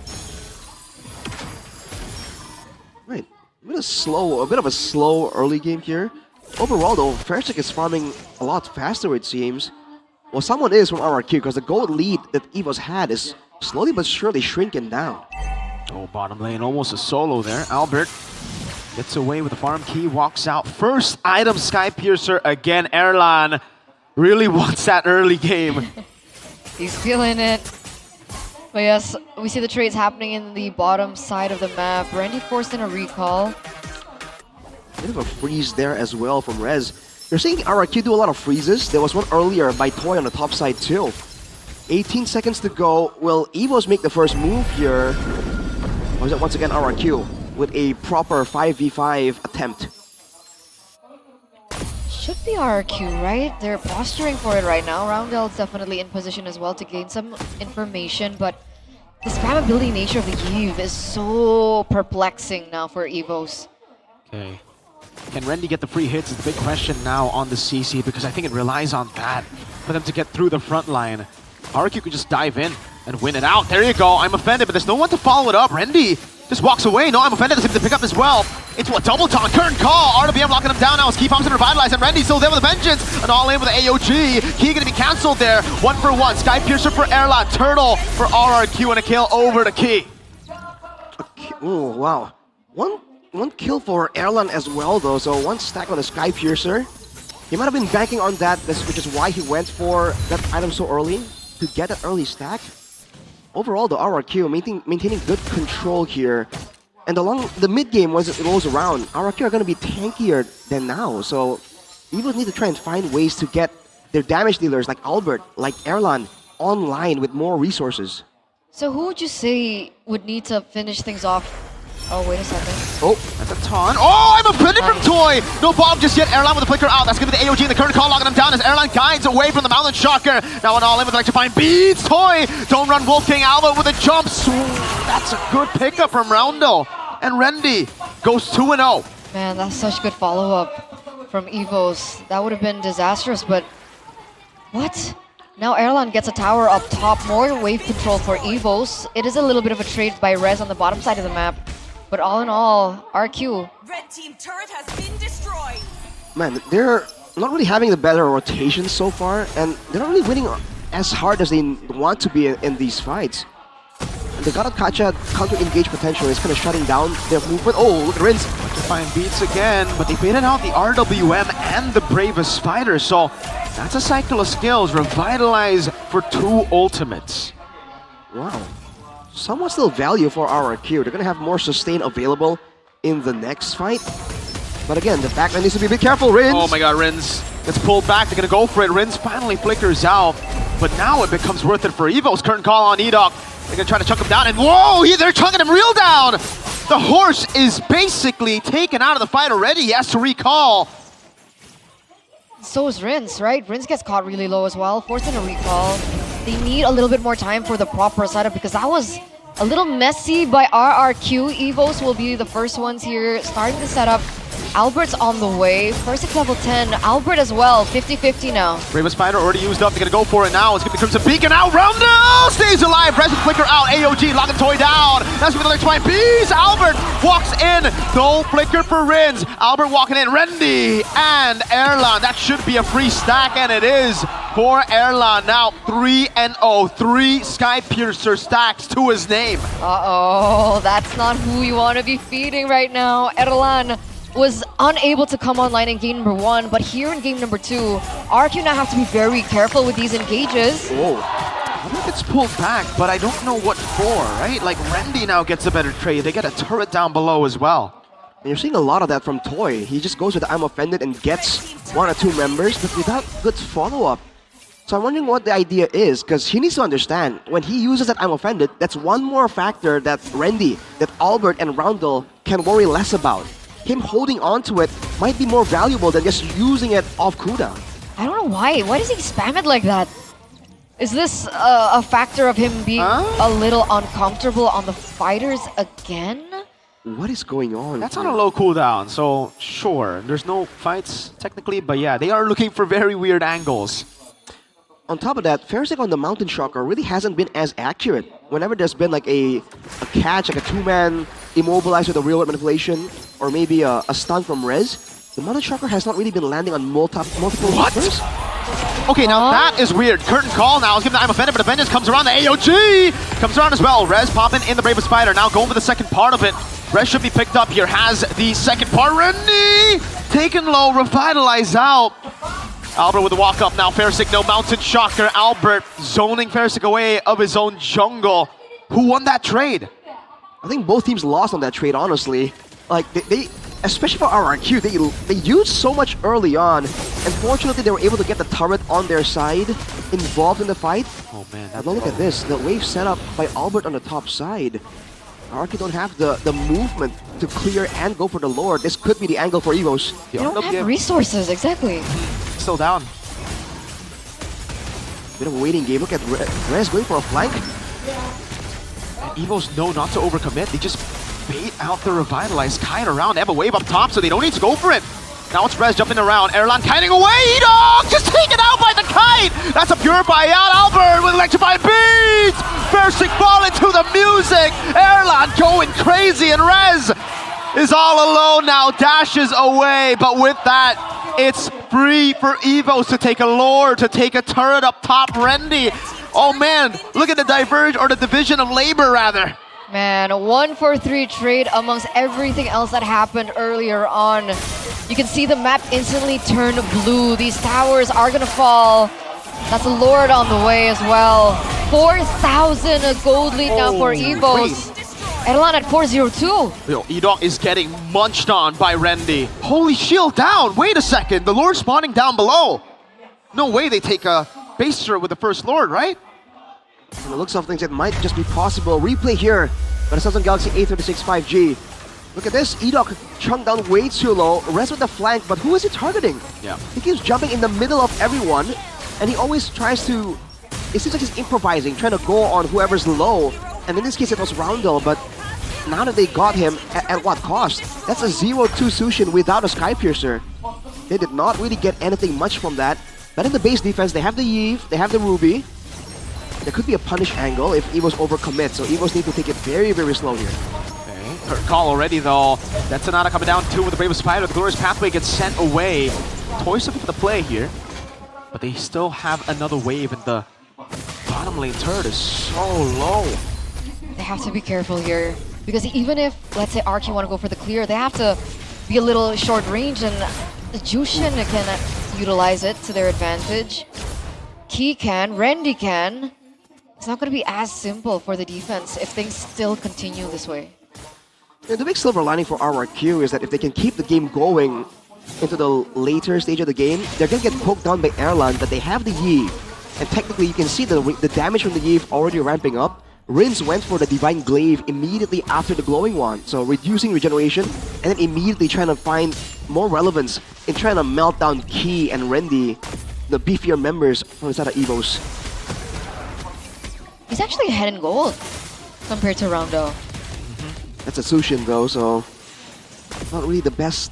Right. A bit of a slow early game here. Overall though, Fairstick is farming a lot faster it seems. Well, someone is from RRQ because the gold lead that Evos had is slowly but surely shrinking down. Oh, bottom lane, almost a solo there. Albert gets away with the farm key, walks out. First item, Sky Piercer again. Erlan really wants that early game. He's feeling it. But yes, we see the trades happening in the bottom side of the map. Randy forced in a recall. Bit of a freeze there as well from Rez. You're seeing RRQ do a lot of freezes. There was one earlier by Toy on the top side too. 18 seconds to go. Will Evos make the first move here? Or is it once again RRQ with a proper 5v5 attempt? Should be RRQ, right? They're posturing for it right now. Roundel's definitely in position as well to gain some information, but the spammability nature of the Eve is so perplexing now for Evos. Okay. Can Rendy get the free hits is the big question now on the CC, because I think it relies on that for them to get through the front line. RRQ could just dive in and win it out. There you go. I'm offended, but there's no one to follow it up. Rendy just walks away. No, I'm offended. There's him to pick up as well. Into a double taunt. Current call. RWBM locking him down now as Key Pump's gonna revitalize, and Rendy's still there with a vengeance. And all in with the AOG. Key gonna be cancelled there. 1 for 1. Sky Piercer for Erlan. Turtle for RRQ, and a kill over to Key. Oh, wow. One kill for Erlan as well though, so 1 stack on the Sky Piercer. He might have been banking on that, which is why he went for that item so early, to get that early stack. Overall, the RRQ maintaining good control here. And along the mid-game, once it rolls around, RRQ are going to be tankier than now, so Evos need to try and find ways to get their damage dealers like Albert, like Erlan, online with more resources. So who would you say would need to finish things off? Oh, wait a second. Oh, that's a taunt. Oh, I'm offended from Toy! No bomb just yet. Erlan with the flicker out. That's going to be the AOG and the current call locking him down as Erlan guides away from the Mountain Shocker. Now an all-in with electrifying beats. Toy! Don't run Wolf King Alba with a jump. That's a good pickup from Roundel. And Rendy goes 2-0. Man, that's such good follow-up from Evos. That would have been disastrous, but... What? Now Erlan gets a tower up top. More wave control for Evos. It is a little bit of a trade by Rez on the bottom side of the map. But all in all, RQ. Red team turret has been destroyed. Man, they're not really having the better rotation so far, and they're not really winning as hard as they want to be in these fights. they gotta catch a counter-engage potential. It's kind of shutting down their movement. Oh, look at Rinse. To find beats again, but they baited out the RWM and the Bravest Fighter, so that's a cycle of skills. Revitalize for 2 ultimates. Wow. Somewhat still value for RRQ. They're gonna have more sustain available in the next fight. But again, the backline needs to be a bit careful, Rins. Oh my god, Rins gets pulled back. They're gonna go for it. Rins finally flickers out, but now it becomes worth it for Evo's. Curtain call on Edok. They're gonna try to chunk him down, and whoa, they're chunking him real down! The horse is basically taken out of the fight already. He has to recall. So is Rins, right? Rins gets caught really low as well, forcing a recall. They need a little bit more time for the proper setup because that was a little messy by RRQ. Evos will be the first ones here starting the setup. Albert's on the way. First at level 10. Albert as well. 50-50 now. Bravest Fighter already used up. They're going to go for it now. It's going to be Crimson Beacon out. Roundel stays alive. Resin Flicker out. AOG locking Toy down. That's with another Twine Piece. Albert walks in. No Flicker for Rins. Albert walking in. Rendy and Erlan. That should be a free stack, and it is for Erlan. Now 3-0. 3 Sky Piercer stacks to his name. Uh-oh. That's not who you want to be feeding right now. Erlan was unable to come online in game number 1, but here in game number 2, RQ now have to be very careful with these engages. Whoa. I think it's pulled back, but I don't know what for, right? Like, Rendy now gets a better trade. They get a turret down below as well. And you're seeing a lot of that from Toy. He just goes with I'm Offended and gets 1 or 2 members, but without good follow-up. So I'm wondering what the idea is, because he needs to understand, when he uses that I'm Offended, that's one more factor that Rendy, that Albert and Roundel can worry less about. Him holding on to it might be more valuable than just using it off cooldown. I don't know why. Why does he spam it like that? Is this a factor of him being a little uncomfortable on the fighters again? What is going on? That's on a low cooldown, so sure. There's no fights technically, but yeah, they are looking for very weird angles. On top of that, Ferrisik on the Mountain Shocker really hasn't been as accurate. Whenever there's been like a catch, like a 2-man immobilized with a real-world manipulation, or maybe a stun from Rez, the Mountain Shocker has not really been landing on multiple numbers. Okay, now that is weird. Curtain call now is given to I'm Offended, but the Vengeance comes around. The AOG comes around as well. Rez popping in the Bravest Spider. Now going for the second part of it. Rez should be picked up here. Has the second part. Rendy taken low, revitalize out. Albert with the walk up now. Ferrisik, no Mountain Shocker. Albert zoning Ferrisik away of his own jungle. Who won that trade? I think both teams lost on that trade, honestly. Like, they especially for RRQ, they used so much early on. And fortunately, they were able to get the turret on their side involved in the fight. Oh man, but look at this. The wave set up by Albert on the top side. RRQ don't have the movement to clear and go for the Lord. This could be the angle for Evos. They don't have resources, exactly. Still down. Bit of a waiting game. Look at Rez going for a flank. And Evos know not to overcommit. They just bait out the revitalized kite around. They have a wave up top, so they don't need to go for it. Now it's Rez jumping around. Erlan kiting away. Edok just taken out by the kite. That's a purify out. Albert with electrified beats. Ferrisik fall into the music. Erlan going crazy, and Rez is all alone now. Dashes away, but with that, it's free for Evos to take a Lord, to take a turret up top. Rendy. Oh man, look at the diverge, or the division of labor rather. Man, a 1-for-3 trade amongst everything else that happened earlier on. You can see the map instantly turn blue. These towers are gonna fall. That's a Lord on the way as well. 4,000 a gold lead now for Evos. Erlan at 402. Yo, Edok is getting munched on by Rendy. Holy shield down. Wait a second. The Lord spawning down below. No way they take a base turret with the first Lord, right? From the looks of things, it might just be possible. Replay here by the Samsung Galaxy A36 5G. Look at this. Edok chunked down way too low. Rest with the flank, but who is he targeting? Yeah. He keeps jumping in the middle of everyone, and he always tries to... It seems like he's improvising, trying to go on whoever's low. And in this case, it was Roundel, but now that they got him, at what cost? That's a 0-2 Sushin without a Sky Piercer. They did not really get anything much from that. But in the base defense, they have the Yve, they have the Ruby. There could be a punish angle if Evos overcommit, so Evos need to take it very, very slow here. Okay, curtain call already though. That's Sonata coming down too with the Bravest Spider. The Glorious Pathway gets sent away. Toys looking for the play here, but they still have another wave, and the bottom lane turret is so low. They have to be careful here. Because even if, let's say, RQ want to go for the clear, they have to be a little short range, and Jushin can utilize it to their advantage. Key can, Randy can. It's not going to be as simple for the defense if things still continue this way. Yeah, the big silver lining for RRQ is that if they can keep the game going into the later stage of the game, they're going to get poked down by Erlan, but they have the Yi. And technically, you can see the damage from the Yi already ramping up. Rins went for the Divine Glaive immediately after the Glowing Wand, so reducing regeneration, and then immediately trying to find more relevance in trying to melt down Key and Randy, the beefier members from inside of EVOS. He's actually ahead in gold compared to Roundo. That's a Sushin though, so not really the best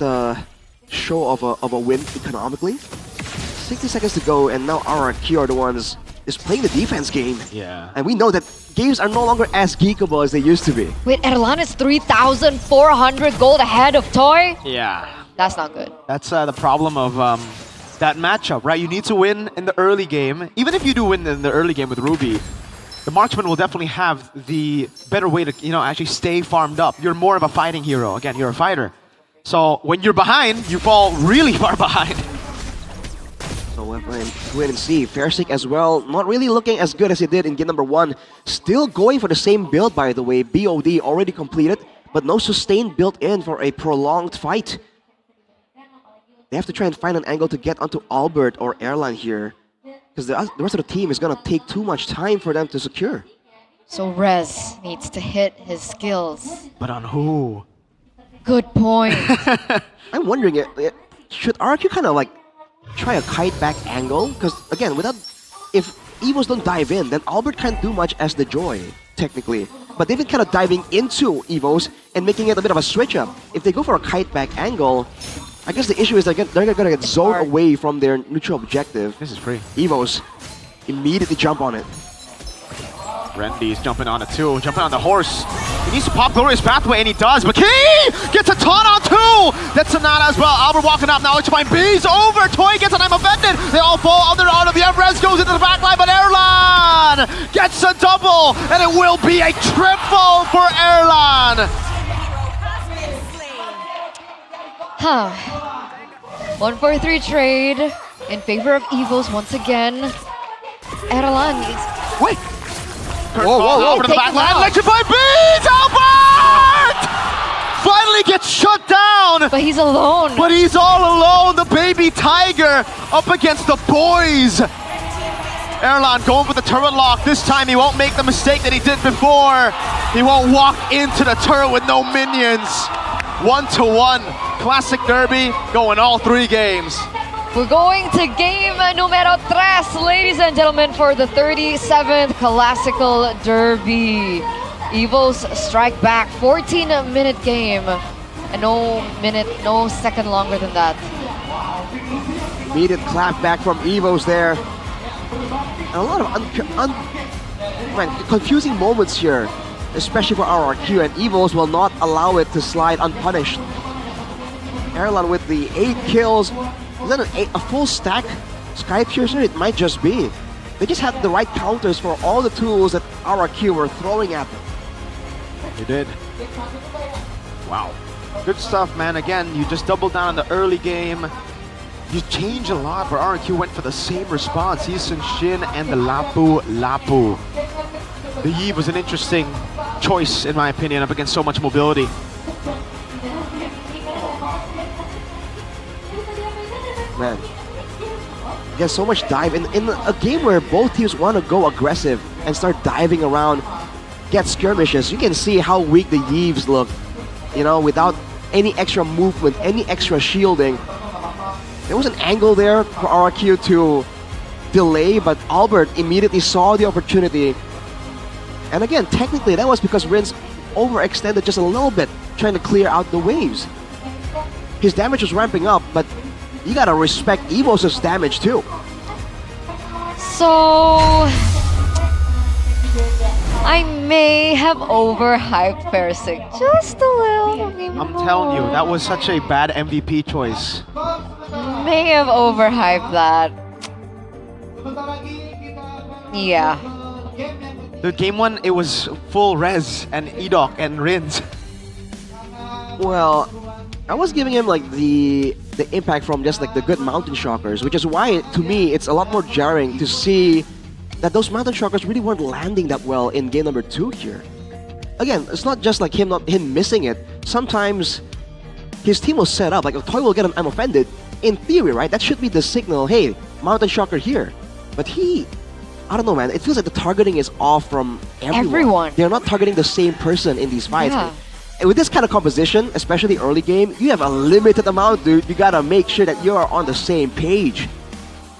show of a win economically. 60 seconds to go, and now RRQ are the ones just playing the defense game. Yeah. And we know that games are no longer as geekable as they used to be. Wait, Erlan is 3,400 gold ahead of Toy? Yeah. That's not good. That's the problem of that matchup, right? You need to win in the early game. Even if you do win in the early game with Ruby, the marksman will definitely have the better way to, actually stay farmed up. You're more of a fighting hero. Again, you're a fighter. So when you're behind, you fall really far behind. So we'll wait and see. Fairsick as well, not really looking as good as he did in game number 1. Still going for the same build, by the way. BOD already completed, but no sustain built in for a prolonged fight. They have to try and find an angle to get onto Albert or Erlan here, because the rest of the team is going to take too much time for them to secure. So Rez needs to hit his skills. But on who? Good point. I'm wondering, should RQ kind of like try a kite back angle? Because again, if Evos don't dive in, then Albert can't do much as the Joy, technically. But they've been kind of diving into Evos and making it a bit of a switch up. If they go for a kite back angle, I guess the issue is they're going to get zoned away from their neutral objective. This is free. Evos immediately jump on it. Randy's jumping on it too, jumping on the horse. He needs to pop Glorious Pathway, and he does, but Key gets a taunt on two! That's Sonata as well. Albert walking up now, Electrifying B's over! Toy gets an I'm offended! They all fall under the Rez goes into the back line, but Erlan gets a double, and it will be a triple for Erlan! Huh. 1-4-3 trade in favor of Evos once again. Erlan is... Wait! Whoa. Over to the back line, Electrify Bees! Albert! Finally gets shut down! But he's alone. But he's all alone, the baby tiger up against the boys! Erlan going for the turret lock. This time he won't make the mistake that he did before. He won't walk into the turret with no minions. 1-1. Classic Derby going all 3 games. We're going to game numero 3, ladies and gentlemen, for the 37th Classical Derby. Evos strike back, 14-minute game, and no second longer than that. Immediate clap back from Evos there. And a lot of confusing moments here, especially for RRQ, and Evos will not allow it to slide unpunished. Erlan with the 8 kills. Is that a full stack Sky Piercer? It might just be. They just had the right counters for all the tools that RRQ were throwing at them. They did. Wow. Good stuff, man. Again, you just doubled down on the early game. You changed a lot, but RRQ went for the same response. Yisun Shin and the Lapu Lapu. The Yi was an interesting choice, in my opinion, up against so much mobility. Man, there's so much dive in a game where both teams want to go aggressive and start diving around, get skirmishes. You can see how weak the Yves look, without any extra movement, any extra shielding. There was an angle there for RRQ to delay, but Albert immediately saw the opportunity. And again, technically that was because Rins overextended just a little bit, trying to clear out the waves. His damage was ramping up, but you gotta respect Evos' damage too. So I may have overhyped Fairsick just a little. I'm telling you, that was such a bad MVP choice. May have overhyped that. Yeah. The game 1, it was full res and Edok and Rins. Well, I was giving him like the impact from just like the good mountain shockers, which is why to me it's a lot more jarring to see that those mountain shockers really weren't landing that well in game number 2 here. Again, it's not just like him missing it. Sometimes his team will set up, like a Toy will get him offended. In theory, right? That should be the signal, hey, mountain shocker here. But I don't know, man. It feels like the targeting is off from everyone. They're not targeting the same person in these fights. Yeah. And with this kind of composition, especially early game, you have a limited amount, dude. You gotta make sure that you are on the same page.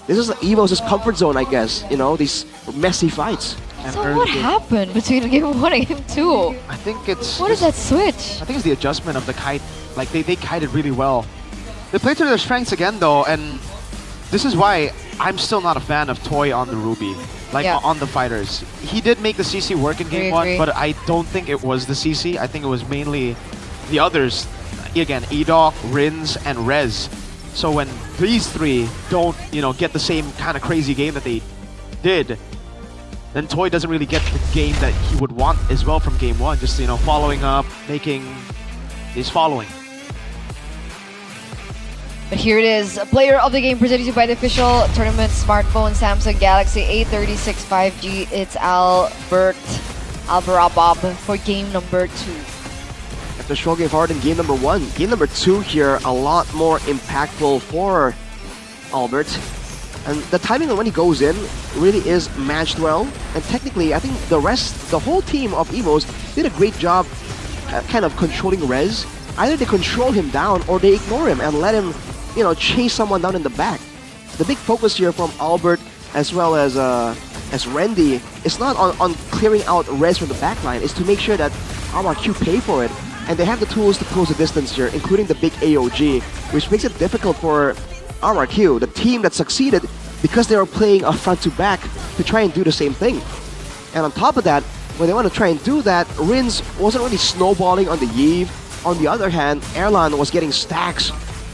This is EVO's comfort zone, I guess. You know, these messy fights. So what happened between game 1 and game 2? I think it's... What is that switch? I think it's the adjustment of the kite. Like, they kited really well. They played to their strengths again, though, and this is why I'm still not a fan of Toy on the Ruby. Like, on the fighters. He did make the CC work in game 1, but I don't think it was the CC. I think it was mainly the others. Again, Edok, Rins, and Rez. So when these three don't, get the same kind of crazy game that they did, then Toy doesn't really get the game that he would want as well from game 1. Just, following up, making his following. But here it is, player of the game presented to you by the official tournament smartphone Samsung Galaxy A36 5G. It's Albert Alvarabab for game number 2. After strong game forward in game number 1, game number 2 here, a lot more impactful for Albert. And the timing on when he goes in really is matched well. And technically, I think the whole team of EVOs did a great job kind of controlling Rez. Either they control him down or they ignore him and let him chase someone down in the back. The big focus here from Albert as well as Randy is not on clearing out Rez from the backline, is to make sure that RRQ pay for it. And they have the tools to close the distance here, including the big AOG, which makes it difficult for RRQ, the team that succeeded because they were playing a front to back, to try and do the same thing. And on top of that, when they want to try and do that, Rins wasn't really snowballing on the Yve. On the other hand, Erlan was getting stacks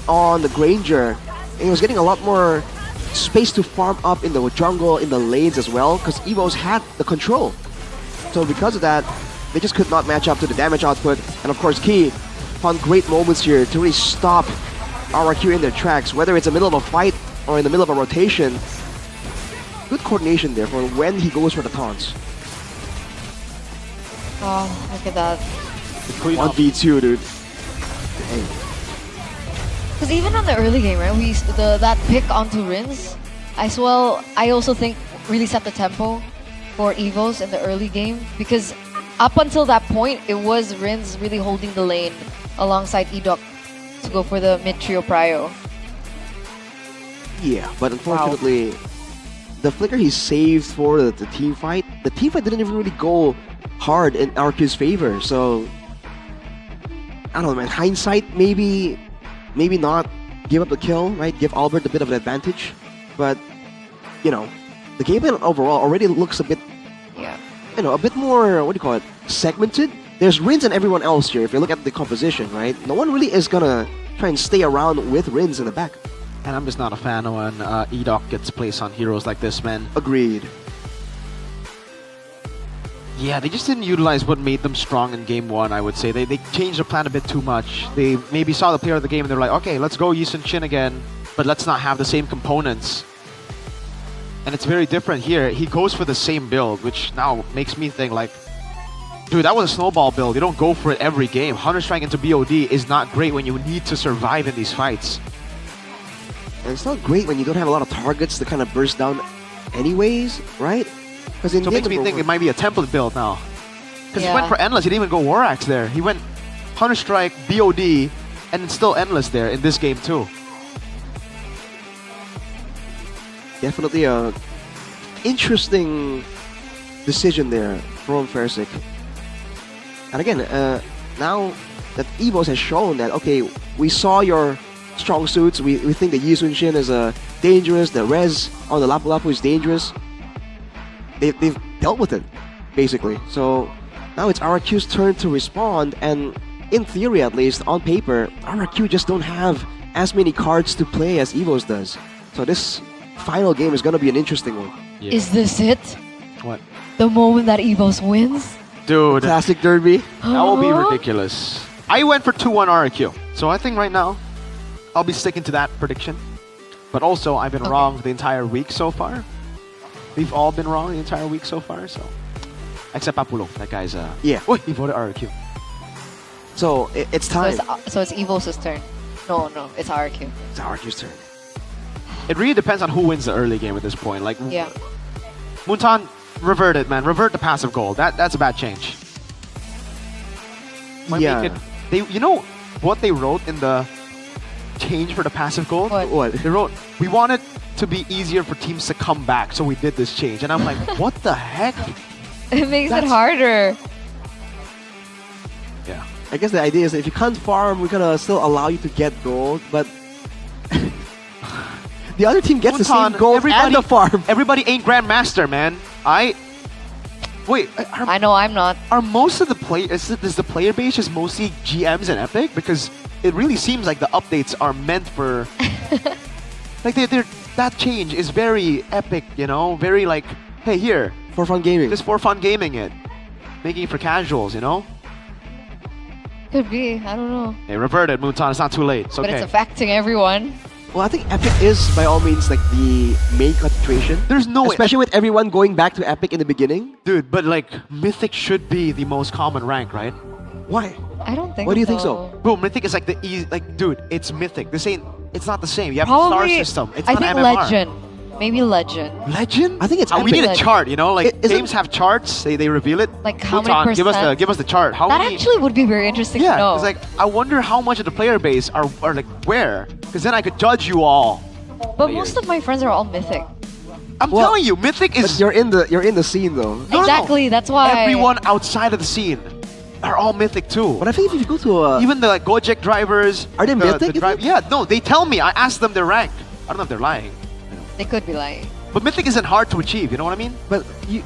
on the Granger, and he was getting a lot more space to farm up in the jungle, in the lanes as well, because EVOs had the control. So because of that, they just could not match up to the damage output. And of course, Key found great moments here to really stop RRQ in their tracks, whether it's in the middle of a fight or in the middle of a rotation. Good coordination there for when he goes for the taunts. Oh, look at that. 1v2, dude. Because even on the early game, right, that pick onto Rins, I also think really set the tempo for EVOs in the early game, because up until that point, it was Rins really holding the lane alongside Edok to go for the mid trio prio. Yeah, but unfortunately, the flicker he saved for the team fight, didn't even really go hard in RQ's favor. So I don't know, man. Hindsight, maybe not give up the kill, right? Give Albert a bit of an advantage, but the gameplay overall already looks a bit, a bit more, segmented. There's Rins and everyone else here. If you look at the composition, right? No one really is gonna try and stay around with Rins in the back. And I'm just not a fan of when Edok gets placed on heroes like this, man. Agreed. Yeah, they just didn't utilize what made them strong in game 1, I would say. They changed the plan a bit too much. They maybe saw the player of the game and they're like, okay, let's go Yi Sun-shin again, but let's not have the same components. And it's very different here. He goes for the same build, which now makes me think like, dude, that was a snowball build. You don't go for it every game. Hunter Strike into BOD is not great when you need to survive in these fights. And it's not great when you don't have a lot of targets to kind of burst down anyways, right? So it makes me think it might be a template build now. Because he went for Endless, he didn't even go War Axe there. He went Hunter Strike, BOD, and it's still Endless there in this game too. Definitely a interesting decision there from Fersik. And again, now that EVOS has shown that, okay, we saw your strong suits, we think that Yi Sun-shin is dangerous, the Rez on the Lapu Lapu is dangerous. They've dealt with it, basically. So now it's RRQ's turn to respond, and in theory at least, on paper, RRQ just don't have as many cards to play as EVOS does. So this final game is going to be an interesting one. Yeah. Is this it? What? The moment that EVOS wins. Dude, Classic derby. that will be ridiculous. I went for 2-1 RRQ. So I think right now, I'll be sticking to that prediction. But also, I've been wrong the entire week so far. We've all been wrong the entire week so far, so. Except Papulo. That guy's, Yeah. Oh, he voted RRQ. So it's time. So it's EVOS' turn. No, it's RRQ. It's RRQ's turn. It really depends on who wins the early game at this point. Like, Yeah. Muntan, revert it, man. Revert the passive goal. That's a bad change. Might make it, you know what they wrote in the change for the passive goal? What? They wrote, we want it to be easier for teams to come back, so we did this change. And I'm like, what the heck? It makes it harder. Yeah. I guess the idea is that if you can't farm, we're gonna still allow you to get gold, but the other team gets the same gold and the farm. Everybody ain't Grandmaster, man. Wait, I know I'm not. Are most of the players, is the player base just mostly GMs and Epic? Because it really seems like the updates are meant for, like that change is very Epic, you know? Very like, hey, here. For fun gaming. Just for fun gaming it. Making it for casuals, you know? Could be. I don't know. Hey, revert it, Muntan. It's not too late. It's okay. But it's affecting everyone. Well, I think Epic is, by all means, like the main concentration. There's no way. Especially with everyone going back to Epic in the beginning. Dude, but like, Mythic should be the most common rank, right? Why? I don't think so. Why do you think so? Bro, Mythic is like the easy, like, dude, it's Mythic. It's not the same. You have Probably, a star system. It's I not think MMR. Legend. Maybe Legend. Legend? I think it's we need a Legend. chart, you know? Like, games have charts. They reveal it. Like how Muntan, many percent? give us the chart. How That many? actually would be very interesting to know. It's like, I wonder how much of the player base are like, where? Because then I could judge you all. But most of my friends are all Mythic. I'm telling you, Mythic is... But you're in the scene though. Exactly, that's why. Everyone outside of the scene are all Mythic too. But I think if you go to even the like Gojek drivers... Are they Mythic? Yeah, no, they tell me. I ask them their rank. I don't know if they're lying. They could be lying. But Mythic isn't hard to achieve, you know what I mean? But you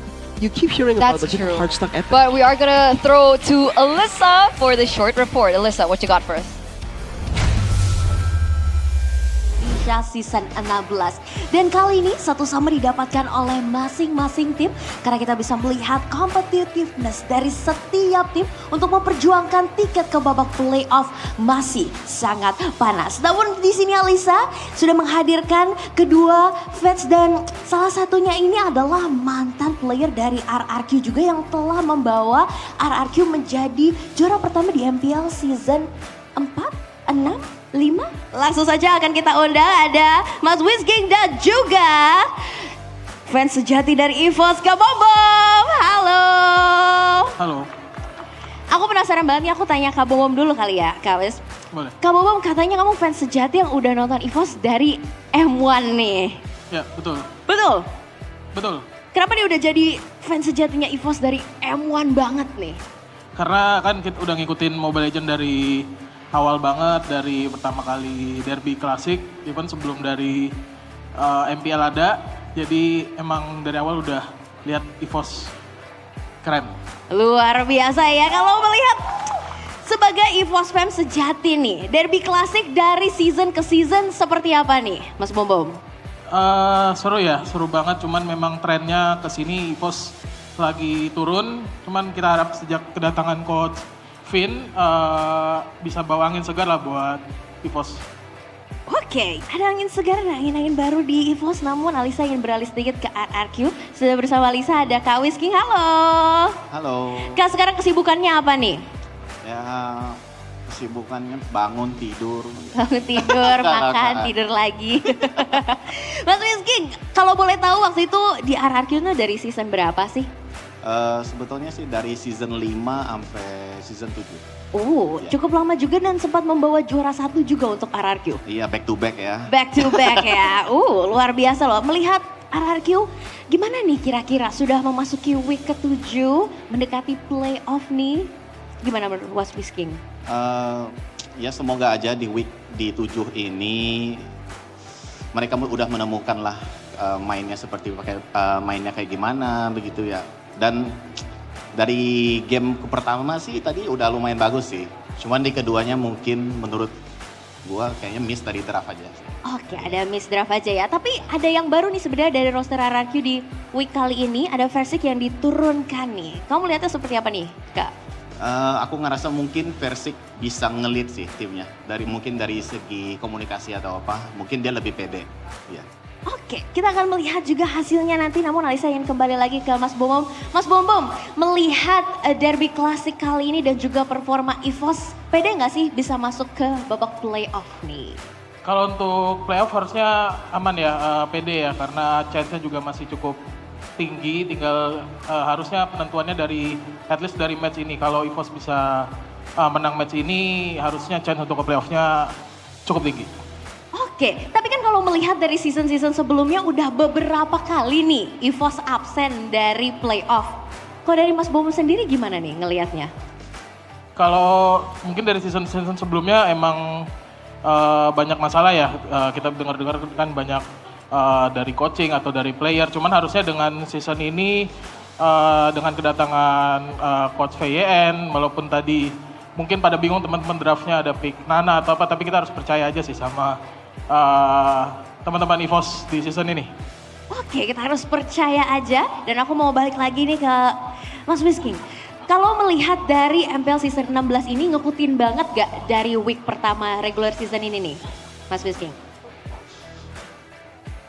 keep hearing about That's the true. hard stuck Epic. But we are gonna throw to Alyssa for the short report. Alyssa, what you got for us? Season 16. Dan kali ini satu sama didapatkan oleh masing-masing tim karena kita bisa melihat competitiveness dari setiap tim untuk memperjuangkan tiket ke babak playoff masih sangat panas. Namun di sini Alisa sudah menghadirkan kedua fans dan salah satunya ini adalah mantan player dari RRQ juga yang telah membawa RRQ menjadi juara pertama di MPL season 4, 6, 5. Langsung saja akan kita undang ada Mas Whisking dan juga fans sejati dari EVOS, Kak Bombom. Halo. Halo. Aku penasaran banget nih, aku tanya Kak Bombom dulu kali ya, Kak Wis. Boleh. Kak Bombom, katanya kamu fans sejati yang udah nonton EVOS dari M1 nih. Ya, betul. Betul? Betul. Kenapa nih udah jadi fans sejatinya EVOS dari M1 banget nih? Karena kan kita udah ngikutin Mobile Legends dari awal banget, dari pertama kali Derby Classic, even sebelum dari MPL ada. Jadi emang dari awal udah lihat EVOS keren. Luar biasa ya kalau melihat sebagai EVOS fans sejati nih. Derby Classic dari season ke season seperti apa nih Mas Bombom? Seru ya, seru banget. Cuman memang trennya ke sini EVOS lagi turun. Cuman kita harap sejak kedatangan coach Vin bisa bawa angin segar lah buat EVOS. Oke, ada angin segar, ada angin-angin baru di EVOS. Namun Alisa ingin beralih sedikit ke RRQ. Sudah bersama Alisa ada Kak Whisking, halo. Halo. Kak, sekarang kesibukannya apa nih? Ya, kesibukannya bangun, tidur. Bangun tidur, makan, tidur lagi. Mas Whisking, kalau boleh tahu waktu itu di RRQ itu dari season berapa sih? Sebetulnya sih dari season 5 sampai season 7. Cukup lama juga dan sempat membawa juara 1 juga untuk RRQ. Iya, back to back ya. Back to back ya. Luar biasa loh. Melihat RRQ, gimana nih kira-kira sudah memasuki week ke-7, mendekati playoff nih. Gimana menurut Was Whisking? Ya semoga aja di week di 7 ini mereka udah menemukan lah mainnya seperti mainnya kayak gimana begitu ya. Dan dari game pertama sih tadi udah lumayan bagus sih. Cuman di keduanya mungkin menurut Gua kayaknya miss dari draft aja. Oke, ada miss draft aja ya. Tapi ada yang baru nih sebenarnya dari roster RRQ di week kali ini. Ada Versik yang diturunkan nih. Kamu lihatnya seperti apa nih, Kak? Aku ngerasa mungkin Versik bisa ngelit sih timnya. Mungkin dari segi komunikasi atau apa, mungkin dia lebih pede. Ya. Oke, kita akan melihat juga hasilnya nanti. Namun Alisa ingin kembali lagi ke Mas Bom. Mas Bom, melihat derby klasik kali ini dan juga performa EVOS, pede nggak sih bisa masuk ke babak playoff nih? Kalau untuk playoff harusnya aman ya, pede ya, karena chance-nya juga masih cukup tinggi. Tinggal harusnya penentuannya at least dari match ini. Kalau EVOS bisa menang match ini, harusnya chance untuk ke playoff-nya cukup tinggi. Oke, tapi kan kalau melihat dari season-season sebelumnya udah beberapa kali nih EVOS absen dari playoff. Kalau dari Mas Bom sendiri gimana nih ngelihatnya? Kalau mungkin dari season-season sebelumnya emang banyak masalah ya. Kita dengar-dengar kan banyak dari coaching atau dari player. Cuman harusnya dengan season ini dengan kedatangan coach VYN, walaupun tadi mungkin pada bingung teman-teman draftnya ada pick Nana atau apa, tapi kita harus percaya aja sih sama teman-teman EVOS di season ini. Oke, kita harus percaya aja. Dan aku mau balik lagi nih ke Mas Whisking. Kalau melihat dari MPL season 16 ini ngikutin banget gak dari week pertama regular season ini nih, Mas Whisking?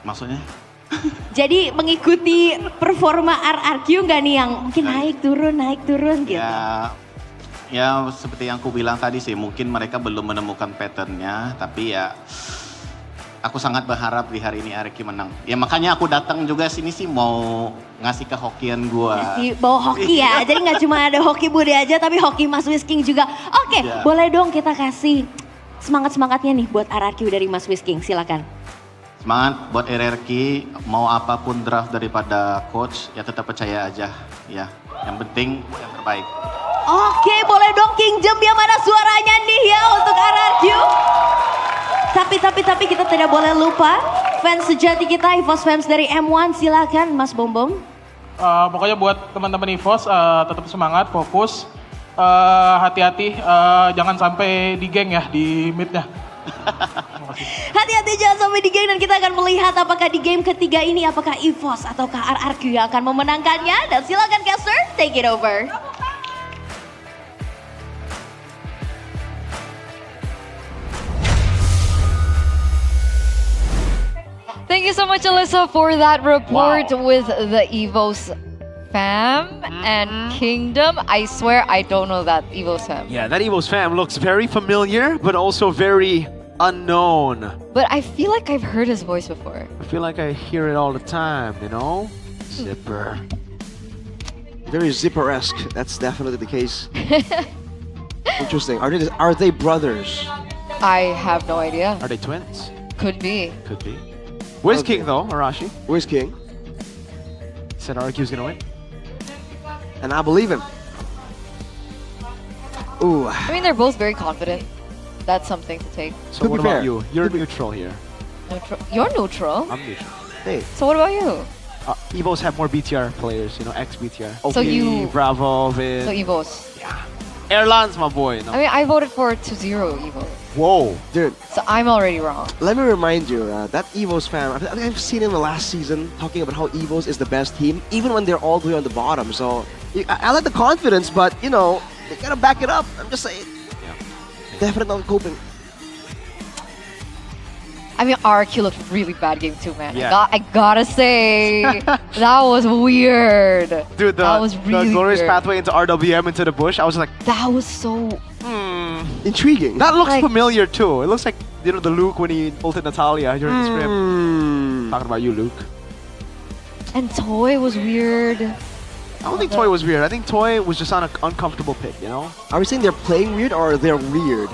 Maksudnya? Jadi mengikuti performa RRQ gak nih yang mungkin naik turun gitu? Ya seperti yang aku bilang tadi sih, mungkin mereka belum menemukan patternnya, tapi ya aku sangat berharap di hari ini RRQ menang. Ya makanya aku datang juga sini sih mau ngasih kehokian gua. Ngasih bawa hoki ya, jadi nggak cuma ada hoki Bude aja tapi hoki Mas Whisking juga. Oke, Ya. boleh dong kita kasih semangat-semangatnya nih buat RRQ dari Mas Whisking, silakan. Semangat buat RRQ, mau apapun draft daripada coach, ya tetap percaya aja ya. Yang penting yang terbaik. Oke, boleh dong King Jem yang mana suaranya nih ya untuk RRQ. Tapi kita tidak boleh lupa fans sejati kita, EVOS fans dari M1, silakan Mas Bom. Pokoknya buat teman-teman EVOS tetap semangat, fokus, hati-hati, jangan sampai di geng ya di mid-nya. Hati-hati jangan sampai di geng, dan kita akan melihat apakah di game ketiga ini apakah EVOS ataukah RRQ yang akan memenangkannya. Dan silakan caster, take it over. Thank you so much, Alyssa, for that report with the EVOS fam and Kingdom. I swear I don't know that EVOS fam. Yeah, that EVOS fam looks very familiar, but also very unknown. But I feel like I've heard his voice before. I feel like I hear it all the time, you know? Zipper. Very Zipper-esque. That's definitely the case. Interesting. Are they brothers? I have no idea. Are they twins? Could be. Could be. Where's King though, Arashi? Where's King? Said RQ's gonna win. And I believe him. Ooh. I mean, they're both very confident. That's something to take. So what about you? You're neutral here. You're neutral? I'm neutral. Hey. So what about you? EVOs have more BTR players, you know, ex-BTR. So you- Bravo, Vin. So EVOS. Airlines, my boy. No? I mean, I voted for 2-0 EVO. Whoa. Dude. So I'm already wrong. Let me remind you, that EVOS fan, I've seen him the last season talking about how EVOS is the best team, even when they're all the way on the bottom. So I like the confidence, but, you know, they gotta back it up. I'm just saying. Definitely not coping. I mean, RQ looked really bad game too, man. Yeah. I gotta say, that was weird. Dude, that was the really glorious weird. pathway into RWM into the bush, I was like, That was so... intriguing. that looks Like- familiar too. It looks like, you know, the Luke when he ulted Natalia during the script. Talking about you, Luke. And Toy was weird. I don't think Toy was weird. I think Toy was just on an uncomfortable pick, you know? Are we saying they're playing weird or they're weird?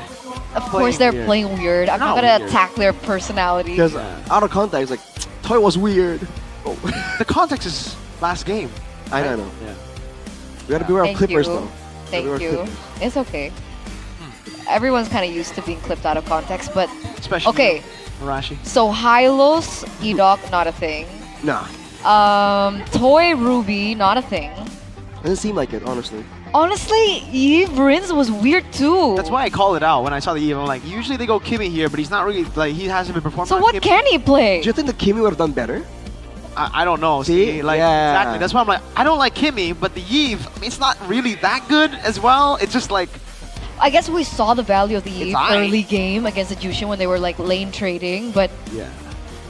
Of course, they're playing weird. I'm not Not gonna weird. attack their personality. Because out of context, like, Toy was weird. Oh. The context is last game. I right? know. Yeah. We gotta beware of Thank Clippers you. though. Thank Beware of you. Clippers. It's okay. Everyone's kind of used to being clipped out of context, but Especially okay. Arashi. So Hylos, Edoc, not a thing. Nah. Toy Ruby, not a thing. Doesn't seem like it, honestly. Honestly, Eve Rins was weird too. That's why I called it out when I saw the Eve. I'm like, usually they go Kimmy here, but he's not really, like, he hasn't been performing. So what Kimmy. can he play? Do you think the Kimmy would have done better? I don't know. See? Like, Yeah. exactly. That's why I'm like, I don't like Kimmy, but the Eve, I mean, it's not really that good as well. It's just like, I guess we saw the value of the Eve aight. early game against the Jushin when they were like lane trading, but yeah.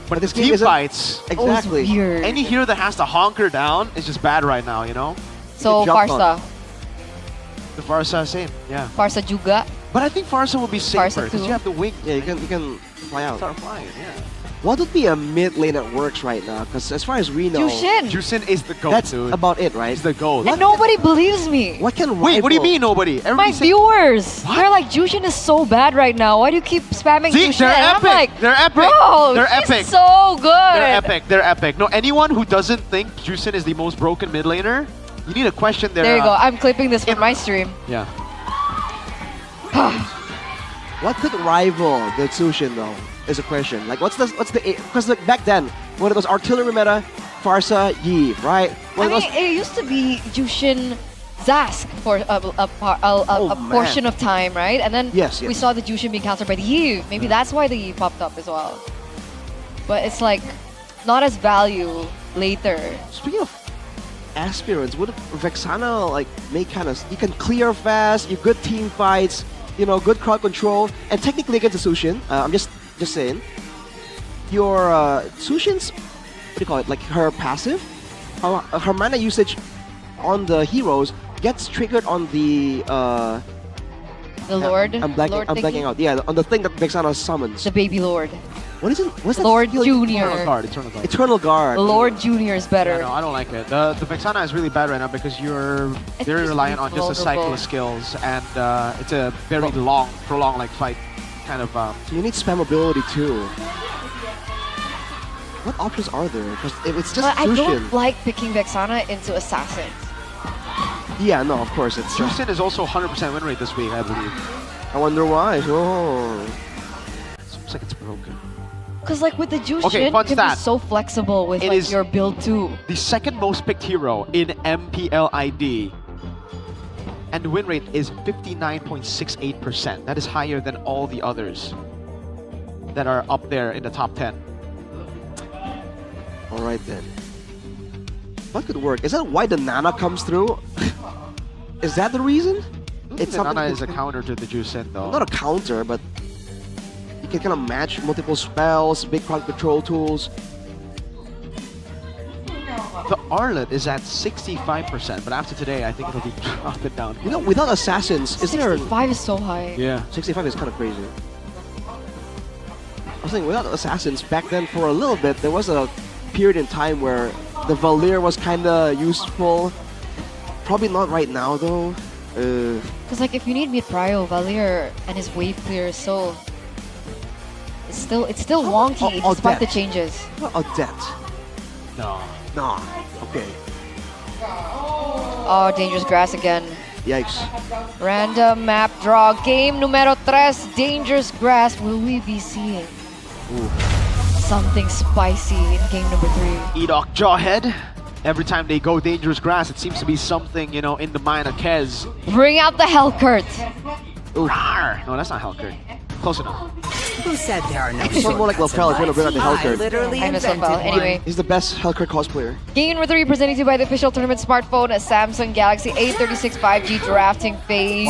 But this the game team isn't- fights, Exactly. Oh, weird. any hero that has to honker down is just bad right now, you know? So Good jump Farsa. The Farsa, same, yeah. Farsa juga. But I think Farsa will be Farsa safer because too. you have the wing. Yeah, you can fly out. Start flying, yeah. What would be a mid lane that works right now? Because as far as we know, Jushin. Jushin is the GOAT, that's dude. about it, right? He's the GOAT. And nobody believes me. What can Wait, what do you rival- mean nobody? My Everybody say- viewers, they're like, Jushin is so bad right now. Why do you keep spamming See, Jushin? they're And epic. I'm like, They're epic. bro, They're he's epic. so good. They're epic. They're epic. No, anyone who doesn't think Jushin is the most broken mid laner, you need to question their... There you go. I'm clipping this for my stream. Yeah. What could rival the Tsushin though? Is a question. Like, what's the because like back then when it was artillery meta, Farsa, Yi, right? When I mean, it used to be Jushin Zask for a man. portion of time, right? And then Yes, we yes. saw the Jushin being countered by the Yi. Maybe that's why the Yi popped up as well. But it's like not as value later. Speaking of aspirants, would Vexana like make kind of you can clear fast, you good team fights, you know, good crowd control, and technically against the Sushin, I'm just saying, your Sushin's what do you call it? Like her passive, her mana usage on the heroes gets triggered on the Lord. I'm blanking. Lord I'm blanking thingy? out. Yeah, on the thing that Vexana summons. The baby Lord. What is it? What's that? Lord skill? Junior. Eternal Guard, Eternal Guard. Eternal Guard. Lord Junior is better. Yeah, no, I don't like it. The Vexana is really bad right now because you're very just reliant on just a cycle vulnerable. of skills, and it's a very long, prolonged like fight kind of. So you need spammability too. What options are there? Because if it's just But I Sushin. don't like picking Vexana into Assassins. Yeah, no, of course it's. Justin is also 100% win rate this week, I believe. I wonder why. Oh. Seems like it's broken. Because like with the Jushin, Okay, fun you can be stat. so flexible with It like is- your build too. The second most picked hero in MPL ID. And the win rate is 59.68%. That is higher than all the others that are up there in the top 10. All right then. What could work? Is that why the Nana comes through? Is that the reason? It's Nana is a counter to the Jusen though. Not a counter, but you can kind of match multiple spells, big crowd control tools. The Arlet is at 65%, but after today, I think it'll be dropping down. You know, without assassins, is there? 65 is so high. Yeah. 65 is kind of crazy. I was thinking, without assassins, back then for a little bit, there was a period in time where the Valir was kind of useful. Probably not right now though. Because like if you need mid prio, Valir and his wave clear is so it's still wonky Oh, despite the Odette. changes. What Odette? No. Nah. Okay. Oh, dangerous grass again. Yikes. Random map draw. Game numero 3, dangerous grass. Will we be seeing something spicy in game number 3? Edok Jawhead. Every time they go dangerous grass, it seems to be something, you know, in the mind of Kez. Bring out the Hellcurt. Rawr. No, that's not Hellcurt. Close enough. Who said there are no It's more like Lopel trying to bring out the Hellcurt. literally I miss invented Lopel. one. Anyway. He's the best Hellcurt cosplayer. Game number 3 presented to you by the official tournament smartphone, a Samsung Galaxy A36 5G drafting phase.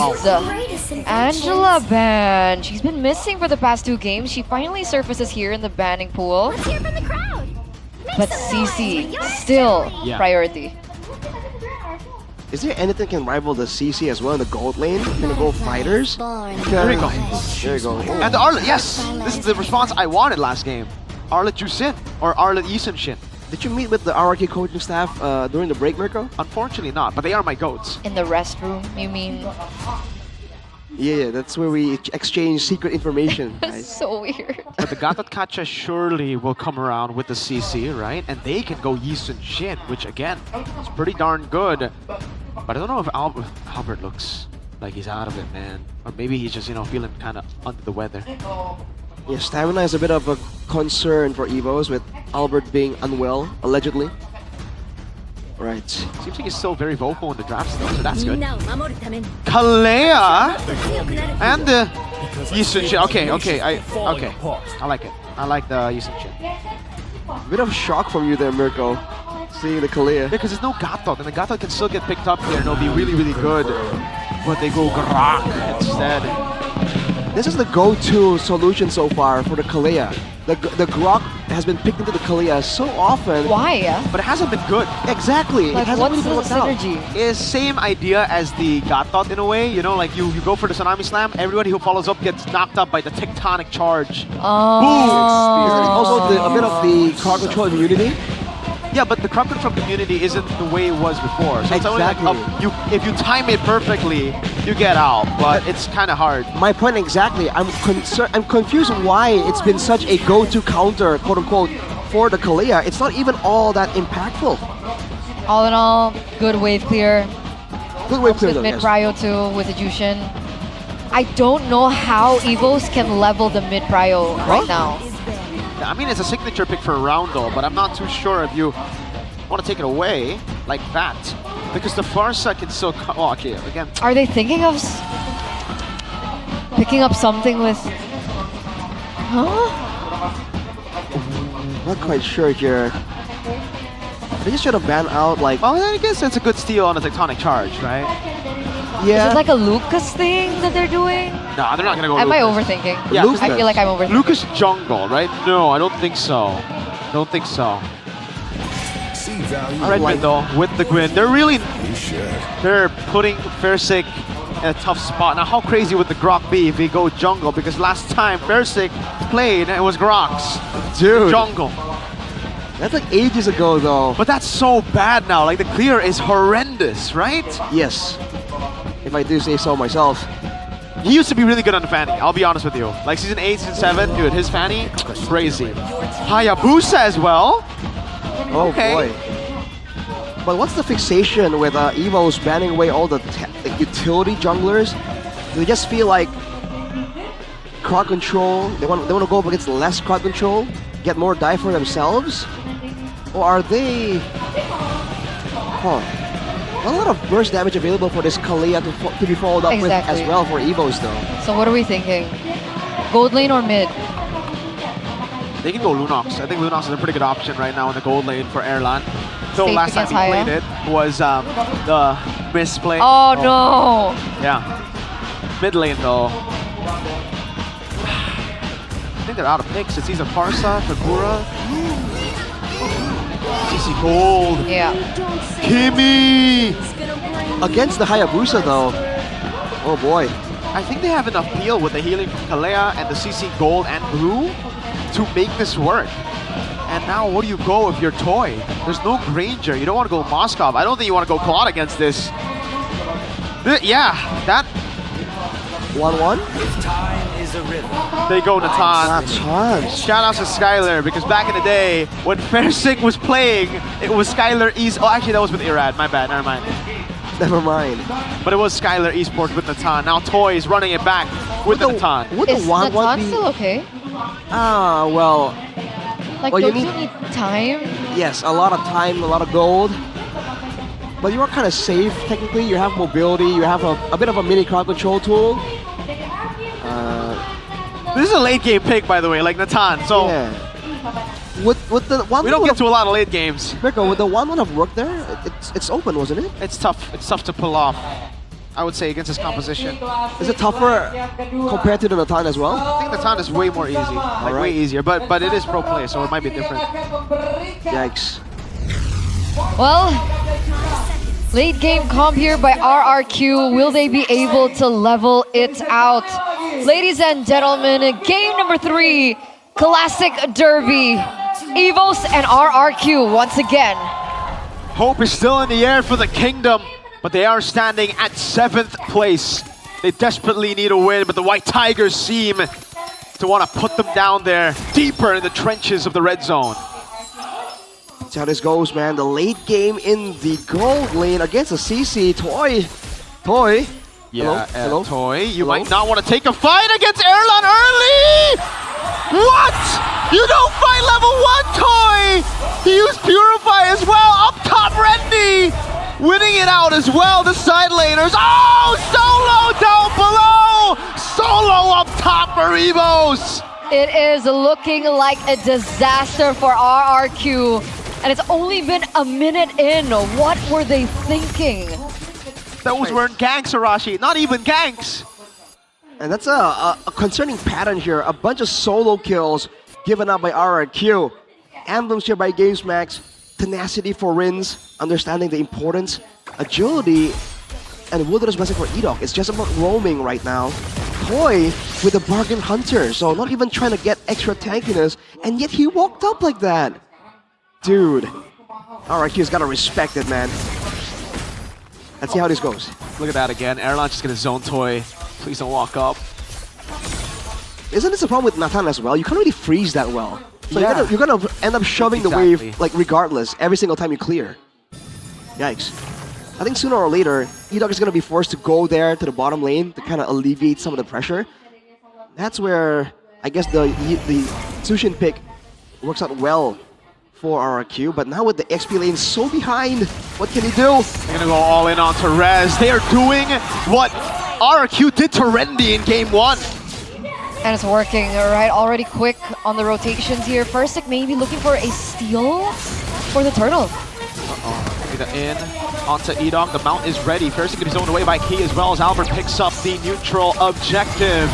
Angela ban. She's been missing for the past 2 games. She finally surfaces here in the banning pool. Let's hear from the crowd. But CC still priority. Is there anything that can rival the CC as well in the gold lane? In the gold fighters? There you go. There you go. And the Arlet, yes! This is the response I wanted last game. Arlet Jusin, or Arlet Yisenshin. Did you meet with the RRQ coaching staff during the break, Mirko? Unfortunately not, but they are my goats. In the restroom, you mean? Yeah, that's where we exchange secret information, guys. So weird. But the Gatot Kacha surely will come around with the CC, right? And they can go Yisun Shin, which again, is pretty darn good. But I don't know if Albert looks like he's out of it, man. Or maybe he's just, you know, feeling kind of under the weather. Yeah, stamina is a bit of a concern for Evos with Albert being unwell, allegedly. Right. Seems like he's still very vocal in the drafts though, so that's good. みんなを守るために Kalea 強くなる and Yisunshin. Okay, I like it. I like the Yisunshin. Bit of shock from you there, Mirko. Seeing the Kalia. Because there's no Gatot, and the Gatot can still get picked up here and it'll be really, really good. But they go Grok instead. This is the go-to solution so far for the Kalia. The Grok has been picked into the Kalia so often. Why? But it hasn't been good. Exactly. Like, it hasn't what's really the worked out. synergy? It's same idea as the Gatot in a way. You know, like you go for the Tsunami Slam, everybody who follows up gets knocked up by the tectonic charge. Also a bit of the crowd control immunity. Yeah, but the crowd control community isn't the way it was before. So it's only like if you time it perfectly, you get out. But it's kind of hard. My point exactly. I'm confused why it's been such a go-to counter, quote unquote, for the Kalia. It's not even all that impactful. All in all, good wave clear. Good wave clear with though, mid yes. prio too with the Jushin. I don't know how Evos can level the mid prio right now. I mean, it's a signature pick for Roundel, but I'm not too sure if you want to take it away like that. Because the Farsa can still oh, okay, again. Are they thinking of picking up something with... Huh? Not quite sure here. They just should have banned out like... Well, I guess it's a good steal on a tectonic charge, right? Yeah. Is it like a Lucas thing that they're doing? No, they're not going to go Am Lucas. I overthinking? Yeah, I feel like I'm overthinking. Lucas jungle, right? No, I don't think so. Don't think so. Alright, Wendell, with the Gwyn. They're really... They're putting Fairsick in a tough spot. Now, how crazy would the Grok be if he go jungle? Because last time Fairsick played, it was Groks. Dude. Jungle. That's like ages ago, though. But that's so bad now. Like, the clear is horrendous, right? Yes. If I do say so myself. He used to be really good on the Fanny, I'll be honest with you. Like Season 8, Season 7, dude, his Fanny, crazy. Hayabusa as well? Oh boy. But what's the fixation with Evo's banning away all the utility junglers? Do they just feel like crowd control, they want to go up against less crowd control, get more die for themselves? Or are they... Huh. A lot of burst damage available for this Kalia to be followed up with as well for Evos though. So what are we thinking? Gold lane or mid? They can go Lunox. I think Lunox is a pretty good option right now in the gold lane for Erlan. So Safe last time he against played it was the misplay. Oh no! Yeah. Mid lane though. I think they're out of picks. It's either Farsa, Kagura. CC Gold. Yeah. Kimmy! Against the Hayabusa though. Oh boy. I think they have enough peel with the healing from Kalea and the CC Gold and Blue to make this work. And now what do you go if you're Toy? There's no Granger. You don't want to go Moskov. I don't think you want to go Claude against this. Yeah, that... 1-1? They go Natan. Natan. Shout out to Skylar, because back in the day, when Fairsick was playing, it was Skylar East. Oh, actually, that was with Irad. My bad. Never mind. Never mind. But it was Skylar Esports with Natan. Now Toy is running it back with the Natan. Is Natan still okay? Ah, well... Like, well, don't you need time? Yes, a lot of time, a lot of gold. But you are kind of safe, technically. You have mobility, you have a bit of a mini crowd control tool. This is a late game pick, by the way, like Natan. So yeah. With the one, we don't get to a lot of late games. Mirko, would the 1-1 have worked there? It's open, wasn't it? It's tough. It's tough to pull off, I would say, against his composition. Is it tougher compared to the Natan as well? I think Natan is way more easy, like way easier. But it is pro play, so it might be different. Yikes. Well, late game comp here by RRQ. Will they be able to level it out? Ladies and gentlemen, game number 3, Classic Derby. Evos and RRQ once again. Hope is still in the air for the Kingdom, but they are standing at 7th place. They desperately need a win, but the White Tigers seem to want to put them down there, deeper in the trenches of the red zone. That's how this goes, man. The late game in the gold lane against the CC. Toy. Yeah, hello? Toy, you might not want to take a fight against Erlan early! What? You don't fight level 1, Toy! He used Purify as well, up top Randy! out as well, the side laners. Oh, Solo down below! Solo up top for Evos! It is looking like a disaster for RRQ. And it's only been a minute in. What were they thinking? Those weren't ganks, Arashi. Not even ganks. And that's a concerning pattern here. A bunch of solo kills given up by RRQ. Emblems here by GamesMax. Tenacity for Rins. Understanding the importance. Agility. And Wilderness Blessing for Edok. It's just about roaming right now. Toy with a bargain hunter. So not even trying to get extra tankiness. And yet he walked up like that. Dude. RRQ's gotta respect it, man. Let's see how this goes. Look at that again. Airline just gonna zone Toy. Please don't walk up. Isn't this a problem with Nathan as well? You can't really freeze that well. So Yeah. you're gonna end up shoving the wave like regardless every single time you clear. Yikes. I think sooner or later, Edok is gonna be forced to go there to the bottom lane to kind of alleviate some of the pressure. That's where I guess the Sushin pick works out well for RRQ, but now with the XP lane so behind, what can he do? They're gonna go all in onto Rez. They are doing what RRQ did to Rendy in game 1. And it's working, alright, already quick on the rotations here. First, maybe looking for a steal for the turtle. Uh-oh, get in onto Edok. The mount is ready. First, gonna be zoned away by Key as well as Albert picks up the neutral objective.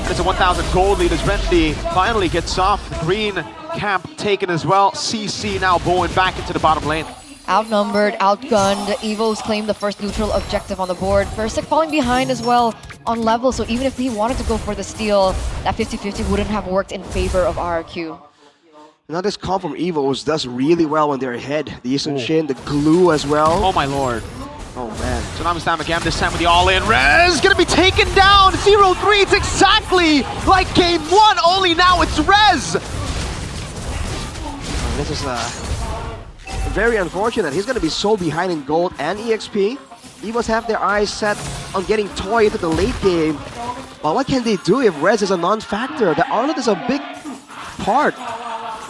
And it's a 1,000 gold lead as Rendy finally gets off. The green camp taken as well. CC now bowling back into the bottom lane. Outnumbered, outgunned. Evos claim the first neutral objective on the board. First falling behind as well on level, so even if he wanted to go for the steal, that 50-50 wouldn't have worked in favor of RRQ. Now this comp from Evos does really well when they're ahead. The Yisun Shin, the glue as well. Oh my lord. Oh man. Tsunami Slam again, this time with the all-in. Rez gonna be taken down. 0-3, it's exactly like game 1, only now it's Rez. This is very unfortunate. He's going to be so behind in gold and EXP. Evos have their eyes set on getting Toy into the late game. But what can they do if Rez is a non-factor? The Arlet is a big part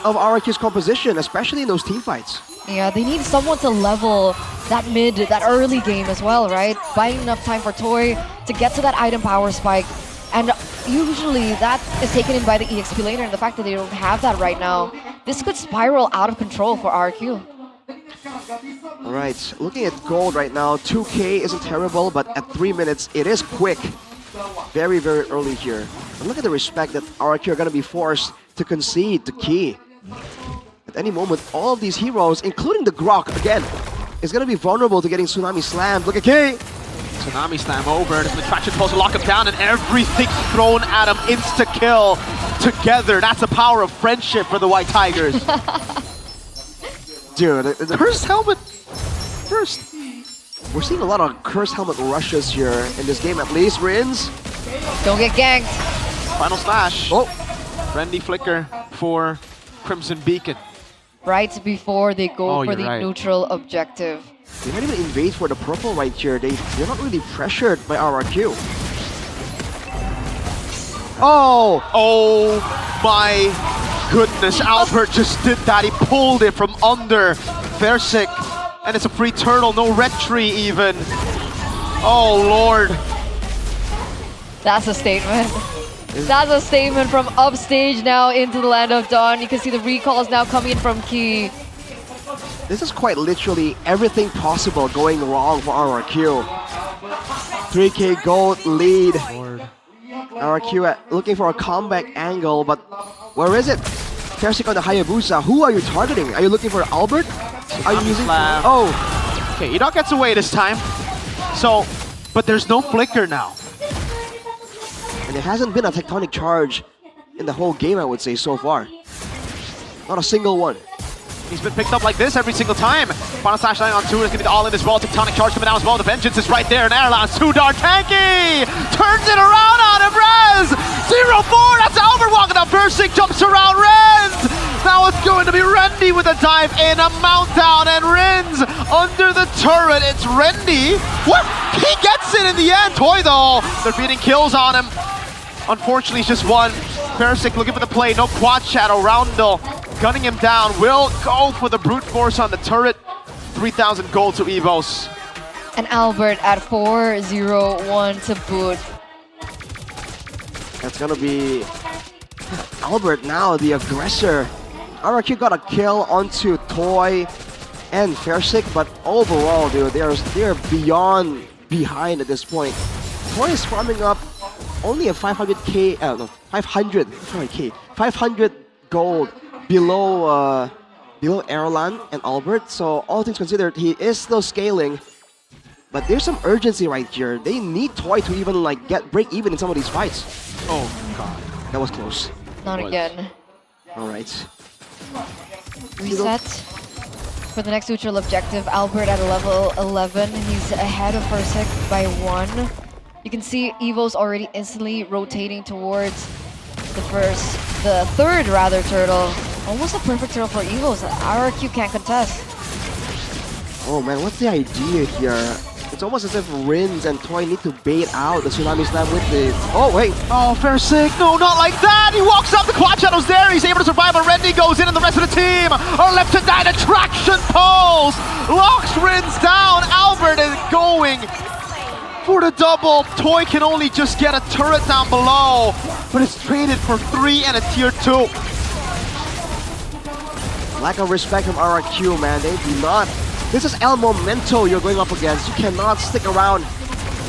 of RRQ's composition, especially in those team fights. Yeah, they need someone to level that mid, that early game as well, right? Buying enough time for Toy to get to that item power spike. And usually that is taken in by the EXP laner, and the fact that they don't have that right now, this could spiral out of control for RRQ. Alright, looking at gold right now, 2k isn't terrible, but at 3 minutes, it is quick. Very, very early here. And look at the respect that RRQ are going to be forced to concede to Key. At any moment, all of these heroes, including the Grok, again, is going to be vulnerable to getting Tsunami slammed. Look at Key! Tsunami Slam over, the traction supposed to lock him down, and everything's thrown at him, insta-kill together. That's the power of friendship for the White Tigers. Dude, the Cursed Helmet first. We're seeing a lot of Cursed Helmet rushes here in this game, at least. Rins. Don't get ganked. Final slash. Oh. Friendly flicker for Crimson Beacon. Right before they go for the right. neutral objective. They might even invade for the purple right here. They're not really pressured by RRQ. Oh! Oh my goodness, Albert just did that. He pulled it from under Versik. And it's a free turtle, no retry even. Oh lord. That's a statement. That's a statement from upstage now into the Land of Dawn. You can see the recalls now coming in from Key. This is quite literally everything possible going wrong for RRQ. 3k gold lead. RRQ looking for a comeback angle, but where is it? Versik on the Hayabusa. Who are you targeting? Are you looking for Albert? Are you using... Oh! Okay, Edok gets away this time. So, but there's no flicker now. And there hasn't been a tectonic charge in the whole game, I would say, so far. Not a single one. He's been picked up like this every single time. Final slash line on 2 is going to be the all-in as well. Tectonic charge coming down as well. The vengeance is right there. And Airlines, 2-dart tanky! Turns it around on him, Rez! 0-4, that's Albert walking up. Versik jumps around Rez! Now it's going to be Rendy with a dive in, a mount down, and Rins under the turret. It's Rendy. What? He gets it in the end. Toy though, they're beating kills on him. Unfortunately, it's just one. Versik looking for the play. No quad shadow. Roundel gunning him down. Will go for the brute force on the turret. 3,000 gold to Evos. And Albert at 4-0-1 to boot. That's gonna be Albert now, the aggressor. RRQ got a kill onto Toy and Fairsick, but overall, dude, they're beyond behind at this point. Toy is farming up only a 500k, no, 500 gold below Erlan and Albert. So all things considered, he is still scaling. But there's some urgency right here. They need Toy to even like break even in some of these fights. Oh god, that was close. Not again. All right. Reset for the next neutral objective. Albert at level 11. He's ahead of Fairsick by 1. You can see Evo's already instantly rotating towards the third turtle. Almost a perfect turtle for Evo's. RRQ can't contest. Oh man, what's the idea here? It's almost as if Rins and Toy need to bait out the Tsunami Slam with the... Oh wait! Oh, Fairsick, no, not like that! He walks up, the Quad Shadow's there, he's able to survive, and Randy goes in, and the rest of the team are left to die. The traction pulls! Locks Rins down, Albert is going for the double. Toy can only just get a turret down below, but it's traded for 3 and a tier 2. Lack of respect from RRQ, man. They do not... This is El Momento you're going up against. You cannot stick around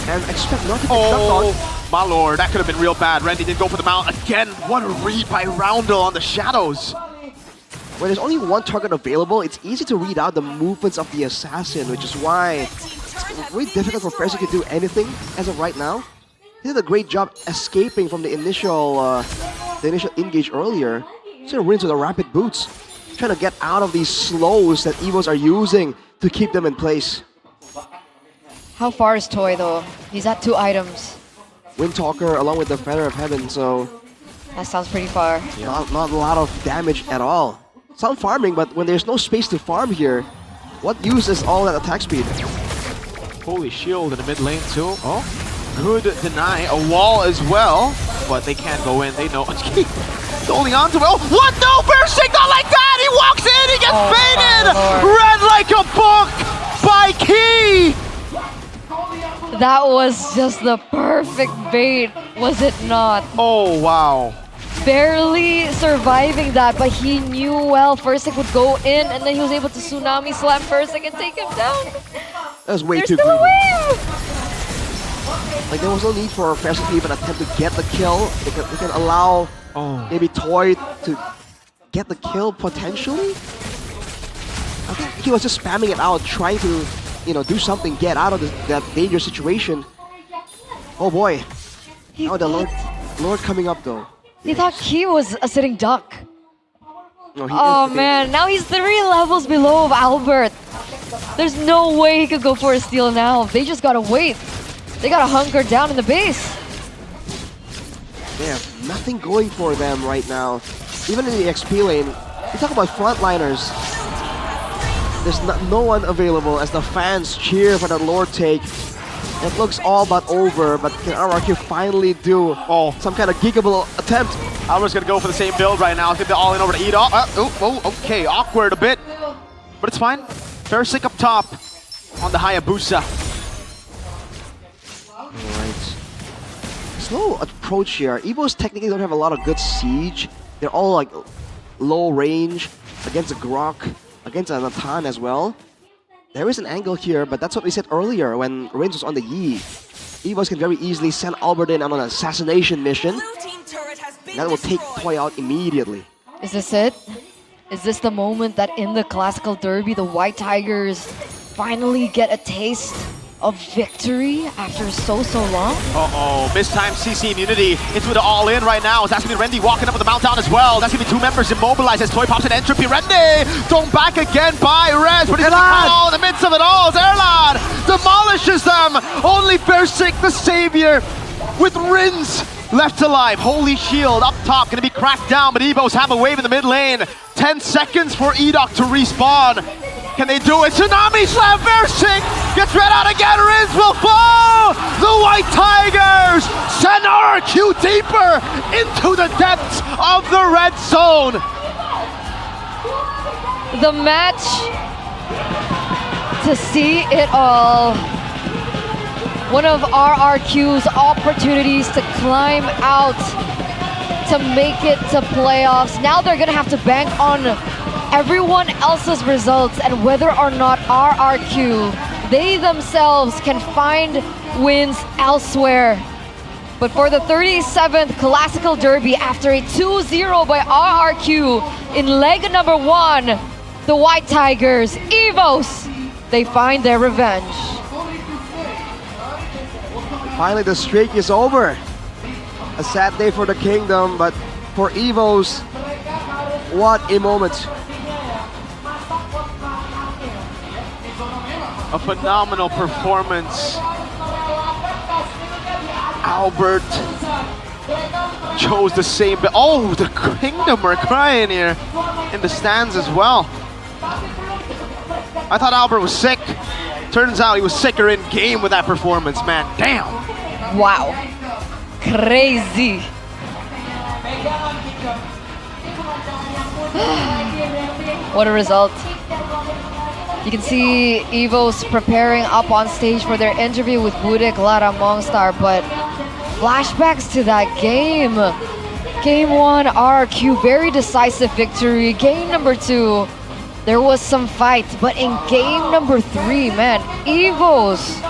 and expect not to get ducked on. My lord, that could have been real bad. Randy did go for the mount again. What a read by Roundel on the shadows. When there's only one target available, it's easy to read out the movements of the assassin, which is why it's very difficult for Fairsick to do anything as of right now. He did a great job escaping from the initial engage earlier. So Rins with the rapid boots, trying to get out of these slows that Evos are using to keep them in place. How far is Toy though? He's at 2 items. Windtalker along with the Feather of Heaven, so... That sounds pretty far. Not a lot of damage at all. Some farming, but when there's no space to farm here, what use is all that attack speed? Holy shield in the mid lane too. Oh, good deny. A wall as well, but they can't go in. They know. Holding on to it. Oh, what? No, Fairsick, not like that! He walks in, he gets baited! Read like a book by Key! That was just the perfect bait, was it not? Oh, wow. Barely surviving that, but he knew well Fairsick would go in, and then he was able to Tsunami Slam Fairsick and take him down. That was way too still a wave! Like, there was no need for Fairsick to even attempt to get the kill. They can allow maybe Toy to get the kill potentially. I think he was just spamming it out, trying to, do something, get out of that dangerous situation. Oh boy. Now the Lord coming up though. He thought he was a sitting duck. No, Oh man, now he's 3 levels below of Albert. There's no way he could go for a steal now. They just gotta wait. They gotta hunker down in the base. They have nothing going for them right now. Even in the XP lane, you talk about frontliners. There's no one available as the fans cheer for that Lord take. It looks all but over, but can RRQ finally do some kind of giggable attempt? Albert's gonna go for the same build right now. I think they're all in over to Edo. Okay, awkward a bit, but it's fine. Fairsick up top on the Hayabusa. Alright. Slow approach here. Evos technically don't have a lot of good siege. They're all like low range against a Grok, against a Nathan as well. There is an angle here, but that's what we said earlier when Rins was on the Yi. Evos can very easily send Albert in on an assassination mission. That will take Toy out immediately. Is this it? Is this the moment that in the classical derby, the White Tigers finally get a taste of victory after so long? Mistimed CC immunity into the all-in right now. That's gonna be Randy walking up with the mount down as well. That's gonna be 2 members immobilized as Toy pops an entropy. Randy thrown back again by Rez, but he's in the midst of it all. Erlan demolishes them. Only Fairsick, the savior, with Rins left alive. Holy shield up top, gonna be cracked down, but Evos have a wave in the mid lane. 10 seconds for Edok to respawn. Can they do it? Tsunami Slam Fairsick gets read out again. Riz will fall. The White Tigers send RRQ deeper into the depths of the red zone. The match to see it all. one of RRQ's opportunities to climb out, to make it to playoffs. Now they're gonna have to bank on everyone else's results and whether or not RRQ, they themselves can find wins elsewhere. But for the 37th Classical Derby, after a 2-0 by RRQ in leg number 1, the White Tigers, EVOS, they find their revenge. Finally, the streak is over. A sad day for the Kingdom, but for EVOS, what a moment. A phenomenal performance. Albert chose the same, but oh, the Kingdom are crying here in the stands as well. I thought Albert was sick. Turns out he was sicker in game with that performance, man. Damn. Wow. Crazy. What a result. You can see EVOS preparing up on stage for their interview with Budek Lara Mongstar, but flashbacks to that game. Game 1, RRQ, very decisive victory. Game number 2, there was some fight, but in game number 3, man, EVOS,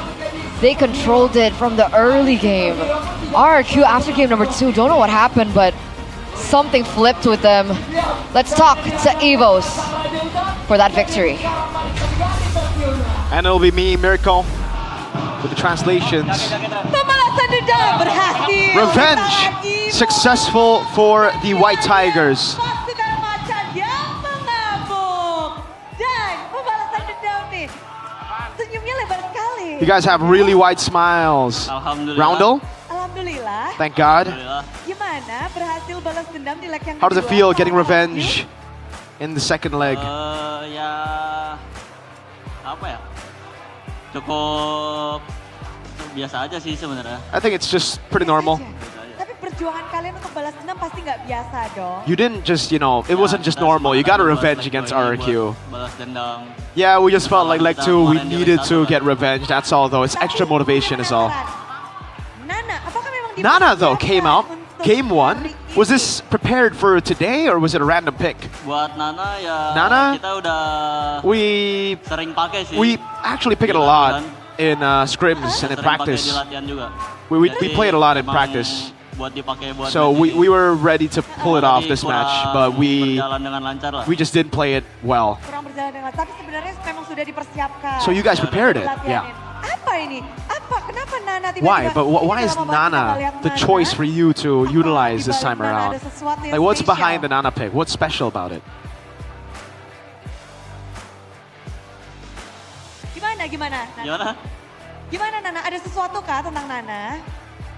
they controlled it from the early game. RRQ after game number 2, don't know what happened, but something flipped with them. Let's talk to EVOS for that victory. And it'll be me, Miracle, with the translations. Pembalasan dendam berhasil. Revenge successful for the White Tigers. Pasukan macan yang mengamuk. Dan pembalasan dendam nih. Senyumnya lebar sekali. You guys have really wide smiles. Alhamdulillah. Roundel, Alhamdulillah. thank God. Gimana berhasil balas dendam di leg yang How does it kedua? feel getting revenge in the second leg? Ya apa ya? Cukup biasa aja sih sebenarnya. I think it's just pretty normal. Tapi perjuangan kalian untuk balas dendam pasti nggak biasa dong. You didn't just, it wasn't just normal. You got a revenge against RRQ. Balas dendam. Yeah, we just felt like leg 2, we needed to get revenge. That's all though. It's extra motivation is all. Nana though came out. Game 1. Was this prepared for today or was it a random pick? Buat Nana ya Nana, kita udah sering pakai sih. We actually pick it a lot in scrims and in Sering pakai practice. di latihan juga. We Jadi play it a lot in emang practice. Buat dipakai buat So we were ready to pull it off this match, but berjalan dengan lancar lah. we just didn't play it well. Kurang berjalan dengan, tapi sebenarnya memang sudah dipersiapkan. So you guys prepared it, yeah. Apa ini? Apa? Kenapa Nana tiba-tiba? Why? But why Ini is dalam babak final Nana yang the mana? choice for you to utilize this time Nana around? ada sesuatu yang Like what's spesial? behind the Nana pick? What's special about it? Gimana? Nana? Gimana? Gimana Nana? Ada sesuatu kah tentang Nana?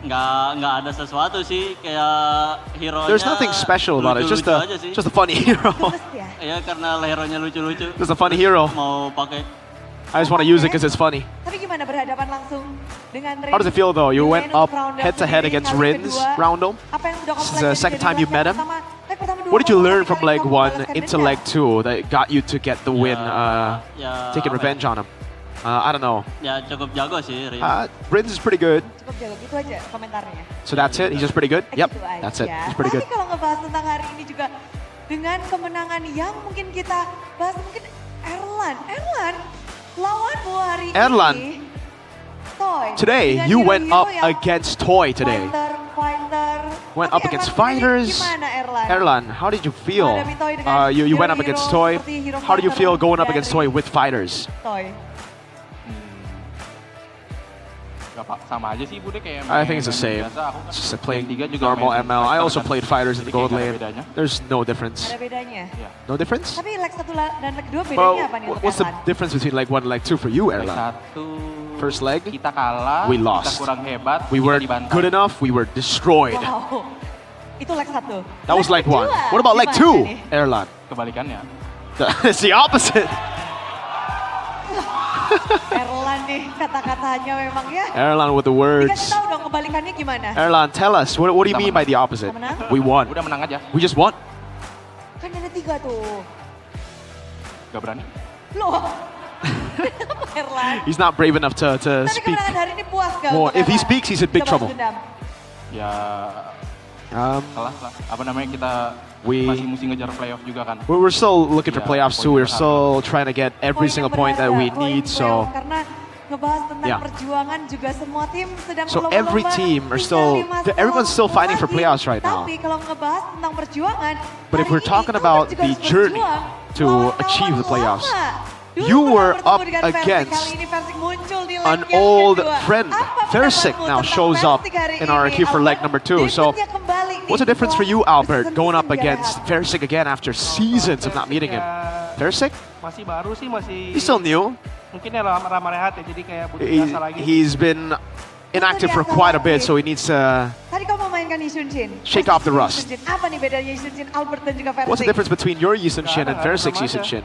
Nggak ada sesuatu sih, kayak hero-nya. There's nothing special about it. It's lucu-lucu aja sih. just a funny hero. Iya, karena hero-nya lucu-lucu. Just a funny hero. Mau pakai. I just want to use it because it's funny. Tapi gimana berhadapan langsung dengan Rin? How does it feel though? You went up Roundel head to head sendiri, against kali Rins, kedua. Roundel. Apa yang udah This is kamu the pelajari second dari time you've leg met him. pertama? Leg pertama dua What did you kali learn from kamu leg 1 membalaskan into dendam. leg 2 that got you to get the win, taking revenge on him? I don't know. Ya cukup jago sih, Rin. Rins is pretty good. Cukup jago, gitu aja komentarnya. So that's it? He's just pretty good? Yep, Gitu aja. that's it. He's pretty good. Tapi kalau ngebahas tentang hari ini juga dengan kemenangan yang mungkin kita bahas, mungkin Erlan lawanmu hari Erlan, ini. Toy. today Dengan you went hero-hero up yang against Toy today. Fighter. Went Tapi up against Erlan sendiri fighters. Gimana Erlan? Erlan, how did you feel? Menghadapi Toy dengan You went up hero-hero against Toy. seperti hero How do you fighter feel going up dari against Toy with fighters? Toy. Sama aja sih Bude kayak I think it's the same. It's just like playing normal ML. I also played fighters in the gold lane. There's no difference. Ada bedanya. No difference? Tapi leg 1 dan leg 2 bedanya Well, apa nih untuk what's the Erlan? difference between leg 1 and leg 2 for you, Erlan? First leg, kita kalah, we kita lost. kurang hebat, We kita weren't dibantai. good enough, we were destroyed. Wow. Itu leg 1. That was leg 1. What about leg 2, Erlan? Kebalikannya. It's the opposite. Erlan nih kata-katanya memang ya. Erlan with the Dikasih words. tahu dong kebalikannya gimana? Erlan, tell us, what do you mean by the opposite? Kita menang? We won. Udah menang aja. We just won. Kan ada 3 tuh. Gak berani. Loh. Erlan. He's not brave enough to Tapi speak kemenangan hari ini puas gak? more. untuk If he Erlan? speaks, he's in big Bisa balas trouble. dendam. Ya kalah lah. Apa namanya kita masih mesti ngejar playoff juga kan. We're still looking for Yeah, playoffs too. We're still trying to get every Poin single yang point that we berharga, need. poin So playoff. Karena ngebahas tentang Yeah. perjuangan juga semua tim sedang So every berlomba-lomba team are tinggal still, 5 slot everyone's still fighting for lagi. playoffs right now. Tapi kalau ngebahas tentang perjuangan, But if hari we're ini talking Albert about juga the harus journey berjuang to melawan achieve the lawan playoffs, lama. Dulu you pernah were bertemu up dengan Versik, against kali ini Versik muncul di leg an yang old kedua. friend. Apa Versik pendapatmu now tentang shows up Versik hari in ini, RRQ for leg Albert? number 2. So Debutnya kembali nih what's the difference for you, setelah Albert, going up against Versik again after seasons of not meeting him? Versik? Masih baru sih, masih He's still new. mungkin ya lama rehat ya, jadi kayak butuh biasa lagi. He's been inactive for quite a bit, so he needs to Tadi kamu memainkan Yi Sun-shin. shake off the rust. Apa nih bedanya Yi Sun-shin, Albert dan juga Versik? What's the difference between your Yi Sun-shin and Versik's Yi Sun-shin?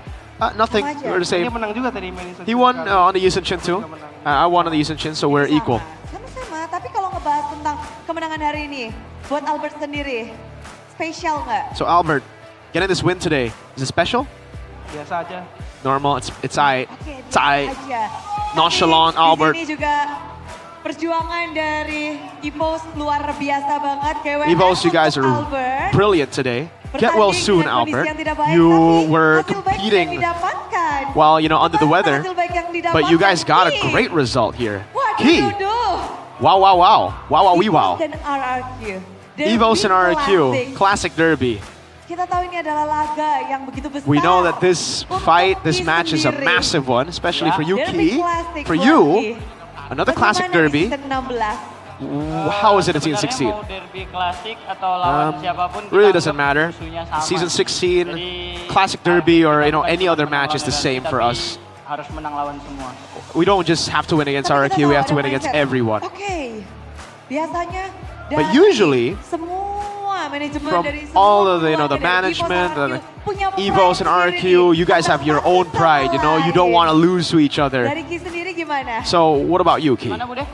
Nothing. Sama aja. We're the same. Dia menang juga tadi main He won on the Yi Sun-shin too. I won on the Yi Sun-shin, so we're equal. Sama-sama, tapi kalau ngebahas tentang kemenangan hari ini, buat Albert sendiri, spesial nggak? So Albert, getting this win today, is it special? biasa aja. Normal. It's aight. Oke, It's aight. aja. Nonchalant, Albert. Di sini juga perjuangan dari EVOS luar biasa banget. GWS Evos, you guys are Albert. brilliant today. Get well soon, Dengan kondisi Albert. yang tidak baik, You tapi were hasil baik yang competing didapatkan. while, under the weather, Hasil baik yang didapatkan. but you guys got a Ki. great result here. Waduh, Key. duduh. Wow, wow, wow. Wow, wow, wee, wow. Dan RRQ. Derby Evos and Classic. RRQ, Classic Derby. Kita tahu ini adalah laga yang begitu besar. We know that this fight, this Ki match is a sendiri. massive one, especially for you, Derby Key. Classic For buat you, Ki. another Classic Bagaimana Derby. di season 16? How is it in Season 16? Mau derby klasik atau lawan siapapun Really kita doesn't anggap matter. musuhnya sama. Season 16, Jadi, Classic Derby, or bukan any other menang match is the lawan same derby, for tapi us. Harus menang lawan semua. We don't just have to win against RRQ, we have to win against everyone. Oke. Biasanya But dari usually, semua manajemen from dari semua all of the, keluarga the dari management, EVOS the punya Evos and pride RRQ, you guys have your own pride, you don't want to lose to each other. Dari Ki sendiri gimana? So, what about you, Key? Mana Bude?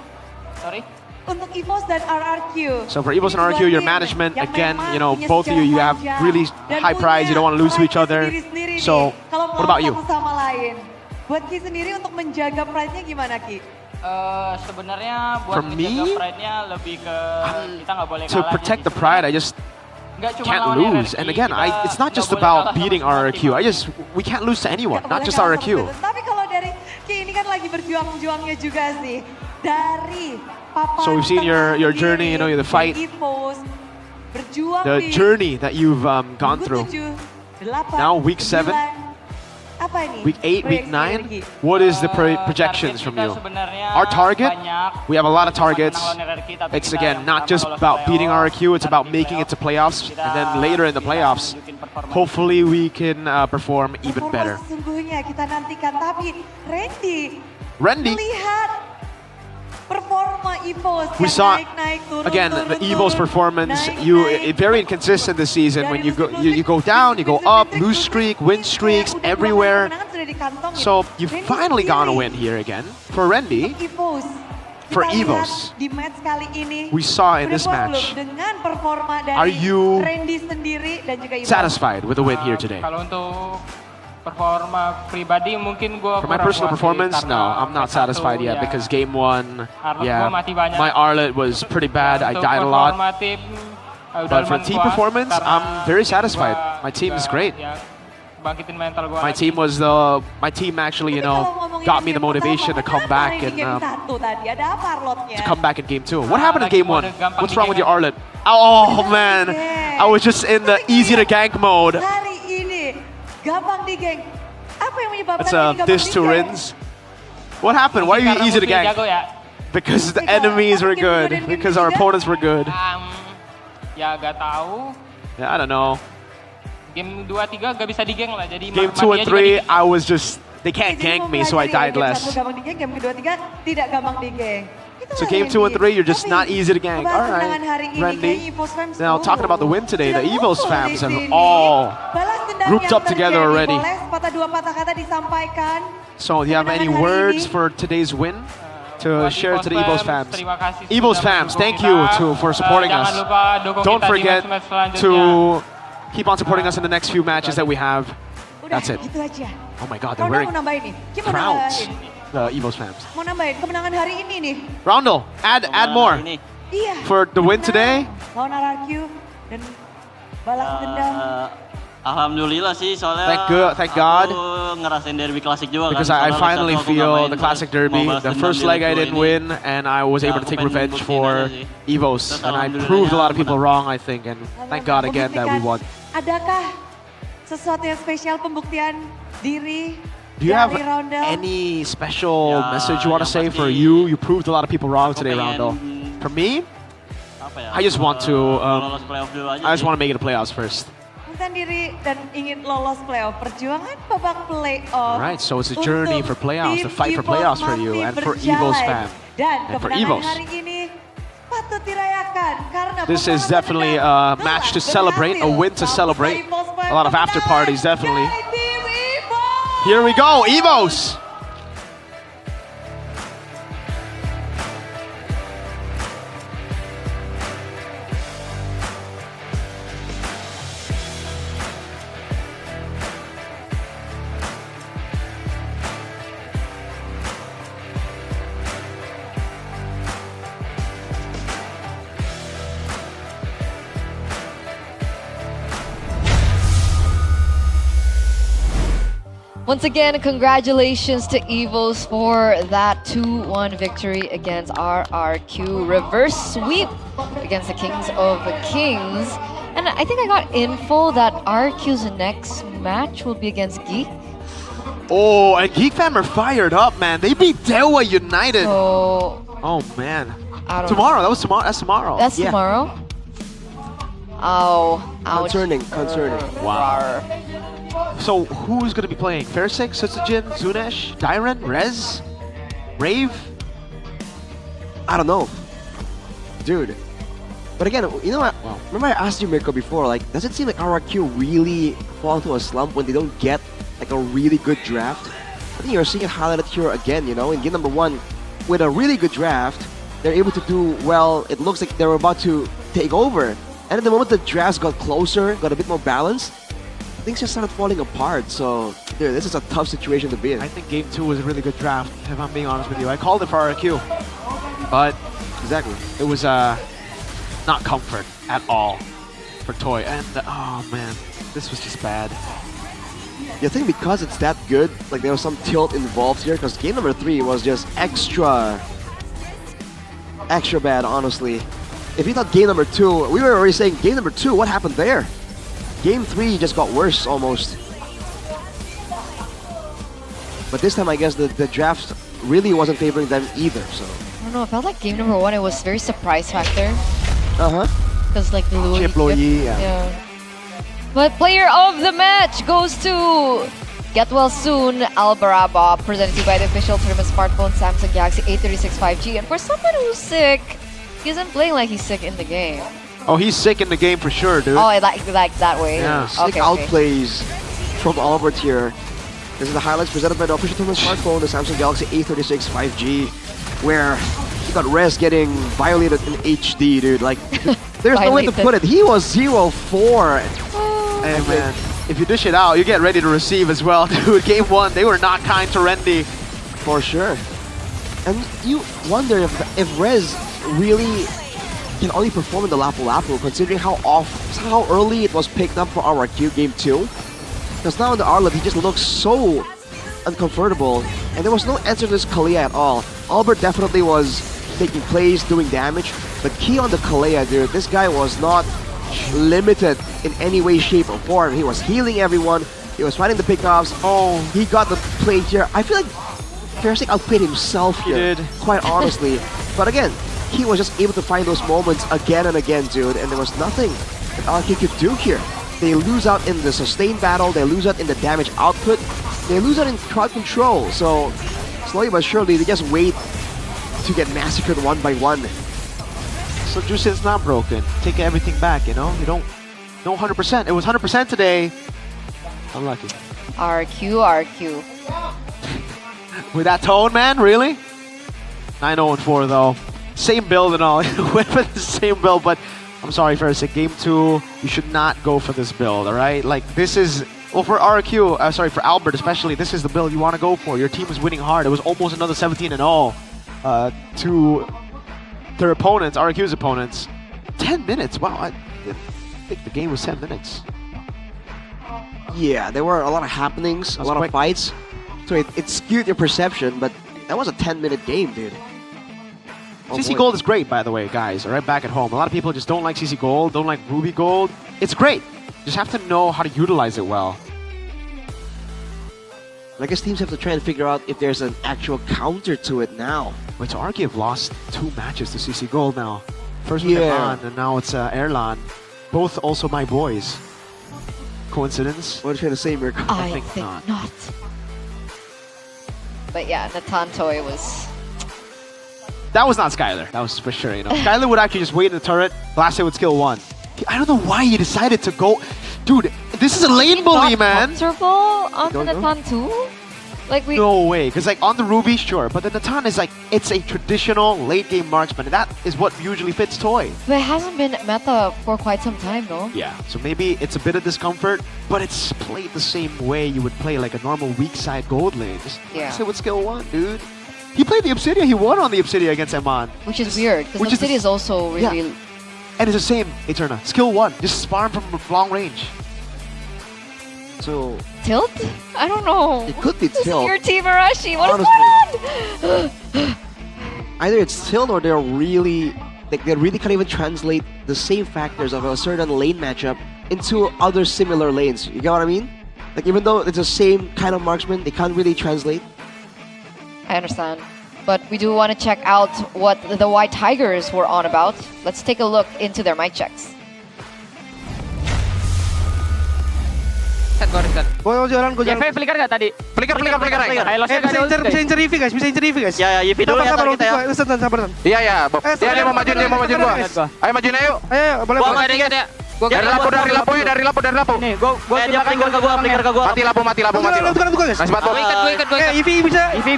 Sorry. Untuk EVOS dan RRQ. So for Evos and Ini RRQ, dua your tim management, yang again, memang punya both of you sejarah have panjang really dan high pride, you don't want to lose to each punya other. sendiri-sendiri nih, So, kalau what about you? satu sama lain. Buat Ki sendiri untuk menjaga pride-nya gimana Ki? Sebenarnya buat For menjaga me, pride-nya lebih ke kita nggak boleh To kalah. protect Jadi the pride, I just nggak cuma can't lawan lose. RRQ, And again, kita it's not nggak just boleh about kalah sama beating semua RRQ. We can't lose to anyone, not Nggak just boleh kalah RRQ. seperti itu. Tapi kalau dari Ki ini kan lagi berjuang-juangnya juga sih. Dari papan So we've seen your tengah journey, sendiri, the fight, EVOS, berjuang the di journey that you've gone minggu through. 7, 8, Now week 7, 9. Apa ini? week 8, week Proyeksi dari 9. Ki? What is the projections from you? Our target, we have a lot of targets. It's again not just about beating RRQ, it's about making it to playoffs, and then later in the playoffs, hopefully we can perform even better. Sesungguhnya kita nantikan, tapi Randy, melihat performa EVOS we yang saw naik-naik, turun, again turun, the Evil's turun, performance. naik-naik. Very inconsistent this season. When you go down, you go up, lose streak, win streaks everywhere. Kemenangan sudah dikantongin. So you Randy finally got a sendiri, win here again for Randy. EVOS. For Kita lihat EVOS, di match kali ini, we saw in this udah puas match. belum dengan performa dari Are you Randy sendiri dan juga EVOS? Satisfied with the win here today? Kalau untuk performa pribadi mungkin gue For my personal performance, no, I'm not satisfied yet because game 1, yeah, my Arlet was pretty bad. I died a lot. But for team performance, I'm very satisfied. My team is great. Bangkitin mental gue. My team actually, got me the motivation to come back and Game 1 tadi ada apa Arlotnya? to come back in game 2. What happened in game 1? What's wrong with your Arlet? Oh man, I was just in the easy to gank mode. Hari ini gampang di geng. Apa yang menyebabkan That's ini a gampang diss di to geng? Rins. What happened? Why are you easy to gank? Because the enemies were good. Because our opponents were good. Ya gak tahu. Yeah, I don't know. Game 2-3 gak bisa digeng lah. Jadi Game 2 and 3, I was just, they can't gank me, so I died Game less. 1 gampang di geng, game kedua 3 tidak gampang di geng. So game 2 and 3, you're just not easy to gank. All right, Randy. Now talking about the win today, the Evos fans have all grouped up together already. Patah dua patah kata disampaikan. So do you have any words for today's win to share to the Evos fans? Evos fans, thank you for supporting us. Don't forget to keep on supporting us in the next few matches that we have. Udah, That's it. gitu aja. Oh my God, they're Ronda wearing mau nambahin nih. Gimana crowns. nambahin? the Evos fans. Mau nambahin kemenangan hari ini nih. Roundel, add more Iya. for the win today. Lawan RRQ dan balas dendam. Alhamdulillah sih soalnya Thank God. aku ngerasain derby klasik juga Because kan. I Soalnya finally Liga 1 aku nggak feel main, the terus classic derby. mau balas The dendam first di leg I Liga 2 didn't ini. win, and I was Ya, able to aku take pengen revenge buktiin for aja sih. Evos, Terus and I alhamdulillah proved a lot of menang. people wrong, I think, and thank God again that we won. Adakah sesuatu yang spesial pembuktian diri Do you have dari Roundel? any special message you want to say for you? You proved a lot of people wrong today, Roundel. For me, I just want to, lolos playoff dulu aja I just sih. want to make it to playoffs first. Membuktikan diri dan ingin lolos playoff. Perjuangan babak playoff. Right, so it's a journey for playoffs, tim the fight for Evos playoffs for you masih and for berjalan. Evos fam. Dan and for kemenangan Evos. hari ini patut dirayakan karena This is definitely a match to celebrate, a win to celebrate. A lot of after parties, definitely. Here we go, Evos! Once again, congratulations to Evos for that 2-1 victory against RRQ. Reverse sweep against the Kings of the Kings. And I think I got info that RRQ's next match will be against Geek. Oh, and Geek fam are fired up, man. They beat Dewa United. Oh man. I don't Tomorrow, know. that was tomorrow. That's tomorrow. That's tomorrow? Oh, ouch. Concerning. Wow. So who's gonna be playing? Fairsick, Sutsujin, Zunesh, Dyren, Rez, Rave? I don't know. Dude. But again, you know what? Remember I asked you, Mirko, before, like, does it seem like RRQ really fall into a slump when they don't get like a really good draft? I think you're seeing it highlighted here again, you know, in game number 1, with a really good draft, they're able to do well. It looks like they're about to take over. And at the moment the drafts got closer, got a bit more balanced, things just started falling apart. So, dude, this is a tough situation to be in. I think game 2 was a really good draft, if I'm being honest with you. I called it for RRQ, but exactly, it was not comfort at all for Toy. And oh man, this was just bad. You think because it's that good, like there was some tilt involved here? Because game number 3 was just extra bad, honestly. If you thought game number 2, we were already saying game number 2, what happened there? Game 3 just got worse almost. But this time I guess the draft really wasn't favoring them either, so. I don't know, it felt like game number 1, it was very surprise factor. Uh-huh. Because like the Louis Chip Loyi, yeah. But player of the match goes to Get Well Soon, Albaraba, presented to you by the official tournament smartphone Samsung Galaxy A36 5G. And for someone who's sick, he isn't playing like he's sick in the game. Oh, he's sick in the game for sure, dude. Oh, like that way. Yeah. Slick outplays from Albert here. This is the highlights presented by the official tournament smartphone, the Samsung Galaxy A36 5G, where you got Rez getting violated in HD, dude. Like, there's no way to put it. He was 0-4. Hey man, if you dish it out, you get ready to receive as well, dude. Game 1, they were not kind to Rendy. For sure. And you wonder if Rez really can only perform in the Lapu Lapu, considering how early it was picked up for RRQ game 2. Because now in the Arlet, he just looks so uncomfortable, and there was no answer to this Kalia at all. Albert definitely was taking plays, doing damage, but key on the Kalia, dude, this guy was not limited in any way, shape, or form. He was healing everyone, he was fighting the pickoffs. Oh, he got the play here. I feel like Fairsick outplayed himself here, did. quite honestly. But again, he was just able to find those moments again and again, dude, and there was nothing that RK could do here. They lose out in the sustain battle, they lose out in the damage output, they lose out in crowd control. So slowly but surely, they just wait to get massacred one by one. So Jusin's not broken. Take everything back, you know? You don't... No 100%. It was 100% today. Unlucky. RQ. With that tone, man? Really? 9-0-4 though. Same build and all. Went with the same build, but I'm sorry, Fairsick. Game 2, you should not go for this build, alright? Like, this is Well, for RQ, for Albert especially, this is the build you want to go for. Your team was winning hard. It was almost another 17-0 to their opponents, RQ's opponents. 10 minutes. Wow, I think the game was 10 minutes. Yeah, there were a lot of happenings, a lot of fights. So it skewed your perception, but that was a 10-minute game, dude. CC Gold is great, by the way, guys. All right, back at home. A lot of people just don't like CC Gold, don't like Ruby Gold. It's great. Just have to know how to utilize it well. I guess teams have to try and figure out if there's an actual counter to it now. Wait, so RQ have lost 2 matches to CC Gold now. First with Eman, and now it's Erlan. Both also my boys. Coincidence? What are you trying to say, Mirko? I think not. But yeah, Natantoy was... That was not Skylar. That was for sure, you know. Skylar would actually just wait in the turret. Last hit would skill 1. I don't know why he decided to go... Dude, this is a lane bully, man. Comfortable on the Natan too? Like we... No way. Because like on the Ruby, sure. But the Natan is like, it's a traditional late game marksman. And that is what usually fits Toy. But it hasn't been meta for quite some time, though. Yeah. So maybe it's a bit of discomfort, but it's played the same way you would play like a normal weak side gold lane. Just it with skill 1, dude. He played the Obsidia. He won on the Obsidia against Eman. Which is weird, because Obsidia is also really... Yeah. And it's the same, Eterna. Skill 1. Just spam from long range. So... Tilt? I don't know. It could be Tilt. Your team, Arashi. What is going on? Either it's Tilt or they're really... Like, they really can't even translate the same factors of a certain lane matchup into other similar lanes. You get what I mean? Like, even though it's the same kind of marksman, they can't really translate. I understand. But we do want to check out what the White Tigers were on about. Let's take a look into their mic checks. Gue jalan. Flicker gak tadi? Flicker. Bisa incer EV guys. Ya, EV dulu ya kita ya. Sabar. Iya. Dia mau majuin gua. Ayo majuin ayo. Ayo, boleh. Dari lampu. Nih, gua flicker ke gua. Mati lampu. Guys. Masih batu. Gua EV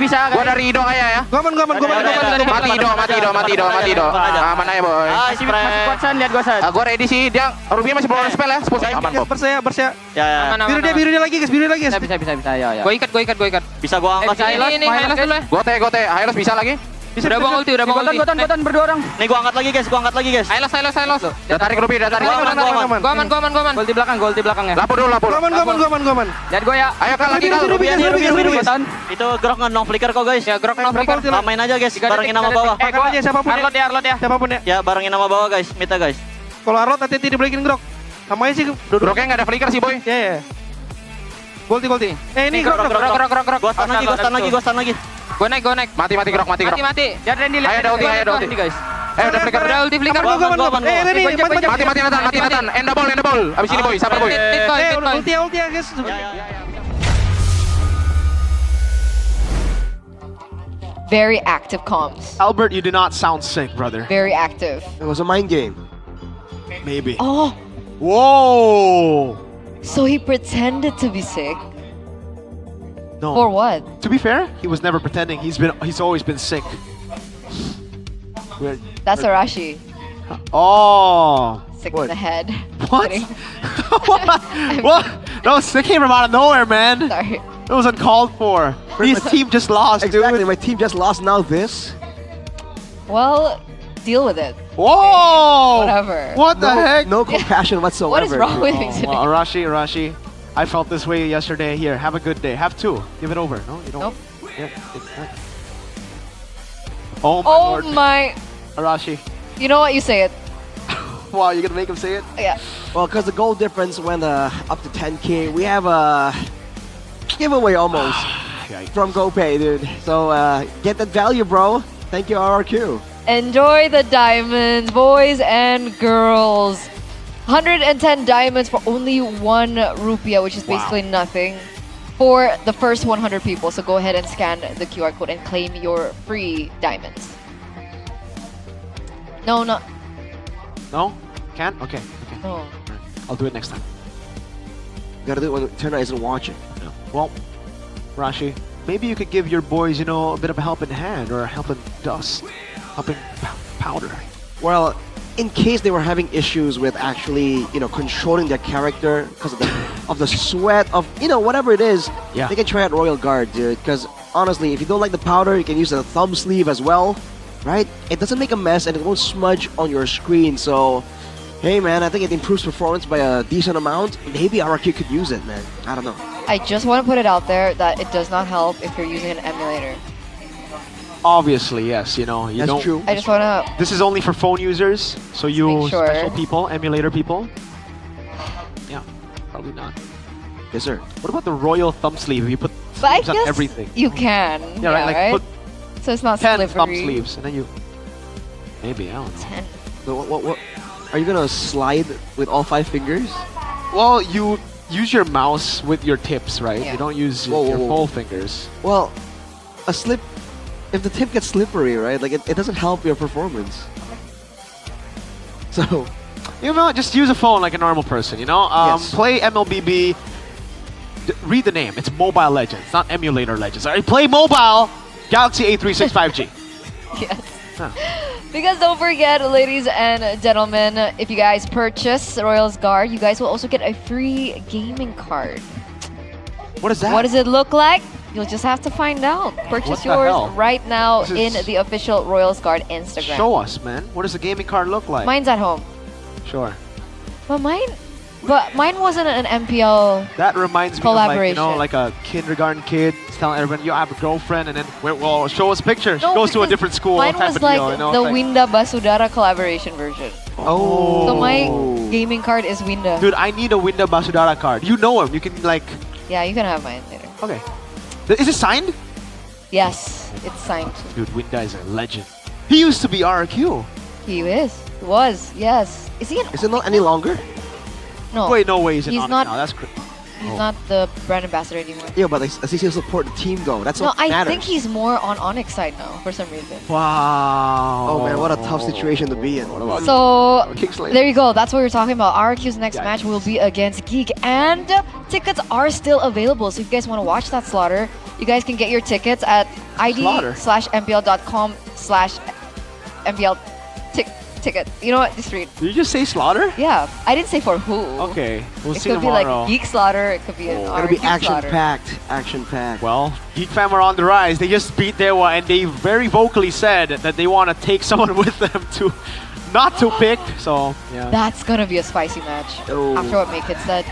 bisa. Gua dari Ido kayak ya. Gua aman. Mati Ido. Aman aja, boy. Masih kuat San, lihat gua San. Gua ready sih. Dia Ruby masih belum spell ya. Aman kok. Bersia. Ya. Biru dia lagi guys. Bisa ya. Gua ikat. Bisa gua angkat Ini Hylos dulu ya. Gote. Hylos bisa lagi. Udah bang ulti. Gotan berdua orang. Nih gua angkat lagi guys. Hylos. Udah tarik Ruby, Gua aman. Gol di belakangnya. Lapu dulu. Gua aman. Lihat gua ya. Ayo Kal lagi Kal. Biru. Itu grok no flicker kok guys. Ya grok no flicker. Main aja guys, barengin nama bawah. Gua aja siapapun ya. Siapapun ya. Ya barengin nama bawah guys, mita guys. Kalau Arlot hati-hati dibalikin grok. Sama aja sih. Groknya enggak ada flicker sih, boy. Ya. Golti. Ini grok. Gua stun lagi. Gue naik. Mati grok. Mati. Ya Randy lihat. Ada ulti guys. Udah flicker. Udah ulti flicker. Gua. Mati Nathan. End the ball. Abis ini boy, sabar boy. Ulti ya guys. Very active comms. Albert, you did not sound sick, brother. Very active. It was a mind game. Maybe. Oh. Whoa. So he pretended to be sick. No. For what? To be fair, he was never pretending. He's always been sick. That's Arashi. Oh. Sick in the head. What? What? No, sick came from out of nowhere, man. Sorry. It was uncalled for. His team just lost, Exactly, dude. my team just lost, now this. Well, deal with it. Whoa! Whatever. What the heck? No compassion whatsoever. What is wrong with you today? Well, Arashi. I felt this way yesterday. Here, have a good day. Have 2. Give it over. No, you don't. Nope. Yeah, oh my Oh lord. my. Arashi. You know what? You say it. Wow, you're gonna make him say it? Yeah. Well, because the goal difference went up to 10k, we have a giveaway almost from GoPay, dude. So get that value, bro. Thank you, RRQ. Enjoy the diamonds, boys and girls. 110 diamonds for only 1 rupiah, which is basically nothing for the first 100 people. So go ahead and scan the QR code and claim your free diamonds. No, not. No? Can't? Okay. No. I'll do it next time. Gotta do it when Turner isn't watching. Well, Rashi, maybe you could give your boys, you know, a bit of a helping hand or a helping dust, helping powder. Well, in case they were having issues with actually, controlling their character because of the of the sweat of, whatever it is, Yeah. they can try out Royal Guard, dude. Because honestly, if you don't like the powder, you can use the thumb sleeve as well, right? It doesn't make a mess and it won't smudge on your screen. So, hey man, I think it improves performance by a decent amount. Maybe RRQ could use it, man. I don't know. I just want to put it out there that it does not help if you're using an emulator. Obviously, yes. You That's don't. true. I just want to... This is only for phone users, so you make sure. special people, emulator people. Yeah, probably not. Yes, sir. What about the royal thumb sleeve? You put But I sleeves on guess everything. you can. Yeah, right. Like put So it's not 10 slippery. thumb sleeves, and then you. Maybe, I don't know. 10. So what? Are you gonna slide with all 5 fingers? Well, you use your mouse with your tips, right? Yeah. You don't use Whoa, your whoa, whoa. full fingers. Well, if the tip gets slippery, right? Like it doesn't help your performance. So, Just use a phone like a normal person. Yes. Play MLBB. Read the name. It's Mobile Legends, not Emulator Legends. All right, play mobile. Galaxy A365G. Yes. Because don't forget, ladies and gentlemen, if you guys purchase Royals Guard, you guys will also get a free gaming card. What is that? What does it look like? You'll just have to find out. What Purchase the yours hell? right now This in is- the official Royals Guard Instagram. Show us, man. What does the gaming card look like? Mine's at home. Sure. But mine wasn't an MPL. That reminds me of Collaboration. like a kindergarten kid telling everyone, "You have a girlfriend," and then well, show us a picture. She No, goes to a because different school. Mine type was of like deal, the it's like- Winda Basudara collaboration version. Oh. So my gaming card is Winda. Dude, I need a Winda Basudara card. You know him. You can like. Yeah, you can have mine later. Okay. Is it signed? Yes, it's signed. Dude, Winda is a legend. He used to be RQ. He is. He was. Yes. Is he an? is it not any longer? No. Wait, no way. He's He's Onyx not. now. That's He's not the brand ambassador anymore. Yeah, but does he still support the team though? That's No, what I matters. think he's more on Onyx side now for some reason. Wow. Oh man, what a tough situation to be in. So Kingsley. there you go. That's what we're talking about. RQ's next Yeah. match will be against Geek, and tickets are still available. So if you guys want to watch that slaughter, you guys can get your tickets at id/mpl.com/mpl ticket. You know what? Just read. Did you just say slaughter? Yeah, I didn't say for who. Okay, we'll It see could be tomorrow. like Geek Slaughter. It could be an It's gonna be RQ Slaughter. action packed. Well, Geek Fam are on the rise. They just beat Dewa, and they very vocally said that they want to take someone with them to not to pick. So yeah. That's gonna be a spicy match. Oh. After what Make It said.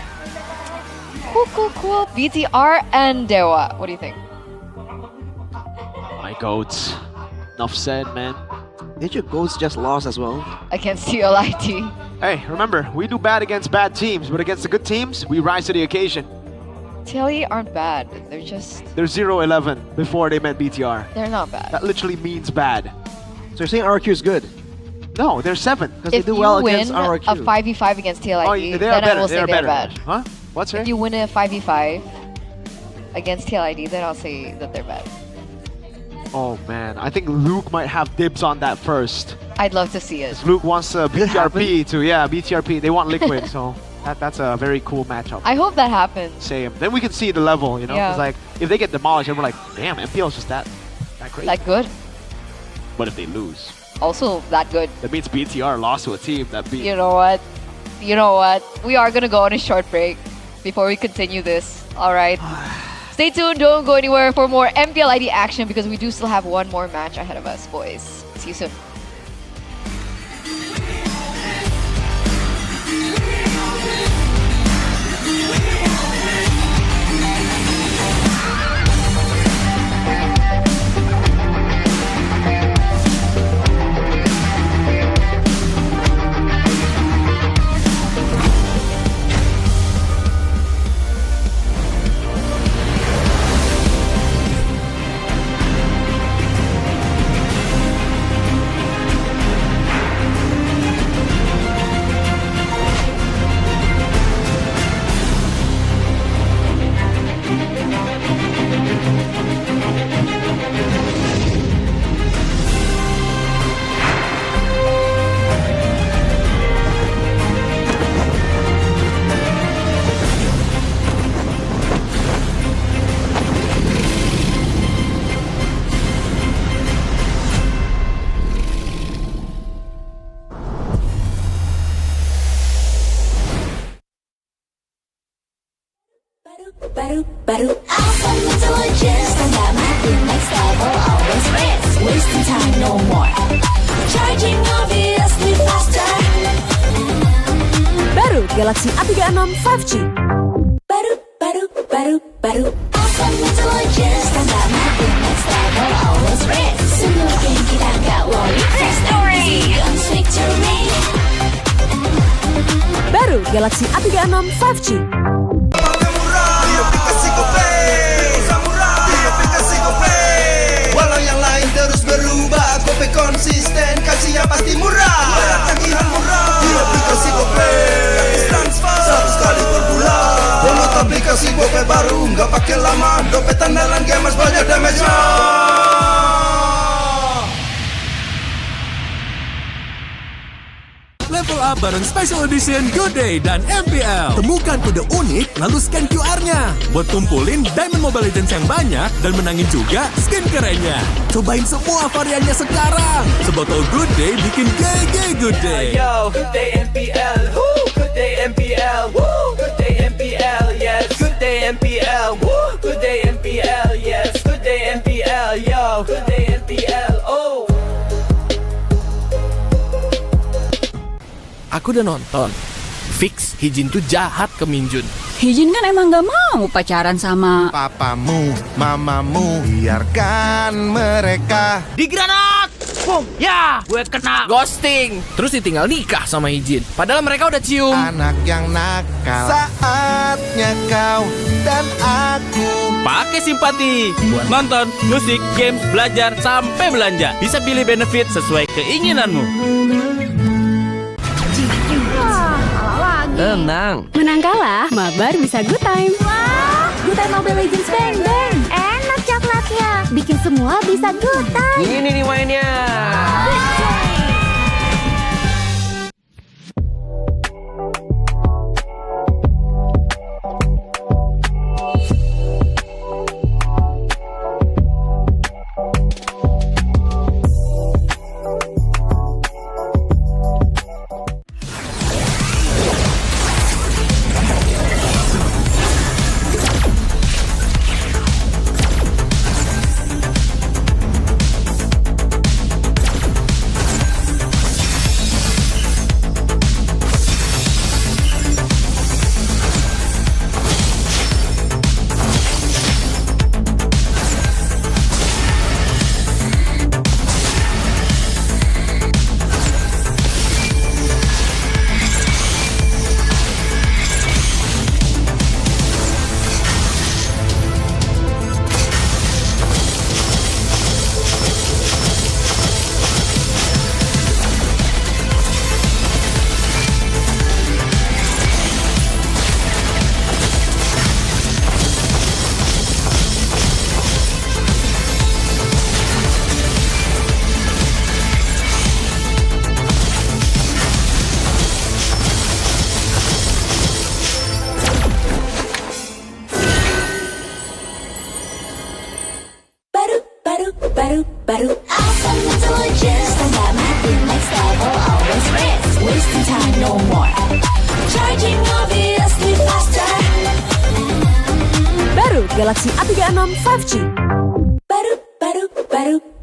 Cool. BTR and Dewa. What do you think? My goats. Enough said, man. Did your goats just lost as well? Against TLIT. Hey, remember, we do bad against bad teams, but against the good teams, we rise to the occasion. TLE aren't bad. They're just... They're 0-11 before they met BTR. They're not bad. That literally means bad. So you're saying RQ is good? No, they're 7. Because they If do you well win against a RQ. 5v5 against TLIT, Oh, they are then I better. will They say are they're better. bad. Huh? What's If right? you win a 5v5 against TLIT, then I'll say that they're bad. Oh man, I think Luke might have dibs on that first. I'd love to see it. Luke wants BTRP to, BTRP. They want Liquid, so that's a very cool matchup. I hope that happens. Same. Then we can see the level, you know? Yeah. It's like, if they get demolished, and we're like, damn, MPL's just that crazy. That good. But if they lose, Also that good. that means BTR lost to a team that beat. You know what? We are gonna go on a short break before we continue this. Alright. Stay tuned, don't go anywhere for more MPL ID action because we do still have one more match ahead of us, boys. See you soon. Awesome intelligence, tanda mati next level, always race. Wasting time, no more. Charging obviously faster. Baru Galaxy A36 5G. Baru. Awesome intelligence, tanda mati next level, always race. Semakin kita gak worry, fast story, guns victory. Baru Galaxy A36 5G. Walau yang lain terus berubah, Gope konsisten, kasih yang pasti murah. Tagihan murah di aplikasi Gope, transfer 100 kali per bulan. Download aplikasi Gope baru, nggak pakai lama. Dompet andalan gamers banyak damage-nya. Level up bareng Special Edition Good Day dan MPL. Temukan kode unik, lalu scan QR-nya. Buat kumpulin Diamond Mobile Legends yang banyak dan menangin juga skin kerennya. Cobain semua variannya sekarang. Sebotol Good Day bikin GG Good Day. Yo, good day MPL, woo, good day MPL, woo, good day MPL, yes, good day MPL, woo, good day MPL, yes, good day MPL, yo, good day MPL, oh. Aku udah nonton. Fix, Hijin tuh jahat ke Minjun. Hijin kan emang gak mau pacaran sama papamu, mamamu, biarkan mereka. Di granat! Boom! Ya! Gue kena ghosting. Terus ditinggal nikah sama Hijin. Padahal mereka udah cium. Anak yang nakal, saatnya kau dan aku Pakai simpati buat nonton, musik, games, belajar, sampai belanja. Bisa pilih benefit sesuai keinginanmu. Tenang. Menang kalah, mabar bisa good time. Wah, good time Mobile Legends bang bang. Enak coklatnya, bikin semua bisa good time. Ini nih mainnya. baru. Awesome intelligence, tanda mati next level, always race. Wasting time, no more. Charging obviously faster. Baru Galaxy A36 5G.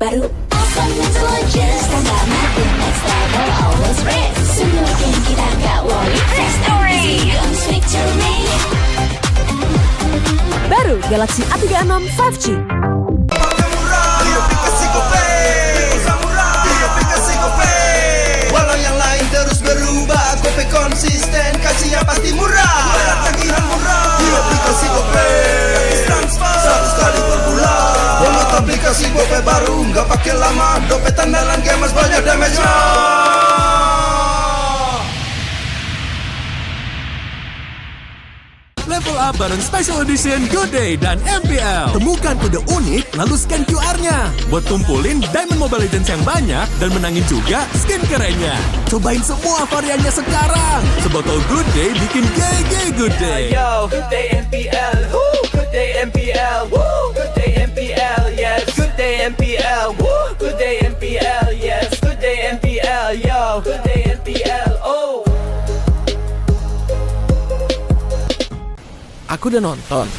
Baru. Awesome intelligence, tanda mati next level, always race. Semakin kita gak worry, fast story, guns victory. Baru Galaxy A36 5G. Walau yang lain terus berubah, Gope konsisten, kasih yang pasti murah. Tagihan murah di aplikasi Gope, transfer 100 kali per bulan. Download aplikasi Gope baru, nggak pakai lama. Dompet andalan gamers banyak damage-nya. Level up bareng Special Edition Good Day dan MPL. Temukan kode unik, lalu scan QR-nya. Buat kumpulin Diamond Mobile Legends yang banyak dan menangin juga skin kerennya. Cobain semua variannya sekarang. Sebotol Good Day bikin GG Good Day. Yo, good day MPL, woo, good day MPL, woo, good day MPL, yes, good day MPL, woo, good day MPL, yes, good day MPL, yo, good day MPL, oh. Aku udah nonton.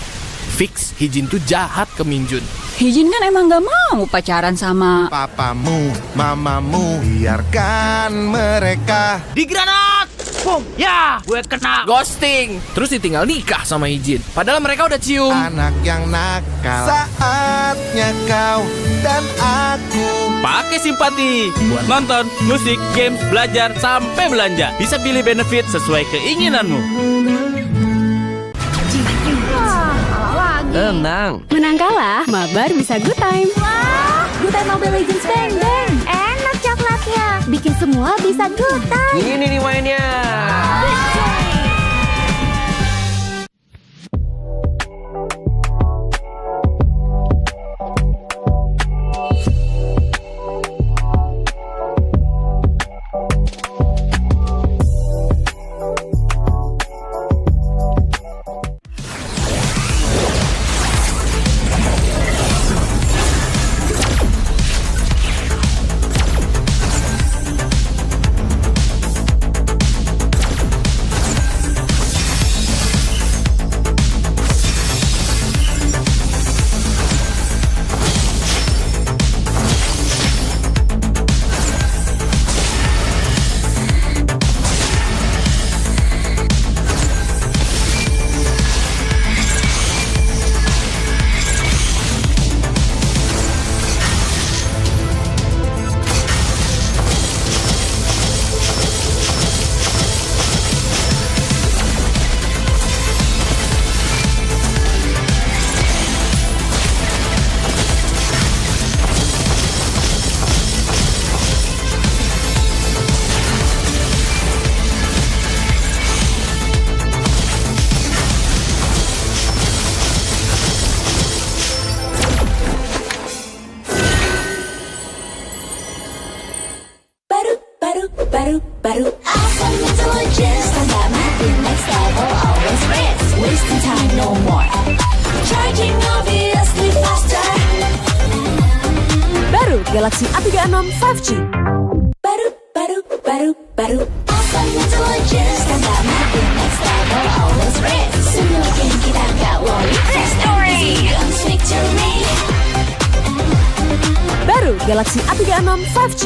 Fix Hijin tuh jahat ke Minjun. Hijin kan emang gak mau pacaran sama papamu, mamamu, biarkan mereka. Di granat! Boom! Ya! Gue kena ghosting. Terus ditinggal nikah sama Hijin. Padahal mereka udah cium. Anak yang nakal, saatnya kau dan aku Pakai simpati buat nonton, musik, games, belajar, sampai belanja. Bisa pilih benefit sesuai keinginanmu. Tenang. Menang kalah, mabar bisa good time. Wah, good time Mobile Legends bang bang. Enak coklatnya, bikin semua bisa good time. Ini nih mainnya. baru. Awesome intelligence, tambah makin next level, always wins. Wasting time, no more. Charging obviously faster. Baru Galaxy A36 5G. Baru. Awesome intelligence, tambah makin next level, always wins. Semua game kita gak worry. Victory! Guns victory. Baru Galaxy A36 5G.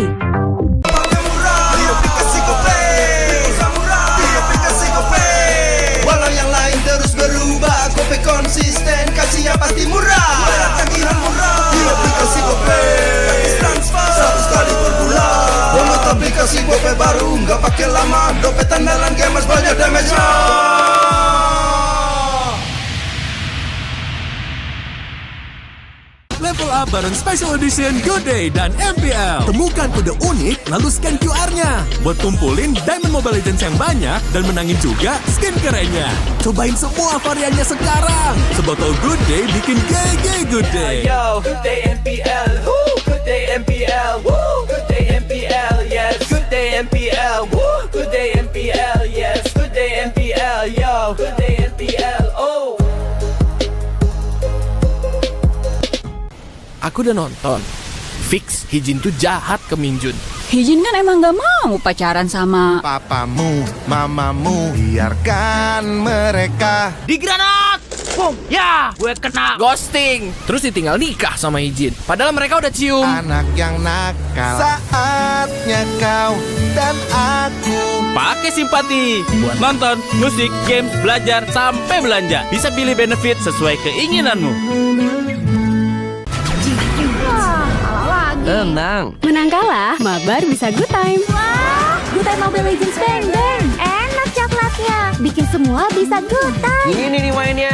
Walau yang lain terus berubah, Gope konsisten, kasih yang pasti murah. Tagihan murah di aplikasi Gope, gratis transfer 100 kali per bulan. Download aplikasi Gope baru, nggak pakai lama. Dompet andalan gamers banyak damage-nya. Level up bareng Special Edition Good Day dan MPL. Temukan kode unik, lalu scan QR-nya. Buat kumpulin Diamond Mobile Legends yang banyak dan menangin juga skin kerennya. Cobain semua variannya sekarang. Sebotol Good Day bikin GG Good Day. Yo, Good Day MPL, woo, Good Day MPL, woo, Good Day MPL, yes, Good Day MPL, woo, Good Day MPL, yes, Good Day MPL, yo, Good Day MPL, oh. Aku udah nonton. Fix Hijin tuh jahat ke Minjun. Hijin kan emang gak mau pacaran sama papamu, mamamu, biarkan mereka. Di granat! Boom! Ya! Gue kena ghosting. Terus ditinggal nikah sama Hijin. Padahal mereka udah cium. Anak yang nakal, saatnya kau dan aku. Pakai simpati buat nonton, musik, games, belajar, sampai belanja. Bisa pilih benefit sesuai keinginanmu. Tenang. Menang kalah, mabar bisa good time. Wah, good time Mobile Legends bang bang. Enak coklatnya, bikin semua bisa good time. Ini nih mainnya.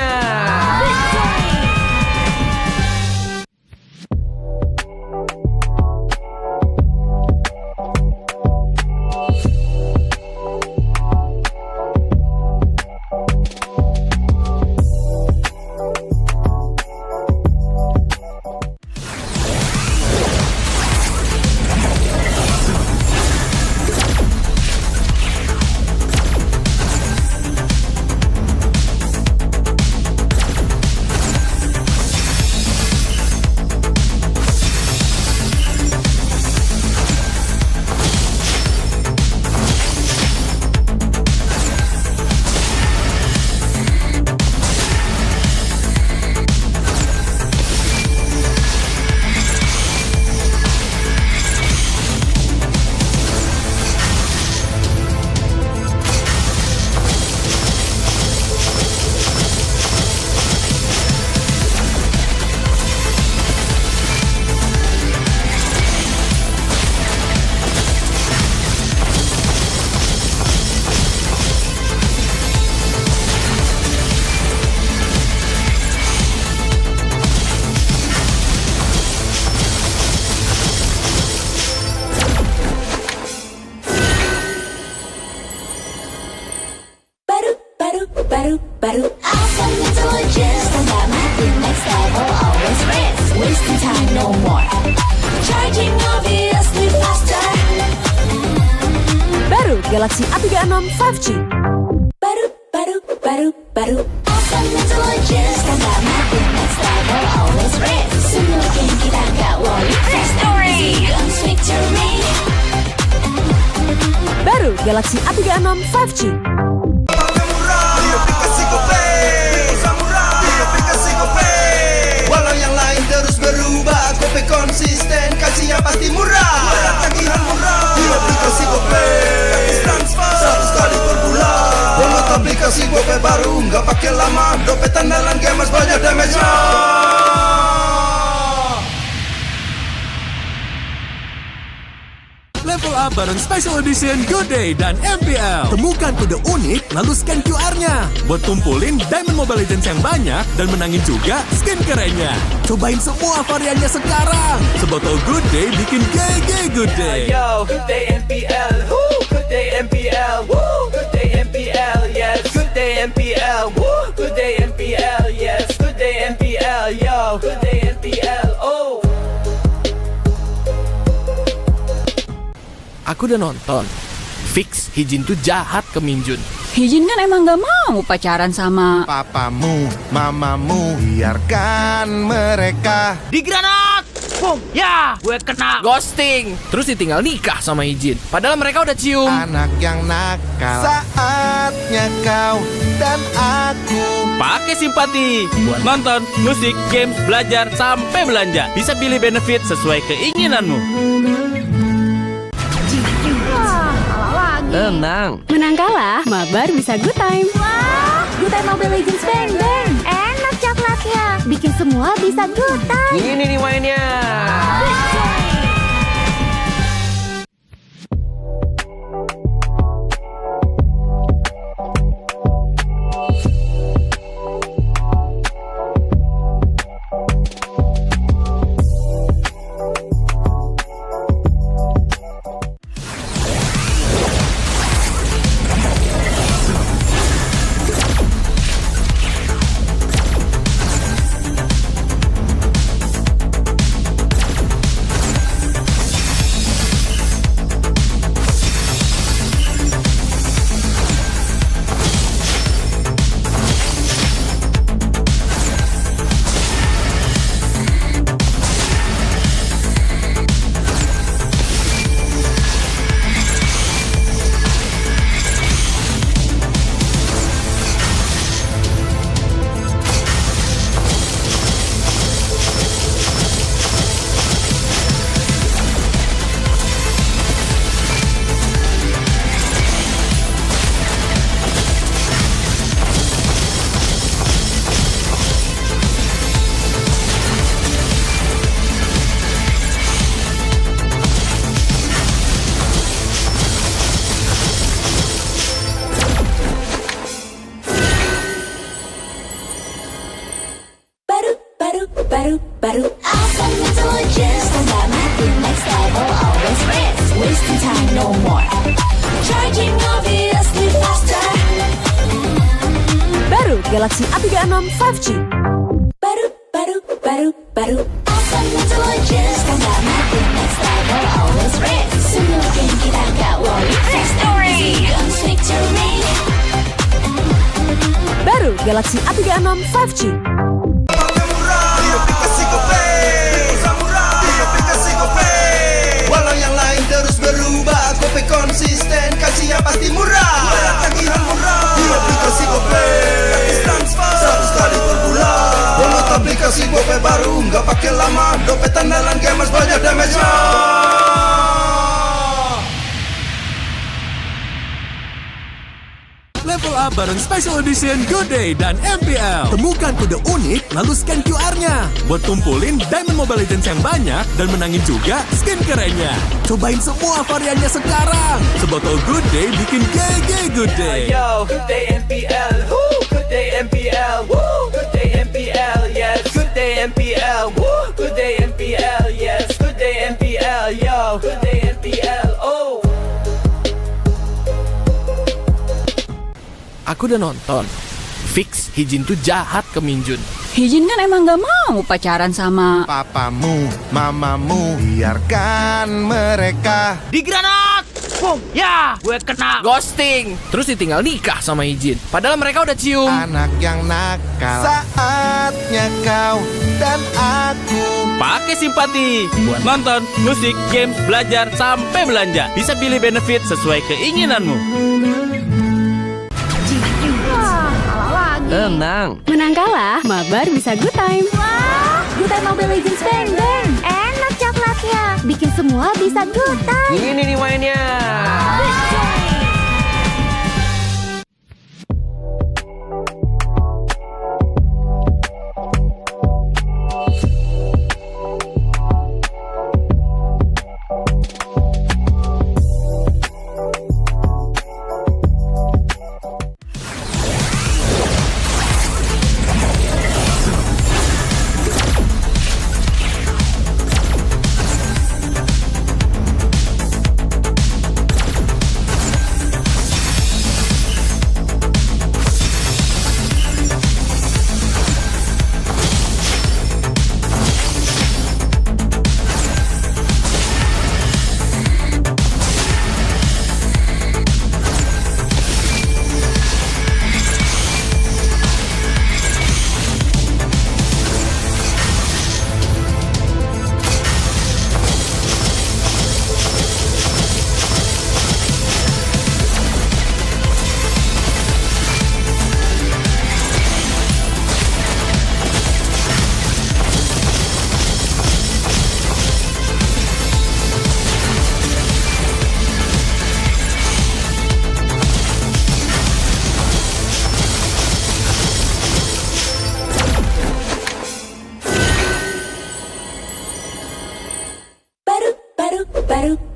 wasting time no more. Charging obviously faster. Baru Galaxy A36 5G. Baru. Awesome intelligence, tanda mati next level, always race. Semua game kita gak worry. Victory, guns victory. Baru Galaxy A36 5G. Walau yang lain terus berubah, Gope konsisten, kasihnya pasti murah. Tagihan murah di aplikasi Gope, gratis transfer 100 kali per bulan. Download aplikasi Gope baru, nggak pakai lama. Dompet andalan gamers banyak damage-nya. Level up bareng Special Edition Good Day dan MPL. Temukan kode unik lalu scan QR-nya. Buat tumpulin Diamond Mobile Legends yang banyak dan menangin juga skin kerennya. Cobain semua variannya sekarang. Sebotol Good Day bikin GG Good Day. Yo, Good Day MPL, woo, Good Day MPL, woo, Good Day MPL, yes, Good Day MPL, woo, Good Day MPL, yes, Good Day MPL, yo, Good Day MPL, oh. Aku udah nonton. Fix Hijin tuh jahat ke Minjun. Hijin kan emang gak mau pacaran sama papamu, mamamu, biarkan mereka. Di granat! Boom! Ya, gue kena ghosting. Terus ditinggal nikah sama Hijin. Padahal mereka udah cium. Anak yang nakal, saatnya kau dan aku Pakai simpati buat nonton, musik, games, belajar, sampai belanja. Bisa pilih benefit sesuai keinginanmu. Tenang. Menang kalah, mabar bisa good time. Wah, good time Mobile Legends bang bang. Enak coklatnya, bikin semua bisa good time. Ini nih mainnya. baru. Awesome intelligence, tanda mati next level, always race. Wasting time no more. Charging obviously faster. Baru Galaxy A36 5G. Baru. Awesome intelligence, tanda mati next level, always race. Semua game kita gak worry. Victory, guns victory. Baru Galaxy A36 5G. Walau yang lain terus berubah, Gope konsisten, kasihnya pasti murah. Tagihan murah di aplikasi Gope, gratis transfer 100 kali per bulan. Download aplikasi Gope baru, nggak pakai lama. Dompet andalan gamers banyak damage-nya. Level up bareng Special Edition Good Day dan MPL. Temukan kode unik lalu scan QR-nya. Buat tumpulin Diamond Mobile Legends yang banyak dan menangin juga skin kerennya. Cobain semua variannya sekarang. Sebotol Good Day bikin GG Good Day. Yo, Good Day MPL, woo, Good Day MPL, woo, Good Day MPL, yes, Good Day MPL, woo, Good Day MPL, yes, Good Day MPL, yo, Good Day MPL, oh. Aku udah nonton. Fix Hijin tuh jahat ke Minjun. Hijin kan emang gak mau pacaran sama papamu, mamamu, biarkan mereka. Di granat! Boom! Ya, gue kena ghosting. Terus ditinggal nikah sama Hijin. Padahal mereka udah cium. Anak yang nakal, saatnya kau dan aku. Pakai simpati buat nonton, musik, games, belajar, sampai belanja. Bisa pilih benefit sesuai keinginanmu. Tenang. Menang kalah, mabar bisa good time. Wah, good time Mobile Legends bang bang. Enak coklatnya, bikin semua bisa good time. Ini nih mainnya.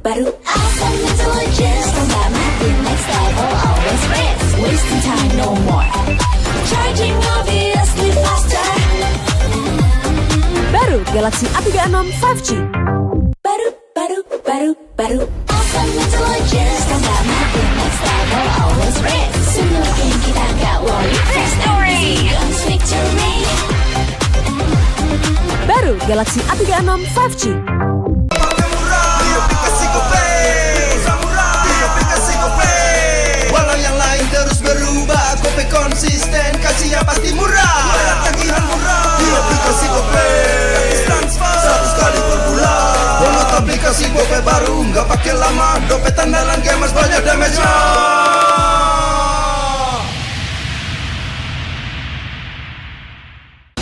baru. Awesome intelligence, combat mapping next level, always race. Wasting time, no more. Charging obviously faster. Baru Galaxy A36 5G. Baru. Awesome intelligence, combat mapping next level, always race. Semua game kita gak worry. Victory, victory. Baru Galaxy A36 5G. Walau yang lain terus berubah, Kope konsisten, kasihnya pasti murah. Bayar tagihan murah di aplikasi Kope. Transfer 100 kali per bulan. Download aplikasi Kope baru, nggak pakai lama. Dompet andalan gamers banyak damage-nya.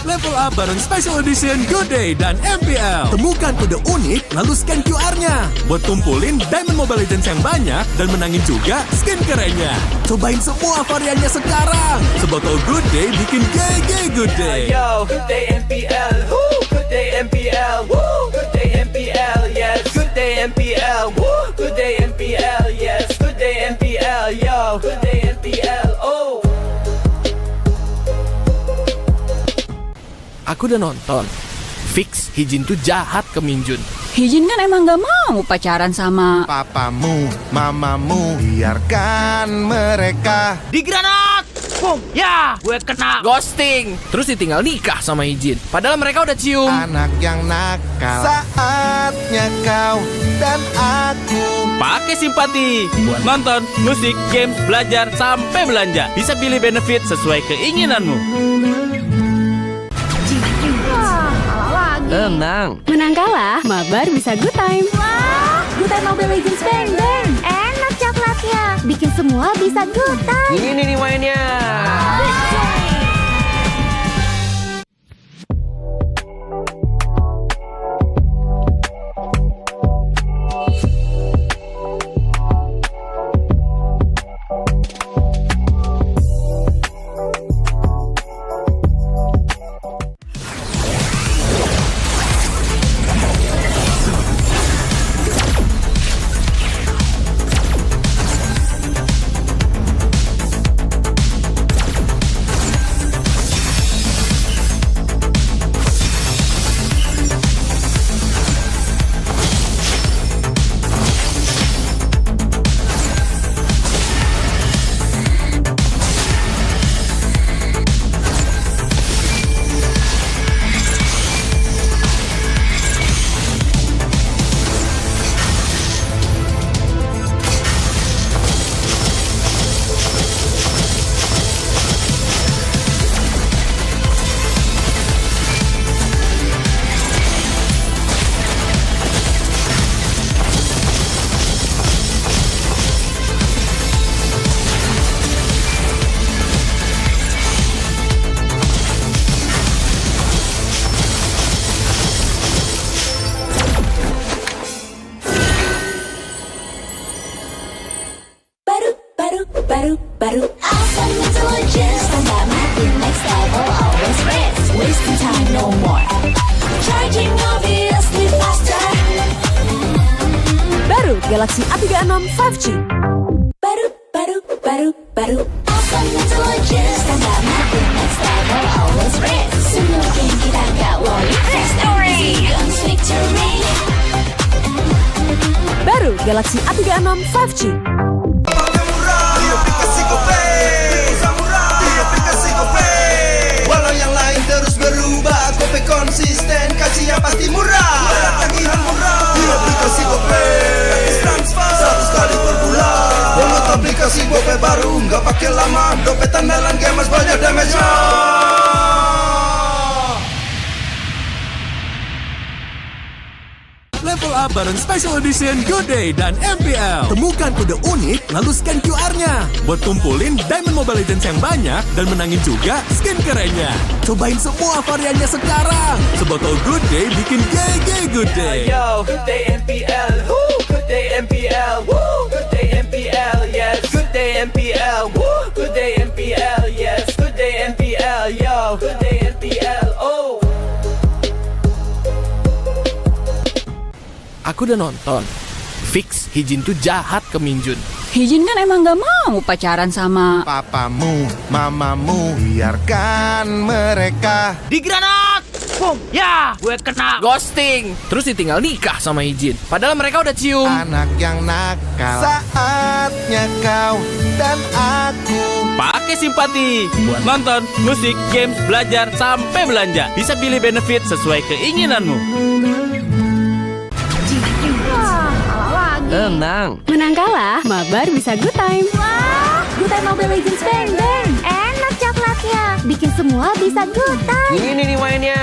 Level up bareng Special Edition Good Day dan MPL. Temukan kode unik, lalu scan QR-nya. Buat kumpulin Diamond Mobile Legends yang banyak dan menangin juga skin kerennya. Cobain semua variannya sekarang. Sebotol Good Day bikin GG Good Day. Yo, Good Day MPL, woo, Good Day MPL, woo, Good Day MPL, yes, Good Day MPL, woo, Good Day MPL, yes, Good Day MPL, yo, Good Day MPL, oh. Aku udah nonton. Fix Hijin tuh jahat ke Minjun. Hijin kan emang gak mau pacaran sama papamu, mamamu, biarkan mereka. Di granat! Boom! Ya, gue kena ghosting. Terus ditinggal nikah sama Hijin. Padahal mereka udah cium. Anak yang nakal, saatnya kau dan aku. Pakai simpati buat nonton, musik, games, belajar, sampai belanja. Bisa pilih benefit sesuai keinginanmu. Tenang. Menang kalah, mabar bisa good time. Wah, good time Mobile Legends bang bang. Enak coklatnya, bikin semua bisa good time. Ini nih mainnya. Galaxy A36 5G. Baru Awesome intelligence Tanda mati next level always race Semua game kita gak worry Story Guns victory Baru Galaxy A36 5G. Walau yang lain terus berubah, Gope konsisten, kasih yang pasti murah. Tagihan murah di aplikasi Gope, transfer 100 kali per bulan. Download aplikasi Gope baru, nggak pakai lama. Dompet andalan gamers banyak damage-nya. Level up bareng Special Edition Good Day dan MPL. Temukan kode unik, lalu scan QR-nya. Buat kumpulin Diamond Mobile Legends yang banyak dan menangin juga skin kerennya. Cobain semua variannya sekarang. Sebotol Good Day bikin GG Good Day. Yo, Good Day MPL, woo, Good Day MPL, woo, Good Day MPL, yes, Good Day MPL, woo, Good Day MPL, yes, Good Day MPL, yo, Good Day MPL, oh. Aku udah nonton. Fix Hijin tuh jahat ke Minjun. Hijin kan emang gak mau pacaran sama papamu, mamamu, biarkan mereka digranat. Boom, ya, gue kena ghosting. Terus ditinggal nikah sama Hijin. Padahal mereka udah cium. Anak yang nakal. Saatnya kau dan aku pakai simpati buat nonton, musik, games, belajar, sampai belanja. Bisa pilih benefit sesuai keinginanmu. Tenang. Menang kalah, mabar bisa good time. Wah, good time Mobile Legends bang bang. Enak coklatnya, bikin semua bisa good time. Ini nih mainnya.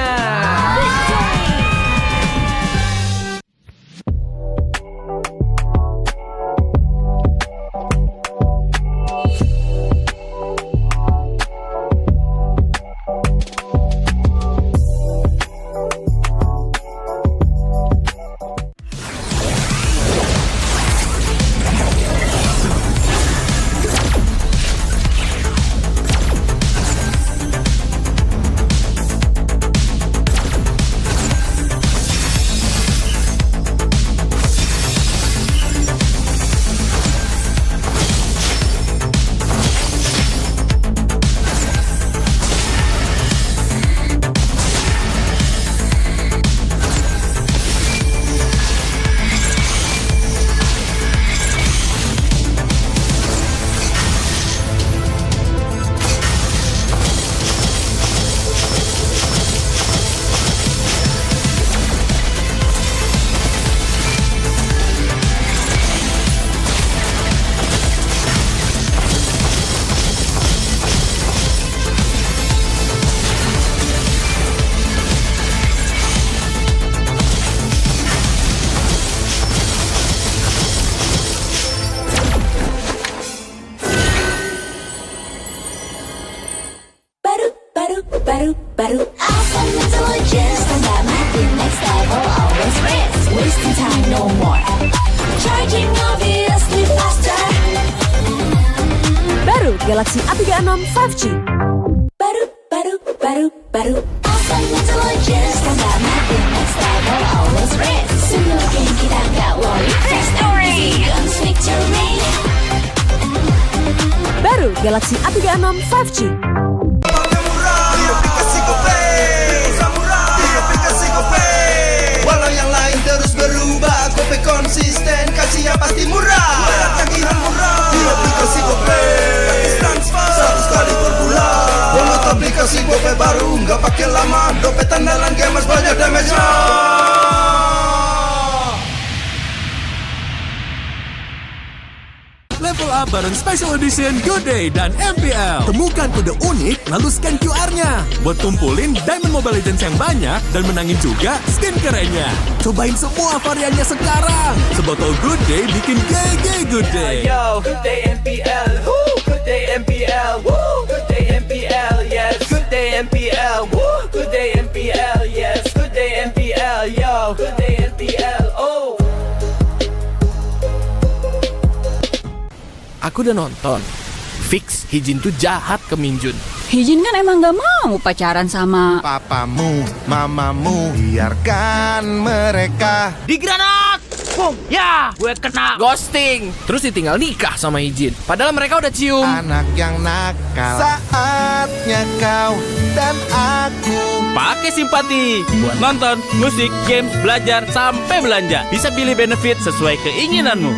Baru Awesome intelligence Tanda mati next level always race Wasting time no more Charging obviously faster Baru Galaxy A36 5G. Baru Awesome intelligence Tanda mati next level always race Semua game kita gak worry Story Guns victory Baru Galaxy A36 5G. Walau yang lain terus berubah, Gope konsisten, kasih yang pasti murah. Tagihan murah di aplikasi Gope, transfer 100 kali per bulan. Download aplikasi Gope baru, nggak pakai lama. Dompet andalan gamers banyak damage-nya. Level up bareng Special Edition Good Day dan MPL. Temukan kode unik, lalu scan QR-nya. Buat kumpulin Diamond Mobile Legends yang banyak dan menangin juga skin kerennya. Cobain semua variannya sekarang. Sebotol Good Day bikin GG Good Day. Yo, Good Day MPL, woo, Good Day MPL, woo, Good Day MPL, yes, Good Day MPL, woo, Good Day MPL, yes, Good Day MPL, yo, Good Day MPL, oh. Aku udah nonton. Fix Hijin tuh jahat ke Minjun. Hijin kan emang gak mau pacaran sama papamu, mamamu, biarkan mereka digranat. Boom. Ya, gue kena ghosting. Terus ditinggal nikah sama Hijin. Padahal mereka udah cium. Anak yang nakal, saatnya kau dan aku Pakai simpati buat nonton, musik, games, belajar, sampai belanja. Bisa pilih benefit sesuai keinginanmu.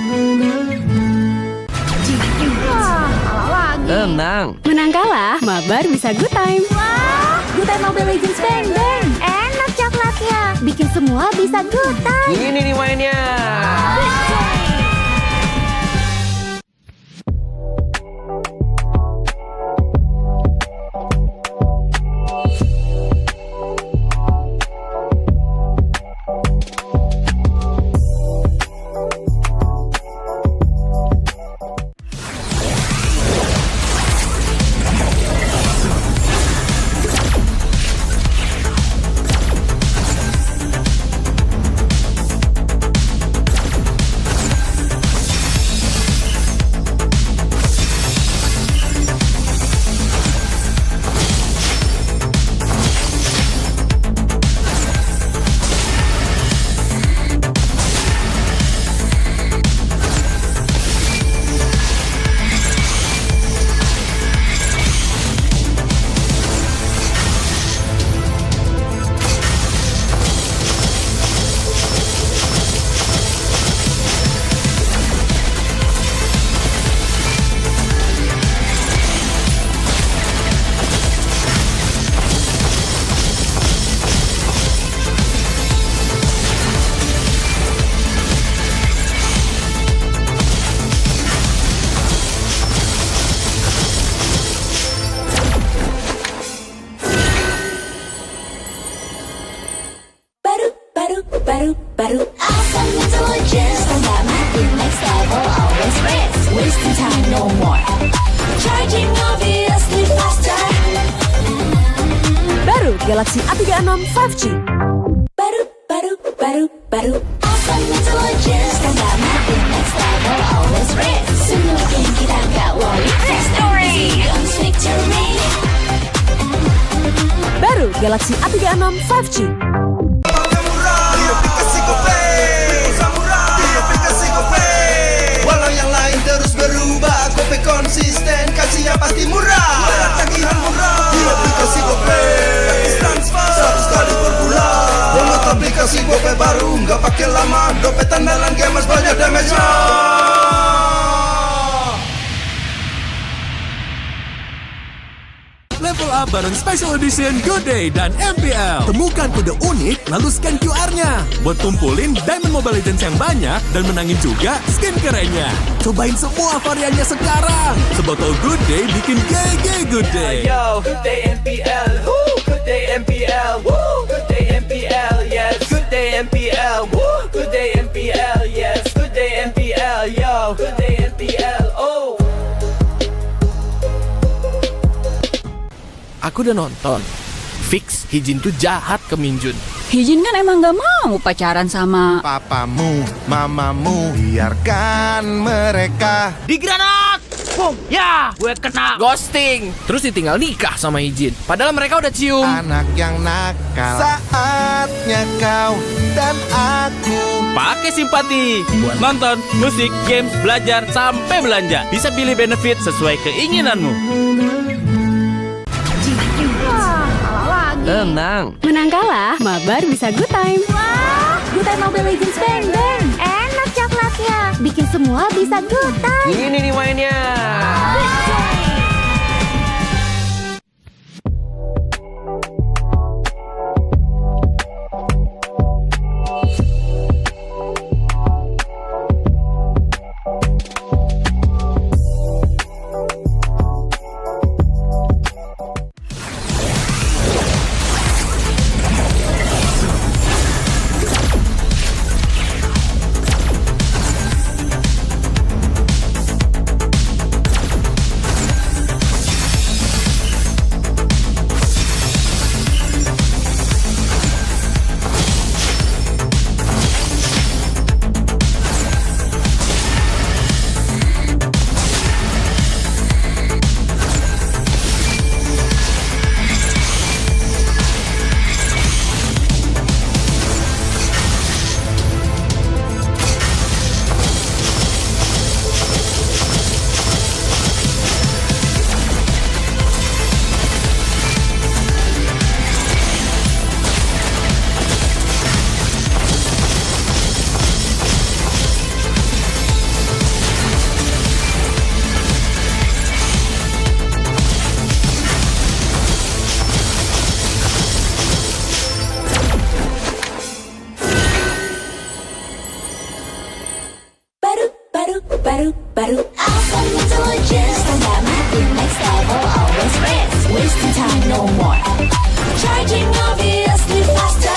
Tenang. Menang kalah, mabar bisa good time. Wah, good time Mobile Legends bang bang. Enak coklatnya, bikin semua bisa good time. Ini nih mainnya. baru. Awesome intelligence, tambah makin next level, always race. Wasting time, no more. Charging obviously faster. Baru Galaxy A36 5G. Baru. Awesome intelligence, tambah makin next level, always race. Semua game kita gak worry. Victory comes victory. Baru Galaxy A36 5G. Walau yang lain terus berubah, Gope konsisten, kasihnya pasti murah. Tagihan murah di aplikasi Gope, transfer 100 kali per bulan. Download aplikasi Gope baru, nggak pakai lama. Dompet andalan gamers banyak damage-nya. Level up bareng Special Edition Good Day dan MPL. Temukan kode unik, lalu scan QR-nya. Buat tumpulin Diamond Mobile Legends yang banyak dan menangin juga skin kerennya. Cobain semua variannya sekarang. Sebotol Good Day bikin GG Good Day. Yo, Good Day MPL, woo, Good Day MPL, woo, Good Day MPL, yes, Good Day MPL, woo, Good Day MPL, yes, Good Day MPL, yo, Good Day MPL, oh. Aku udah nonton. Fix, Hijin tuh jahat ke Minjun. Hijin kan emang gak mau pacaran sama Papamu, mamamu, biarkan mereka. Di granat! Boom! Ya, gue kena ghosting. Terus ditinggal nikah sama Hijin. Padahal mereka udah cium. Anak yang nakal, saatnya kau dan aku. Pakai simpati buat nonton, musik, games, belajar, sampai belanja. Bisa pilih benefit sesuai keinginanmu. Tenang. Menang kalah, mabar bisa good time. Wah, good time Mobile Legends bang bang. Enak coklatnya, bikin semua bisa good time. Ini nih mainnya. Awesome intelligence, tanda mati next level, always race. Wasting time, no more. Charging obviously faster.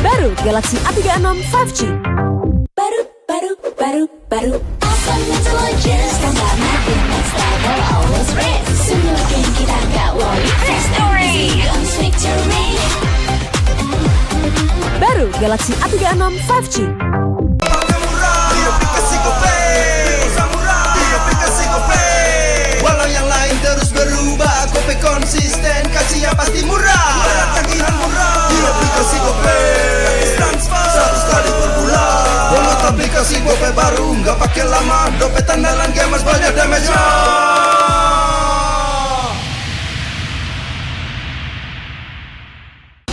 Baru Galaxy A36 5G. Awesome intelligence, tanda mati next level, always race. Soon again kita nggak worry. Victory, guns victory. Baru Galaxy A36 5G. Walau yang lain terus berubah, Gope konsisten, kasih yang pasti murah. Tagihan murah di aplikasi Gope, transfer 100 kali per bulan. Download aplikasi Gope baru, nggak pakai lama. Dompet andalan gamers banyak damage-nya.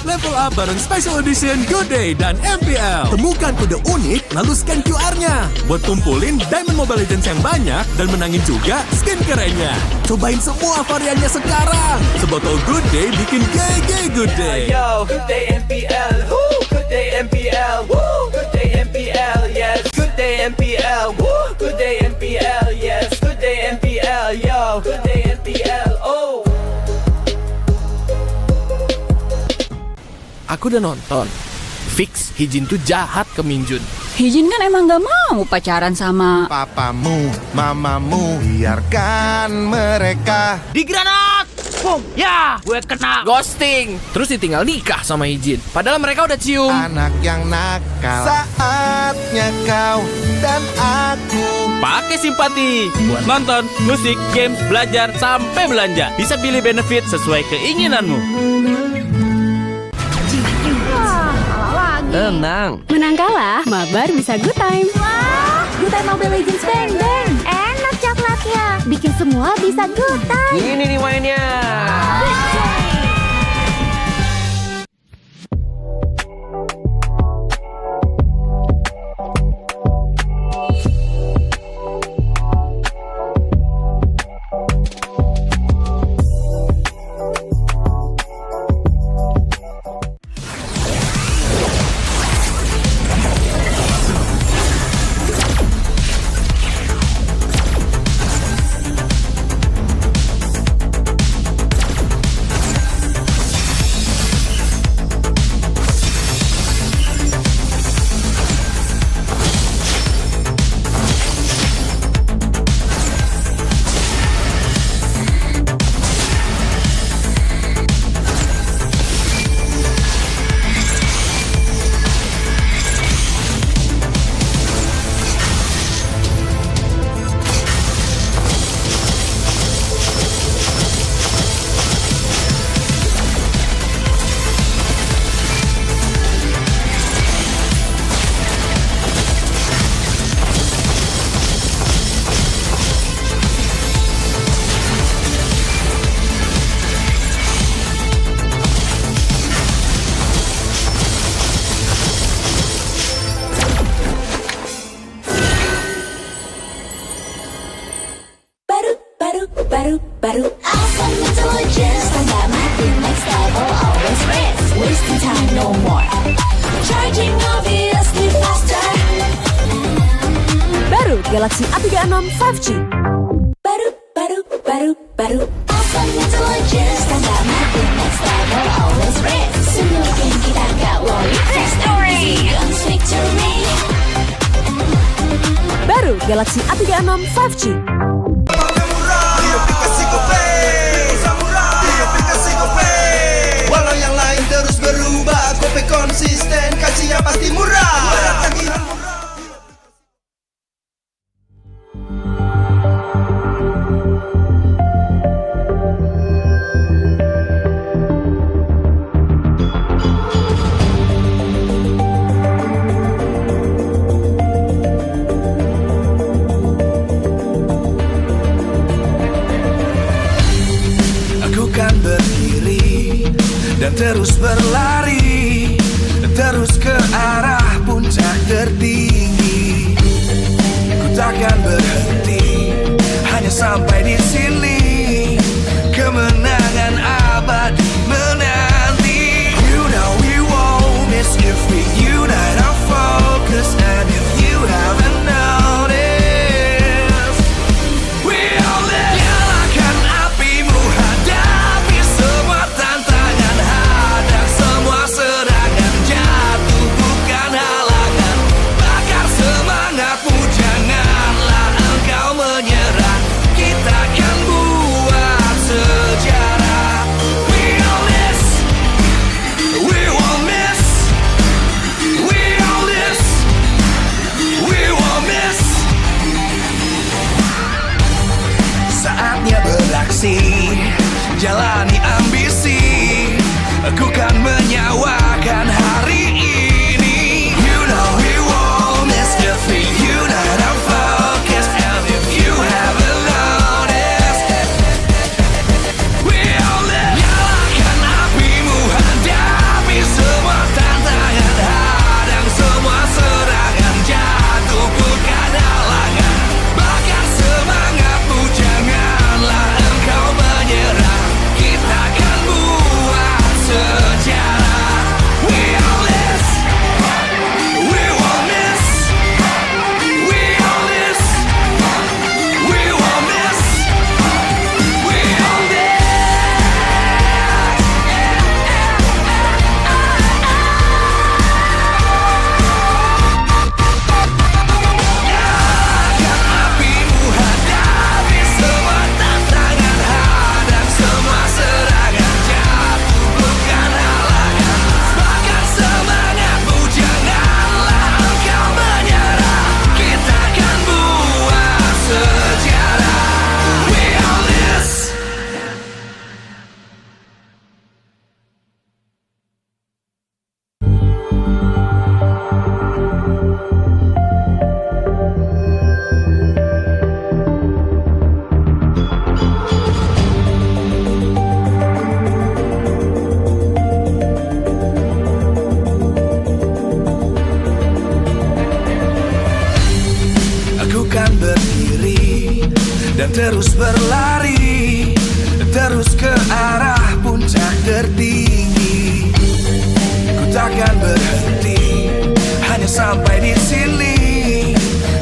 Level up bareng Special Edition Good Day dan MPL. Temukan kode unik, lalu scan QR-nya. Buat kumpulin Diamond Mobile Legends yang banyak dan menangin juga skin kerennya. Cobain semua variannya sekarang. Sebotol Good Day bikin GG Good Day. Yo, good day MPL, woo, good day MPL, woo, good day MPL, yes, good day MPL, woo, good day MPL, yes, good day MPL, yo, good day MPL, oh. Aku udah nonton. Fix, Hijin tuh jahat ke Minjun. Hijin kan emang gak mau pacaran sama papamu, mamamu, biarkan mereka. Di granat! Boom! Ya, gue kena ghosting. Terus ditinggal nikah sama Hijin. Padahal mereka udah cium. Anak yang nakal, saatnya kau dan aku Pakai simpati buat nonton, musik, games, belajar, sampai belanja. Bisa pilih benefit sesuai keinginanmu. Tenang. Menang kalah, mabar bisa good time. Wah, good time Mobile Legends bang bang. Enak coklatnya, bikin semua bisa good time. Ini nih mainnya. Awesome intelligence, tanda mati next level, always race. Wasting time, no more. Charging obviously faster. Baru Galaxy A36 5G. Awesome intelligence, tanda mati next level, always race. Soon again kita nggak worry. Victory, guns victory. Baru Galaxy A36 5G. Walau yang lain terus berubah, Gope konsisten, kasih yang pasti murah. Tagihan murah. Aku kan berdiri dan terus berlari terus berlari, terus ke arah puncak tertinggi. Ku takkan berhenti, hanya sampai di sini.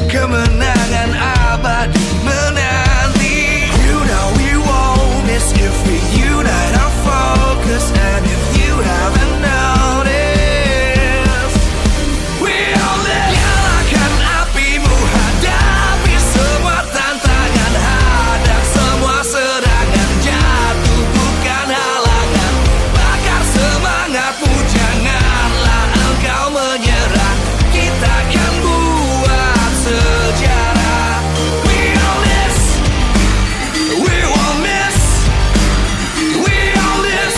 Kemenangan abadi menanti. You know we won't miss if we unite our focus. And if you haven't noticed, we all live. Nyalakan apimu, hadapi semua tantangan, hadang semua serangan, jatuh bukan halangan. Bakar semangatmu, janganlah engkau menyerah. Kita akan buat sejarah. We all this, we won't miss. We all this,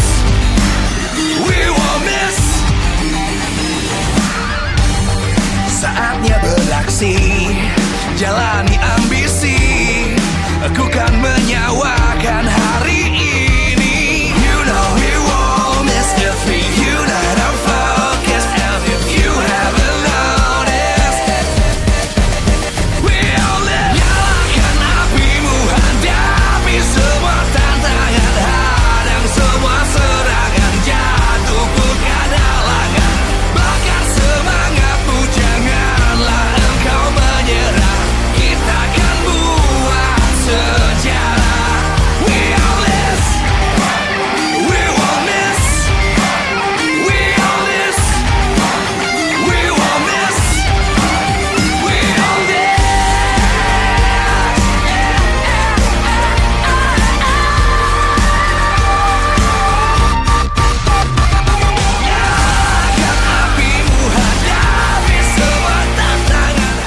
we won't miss. Saatnya beraksi, jalani ambisi. Aku kan menyawakan hari ini. You know we won't miss if we unite our focus. And if you haven't noticed, we all live. Nyalakan apimu, hadapi semua tantangan, hadang semua serangan, jatuh bukan halangan. Bakar semangatmu, janganlah engkau menyerah. Kita akan buat sejarah. We all this, we won't miss. We all this, we won't miss. We all this. Nyalakan apimu, hadapi semua tantangan.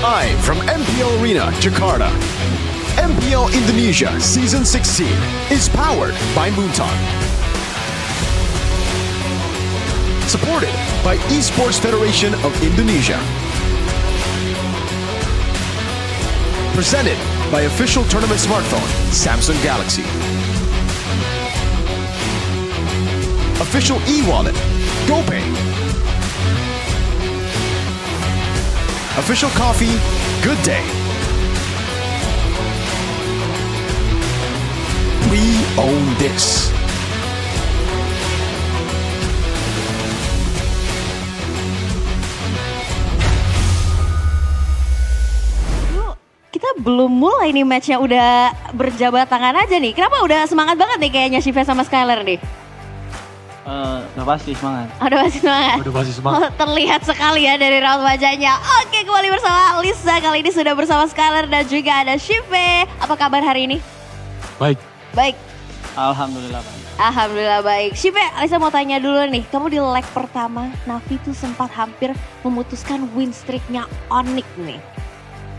Live from MPL Arena, Jakarta. MPL Indonesia Season 16 is powered by Moonton. Supported by Esports Federation of Indonesia. Presented by official tournament smartphone, Samsung Galaxy. Official e-wallet, GoPay. Official coffee, Good Day. We own this. Kita belum mulai nih matchnya udah berjabat tangan aja nih. Kenapa udah semangat banget nih kayaknya Shiva sama Skylar nih? Udah pasti semangat. Udah pasti semangat. Udah pasti semangat. Oh, terlihat sekali ya dari raut wajahnya. Oke, kembali bersama Lisa. Kali ini sudah bersama Skylar dan juga ada Shiva. Apa kabar hari ini? Baik. Baik. Alhamdulillah baik. Alhamdulillah baik. Shiva, Lisa mau tanya dulu nih. Kamu di leg pertama, Navi tuh sempat hampir memutuskan win streaknya Onyx nih.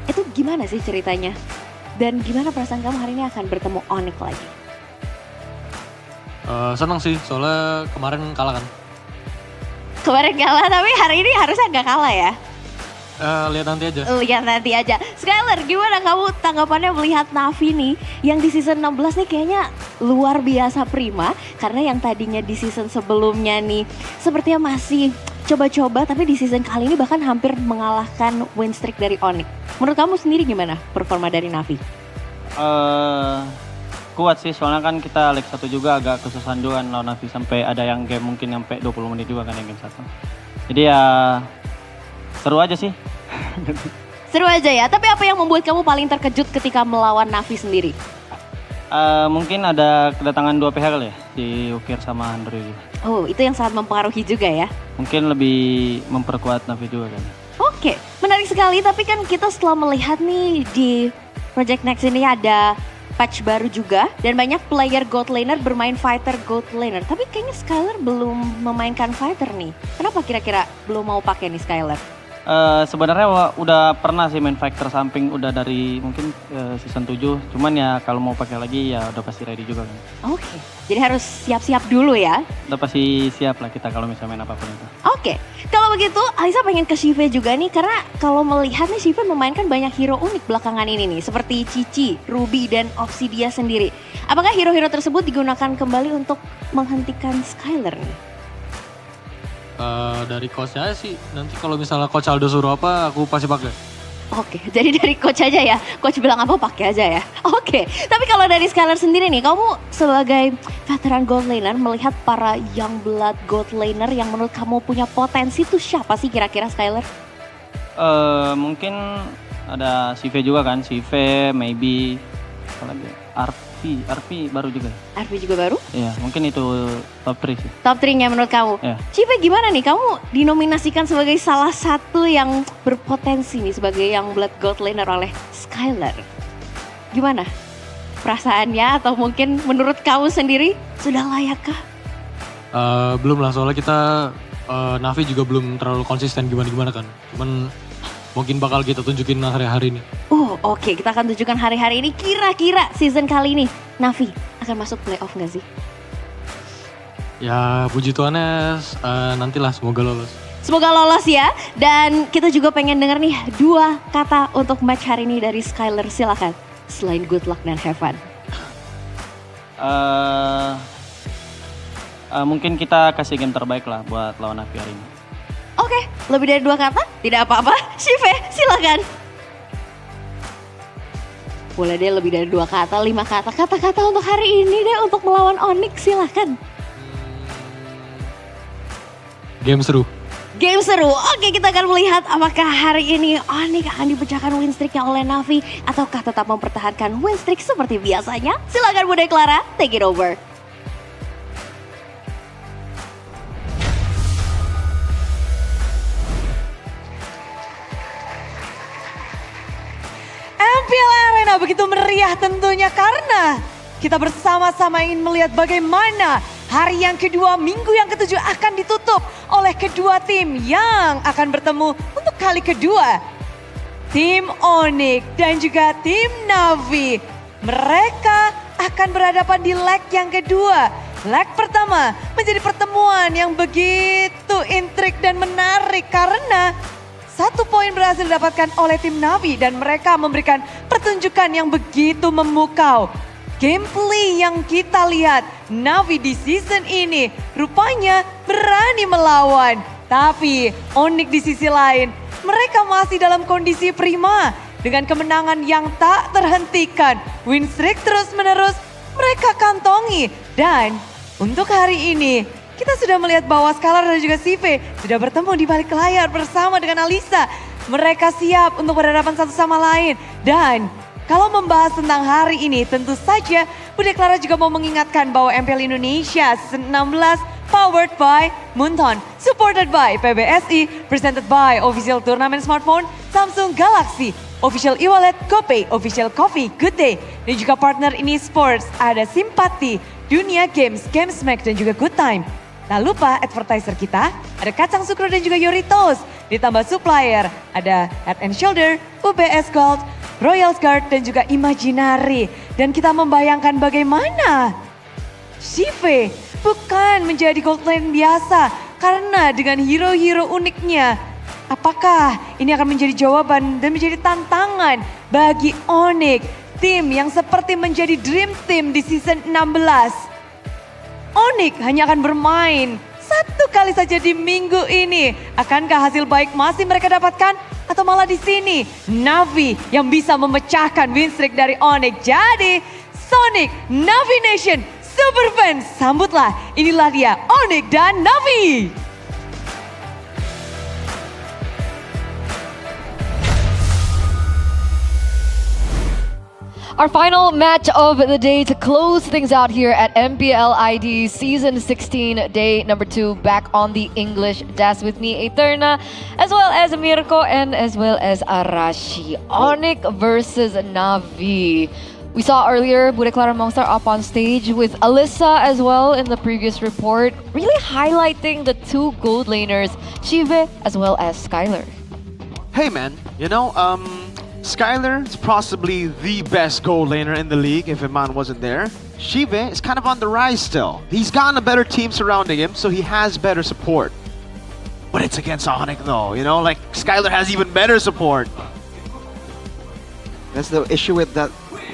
Itu gimana sih ceritanya? Dan gimana perasaan kamu hari ini akan bertemu Onyx lagi? Senang sih, soalnya kemarin kalah kan. Kemarin kalah, tapi hari ini harusnya nggak kalah ya? Lihat nanti aja. Lihat nanti aja. Skylar, gimana kamu tanggapannya melihat Navi nih yang di season 16 nih kayaknya luar biasa prima. Karena yang tadinya di season sebelumnya nih sepertinya masih coba-coba, tapi di season kali ini bahkan hampir mengalahkan win streak dari Onyx. Menurut kamu sendiri gimana performa dari Navi? Kuat sih, soalnya kan kita leg 1 juga agak kesusahan juga kan lawan Navi. Sampai ada yang game mungkin sampai 20 menit juga kan yang game 1. Jadi ya seru aja sih. Seru aja ya, tapi apa yang membuat kamu paling terkejut ketika melawan Navi sendiri? Mungkin ada kedatangan 2 pihak kali ya, di Ukir sama Android. Oh, itu yang sangat mempengaruhi juga ya? Mungkin lebih memperkuat Navi juga kan. Oke, menarik sekali. Tapi kan kita setelah melihat nih di Project Next ini ada patch baru juga dan banyak player gold laner bermain fighter gold laner. Tapi kayaknya Skylar belum memainkan fighter nih. Kenapa kira-kira belum mau pakai nih Skylar? Sebenarnya udah pernah sih main fighter samping udah dari mungkin season 7. Cuman ya kalau mau pakai lagi ya udah pasti ready juga kan. Oke, jadi harus siap-siap dulu ya. Udah pasti siap lah kita kalau misalnya main apapun itu. Oke, kalau begitu Alisa pengen ke Shive juga nih karena kalau melihat nih Shive memainkan banyak hero unik belakangan ini nih seperti Cici, Ruby, dan Obsidia sendiri. Apakah hero-hero tersebut digunakan kembali untuk menghentikan Skylar nih? Dari coachnya sih, nanti kalau misalnya coach Aldo suruh apa, aku pasti pakai. Oke, jadi dari coach aja ya. Coach bilang apa pakai aja ya. Oke, tapi kalau dari Skylar sendiri nih, kamu sebagai veteran gold laner melihat para young blood gold laner yang menurut kamu punya potensi tuh siapa sih kira-kira Skylar? Mungkin ada CV juga kan, CV, maybe apa lagi? RP baru juga. RP juga baru? Iya, mungkin itu top 3 sih. Top 3-nya menurut kamu? Iya. Cipe gimana nih? Kamu dinominasikan sebagai salah satu yang berpotensi nih sebagai yang blood gold laner oleh Skylar. Gimana perasaannya atau mungkin menurut kamu sendiri sudah layakkah? Belum lah, soalnya kita Navi juga belum terlalu konsisten gimana-gimana kan. Cuman mungkin bakal kita tunjukin hari-hari ini. Oke, kita akan tunjukkan hari-hari ini. Kira-kira season kali ini Navi akan masuk playoff nggak sih? Ya puji Tuhannya nantilah semoga lolos. Semoga lolos ya. Dan kita juga pengen denger nih 2 kata untuk match hari ini dari Skylar. Silakan. Selain good luck dan have fun. Mungkin kita kasih game terbaik lah buat lawan Navi hari ini. Oke, lebih dari 2 kata? Tidak apa-apa. Shive, silakan. Boleh deh lebih dari 2 kata, 5 kata. Kata-kata untuk hari ini deh untuk melawan Onyx, silakan. Game seru. Game seru. Oke, kita akan melihat apakah hari ini Onyx akan dipecahkan win streaknya oleh Navi ataukah tetap mempertahankan win streak seperti biasanya. Silakan Bunda Clara, take it over. MPL Arena begitu meriah tentunya karena kita bersama-sama ingin melihat bagaimana hari yang kedua, minggu yang ke-7 akan ditutup oleh kedua tim yang akan bertemu untuk kali kedua. Tim Onyx dan juga tim Navi. Mereka akan berhadapan di leg yang kedua. Leg pertama menjadi pertemuan yang begitu intrik dan menarik karena 1 poin berhasil didapatkan oleh tim Navi dan mereka memberikan pertunjukan yang begitu memukau. Gameplay yang kita lihat Navi di season ini rupanya berani melawan. Tapi Onyx di sisi lain mereka masih dalam kondisi prima dengan kemenangan yang tak terhentikan. Win streak terus menerus mereka kantongi dan untuk hari ini kita sudah melihat bahwa Skylar dan juga Sive sudah bertemu di balik layar bersama dengan Alisa. Mereka siap untuk berhadapan satu sama lain. Dan kalau membahas tentang hari ini tentu saja Bunda Clara juga mau mengingatkan bahwa MPL Indonesia Season 16 powered by Moonton, supported by PBSI, presented by Official Turnamen Smartphone, Samsung Galaxy, Official e-wallet, GoPay, Official Coffee, Good Day. Dan juga partner ini sports ada Simpati, Dunia Games, GameSmack dan juga Good Time. Tak lupa advertiser kita, ada Kacang Sukro dan juga Yoritos. Ditambah supplier, ada Head and Shoulder, UBS Gold, Royal Guard dan juga Imaginary. Dan kita membayangkan bagaimana Shive bukan menjadi gold lane biasa. Karena dengan hero-hero uniknya, apakah ini akan menjadi jawaban dan menjadi tantangan bagi Onyx. Tim yang seperti menjadi dream team di season 16. Onyx hanya akan bermain 1 kali saja di minggu ini. Akankah hasil baik masih mereka dapatkan? Atau malah di sini Navi yang bisa memecahkan win streak dari Onyx. Jadi Sonic Navi Nation Super Fans, sambutlah, inilah dia Onyx dan Navi. Our final match of the day to close things out here at MPL ID Season 16, day number 2, back on the English desk with me, Eterna, as well as Mirko and as well as Arashi. Onyx versus Navi. We saw earlier Bude Clara Monster up on stage with Alyssa as well in the previous report, really highlighting the two gold laners, Shive as well as Skylar. Hey man, you know, Skylar is possibly the best gold laner in the league if Iman wasn't there. Shive is kind of on the rise still. He's gotten a better team surrounding him, so he has better support. But it's against Onyx though, you know, like Skylar has even better support. That's the issue with that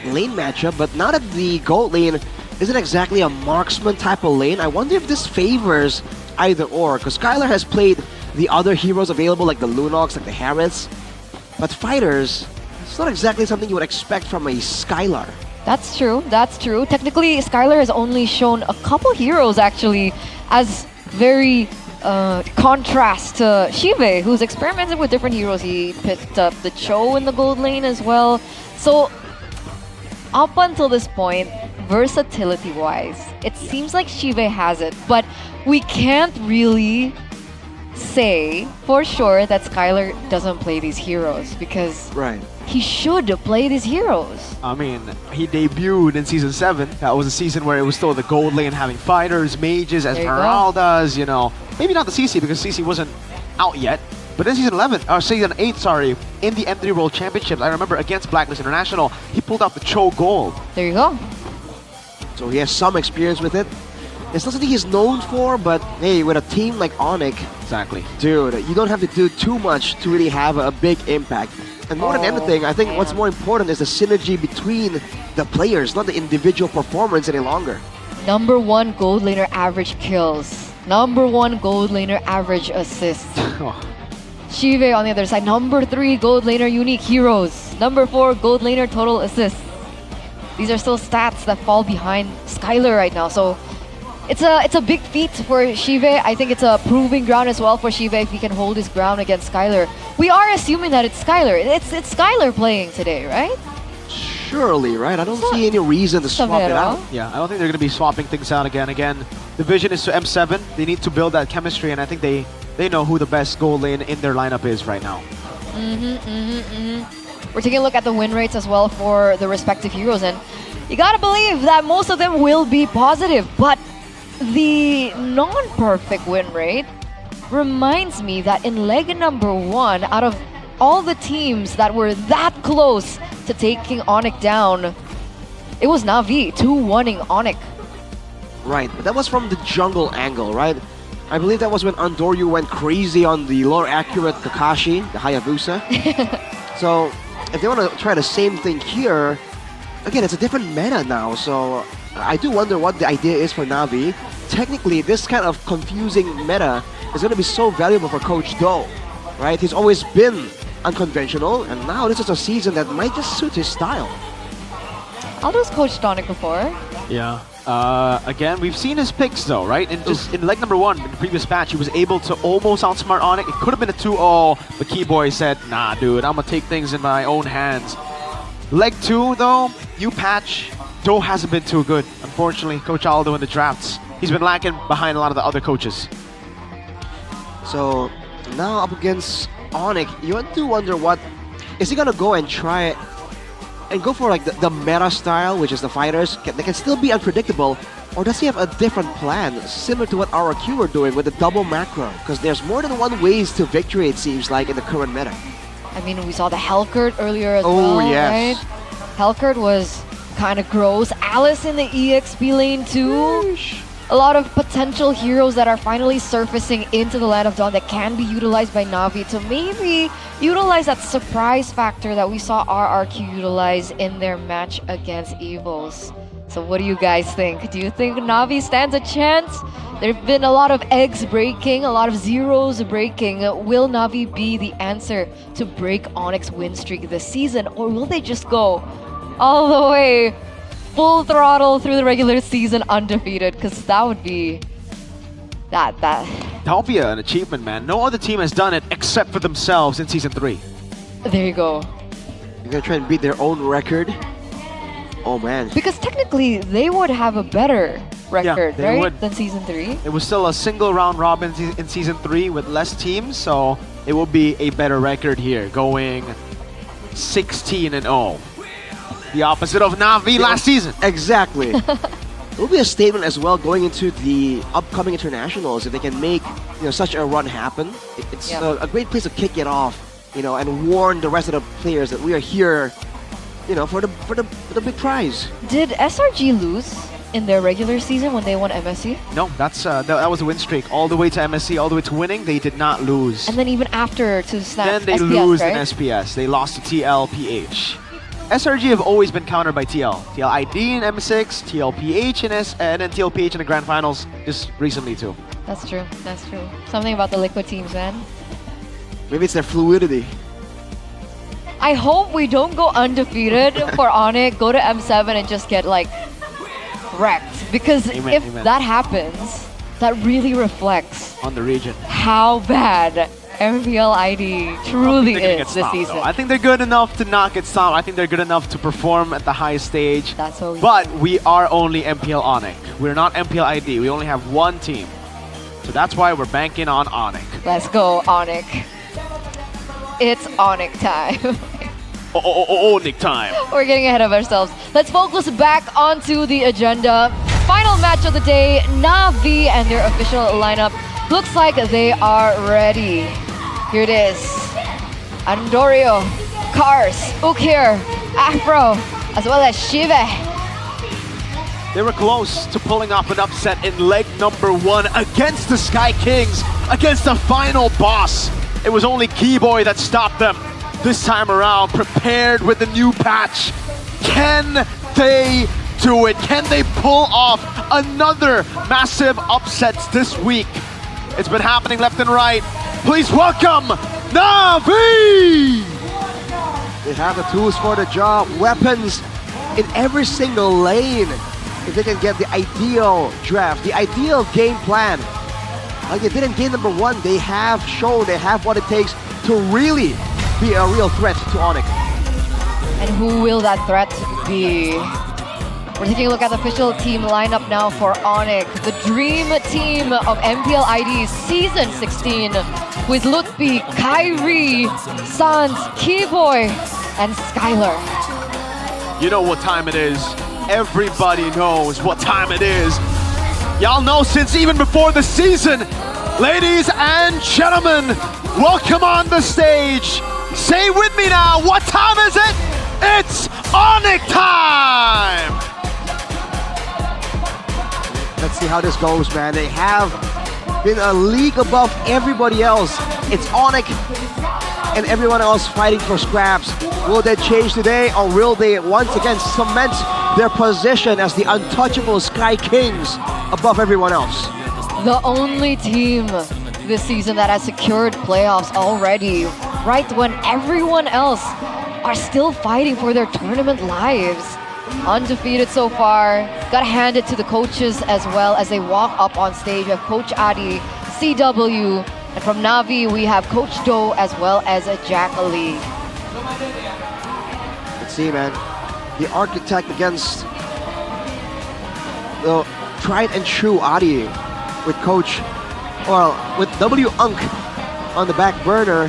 lane matchup, but now that the gold lane isn't exactly a marksman type of lane, I wonder if this favors either or, because Skylar has played the other heroes available like the Lunox, like the Harris, but fighters, it's not exactly something you would expect from a Skylar. That's true, that's true. Technically, Skylar has only shown a couple heroes actually as very contrast to Shive, who's experimented with different heroes. He picked up the Cho in the gold lane as well. So, up until this point, versatility-wise, it seems like Shive has it, but we can't really say for sure that Skylar doesn't play these heroes because he should play these heroes. I mean, he debuted in Season 7. That was a season where it was still the gold lane having fighters, mages, as Esmeraldas, you know. Maybe not the CC because CC wasn't out yet. But in Season 11, or Season 8, sorry, in the M3 World Championships, I remember against Blacklist International, he pulled out the Cho Gold. There you go. So he has some experience with it. It's not something he's known for, but hey, with a team like Onyx, exactly, dude, you don't have to do too much to really have a big impact. And more than anything, I think what's more important is the synergy between the players, not the individual performance any longer. Number 1 gold laner average kills. Number 1 gold laner average assists. Shive on the other side, number 3 gold laner unique heroes. Number 4 gold laner total assists. These are still stats that fall behind Skylar right now. So it's a big feat for Shive. I think it's a proving ground as well for Shive if he can hold his ground against Skylar. We are assuming that it's Skylar. It's Skylar playing today, right? Surely, right? I don't see any reason to swap it out. Yeah, I don't think they're going to be swapping things out again. The vision is to M7. They need to build that chemistry, and I think they know who the best gold lane in their lineup is right now. We're taking a look at the win rates as well for the respective heroes, and you gotta believe that most of them will be positive, but the non-perfect win rate reminds me that in leg number 1, out of all the teams that were that close to taking Onyx down, it was Na'Vi 2-1-ing Onyx. Right, but that was from the jungle angle, right? I believe that was when Andoryu went crazy on the lore accurate Kakashi, the Hayabusa. So, if they want to try the same thing here, again, it's a different meta now, so I do wonder what the idea is for Na'Vi. Technically, this kind of confusing meta is going to be so valuable for Coach Do, right? He's always been unconventional, and now this is a season that might just suit his style. Aldo's coached Onyx before. Yeah. Again, we've seen his picks though, right? In leg number 1, in the previous match, he was able to almost outsmart Onyx. It could have been a 2-0, but Keyboy said, nah, dude, I'm gonna take things in my own hands. Leg 2, though, new patch, Do hasn't been too good. Unfortunately, Coach Aldo in the drafts, he's been lacking behind a lot of the other coaches. So, now up against Onyx, you do wonder what, is he gonna go and try and go for like the meta style, which is the fighters, they can still be unpredictable, or does he have a different plan, similar to what RRQ are doing with the double macro? Because there's more than one ways to victory, it seems like, in the current meta. I mean, we saw the Hellcurt earlier as well, yes. right? Hellcurt was kind of gross. Alice in the EXP lane too. A lot of potential heroes that are finally surfacing into the Land of Dawn that can be utilized by Na'Vi to maybe utilize that surprise factor that we saw RRQ utilize in their match against Evils. So what do you guys think? Do you think Na'Vi stands a chance? There have been a lot of eggs breaking, a lot of zeros breaking. Will Na'Vi be the answer to break Onyx win streak this season, or will they just go all the way full throttle through the regular season undefeated? Because that would be that would be an achievement, man. No other team has done it except for themselves in Season 3. There you go. You're gonna try and beat their own record? Oh man. Because technically they would have a better record, they right? would. Than Season 3. It was still a single round robin in Season 3 with less teams, so it will be a better record here, going 16-0. The opposite of Na'Vi last season. Exactly. It will be a statement as well going into the upcoming internationals if they can make such a run happen. It's a great place to kick it off, and warn the rest of the players that we are here, for the big prize. Did SRG lose in their regular season when they won MSC? No, that was a win streak all the way to MSC, all the way to winning. They did not lose. And then even after to snap Then they SPS, lose right? in SPS. They lost to TLPH. SRG have always been countered by TL. TLID in M6, TLPH in and then TLPH in the grand finals just recently too. That's true. That's true. Something about the Liquid teams, man. Maybe it's their fluidity. I hope we don't go undefeated for Onyx, go to M7 and just get like wrecked. Because if that happens, that really reflects on the region how bad MPL ID truly is this season. I think they're good enough to not get stopped. I think they're good enough to perform at the highest stage. That's what But we are only MPL Onyx. We're not MPL ID. We only have one team. So that's why we're banking on Onyx. Let's go, Onyx. It's Onyx time. Onyx time. We're getting ahead of ourselves. Let's focus back onto the agenda. Final match of the day, Na'Vi and their official lineup. Looks like they are ready. Here it is. Andorio, Kars, Ukir, Afro, as well as Shive. They were close to pulling off an upset in leg number 1 against the Sky Kings, against the final boss. It was only Keyboy that stopped them. This time around, prepared with the new patch. Can they do it? Can they pull off another massive upset this week? It's been happening left and right. Please welcome Na'Vi! They have the tools for the job, weapons in every single lane. If they can get the ideal draft, the ideal game plan. Like they did in game number 1, they have shown they have what it takes to really be a real threat to Onyx. And who will that threat be? We're taking a look at the official team lineup now for Onyx. The dream team of MPL ID Season 16 with Lutfi, Kyrie, Sans, Keyboy, and Skylar. You know what time it is. Everybody knows what time it is. Y'all know since even before the season. Ladies and gentlemen, welcome on the stage. Say with me now, what time is it? It's Onyx time! Let's see how this goes, man. They have been a league above everybody else. It's Onyx and everyone else fighting for scraps. Will they change today, or will they once again cement their position as the untouchable Sky Kings above everyone else? The only team this season that has secured playoffs already, right when everyone else are still fighting for their tournament lives. Undefeated so far. Gotta hand it to the coaches as well as they walk up on stage. We have Coach Adi, CW, and from Na'Vi we have Coach Do as well as Jack Ali. Let's see, man. The architect against the tried and true Adi with Coach, with W Unk on the back burner.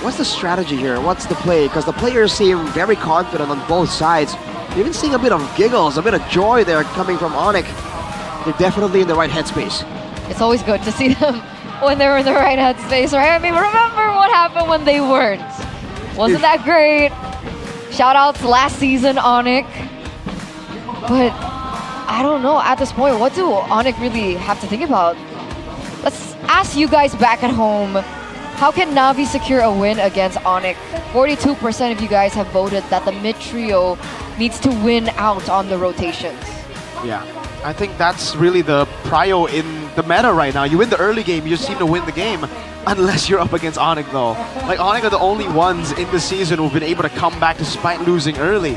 What's the strategy here? What's the play? Because the players seem very confident on both sides. You're even seeing a bit of giggles, a bit of joy there coming from Onyx. They're definitely in the right headspace. It's always good to see them when they're in the right headspace, right? I mean, remember what happened when they weren't. Wasn't that great? Shout out to last season, Onyx. But I don't know, at this point, what do Onyx really have to think about? Let's ask you guys back at home. How can Na'Vi secure a win against Onyx? 42% of you guys have voted that the mid trio needs to win out on the rotations. Yeah, I think that's really the prio in the meta right now. You win the early game, you just seem to win the game. Unless you're up against Onyx though. Like Onyx are the only ones in the season who've been able to come back despite losing early.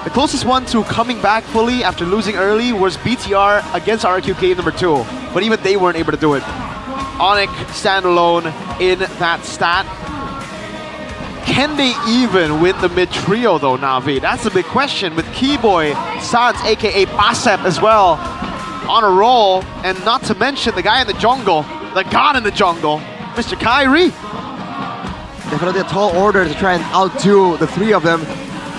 The closest one to coming back fully after losing early was BTR against RQK number 2. But even they weren't able to do it. Onyx standalone in that stat. Can they even win the mid trio though, Na'Vi? That's a big question with Keyboy, Sans, aka Pasep as well, on a roll, and not to mention the guy in the jungle, the god in the jungle, Mr. Kyrie. Definitely a tall order to try and outdo the three of them.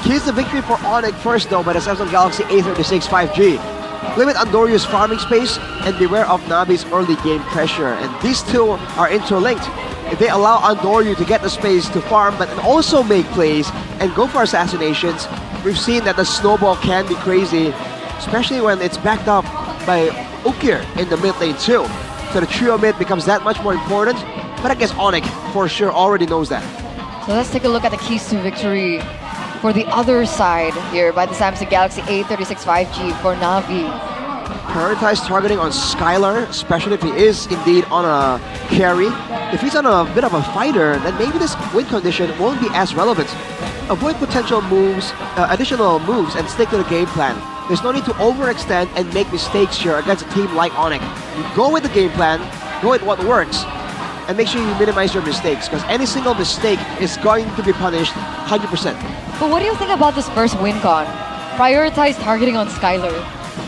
Here's the victory for Onyx first though by the Samsung Galaxy A36 5G. Limit Andorio's farming space and beware of Navi's early game pressure. And these two are interlinked. If they allow Andorio to get the space to farm but also make plays and go for assassinations, we've seen that the snowball can be crazy, especially when it's backed up by Ukir in the mid lane too. So the trio mid becomes that much more important, but I guess Onyx for sure already knows that. So let's take a look at the keys to victory for the other side here by the Samsung Galaxy A36 5G for Navi. Prioritize targeting on Skylar, especially if he is indeed on a carry. If he's on a bit of a fighter, then maybe this win condition won't be as relevant. Avoid potential moves, additional moves, and stick to the game plan. There's no need to overextend and make mistakes here against a team like Onyx. You go with the game plan, go with what works, and make sure you minimize your mistakes, because any single mistake is going to be punished 100%. But what do you think about this first win con? Prioritize targeting on Skylar.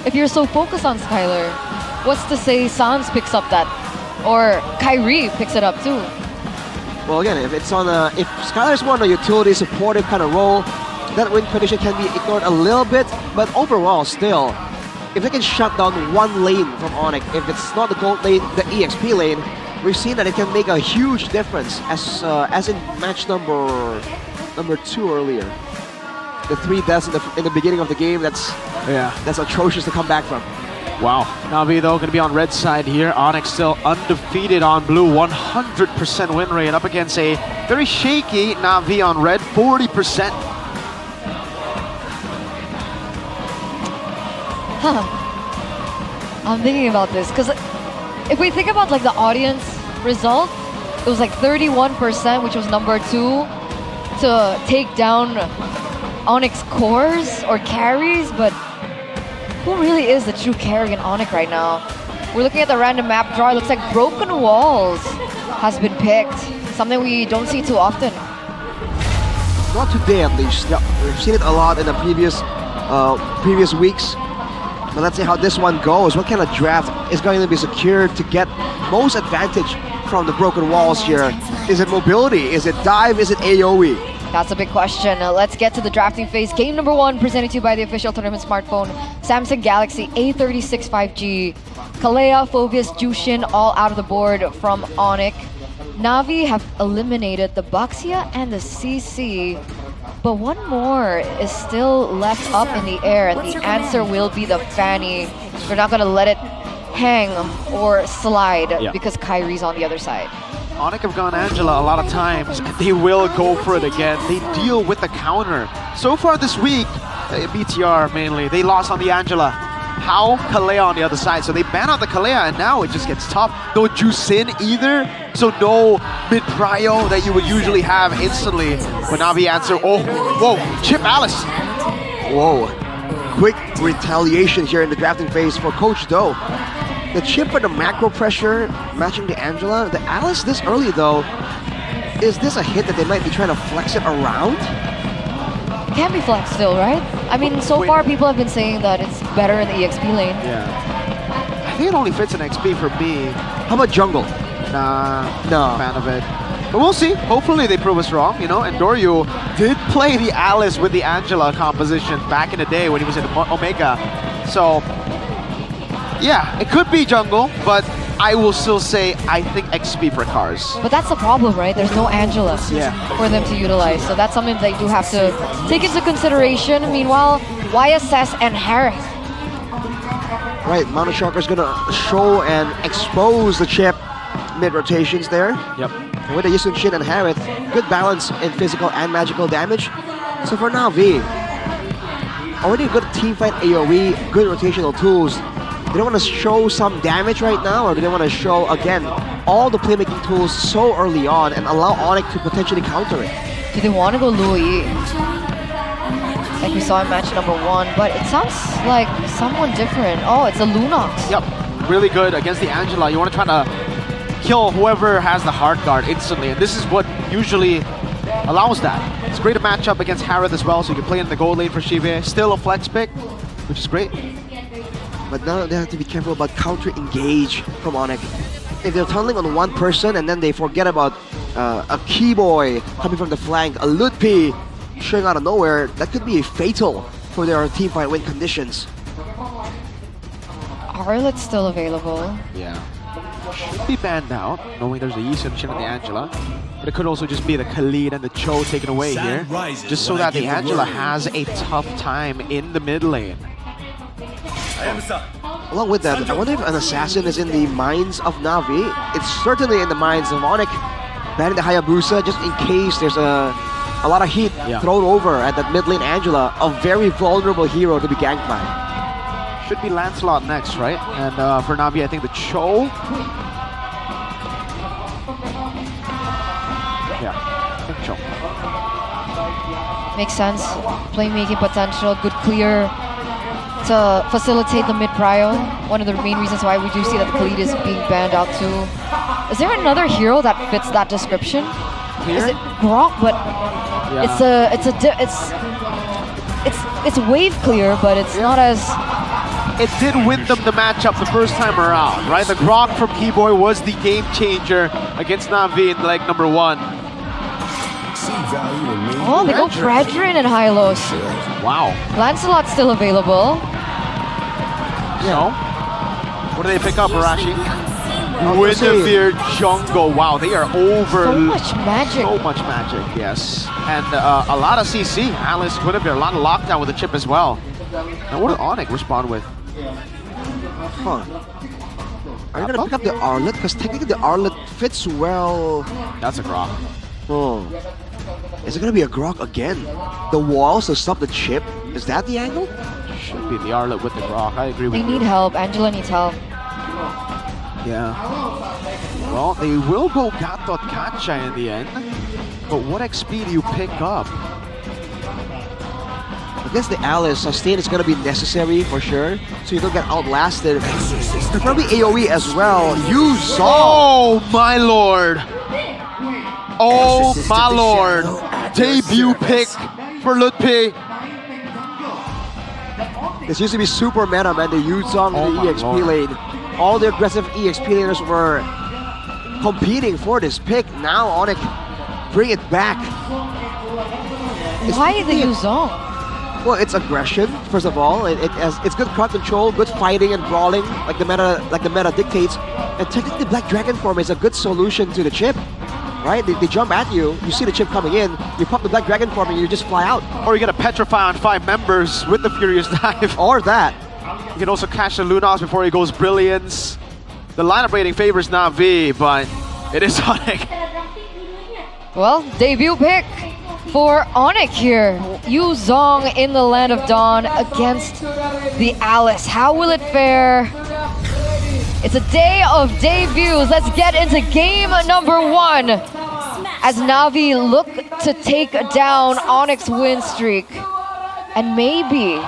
If you're so focused on Skylar, what's to say Sans picks up that? Or Kyrie picks it up too? Well, again, if Skylar's more on a utility supportive kind of role, that win condition can be ignored a little bit, but overall still, if they can shut down one lane from Onyx, if it's not the gold lane, the EXP lane, we've seen that it can make a huge difference, as in match number 2 earlier. The 3 deaths in the beginning of the game, that's atrocious to come back from. Wow. Navi though going to be on red side here. Onyx still undefeated on blue, 100% win rate up against a very shaky Navi on red, 40%. I'm thinking about this because if we think about like the audience result, it was like 31%, which was number 2, to take down Onyx cores or carries, but who really is the true carry in Onyx right now? We're looking at the random map draw. It looks like Broken Walls has been picked, something we don't see too often. Not today at least. Yeah, we've seen it a lot in the previous weeks. But let's see how this one goes. What kind of draft is going to be secured to get most advantage from the Broken Walls here? Is it mobility? Is it dive? Is it AoE? That's a big question. Let's get to the drafting phase. Game number 1 presented to you by the official tournament smartphone, Samsung Galaxy A36 5G. Kalea, Phobius, Jushin all out of the board from Onyx. Navi have eliminated the Baxia and the CC, but one more is still left up in the air, and the answer will be the Fanny. We're not going to let it hang or slide because Kyrie's on the other side. Onyx have gone Angela a lot of times, and they will go for it again. They deal with the counter. So far this week, BTR mainly, they lost on the Angela. How? Kalea on the other side. So they ban out the Kalea, and now it just gets tough. No Jusin either, so no mid-prio that you would usually have instantly. But Navi answer, oh, whoa, Chip Alice. Whoa, quick retaliation here in the drafting phase for Coach Do. The chip for the macro pressure matching the Angela. The Alice this early though, is this a hit that they might be trying to flex it around? It can be flexed still, right? I mean, so far people have been saying that it's better in the EXP lane. Yeah. I think it only fits in XP for me. How about jungle? Nah, no fan of it. But we'll see. Hopefully they prove us wrong, you know. And Doryu did play the Alice with the Angela composition back in the day when he was in Omega. So yeah, it could be jungle, but I will still say I think XP for cars. But that's the problem, right? There's no Angela for them to utilize. So that's something they do have to take into consideration. Meanwhile, YSS and Harris. Right, Mountain Shocker's gonna show and expose the chip mid-rotations there. Yep. And with the Yisun Shin and Harith, good balance in physical and magical damage. So for Navi, already a good teamfight AoE, good rotational tools. Do they want to show some damage right now, or do they want to show, again, all the playmaking tools so early on and allow Onyx to potentially counter it? Do they want to go Louis? Like we saw in match number 1, but it sounds like someone different. Oh, it's a Lunox. Yep, really good against the Angela. You want to try to kill whoever has the hard guard instantly, and this is what usually allows that. It's great to match up against Harith as well, so you can play in the gold lane for Shive. Still a flex pick, which is great. But now they have to be careful about counter-engage from Onyx. If they're tunneling on one person and then they forget about a Keyboy coming from the flank, a Ludpi showing out of nowhere, that could be fatal for their team fight win conditions. Arlet's still available. Yeah. Should be banned out, knowing there's the Yisun, Shin, and the Angela. But it could also just be the Khalid and the Cho taken away here. Just so that the Angela has a tough time in the mid lane. Along with that, I wonder if an assassin is in the minds of Na'Vi. It's certainly in the minds of Onyx. Banning the Hayabusa just in case there's a lot of heat thrown over at that mid lane Angela. A very vulnerable hero to be ganked by. Should be Lancelot next, right? And for Na'Vi, I think the Cho. Yeah, I think Cho. Makes sense. Playmaking potential, good clear to facilitate the mid prio. One of the main reasons why we do see that Khalid is being banned out too. Is there another hero that fits that description? Clear? Is it Grok? But it's wave clear, but it's not as. It did win them the matchup the first time around, right? The Grok from Keyboy was the game changer against Na'Vi in leg number 1. Oh, they go Fredrin and Hylos. Wow. Lancelot's still available. So, what do they pick up, Arashi? Winterfear Jungle. Wow, they are over. So much magic. So much magic, yes. And a lot of CC. Alice, Winterfear, a lot of lockdown with the chip as well. Now, what did Onyx respond with? Huh. Are you gonna pick up the Arlet? Because technically the Arlet fits well. That's a Grok. Oh. Is it gonna be a Grok again? The walls to stop the chip? Is that the angle? Should be the Arlet with the Grok. I agree with you. They need help. Angela needs help. Yeah. Well, they will go Gatot Kacha in the end. But what XP do you pick up? I guess the Alice sustain is gonna be necessary for sure, so you don't get outlasted. Probably AoE as well. You saw. Oh my lord! Oh my lord! Debut pick for Lutpi. This used to be super meta, man. The Yuzong and the EXP lane. All the aggressive EXP laners were competing for this pick. Now Onyx bring it back. Why the Yuzong? Well, it's aggression, first of all. It's good crowd control, good fighting and brawling, like the meta dictates. And technically, Black Dragon form is a good solution to the chip, right? They jump at you, you see the chip coming in, you pop the Black Dragon form and you just fly out. Or you get a Petrify on 5 members with the Furious Dive. Or that. You can also catch the Lunox before he goes Brilliance. The lineup rating favors Na'Vi, but it is Onyx. Well, debut pick for Onyx here. Yuzong in the Land of Dawn against the Alice. How will it fare? It's a day of debuts. Let's get into game number 1 as Na'Vi look to take down Onyx win streak and maybe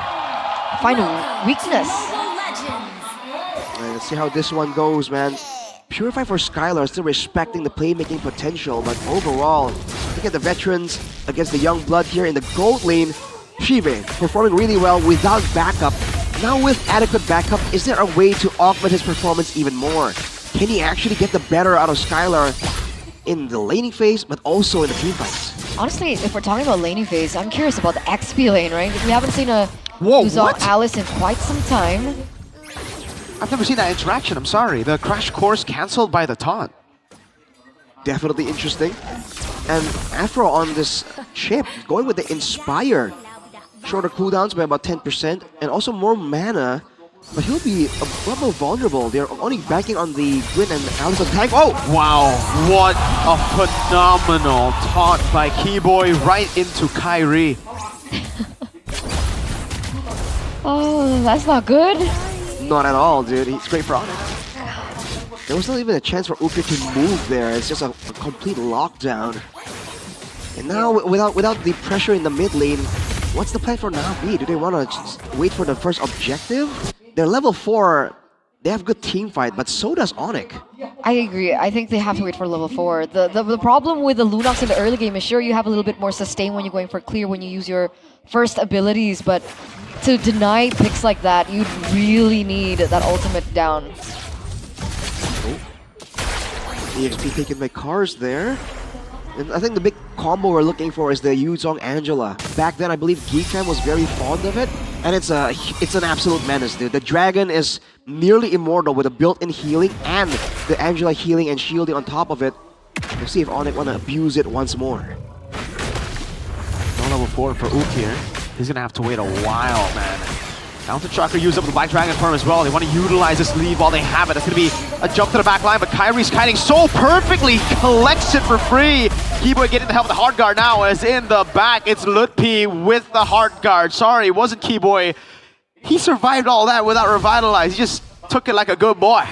find a weakness. Let's see how this one goes, man. Purify for Skylar still respecting the playmaking potential, but overall, look at the veterans against the young blood here in the gold lane. Shive performing really well without backup. Now with adequate backup, is there a way to augment his performance even more? Can he actually get the better out of Skylar in the laning phase, but also in the team fights? Honestly, if we're talking about laning phase, I'm curious about the XP lane, right? We haven't seen a Yuzong Alice in quite some time. I've never seen that interaction, I'm sorry. The crash course cancelled by the taunt. Definitely interesting. And Afro on this chip, going with the Inspire. Shorter cooldowns by about 10%, and also more mana, but he'll be a lot more vulnerable. They're only banking on the Gwyn and Alice on tank. Oh! Wow, what a phenomenal taunt by Keyboy right into Kyrie. Oh, that's not good. Not at all, dude. He's great for Onyx. There was not even a chance for Ukir to move there. It's just a complete lockdown. And now, without the pressure in the mid lane, what's the plan for Na'Vi? Do they want to wait for the first objective? They're level 4. They have good team fight, but so does Onyx. I agree. I think they have to wait for level 4. The problem with the Lunox in the early game is sure you have a little bit more sustain when you're going for clear when you use your first abilities, but to deny picks like that, you'd really need that ultimate down. Oh. EXP taken by Cars there. And I think the big combo we're looking for is the Yuzong Angela. Back then, I believe Geekam was very fond of it, and it's an absolute menace, dude. The dragon is nearly immortal with a built-in healing and the Angela healing and shielding on top of it. We'll see if Onyx want to abuse it once more. No level 4 for Ook here. He's gonna have to wait a while, man. Counter Chakra used up the Black Dragon Form as well. They want to utilize this lead while they have it. That's going to be a jump to the back line, but Kyrie's kiting so perfectly, collects it for free. Keyboy getting the help of the hard guard now as in the back. It's Lutpi with the hard guard. Sorry, it wasn't Keyboy. He survived all that without Revitalize. He just took it like a good boy.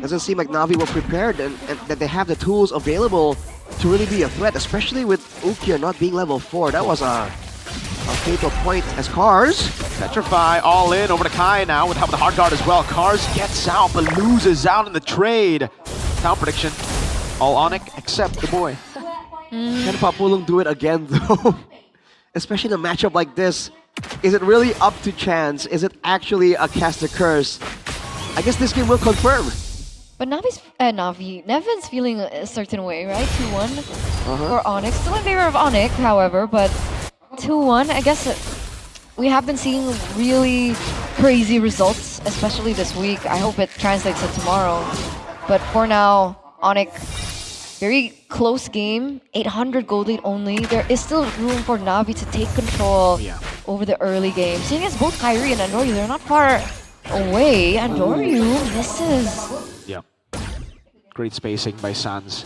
Doesn't seem like Na'Vi were prepared and that they have the tools available to really be a threat, especially with Ukier not being level 4. That was a fatal point as Cars. Petrify all in over to Kai now with the help of the hard guard as well. Cars gets out but loses out in the trade. Town prediction. All Onyx except the boy. Can Papulung do it again though? Especially in a matchup like this. Is it really up to chance? Is it actually a caster curse? I guess this game will confirm. But Nevin's feeling a certain way, right? 2-1 for Onyx. Still in favor of Onyx, however, but 2-1, I guess we have been seeing really crazy results, especially this week. I hope it translates to tomorrow. But for now, Onyx, very close game, 800 gold lead only. There is still room for Na'Vi to take control over the early game. Seeing as both Kyrie and Andoryu, they're not far away. Andoryu misses. Yeah. Great spacing by Sans.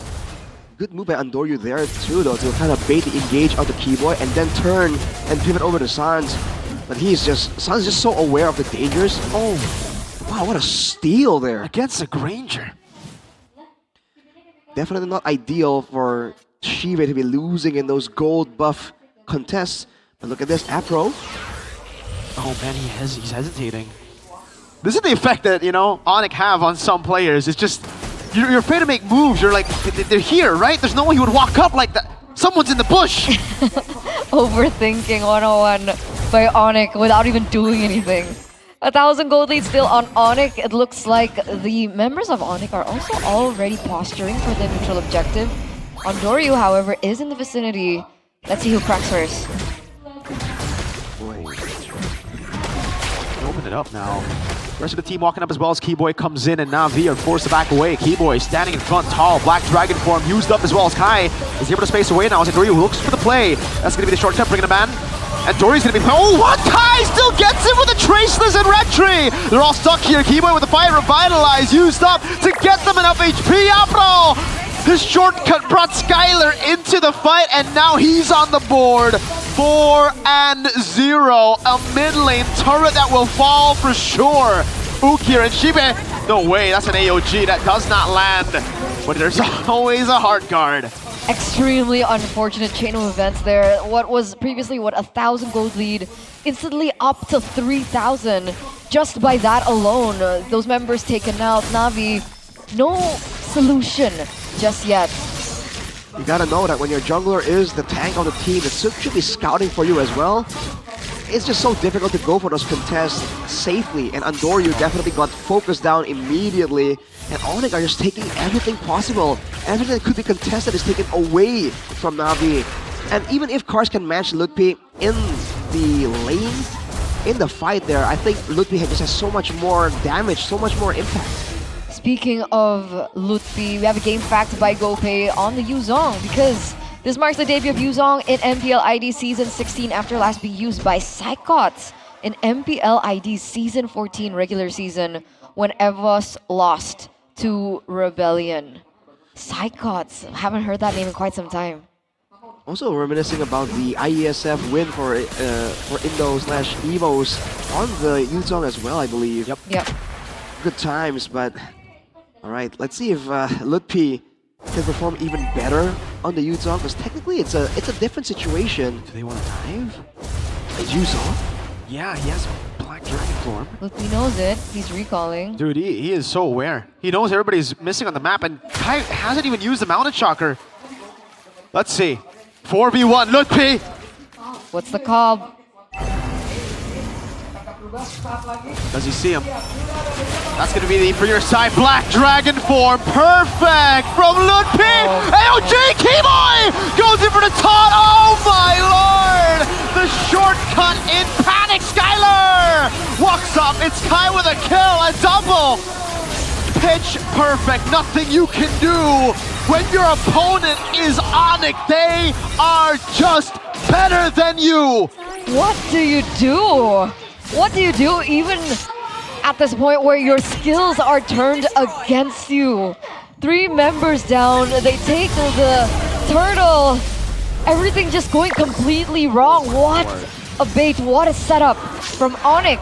Good move by Andoryu there too, though, to kind of bait the engage out the Keyboy and then turn and pivot over to Sans. But Sans is just so aware of the dangers. Oh, wow, what a steal there. Against the Granger. Definitely not ideal for Shive to be losing in those gold buff contests. But look at this, Afro. Oh man, he's hesitating. This is the effect that, you know, Onyx have on some players. It's just, you're afraid to make moves. You're like, they're here, right? There's no way you would walk up like that. Someone's in the bush. Overthinking 101 by Onyx without even doing anything. 1,000 gold lead still on Onyx. It looks like the members of Onyx are also already posturing for the neutral objective. Andoryu, however, is in the vicinity. Let's see who cracks first. Open it up now. Rest of the team walking up as well as Keyboy comes in and Na'Vi are forced to back away. Keyboy standing in front, tall, Black Dragon form used up as well as Kai is able to space away now as Andoryu looks for the play. That's going to be the short temp bringing a man. And Dory's going to be... Oh, what? Kai still gets it with a Traceless and Red Tree! They're all stuck here. Keyboy with the fire Revitalize used up to get them enough HP. Apro! His shortcut brought Skylar into the fight and now he's on the board. 4-0. A mid lane turret that will fall for sure. Ukir and Shibe. No way, that's an AOG that does not land. But there's always a hard guard. Extremely unfortunate chain of events there. What was previously, 1,000 gold lead, instantly up to 3,000. Just by that alone, those members taken out. Na'Vi, no solution just yet. You gotta know that when your jungler is the tank of the team, it should be scouting for you as well. It's just so difficult to go for those contests safely, and Andoryu definitely got focused down immediately. And Onyx are just taking everything possible. Everything that could be contested is taken away from Na'Vi. And even if Cars can match Lutpi in the lane, in the fight there, I think Lutpi just has so much more damage, so much more impact. Speaking of Lutpi, we have a game fact by GoPay on the Yuzong because this marks the debut of Yuzong in MPL ID Season 16 after last being used by Psychots in MPL ID Season 14 regular season when Evos lost to Rebellion. Psychots, haven't heard that name in quite some time. Also reminiscing about the IESF win for Indo/Evos on the Yuzong as well, I believe. Yep. Good times, but all right, let's see if Lutpi can perform even better on the Yuzong, because technically it's a different situation. Do they want to dive? A Yuzong? Yeah, he has Black Dragon form. Lutpi knows it. He's recalling. Dude, he is so aware. He knows everybody's missing on the map, and Kai hasn't even used the Mountain Shocker. Let's see. 4v1, Lutpi! What's the call? Does he see him? That's gonna be the for your side. Black Dragon form. Perfect from Ludpi. AOG Keyboy goes in for the taunt. Oh my lord! The shortcut in panic. Skylar walks up. It's Kai with a kill. A double. Pitch perfect. Nothing you can do when your opponent is Onyx. They are just better than you. What do you do? What do you do even at this point where your skills are turned against you? 3 members down, they take the turtle. Everything just going completely wrong. What a bait, what a setup from Onyx.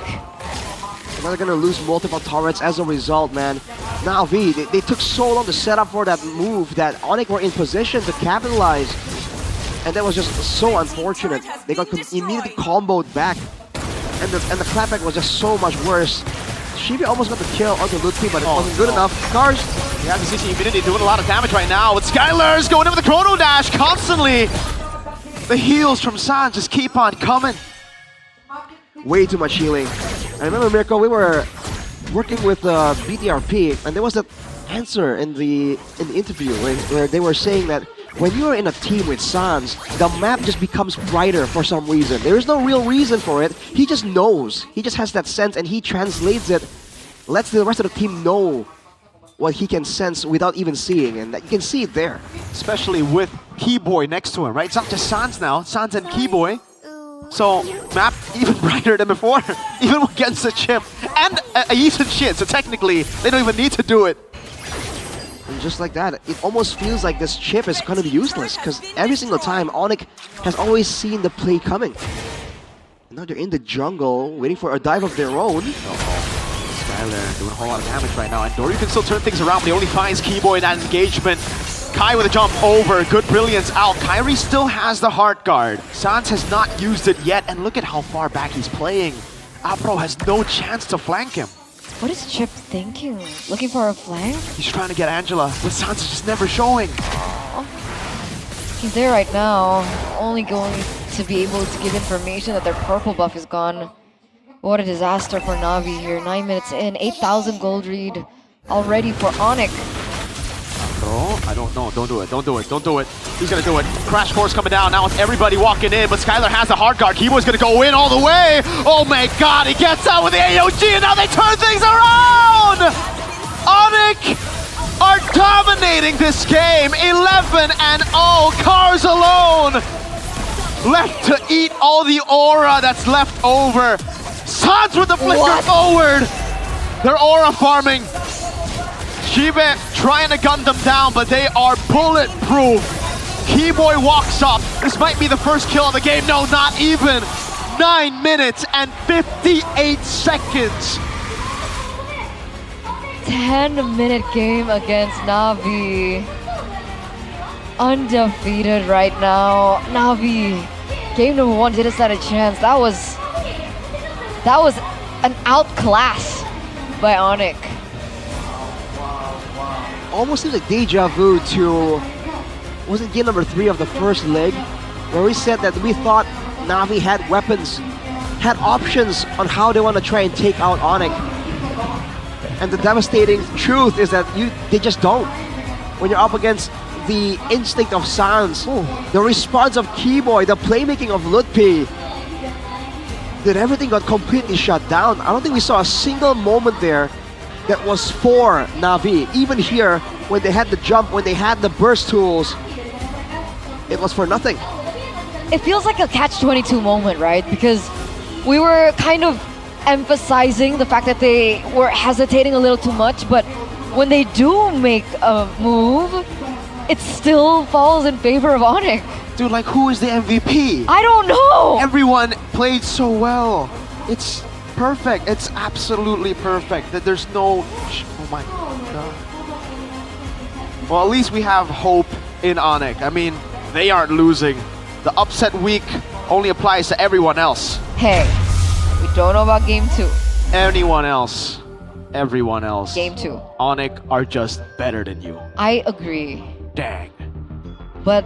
They're gonna lose multiple turrets as a result, man. Now they took so long to set up for that move that Onyx were in position to capitalize. And that was just so unfortunate. They got immediately comboed back. And the clapback was just so much worse. Shibi almost got the kill onto Ludpi, but it wasn't good enough. Cars. Yeah, the CC Infinity doing a lot of damage right now. With Skylar's going in with the Chrono Dash constantly. The heals from San just keep on coming. Way too much healing. I remember, Mirko, we were working with BTRP, and there was that answer in the interview where they were saying that when you're in a team with Sans, the map just becomes brighter for some reason. There is no real reason for it. He just knows. He just has that sense and he translates it, lets the rest of the team know what he can sense without even seeing, and that you can see it there. Especially with Keyboy next to him, right? It's not just Sans now, Sans and Keyboy. So, map even brighter than before, even against the chip and a Ethan Shin, so technically they don't even need to do it. And just like that, it almost feels like this chip is gonna be useless, because every single time Onyx has always seen the play coming. And now they're in the jungle, waiting for a dive of their own. Skylar doing a whole lot of damage right now, and Dory can still turn things around, but he only finds Keyboy in that engagement. Kai with a jump over, good brilliance out. Kyrie still has the heart guard. Sans has not used it yet, and look at how far back he's playing. Apro has no chance to flank him. What is Chip thinking? Looking for a flank? He's trying to get Angela, but Sans is just never showing. He's there right now, only going to be able to give information that their purple buff is gone. What a disaster for Na'Vi here. 9 minutes in, 8,000 gold lead already for Onyx. Bro, I don't know. Don't do it. Don't do it. Don't do it. He's gonna do it. Crash course coming down. Now it's everybody walking in, but Skylar has the hard guard. Keyboy's gonna go in all the way. Oh my god, he gets out with the AOG, and now they turn things around! Onyx are dominating this game. 11-0. Cars alone. Left to eat all the aura that's left over. Sans with the flicker forward. They're aura farming. Shibe trying to gun them down, but they are bulletproof. Keyboy walks up. This might be the first kill of the game. No, not even. 9 minutes and 58 seconds. 10-minute game against Na'Vi. Undefeated right now. Na'Vi, game number 1 didn't stand a chance. That was an outclass by Onyx. Almost seems like deja vu to, was it game number 3 of the first leg, where we said that we thought Na'Vi had weapons, had options on how they want to try and take out Onyx. And the devastating truth is that they just don't. When you're up against the instinct of Sans, the response of Keyboy, the playmaking of Ludpi, that everything got completely shut down. I don't think we saw a single moment there that was for Na'Vi. Even here, when they had the jump, when they had the burst tools, it was for nothing. It feels like a catch-22 moment, right? Because we were kind of emphasizing the fact that they were hesitating a little too much, but when they do make a move, it still falls in favor of Onyx. Dude, like, who is the MVP? I don't know! Everyone played so well. It's perfect. It's absolutely perfect. That there's no... Oh my god. Well, at least we have hope in Onyx. I mean, they aren't losing. The upset week only applies to everyone else. Hey, we don't know about game 2. Anyone else. Everyone else. Game 2. Onyx are just better than you. I agree. Dang. But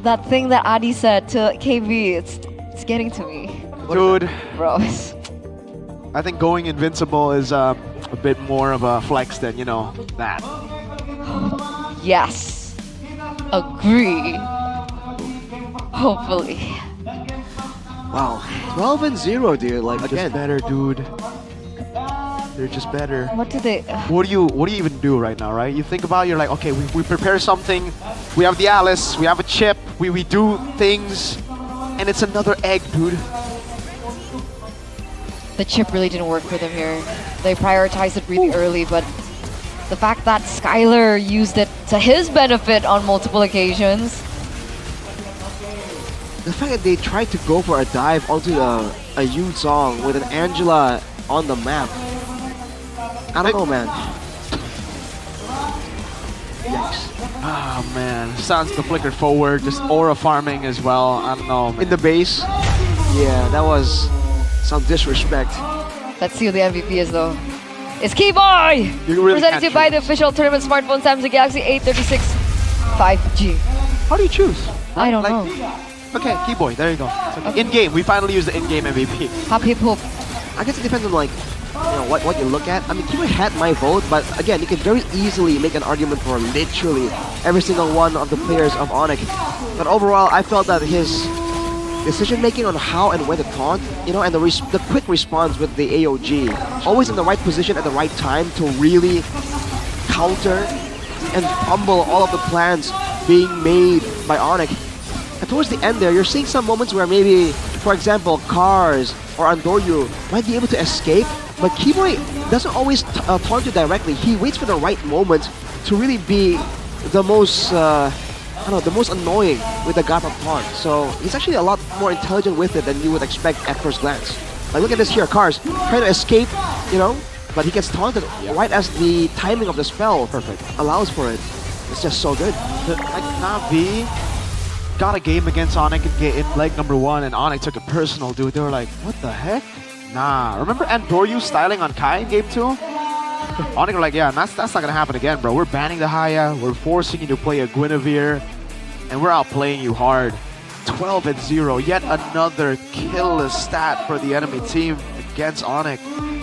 that thing that Adi said to KB, it's getting to me. Dude. Bro. I think going invincible is a bit more of a flex than, that. Yes. Agree. Hopefully. Wow. 12-0, dude. Like, again. Just better, dude. They're just better. What do they... What do you even do right now, right? You think about it, you're like, okay, we prepare something. We have the Alice, we have a chip, we do things, and it's another egg, dude. The chip really didn't work for them here. They prioritized it really early, but the fact that Skylar used it to his benefit on multiple occasions. The fact that they tried to go for a dive onto a Yu song with an Angela on the map. I don't know, man. Yikes. Oh, man. Sans the flicker forward, just aura farming as well. I don't know, man. In the base? Yeah, that was some disrespect. Let's see who the MVP is, though. It's Keyboy! Really presented to you by the official tournament smartphone Samsung Galaxy A36 5G. How do you choose? I don't know. Okay, Keyboy, there you go. Okay. In-game, we finally used the in-game MVP. Happy Poop. I guess it depends on, like, what you look at. I mean, Keyboy had my vote, but again, you can very easily make an argument for literally every single one of the players of Onyx. But overall, I felt that his decision-making on how and when to taunt, and the quick response with the AOG, always in the right position at the right time to really counter and fumble all of the plans being made by Onyx. And towards the end there, you're seeing some moments where maybe, for example, Cars or Andoryu might be able to escape, but Keyboy doesn't always taunt you directly. He waits for the right moment to really be the most, the most annoying with the Gata taunt. So he's actually a lot more intelligent with it than you would expect at first glance. Like, look at this here, Cars trying to escape, but he gets taunted right as the timing of the spell allows for it. It's just so good. Like, Na'Vi got a game against Onyx in leg number 1, and Onyx took it personal, dude. They were like, what the heck? Nah. Remember Andoryu styling on Kai in game 2? Onyx were like, yeah, that's not gonna happen again, bro. We're banning the Haya, we're forcing you to play a Guinevere, and we're outplaying you hard. 12-0, yet another killless stat for the enemy team against Onyx.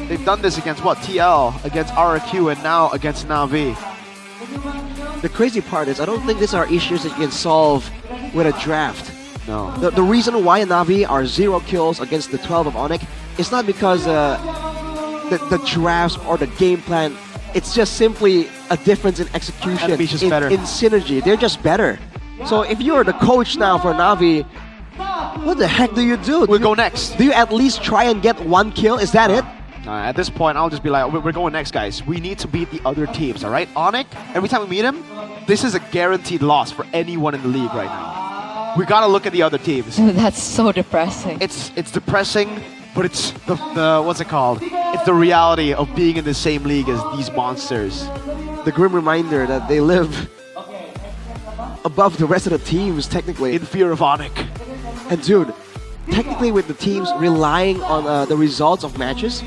They've done this against what? TL, against RQ, and now against Na'Vi. The crazy part is, I don't think these are issues that you can solve with a draft. No. The reason why Na'Vi are 0 kills against the 12 of Onyx is not because the drafts or the game plan. It's just simply a difference in execution, in synergy. They're just better. So if you're the coach now for Na'Vi, what the heck do you do? We'll go next. Do you at least try and get 1 kill? Is that it? At this point, I'll just be like, we're going next, guys. We need to beat the other teams, all right? Onyx, every time we meet him, this is a guaranteed loss for anyone in the league right now. We gotta look at the other teams. That's so depressing. It's depressing, but it's the what's it called? It's the reality of being in the same league as these monsters. The grim reminder that they live above the rest of the teams, technically. In fear of Onyx. And dude, technically with the teams relying on the results of matches,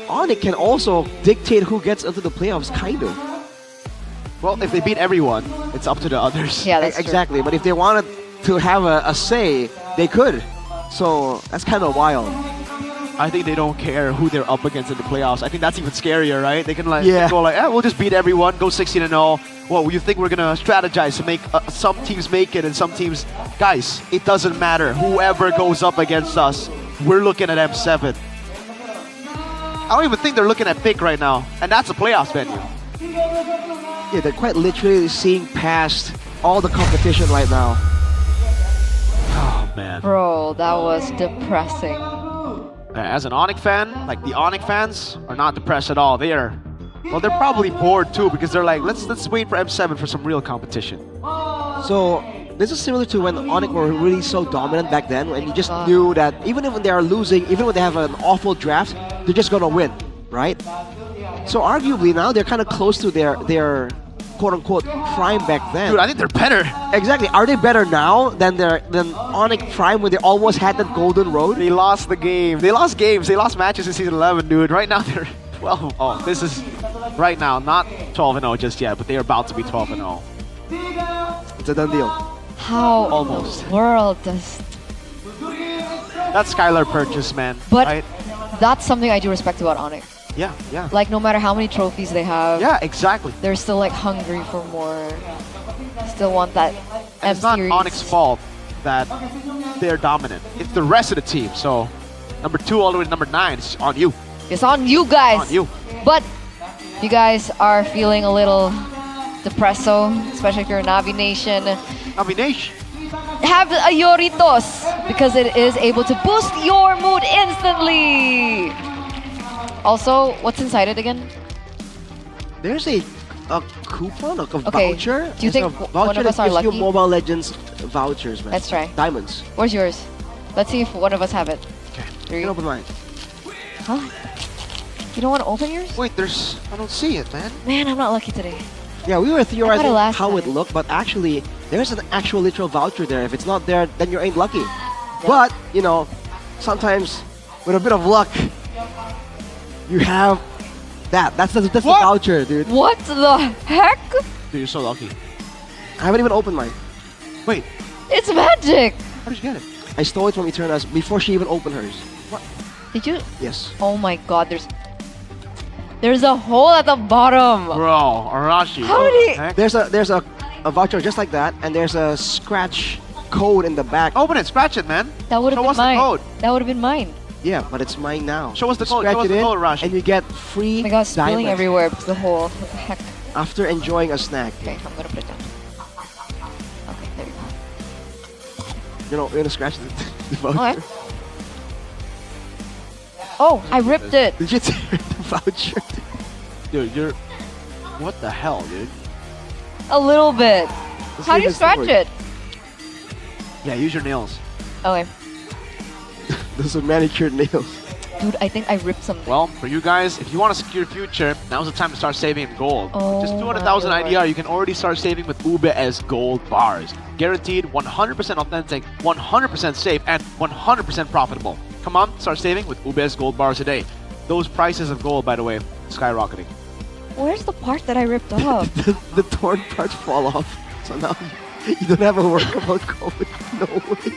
Onyx can also dictate who gets into the playoffs, kind of. Well, if they beat everyone, it's up to the others. Yeah, that's exactly. true. But if they wanted to have a say, they could. So that's kind of wild. I think they don't care who they're up against in the playoffs. I think that's even scarier, right? They can go like, we'll just beat everyone, go 16-0. Well, you think we're gonna strategize to make some teams make it and some teams, guys? It doesn't matter. Whoever goes up against us, we're looking at M7. I don't even think they're looking at PIC right now, and that's a playoffs venue. Yeah, they're quite literally seeing past all the competition right now. Oh man, bro, that was depressing. As an Onyx fan, like the Onyx fans are not depressed at all. They're probably bored too because they're like, let's wait for M7 for some real competition. So this is similar to when Onyx were really so dominant back then, and you just knew that even if they are losing, even when they have an awful draft, they're just gonna win, right? So arguably now they're kind of close to their quote-unquote prime back then. Dude, I think they're better. Exactly. Are they better now than Onyx prime when they almost had that golden road? They lost the game. They lost games. They lost matches in season 11, dude. Right now they're 12. Oh, this is right now not 12-0 just yet, but they're about to be 12-0. It's a done deal. How almost in the world does That's Skylar purchase, man. But right? that's something I do respect about Onyx. Yeah, yeah. Like, no matter how many trophies they have, Yeah, exactly. they're still like hungry for more. Still want that And it's not Onyx's fault that they're dominant. It's the rest of the team. So, number 2 all the way to number 9 is on you. It's on you guys. On you. But you guys are feeling a little depresso, especially if you're a Navi Nation. Navi Nation. Have a Yoritos because it is able to boost your mood instantly. Also, what's inside it again? There's a coupon, a Okay, voucher. do you There's think a voucher one of us that are gives you lucky? Mobile Legends vouchers, man. Let's try. Diamonds. Where's yours? Let's see if one of us have it. Okay. 3. You can open mine. Huh? You don't want to open yours? Wait, I don't see it, man. Man, I'm not lucky today. Yeah, we were theorizing last how it looked, but actually, there's an actual literal voucher there. If it's not there, then you ain't lucky. But, you know, sometimes with a bit of luck, you have that. That's the voucher, dude. What the heck? Dude, you're so lucky. I haven't even opened mine. Wait, It's magic! how did you get it? I stole it from Eterna's before she even opened hers. What? Did you? Yes. Oh my god, there's a hole at the bottom. Bro, Arashi. How many? There's a voucher just like that, and there's a scratch code in the back. Open it, scratch it, man. That would have Show been us the mine. code. That would have been mine. Yeah, but it's mine now. Show us the You code, Scratch show us it the in, code, Rashi. and you get free Oh my god, spilling diamonds everywhere because the hole. What the heck? after enjoying a snack. Okay, I'm gonna put it down. Okay, there you go. You know, you're gonna scratch the voucher. Okay. Oh, I ripped it. Did you tear the voucher? Dude, you're... What the hell, dude? A little bit. Let's How see do you if it's scratch forward. it? Yeah, use your nails. Okay. Those are manicured nails. Dude, I think I ripped something. Well, for you guys, if you want to secure future, now's the time to start saving in gold. Oh Just 200,000 my IDR, you can already start saving with UBS gold bars. Guaranteed 100% authentic, 100% safe, and 100% profitable. Come on, start saving with UBS gold bars today. Those prices of gold, by the way, skyrocketing. Where's the part that I ripped off? the torn parts fall off. So now you don't have a workable code. No way.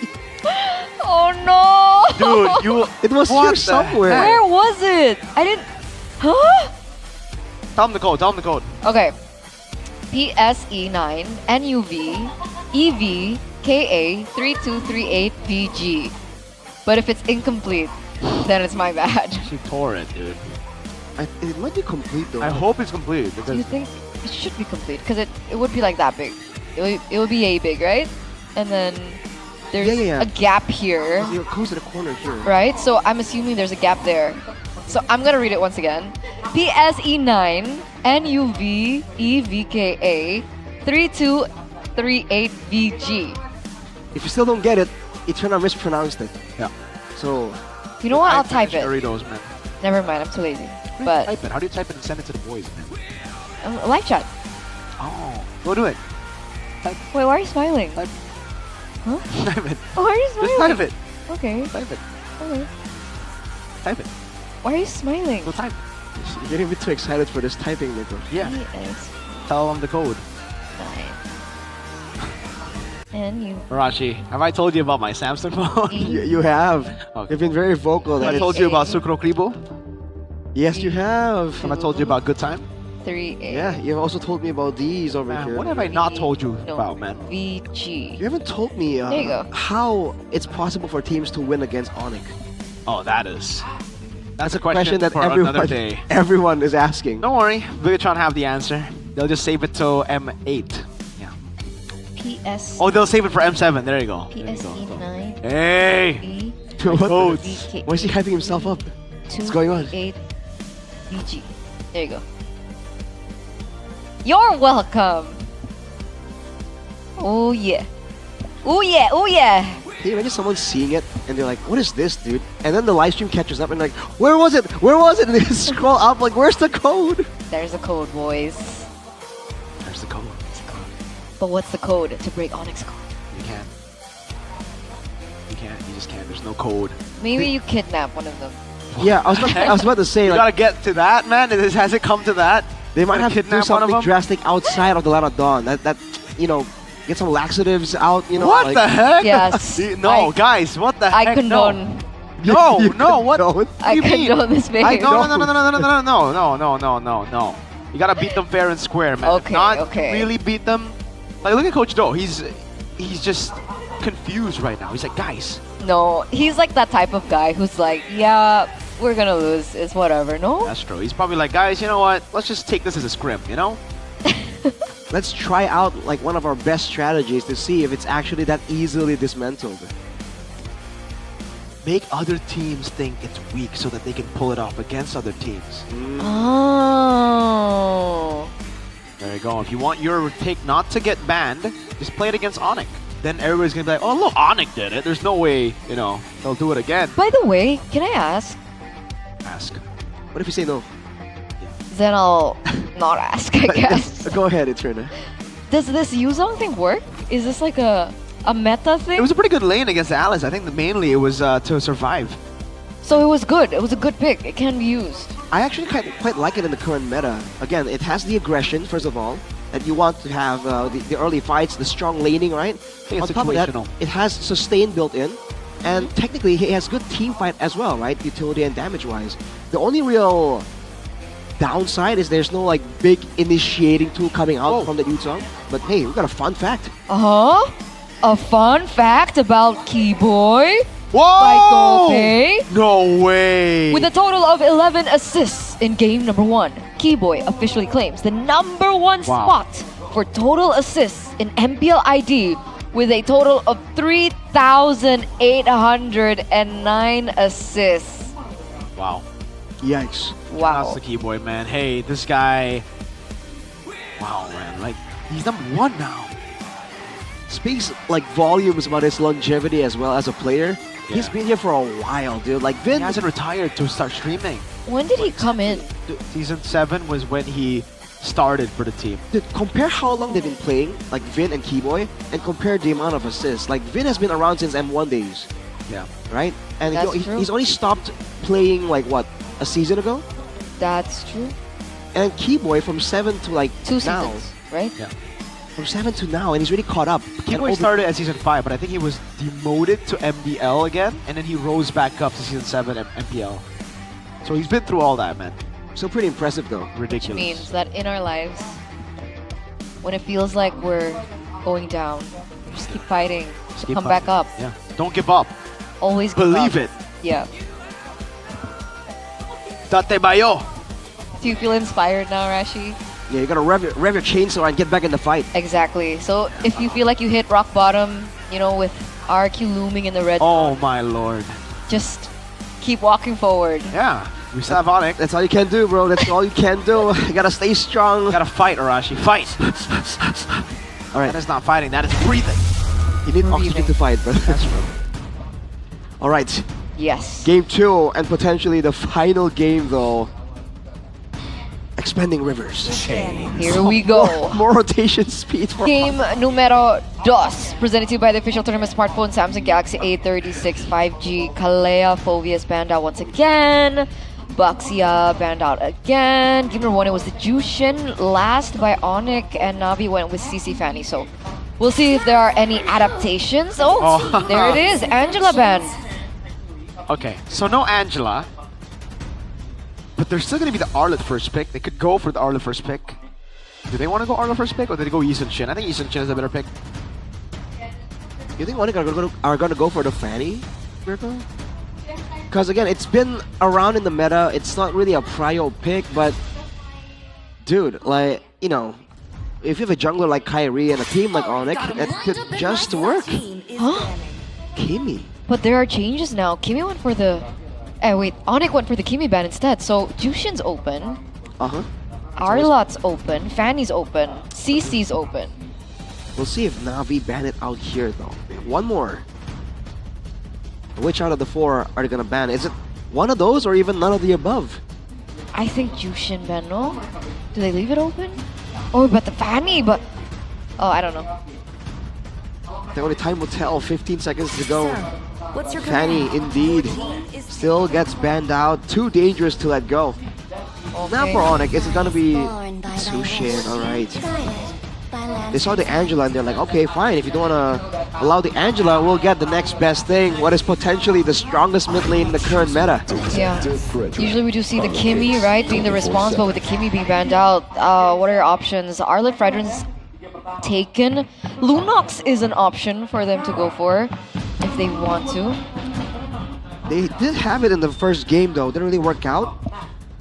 Oh no! Dude, you... It was What here the somewhere. heck? Where was it? I didn't. Huh? Tell them the code, tell them the code. Okay. PSE9 NUV EV KA 3238VG. But if it's incomplete, then it's my bad. She tore it, dude. It might be complete though. I hope it's complete Do because you think it should be complete? Because it would be like that big. It would be A big, right? And then there's Yeah. a gap here, You're close to the corner here. right? So I'm assuming there's a gap there. So I'm gonna read it once again. PSE9 NUV EVKA 3238VG. If you still don't get it, Eterna mispronounced it. Yeah. So You know what? I'll type it. Doritos, man. Never mind, I'm too lazy. How do you But type it? How do you type it and send it to the boys, man? live chat. Oh, go do it. Wait, why are you smiling? Type. Huh? Type it. Why are you smiling? Just type it. Okay. Type it. Okay. Type it. Why are you smiling? Go type. you're getting a bit too excited for this typing, Nico. Yeah. PS9 Tell them the code. NUV. Arashi, have I told you about my Samsung phone? You have. Okay. You've been very vocal. Have That I told you about Sukro Kribo? Yes, you have. Have I told you about Good Time? 3A. Yeah, you've also told me about these over Man, here. what have I not told you No. about, man? VG. You haven't told me There you go. how it's possible for teams to win against Onyx. Oh, that's a question that for another day. everyone is asking. Don't worry, Bigatron have the answer. They'll just save it till M8. Yeah. PS. Oh, they'll save it for M7. There you go. There you go. PSE9. Hey! What the- Codes. Why is he hyping himself up? What's going on? 8 VG. There you go. You're welcome. Oh yeah. Oh yeah. Oh yeah. Can you imagine someone seeing it and they're like, what is this, dude? And then the live stream catches up and like, where was it? Where was it? And they scroll up like, where's the code? There's a code, boys. There's the code. But what's the code to break Onyx code? You can't. You can't. You just can't. There's no code. Maybe you kidnap one of them. Yeah, I was about to say, You like, gotta get to that, man. Has it come to that? they might Gotta have to do kidnap one of something them? drastic outside of the Light of Dawn. That you know, get some laxatives out, you know. What like, the heck? Yes. No, I- guys, what the I heck? condone. No. No, no, what? What I do you mean? condone this behavior. No. You gotta beat them fair and square, man. Okay, Not okay. really beat them. Like, look at Coach Do. He's just confused right now. He's like, guys. No, he's like that type of guy who's like, yeah, we're gonna lose. It's whatever. No. That's true. He's probably like, guys, you know what? Let's just take this as a scrim, you know? Let's try out like one of our best strategies to see if it's actually that easily dismantled. Make other teams think it's weak so that they can pull it off against other teams. Oh. There you go. If you want your take not to get banned, just play it against Onyx. Then everybody's gonna be like, oh look, Onyx did it. There's no way, you know, they'll do it again. By the way, can I ask? Ask. What if you say no? Then I'll not ask, I guess. Go ahead, Eterna. Does this Yuzong thing work? Is this like a meta thing? It was a pretty good lane against Alice. I think that mainly it was to survive. So it was good. It was a good pick. It can be used. I actually quite like it in the current meta. Again, it has the aggression, first of all, that you want to have the early fights, the strong laning, right? On top of that, it has sustain built in. And technically, he has good team fight as well, right? Utility and damage-wise. The only real downside is there's no like big initiating tool coming out from the Yuzong. But hey, we got a fun fact. A fun fact about Keyboy Whoa! by Gopei. No way! With a total of 11 assists in game number 1, Keyboy officially claims the number 1 spot for total assists in MPL ID with a total of 3,809 assists. Wow. Yikes. Wow. That's the Keyboy, man. Hey, this guy... Wow, man. Like, he's number 1 now. Speaks like volumes about his longevity as well as a player. Yeah. He's been here for a while, dude. Like Vin He hasn't retired to start streaming. When did he come in? Season 7 was when he started for the team. Dude, compare how long they've been playing, like Vin and Keyboy, and compare the amount of assists. Like Vin has been around since M1 days. Yeah. Right? And That's he's true. only stopped playing like what, a season ago? That's true. And Keyboy from 7 to like 2 now. seasons, right? Yeah. From 7 to now, and he's really caught up. Keyboy started at Season 5, but I think he was demoted to MDL again, and then he rose back up to Season 7 MPL. So he's been through all that, man. So pretty impressive though. Ridiculous. Which means that in our lives, when it feels like we're going down, just keep fighting. Just keep Come fighting. back up. Yeah. Don't give up. Always give Believe up. it. Yeah. Tate bayo. Do you feel inspired now, Rashi? Yeah, you gotta rev your chainsaw and get back in the fight. Exactly. So if you feel like you hit rock bottom, you know, with RQ looming in the red, Oh my lord. just keep walking forward. Yeah. We still have Onyx. That's all you can do, bro. That's all you can do. You gotta stay strong. Gotta fight, Arashi. Fight! All right. That is not fighting, that is breathing. You need oxygen to fight, brother. That's true. All right. Yes. Game 2 and potentially the final game though. Expanding Rivers. Here we go. More rotation speed for Game numero 2, presented to you by the official tournament smartphone Samsung Galaxy A36 5G. Kalea Fovia's banned out once again. Baxia banned out again. Game number 1, it was the Jushin, last by Onyx, and Navi went with CC Fanny. So we'll see if there are any adaptations. Oh, there it is. Angela banned. Okay, so no Angela. But they're still going to be the Arlet first pick. They could go for the Arlet first pick. Do they want to go Arlet first pick or do they go Yisun Shin? I think Yisun Shin is a better pick. You think Onyx are gonna go for the Fanny, Mirko? Because again, it's been around in the meta. It's not really a prio pick, but dude, like, you know, if you have a jungler like Kyrie and a team like Onyx, it could just work. Huh? Kimi. But there are changes now. Kimi went for the... wait, Onyx went for the Kimi ban instead. So Jushin's open. Uh-huh. Arlot's open. Fanny's open. CC's open. We'll see if Navi ban it out here though. One more. Which out of the 4 are they gonna ban? Is it one of those or even none of the above? I think Jushin ban, no? Do they leave it open? Oh, but the Fanny, but... Oh, I don't know. The only time will tell. 15 seconds to go. What's your Fanny, indeed, still gets banned out. Too dangerous to let go. Now for Onyx, it's gonna be Sushin, alright. They saw the Angela and they're like, okay, fine, if you don't wanna allow the Angela, we'll get the next best thing, what is potentially the strongest mid lane in the current meta. Yeah. Usually we do see the Kimmy, right, being the response, but with the Kimmy being banned out, what are your options? Arlet Fredrin's taken. Lunox is an option for them to go for if they want to. They did have it in the first game though, didn't really work out.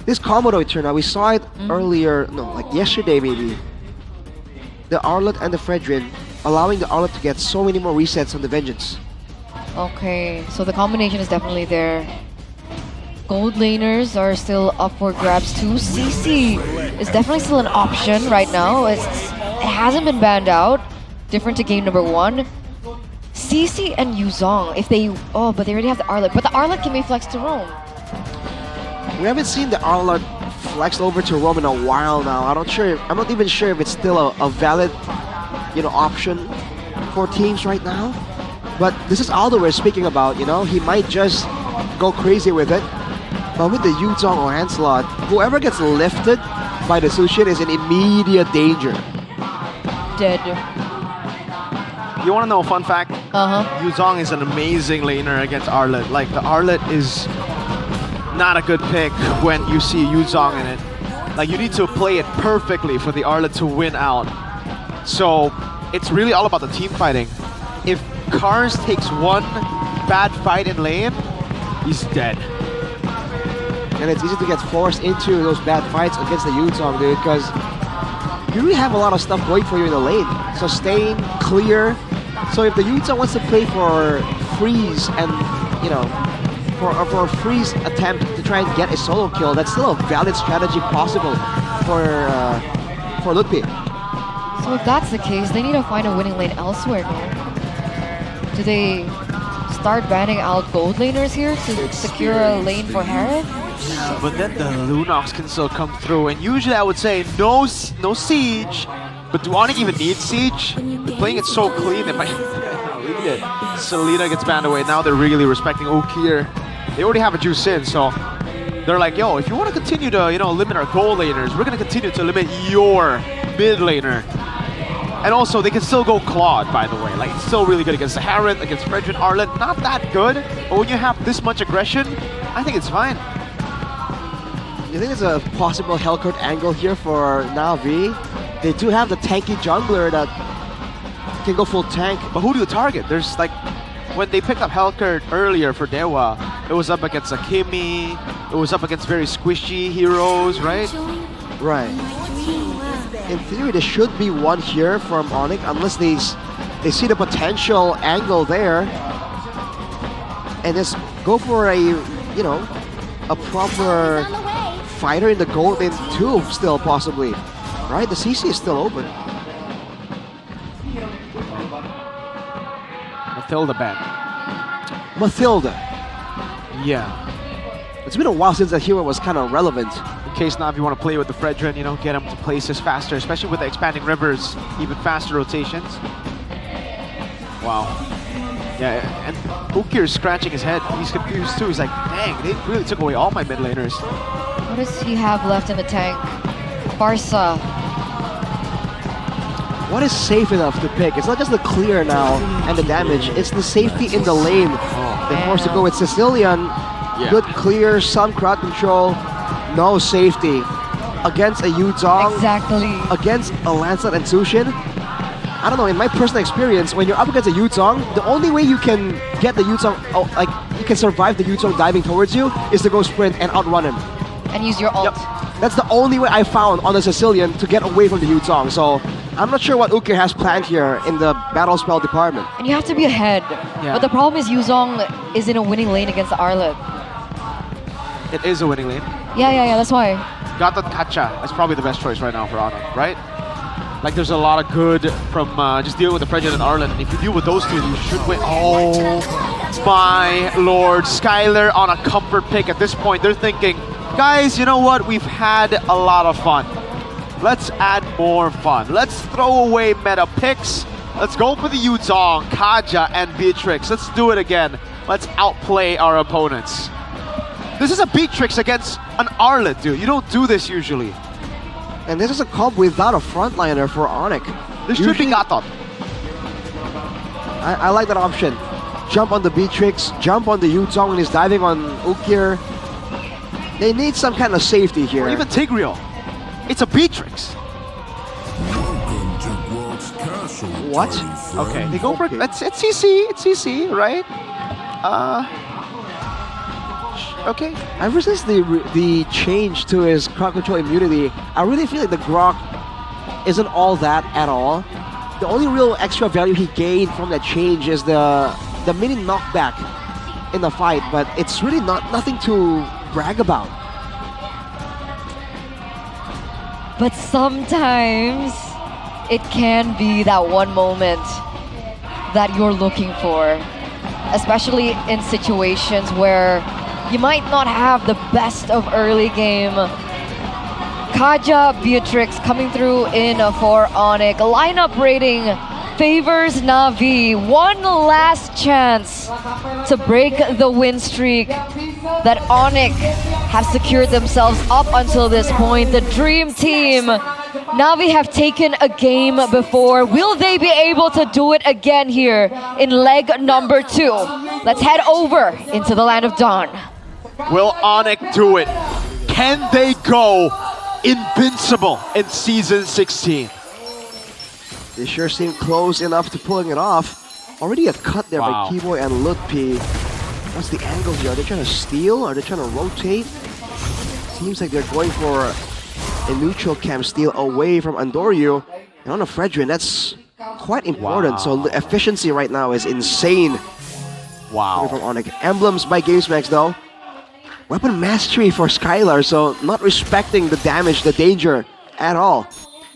This combo though, it turned out, we saw it earlier, no, like yesterday maybe. The Arlet and the Fredrin, allowing the Arlet to get so many more resets on the Vengeance. Okay, so the combination is definitely there. Gold laners are still up for grabs too. CC is definitely still an option right now. It hasn't been banned out. Different to game number 1. CC and Yuzong, if they... Oh, but they already have the Arlet. But the Arlet can be flexed to roam. We haven't seen the Arlet flexed over to roam in a while now. I'm not even sure if it's still a valid, option for teams right now. But this is Aldo we're speaking about, he might just go crazy with it. But with the Yuzong or Hanslot, whoever gets lifted by the Sushin is in immediate danger. Dead. You want to know a fun fact? Yuzong is an amazing laner against Arlet. Like, the Arlet is not a good pick when you see Yuzong in it. Like, you need to play it perfectly for the Arlet to win out. So, it's really all about the team fighting. If Cars takes one bad fight in lane, he's dead. And it's easy to get forced into those bad fights against the Yuzong, dude, because you really have a lot of stuff going for you in the lane. Sustain, clear. So if the Yuzong wants to play for freeze and, for a freeze attempt to try and get a solo kill, that's still a valid strategy possible for Ludwig. So if that's the case, they need to find a winning lane elsewhere, no? Do they start banning out gold laners here to secure a lane for Herod? Yeah, but then the Lunox can still come through, and usually I would say no siege, but do Onyx even need siege? They're playing it so clean, they might leave it. Selena gets banned away, now they're really respecting Ukir. They already have a juice in, so they're like, yo, if you want to continue to, limit our gold laners, we're going to continue to limit your mid laner. And also, they can still go Claude, by the way. Like, it's still really good against the Herod, against Fredrin, Arlet. Not that good, but when you have this much aggression, I think it's fine. You think there's a possible Hellcurt angle here for Na'Vi? They do have the tanky jungler that can go full tank. But who do you target? There's like, when they picked up Hellcurt earlier for Dewa, it was up against Akimi, it was up against very squishy heroes, right? Right. In theory, there should be one here from Onyx, unless they see the potential angle there, and just go for a proper fighter in the gold lane too, still possibly. Right, the CC is still open. Mathilda ban. Mathilda. Yeah. It's been a while since that hero was kind of relevant. In case now if you want to play with the Fredrin, get him to places faster, especially with the expanding rivers, even faster rotations. Wow. Yeah, and Ukir is scratching his head. He's confused too. He's like, dang, they really took away all my mid laners. What does he have left in the tank? Barca. What is safe enough to pick? It's not just the clear now and the damage, it's the safety in the lane. They're forced to go with Sicilian. Yeah. Good clear, some crowd control, no safety. Against a Yuzong, against a Lancelot and Sushin. I don't know, in my personal experience, when you're up against a Yuzong, the only way you can get the Yuzong, you can survive the Yuzong diving towards you, is to go sprint and outrun him. And use your ult. Yep. That's the only way I found on the Sicilian to get away from the Yuzong. So I'm not sure what Ukir has planned here in the battle spell department. And you have to be ahead. Yeah. But the problem is Yuzong is in a winning lane against the Arlet. It is a winning lane. Yeah, that's why. Gatot Kacha is probably the best choice right now for Honor, right? Like, there's a lot of good from just dealing with the Fredrin and Arlen. And if you deal with those two, you should win. Oh my lord. Skylar on a comfort pick at this point. They're thinking, guys, you know what? We've had a lot of fun. Let's add more fun. Let's throw away meta picks. Let's go for the Yuzong, Kaja, and Beatrix. Let's do it again. Let's outplay our opponents. This is a Beatrix against an Arlet, dude. You don't do this usually. And this is a comp without a frontliner for Onyx. This should be Gatot. I like that option. Jump on the Beatrix, jump on the Yuzong when he's diving on Ukir. They need some kind of safety here. Or even Tigreal. It's a Beatrix. What? Okay, they go for it's CC. It's CC, right? Okay. Ever since the change to his crowd control immunity, I really feel like the Grok isn't all that at all. The only real extra value he gained from that change is the mini knockback in the fight, but it's really nothing to brag about. But sometimes it can be that one moment that you're looking for, especially in situations where you might not have the best of early game. Kaja Beatrix coming through in for Onyx. Lineup rating favors Na'Vi. One last chance to break the win streak that Onyx have secured themselves up until this point. The dream team. Na'Vi have taken a game before. Will they be able to do it again here in leg number 2? Let's head over into the Land of Dawn. Will Onyx do it? Can they go invincible in Season 16? They sure seem close enough to pulling it off. Already a cut there by Keyboy and Lutpi. What's the angle here? Are they trying to steal? Are they trying to rotate? Seems like they're going for a neutral cam steal away from Andoryu. And on a Fredrin, that's quite important. So the efficiency right now is insane. Wow. From Onyx. Emblems by GamesMax though. Weapon mastery for Skylar, so not respecting the damage, the danger at all.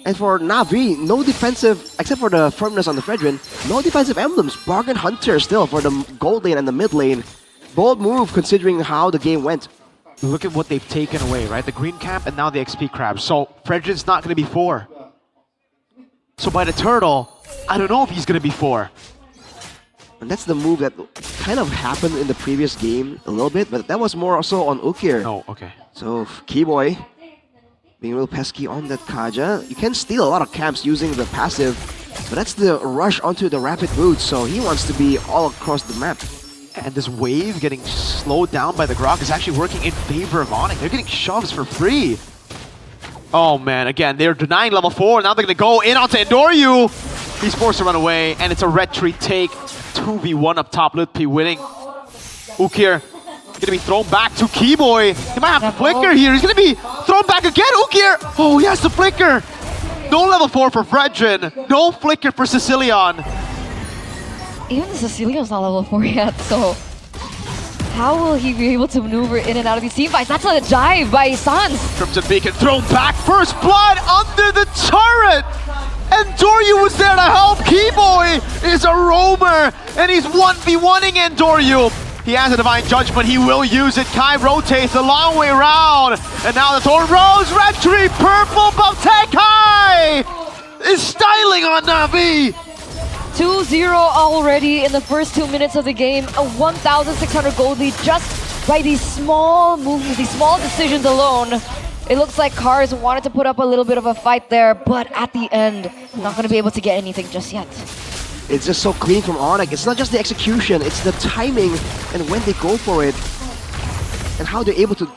And for Na'Vi, no defensive, except for the firmness on the Fredrin, no defensive emblems. Bargain Hunter still for the gold lane and the mid lane. Bold move considering how the game went. Look at what they've taken away, right? The green camp and now the XP crab. So Fredrin's not going to be 4. So by the turtle, I don't know if he's going to be 4. And that's the move that kind of happened in the previous game a little bit, but that was more also on Ukir. Oh, okay. So Keyboy being a little pesky on that Kaja. You can steal a lot of camps using the passive, but that's the rush onto the rapid boots, so he wants to be all across the map. And this wave getting slowed down by the Grok is actually working in favor of Onyx. They're getting shoves for free. Oh man, again, they're denying level 4. Now they're going to go in onto Andoryu. He's forced to run away, and it's a retreat take. 2v1 up top, Lutpi winning. Ukir going to be thrown back to Keyboy. He might have to flicker here. He's going to be thrown back again. Ukir! Oh, he has the flicker. No level 4 for Fredrin. No flicker for Sicilian. Even the Sicilian's not level 4 yet, so how will he be able to maneuver in and out of these team fights? That's a dive by Sans. Crimson Beacon thrown back. First blood under the turret. And Andoryu was there to help. Keyboy is a roamer, and he's 1v1ing Andoryu. He has a Divine Judgment, he will use it. Kai rotates a long way around. And now the Thorn Rose, Retry, purple, but Kai is styling on Na'Vi. 2-0 already in the first 2 minutes of the game. A 1,600 gold lead just by these small moves, these small decisions alone. It looks like Cars wanted to put up a little bit of a fight there, but at the end, not going to be able to get anything just yet. It's just so clean from Onyx. It's not just the execution, it's the timing and when they go for it. And how they're able to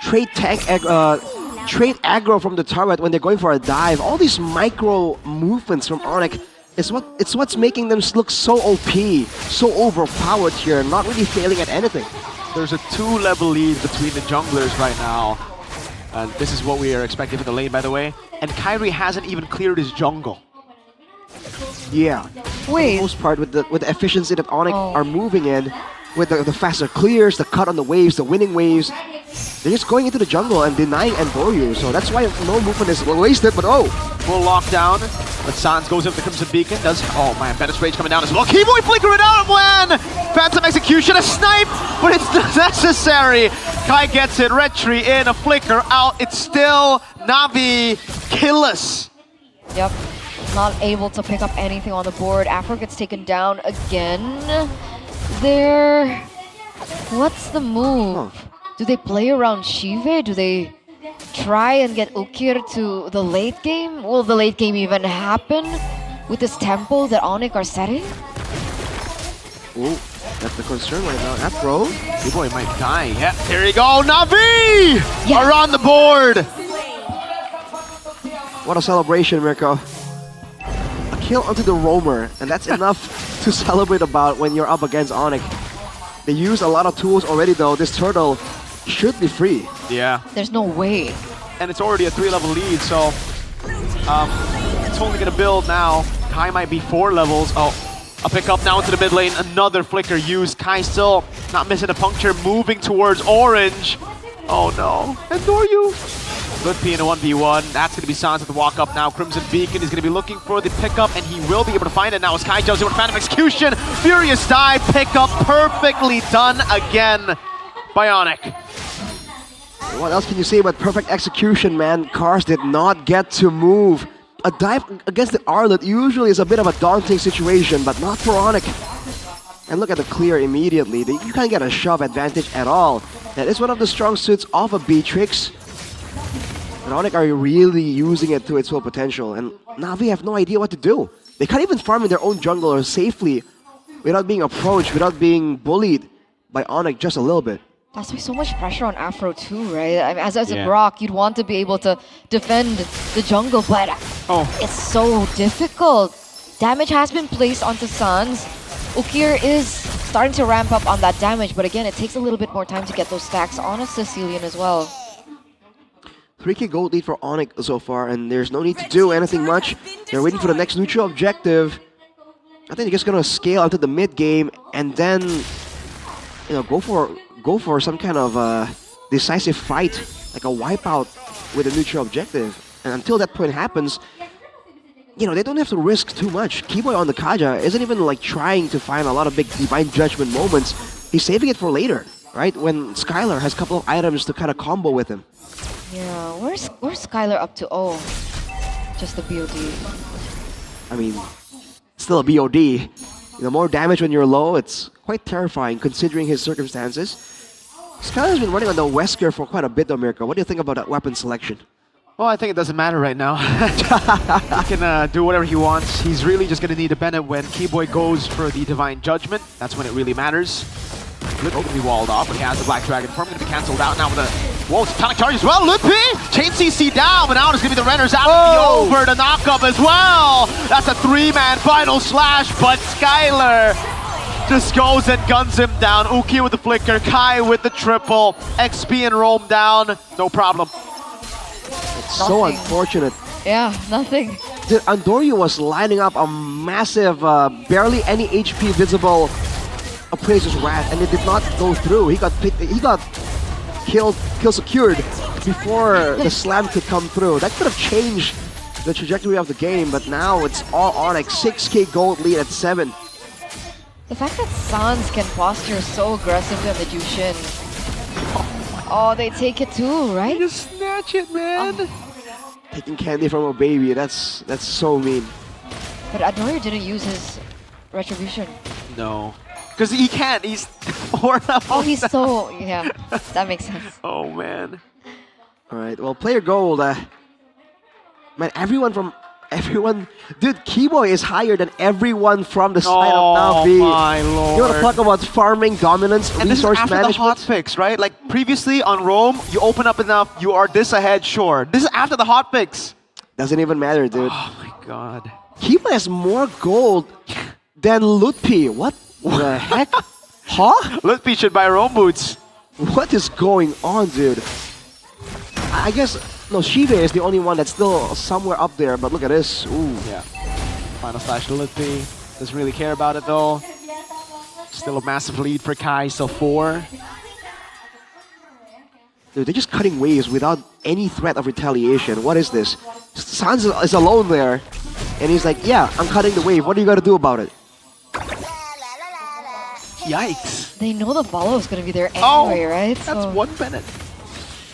trade trade aggro from the turret when they're going for a dive. All these micro movements from Onyx is what's making them look so OP, so overpowered here, not really failing at anything. There's a 2-level lead between the junglers right now. And this is what we are expecting for the lane, by the way. And Kyrie hasn't even cleared his jungle. Yeah. Wait. For the most part, with the efficiency that Onyx are moving in, with the faster clears, the cut on the waves, the winning waves, they're just going into the jungle and denying Andoryu. So that's why no movement is wasted, but full lockdown. But Sans goes up the Crimson Beacon. Oh man, Venice Rage coming down as well. Keyboy flickering out when Phantom Execution, a snipe, but it's not necessary. Kai gets it, Retry in, a flicker out. It's still Na'Vi killless. Yep, not able to pick up anything on the board. Afro gets taken down again. What's the move? Do they play around Shive? Do they try and get Ukir to the late game? Will the late game even happen with this tempo that Onyx are setting? Ooh, that's the concern right now. Afro. K-Boy might die. Yeah, here you go, Na'Vi! Around the board! What a celebration, Mirko. A kill onto the roamer, and that's enough to celebrate about when you're up against Onyx. They used a lot of tools already though. This turtle should be free. Yeah. There's no way. And it's already a 3-level lead, so it's only gonna build now. Kai might be 4 levels. Oh, a pickup now into the mid lane. Another flicker used. Kai still not missing a puncture, moving towards orange. Oh no. And Doryu. Good P in a 1v1. That's gonna be Sans at the walk up now. Crimson Beacon is gonna be looking for the pickup, and he will be able to find it now as Kai jumps in with Phantom Execution. Furious dive, pickup perfectly done again by Onyx. What else can you say about perfect execution, man? Cars did not get to move. A dive against the Arlet usually is a bit of a daunting situation, but not for Onyx. And look at the clear immediately. You can't get a shove advantage at all. That is one of the strong suits of a Beatrix. And Onyx are really using it to its full potential. And Na'Vi have no idea what to do. They can't even farm in their own jungler safely without being approached, without being bullied by Onyx just a little bit. That's why so much pressure on Afro too, right? I mean, as a Brock, you'd want to be able to defend the jungle, but it's so difficult. Damage has been placed onto Sans. Ukir is starting to ramp up on that damage, but again, it takes a little bit more time to get those stacks on a Sicilian as well. 3k gold lead for Onyx so far, and there's no need to do anything much. They're waiting for the next neutral objective. I think they're just gonna scale onto the mid game and then, you know, go for some kind of decisive fight, like a wipeout with a neutral objective. And until that point happens, you know, they don't have to risk too much. K-Boy on the Kaja isn't even like trying to find a lot of big Divine Judgment moments. He's saving it for later, right? When Skylar has a couple of items to kind of combo with him. Yeah, where's Skylar up to? Oh, just the BOD. I mean, still a BOD. You know, more damage when you're low, it's quite terrifying considering his circumstances. Skylar's been running on the Wesker for quite a bit though, Mirko. What do you think about that weapon selection? Well, I think it doesn't matter right now. He can do whatever he wants. He's really just going to need a Bennett when K-Boy goes for the Divine Judgment. That's when it really matters. Lutpi going to be walled off, but he has the Black Dragon Form. Going to be cancelled out now with a whoa, tonic charge as well. Lutpi! Chain CC down, but now it's going to be the Renners out of the over to knock up as well. That's a 3-man final slash, but Skylar just goes and guns him down. Uki with the flicker, Kai with the triple, XP and roam down, no problem. It's so unfortunate. Yeah, nothing. Dude, Andoryu was lining up a massive, barely any HP visible Appraiser's Wrath, and it did not go through. He got picked, he got kill secured before the slam could come through. That could have changed the trajectory of the game, but now it's all Onyx. 6k gold lead at 7. The fact that Sans can posture so aggressively on the Jushin. Oh, they take it too, right? Just snatch it, man. Taking candy from a baby, that's so mean. But Adnoir didn't use his retribution. No. Because he can't, he's 4 levels. Oh, he's so, yeah, that makes sense. Oh, man. Alright, well, player gold, man, everyone, dude, K-Boy is higher than everyone from the side of Na'Vi. Oh my lord. You want to talk about farming dominance, and resource this is after management? the hotfix, right? Like previously on Rome, you open up enough, you are this ahead, sure. This is after the hotfix. Doesn't even matter, dude. Oh my god. K-Boy has more gold than Lutpi. What the heck? Huh? Lutpi should buy Rome boots. What is going on, dude? I guess, no, Shive is the only one that's still somewhere up there, but look at this. Ooh. Yeah. Final slash to Lutpi. Doesn't really care about it though. Still a massive lead for Kai, still 4. Dude, they're just cutting waves without any threat of retaliation. What is this? Sans is alone there, and he's like, yeah, I'm cutting the wave. What do you got to do about it? Yikes. They know the follow is going to be there anyway, right? That's so 1 Bennett.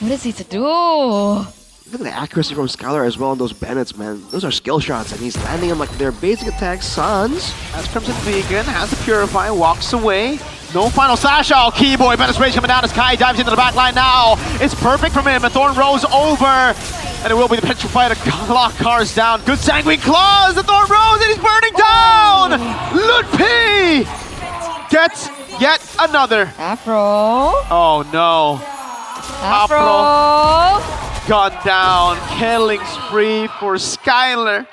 what is he to do? Look at the accuracy from Skylar as well on those Bennetts, man. Those are skill shots, and he's landing them like their basic attacks. Sans has Crimson Beacon, has the Purify, walks away. No final slash out. K-Boy, Bennett Rage coming down as Kai dives into the back line now. It's perfect from him, and Thorn Rose over. And it will be the Petrifier to lock cars down. Good Sanguine Claws, the Thorn Rose, and he's burning down! Lutpi! gets yet another. Afro. Oh no. Afro. Gone down. Killing spree for Skylar.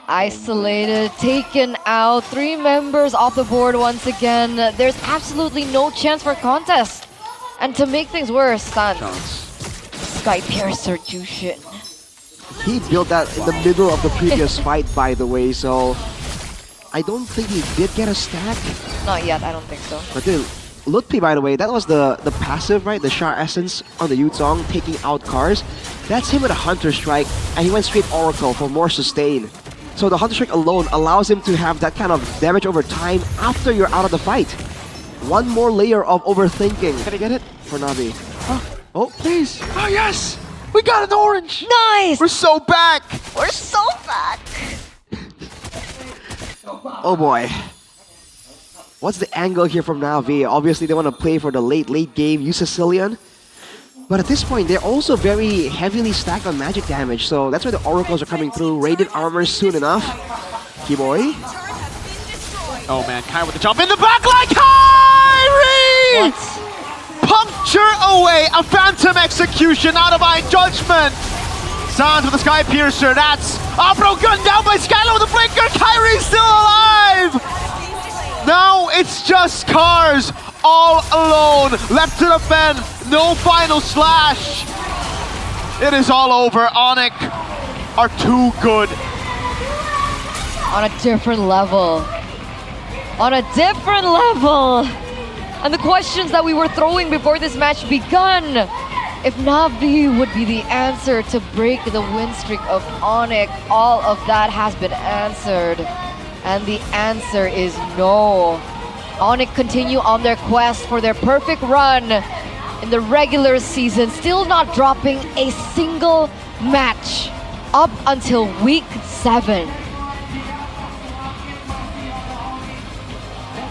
Isolated, taken out, 3 members off the board once again. There's absolutely no chance for contest. And to make things worse, Sky Piercer Jushin. He built that in the middle of the previous fight, by the way, so I don't think he did get a stack. Not yet, I don't think so. But dude, Lutpi, by the way, that was the passive, right? The Char Essence on the Yuzong, taking out cars. That's him with a Hunter Strike, and he went straight Oracle for more sustain. So the Hunter Strike alone allows him to have that kind of damage over time after you're out of the fight. One more layer of overthinking. Can I get it? For Navi. Oh, please. Oh yes! We got an orange! Nice! We're so back! We're so back! Oh boy. What's the angle here from Navi? Obviously they want to play for the late game, use Sicilian. But at this point, they're also very heavily stacked on magic damage, so that's why the Oracles are coming through. Radiant armor soon enough. Keyboy. Oh man, Kai with the jump in the back like Kyrie! Puncture away a phantom execution out of my judgment. Sans with the Sky Piercer, that's Afro gunned down by Skylar with the blinker. Kyrie's still alive! Now it's just Cars all alone, left to defend, no final slash. It is all over. Onyx are too good. On a different level. On a different level. And the questions that we were throwing before this match begun. If Navi would be the answer to break the win streak of Onyx, all of that has been answered. And the answer is no. Onyx continue on their quest for their perfect run in the regular season, still not dropping a single match up until week 7.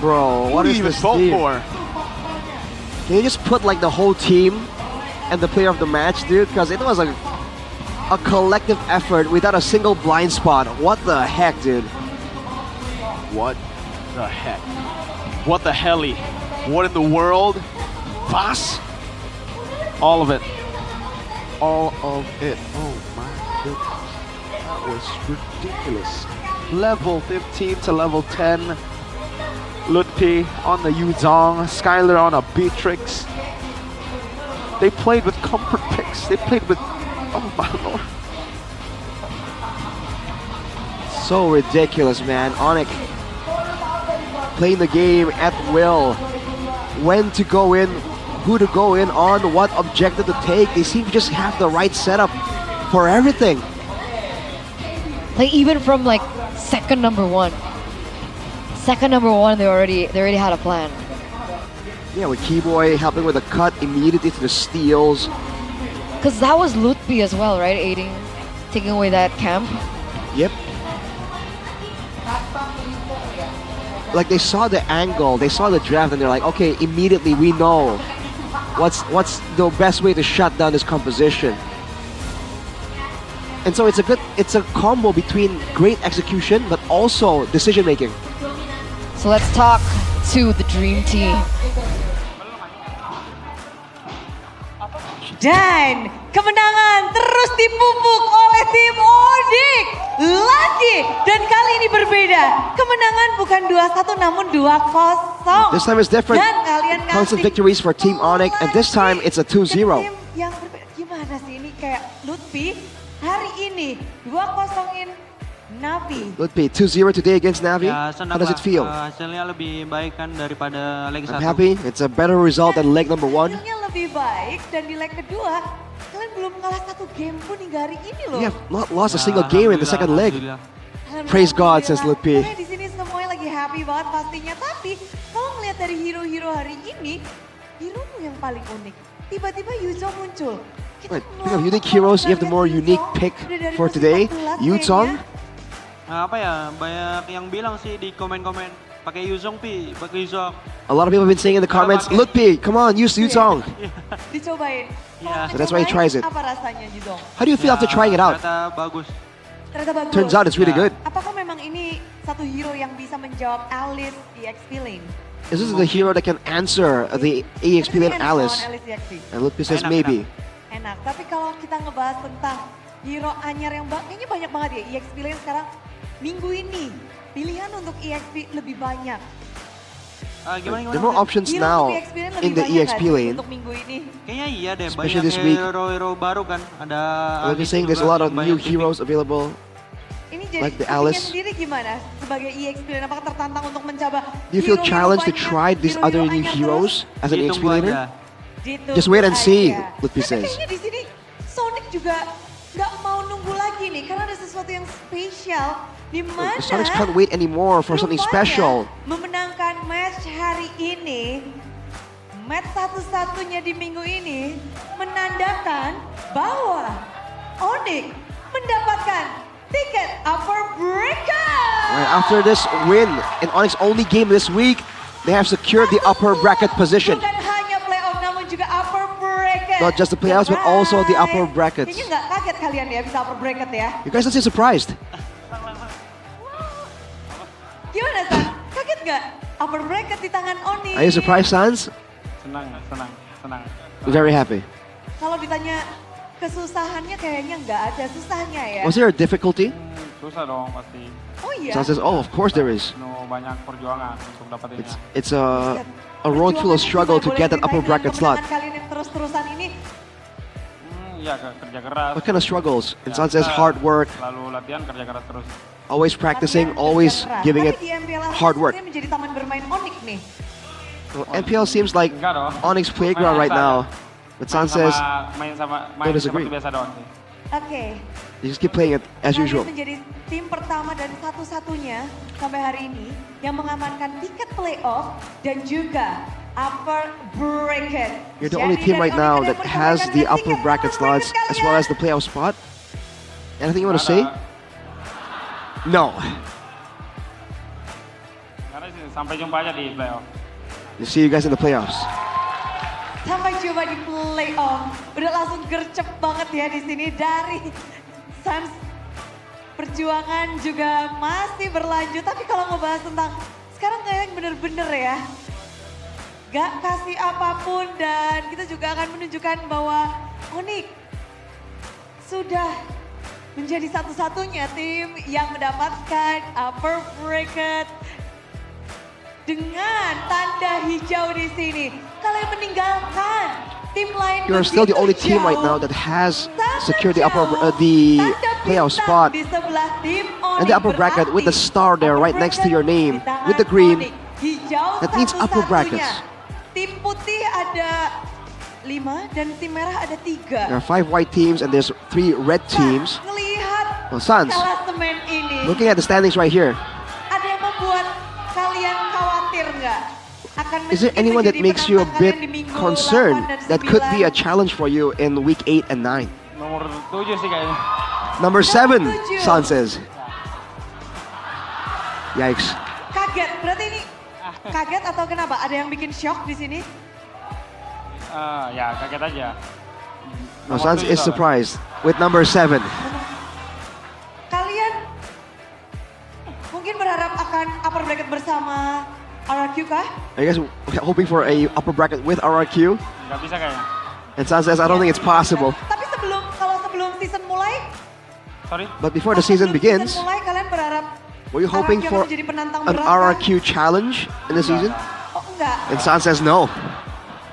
Bro, what is this team? Can you just put like the whole team and the player of the match, dude? Because it was a collective effort without a single blind spot. What the heck, dude? What the heck? What the helly? What in the world? Voss? All of it. All of it. Oh my goodness. That was ridiculous. Level 15 to level 10. Lutpi on the Yuzong. Skylar on a Beatrix. They played with comfort picks. They played with... Oh my lord. So ridiculous, man. Onyx playing the game at will. When to go in, who to go in on, what objective to take. They seem to just have the right setup for everything. Like even from like second number 1. Second number 1, they already had a plan. Yeah, with Keyboy helping with a cut immediately to the steals. Because that was Lutpi as well, right? Aiding, taking away that camp. Yep. Like they saw the angle, they saw the draft, and they're like, okay, immediately we know what's the best way to shut down this composition. And so it's a combo between great execution but also decision making. So let's talk to the Dream Team. Dan kemenangan terus dipupuk oleh tim Odik lagi. Dan kali ini berbeda. Kemenangan bukan 2-1 namun 2-0. This time it's different. Dan kalian Constant victories for Team Onyx, and this time it's a 2-0. tim yang berbeda. Gimana sih ini kayak Lutfi hari ini 2-0-in Navi. Lutpi, 2-0 today against Navi. Ya, senang How does it feel? Hasilnya lebih baik kan daripada leg 1. I'm happy. It's a better result than leg number 1. Hasilnya lebih baik dan di leg kedua kalian belum kalah 1 game pun hingga hari ini loh. You have not lost a single game in the second leg. Praise God, says Lutpi. Di sini semuanya lagi happy banget pastinya. Tapi kalau ngeliat dari hero-hero hari ini, hero yang paling unik. Tiba-tiba Yuzong muncul. Right. Speaking of unique heroes, you have the more unique pick for today. Yuzong. Nah, apa ya, banyak yang bilang sih di komen-komen pakai Yuzong pi, pakai Yuzong. A lot of people have been saying in the comments, Lutpi, come on, use Yuzong. Dicobain. So that's why he tries it. Apa rasanya Yuzong? How do you feel after trying it out? Ternyata bagus. Ternyata bagus. Turns out it's really good. Apakah memang ini satu hero yang bisa menjawab Alice di XP Lane? Is this the hero that can answer the EXP lane Alice? And Lutfi says maybe. Enak, tapi kalau kita ngebahas tentang hero anyar yang kayaknya banyak banget ya EXP lane sekarang minggu ini. Pilihan untuk EXP lebih banyak. There are more options now in the EXP lane. Kayaknya iya deh, Especially banyak this week. hero-hero baru kan. Ada We're just saying there's a lot of new heroes available. Ini jadi Like the Afinya Alice. sendiri gimana sebagai EXP lane? Apakah tertantang untuk mencoba Do you feel hero-hero challenged to banyak, try these other hero-hero new anyar heroes as an EXP laner? Ditunggu Just wait and see, aja. Lutfi Tapi says. kayaknya di sini Sonic juga nggak mau nunggu lagi nih karena ada sesuatu yang spesial di mana The Sonics can't wait anymore for something special. memenangkan match hari ini. Match satu-satunya di minggu ini menandakan bahwa Onyx mendapatkan tiket upper bracket. Right, after this win in Onyx only game this week, they have secured the upper bracket position. Bukan hanya playoff namun juga upper bracket. Not just the playoffs, but also the upper brackets. Kayaknya nggak kaget kalian ya bisa upper bracket ya. You guys don't seem surprised. Gimana San? Kaget nggak? Upper bracket di tangan Onyx. Are you surprised, Sans? Senang. Very happy. Kalau ditanya kesusahannya kayaknya nggak ada susahnya ya. Was there a difficulty? Susah dong pasti. Oh iya. Sans says, oh, of course there is. Banyak perjuangan untuk dapetinnya. It's a road full of struggle to get that upper bracket slot. Kalian yang terus-terusan ini Ya kerja keras. What kind of struggles? And Sans says hard work, Lalu latihan kerja keras terus. always practicing, always giving it Tapi di MPL hard work. ini menjadi taman bermain Onyx nih. Well, MPL seems like Onyx playground right now. But Sans says, main don't disagree. seperti biasa doang sih. Oke. They just keep playing it as Kalian usual. menjadi tim pertama dan satu-satunya sampai hari ini yang mengamankan tiket playoff dan juga upper bracket. You're the only team right now that has the upper bracket slots as well as the playoff spot. Anything you want to say? No. Karena sampai jumpa aja di playoff. You see you guys in the playoffs. Sampai jumpa di playoff. Udah langsung gercep banget ya di sini dari Sans. Perjuangan juga masih berlanjut. Tapi kalau ngebahas tentang sekarang kayaknya bener-bener ya. Gak kasih apapun dan kita juga akan menunjukkan bahwa Onyx sudah menjadi satu-satunya tim yang mendapatkan upper bracket dengan tanda hijau di sini. Kalian meninggalkan tim lain. You're still the only team right now that has secured the the playoff spot di sebelah tim and the upper bracket with the star there right next to your name with the green. Hijau That means upper satu-satunya. brackets. Tim putih ada 5 dan tim merah ada 3. There are 5 white teams and there's 3 red teams. Ngelihat Well, Sans, klasemen ini, looking at the standings right here, ada yang membuat kalian khawatir nggak? Akan is there anyone that makes you a bit concerned that could be a challenge for you in week 8 and 9? Nomor 7 sih kayaknya. Number 7, Sans says. Yikes. Kaget, berarti ini kaget atau kenapa? Ada yang bikin shock di sini? Ya kaget aja. No, Sans is surprised with number 7. Kalian mungkin berharap akan upper bracket bersama RRQ kah? Are you guys hoping for a upper bracket with RRQ? Nggak bisa kayaknya. And Sans says, I don't think it's possible. Tapi kalau sebelum season mulai, Sorry? But before the season begins, season mulai kalian berharap were you hoping RRQ for menjadi penantang an berat kah? RRQ challenge in the season? Oh enggak. And Sans says no.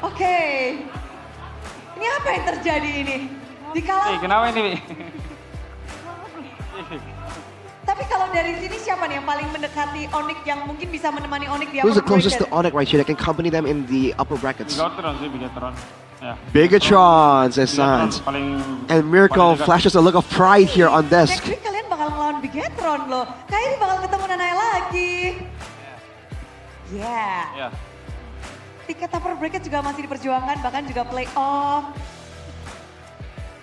Oke. Ini apa yang terjadi ini? Dikala Kenapa ini? Tapi kalau dari sini siapa nih yang paling mendekati Onyx yang mungkin bisa menemani Onyx di Who's the upper closest to bracket? Onyx right here that can accompany them in the upper brackets? Bigatron sih, Bigatron. Ya. Bigatron, says Sans. And Miracle flashes a look of pride here on desk. Next week kalian bakal ngelawan Bigatron loh. Kayak bakal ketemu Nanai lagi. Yeah. Tiket upper bracket juga masih diperjuangkan, bahkan juga playoff.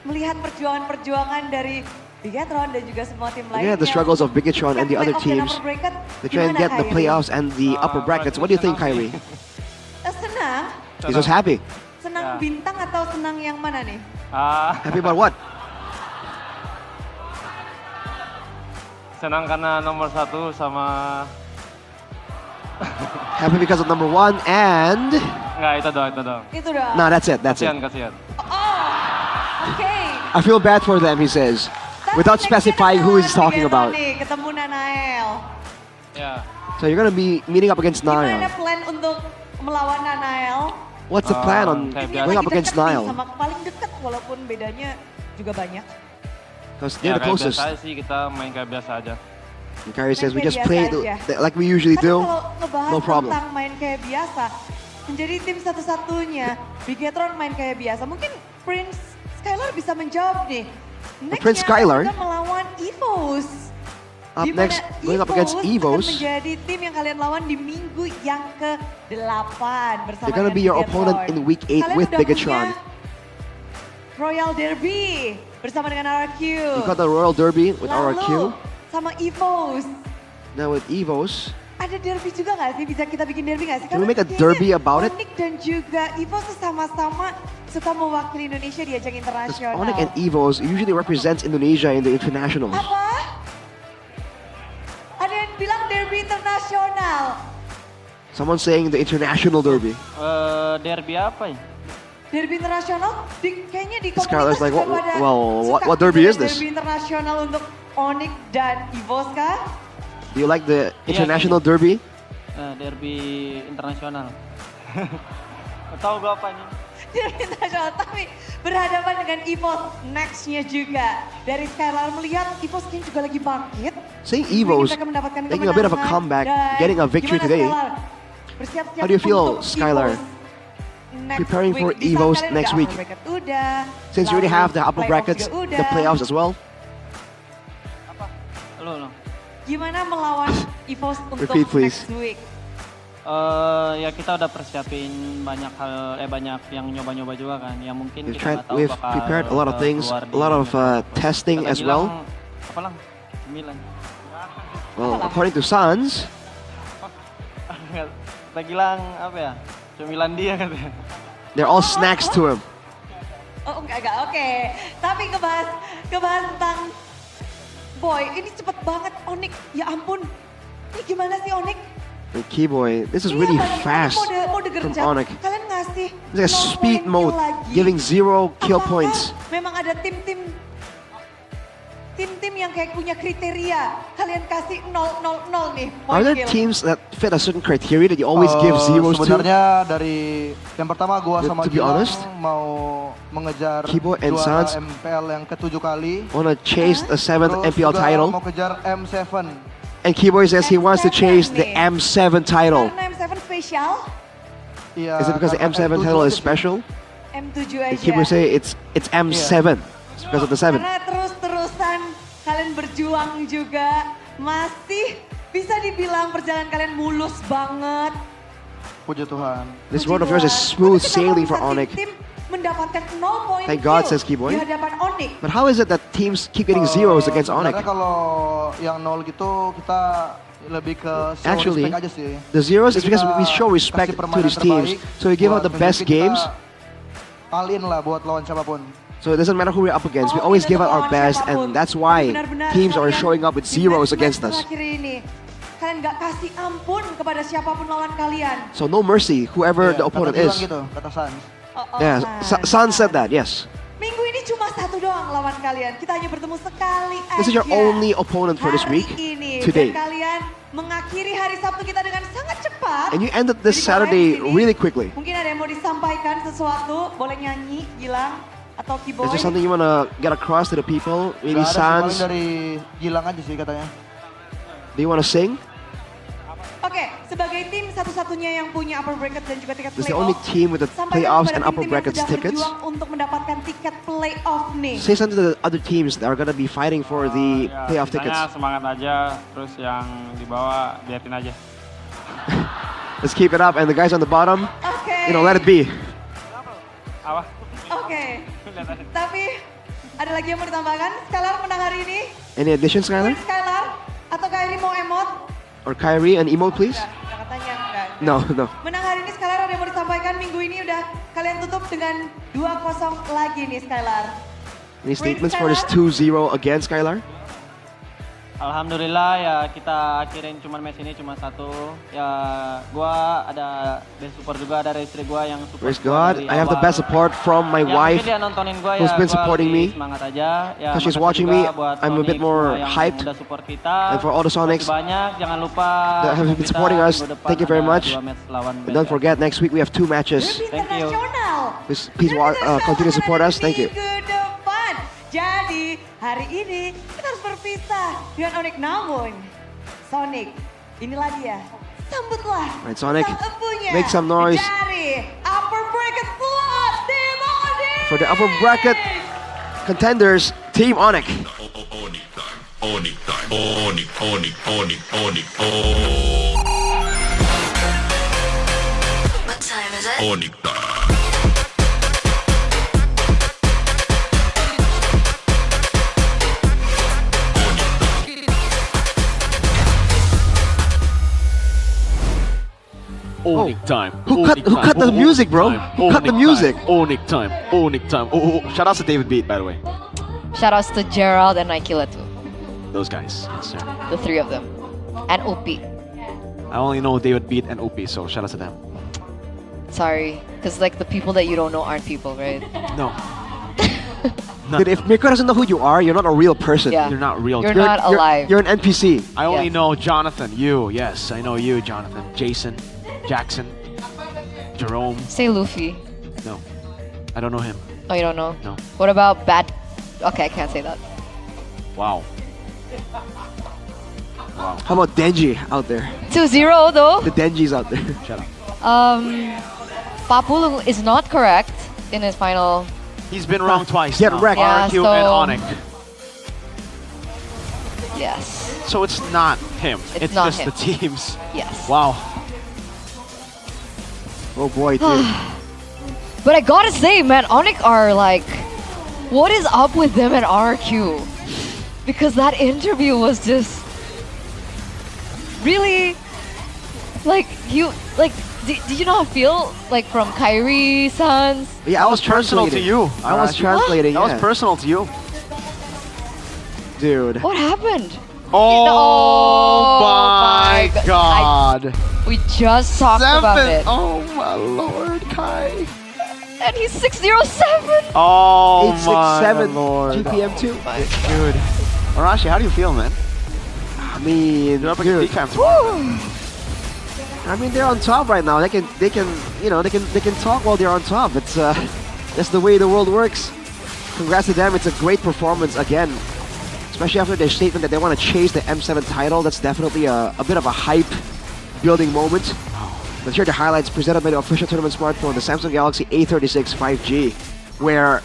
Melihat perjuangan-perjuangan dari Bigatron dan juga semua tim Looking lainnya. at the struggles of Bigatron and the other teams, they try and get the playoffs and the upper brackets. What do you think, Kyrie? Senang? He's just happy. Senang bintang atau senang yang mana nih? Happy about what? Senang karena nomor 1 sama Happy because of number 1 and... Enggak, itu doang. Itu doang. No, that's it. Kasihan. Oke. I feel bad for them, he says. Without specifying who he's talking about. Nih, ketemu Nanael. Ya. So you're gonna be meeting up against Gimana Niall. plan untuk melawan Nanael? What's the plan on going up against Niall? Sama paling dekat walaupun bedanya juga banyak. Because they're the closest. Biasa sih, kita main kayak biasa aja. And Kyrie says we Main just kayak play biasa like we usually Tapi do. kalau ngebahas No problem. tentang main kayak biasa, menjadi tim satu-satunya, Bigetron main kayak biasa. Mungkin Prince Skylar bisa menjawab nih. Prince Skylar? Kita melawan EVOS. Up Di mana next, going up against EVOS. akan menjadi tim yang kalian lawan di minggu yang ke-8 bersama They're gonna be your opponent in week 8 Kalian with udah Bigetron. punya Royal Derby bersama dengan RQ. You got the Royal Derby with Lalu, RRQ. sama EVOS. Now with EVOS. Ada derby juga nggak sih? Bisa kita bikin derby nggak sih? Can we make a derby about it? Onyx dan juga EVOS sama-sama suka mewakili Indonesia di ajang internasional. Onyx and EVOS usually represents Indonesia in the internationals. Apa? Ada yang bilang derby internasional. Someone saying the international derby. Derby apa ya? Derby internasional? Kayaknya di Skylar's komunitas like, juga pada what suka derby gitu is this? Derby internasional untuk Onyx dan EVOS kah? Do you like the international derby? Derby internasional. Tahu gua apa nih? Derby internasional, tapi berhadapan dengan EVOS next-nya juga. Dari Skylar melihat EVOS kayaknya juga lagi bangkit. Saying EVOS Mereka mendapatkan making a bit of a kemenangan. comeback, Dan getting a victory gimana, today. Skylar? Bersiap-siap How do you feel, untuk Skylar? next Preparing for week. Di saat EVOS kalian next udah week. upper bracket udah, Since you already lalu have the upper playoffs brackets, juga udah. the playoffs as well. Lo. Gimana melawan EVOS untuk Repeat, please. next week? Ya kita udah persiapin banyak hal, banyak yang nyoba-nyoba juga kan. Ya mungkin kita nggak tahu We've bakal prepared a lot of things, keluar a lot of testing Kata as well. bilang, apa lang? 9. Well, according to Sans, Kita bilang apa ya? 9 dia katanya. they're all snacks to him. Oh enggak, oke. Tapi ngebahas tentang Boy, ini cepet banget Onyx. Ya ampun, ini gimana sih Onyx? And Keyboy, this is Iya, really banyak fast mode from gercep. Onyx. Kalian ngasih It's like a 0 speed point mode, kill lagi. giving 0 kill points. Memang ada tim-tim yang kayak punya kriteria. Kalian kasih 0-0-0 nih point Are there kill. teams that fit a certain criteria that you always give zeros to? Sebenarnya dari yang pertama gua sama To be Gilang honest, mau mengejar Keyboard and juara Sans MPL yang ke-7 kali. wanna chase the 7th Terus MPL juga title. mau kejar M7. And Keyboy says he wants to chase the M7 title. Karena M7 spesial, Iya, Is it because the karena M7 M7 title is aja sih. special? M7 And aja. Keyboy say it's M7. It's because of the 7. Karena terus-terusan kalian berjuang juga. Masih bisa dibilang perjalanan kalian mulus banget. Puji Tuhan. This road of yours is smooth sailing for Onyx. Tim mendapatkan 0 point Thank God, kill says Keyboy. di hadapan Onyx. But how is it that teams keep getting zeros against Onyx? Sebenarnya kalau yang 0 gitu kita lebih ke show Actually, respect aja sih. the zeros is Jadi because kita we show respect kasih to permainan these teams. terbaik So we give out buat the best nunjukin games. kita All-in lah buat lawan siapapun. So it doesn't matter who we're up against. We always give out our best, and that's why teams are showing up with zeros against us. Terakhir ini, kalian nggak kasih ampun kepada siapapun lawan kalian. So no mercy, whoever the opponent Kata is. Gilang gitu, kata Sans. Yeah, San said that. Yes. Minggu ini cuma satu doang lawan kalian. Kita hanya bertemu sekali aja. This is your only opponent for this week, Hari ini. today. Dan kalian mengakhiri hari Sabtu kita dengan sangat cepat. And you ended this Jadi Saturday kalian di sini, really quickly. Mungkin ada yang mau disampaikan sesuatu, boleh nyanyi, Gilang atau Keyboy. Is there something you wanna get across to the people? Maybe Gak ada sih, paling Sans? dari Gilang aja sih katanya. Do you wanna sing? Oke, sebagai tim satu-satunya yang punya upper bracket dan juga tiket This is the playoff. only team with the sampaikan playoffs kepada and upper tim-tim yang brackets sedang tickets. berjuang untuk mendapatkan tiket playoff nih. Say something to the other teams that are gonna be fighting for the playoff tickets. Semangat aja, terus yang di bawah biarin aja. Let's keep it up, and the guys on the bottom, Oke. let it be. Apa? Oke. Tapi ada lagi yang mau ditambahkan? Skylar menang hari ini. Any additions, Skylar? Skylar atau Kyrie mau emot? Or Kyrie, an emote, please? Enggak, katanya enggak. No, no. Menang hari ini Skylar, ada yang mau disampaikan? Minggu ini udah kalian tutup dengan 2-0 lagi nih Skylar. Any statements for this 2-0 against Skylar? Alhamdulillah ya kita akhirin cuma match ini cuma satu. Ya gua ada best support juga dari istri gua yang support. Praise God, I have the best support from my wife dia nontonin gua, who's been supporting me. Semangat aja. Ya, she's watching me, I'm a bit more hyped. And for all the Sonics banyak, jangan lupa that have been supporting us, thank you very much. And don't forget, next week we have 2 matches. Thank you. Please continue to support us. Thank you. Jadi hari ini kita harus berpisah dengan Onyx, namun Sonic, inilah dia. Sambutlah Right, Sonic, sang empunya make some noise dari upper bracket slot Team Onyx. for the upper bracket contenders, Team Onyx. Onyx time, Onyx, Onyx, Onyx, Onyx, What time is it? Onyx time. Onyx time. Who cut the music, bro? Who cut the music? Onyx time. Onyx time. Oh, shout outs to David Beat, by the way. Shoutouts to Gerald and Nikila too. Those guys. Yes, sir. The 3 of them. And Upi. I only know David Beat and Opie, so shout out to them. Sorry. Because like the people that you don't know aren't people, right? No. Dude, if Mirko doesn't know who you are, you're not a real person. Yeah. You're not real. You're not alive. You're an NPC. I only know Jonathan. You, yes. I know you, Jonathan. Jason. Jackson. Jerome. Say Luffy. No. I don't know him. Oh, you don't know? No. What about Bad... Okay, I can't say that. Wow. Wow. How about Denji out there? 2-0 though. The Denji's out there. Shut up. Papulu is not correct in his final... He's been wrong twice. Get now. wrecked. Yeah, RQ so- and Onyx. Yes. So it's not him. It's not just him. the teams. Yes. Wow. Oh boy, dude. But I gotta say, man, Onyx are like... What is up with them and RQ? Because that interview was just... Really... Like, you... Like, did you not feel like from Kyrie-san's? Yeah, I was personal to translating. you. I was Arashi. translating. That was yeah. personal to you. Dude. What happened? Oh, my God. We just talked about it. Oh my lord, Kai. And he's 607. Oh my 867 lord. GPM 2. Dude. Arashi, how do you feel, man? I mean, You're up dude. against DCAM tomorrow. I mean, they're on top right now. They can, you know, they can talk while they're on top. It's that's the way the world works. Congrats to them. It's a great performance again, especially after their statement that they want to chase the M7 title. That's definitely a bit of a hype building moment. Let's hear the highlights presented by the official tournament smartphone, the Samsung Galaxy A36 5G, where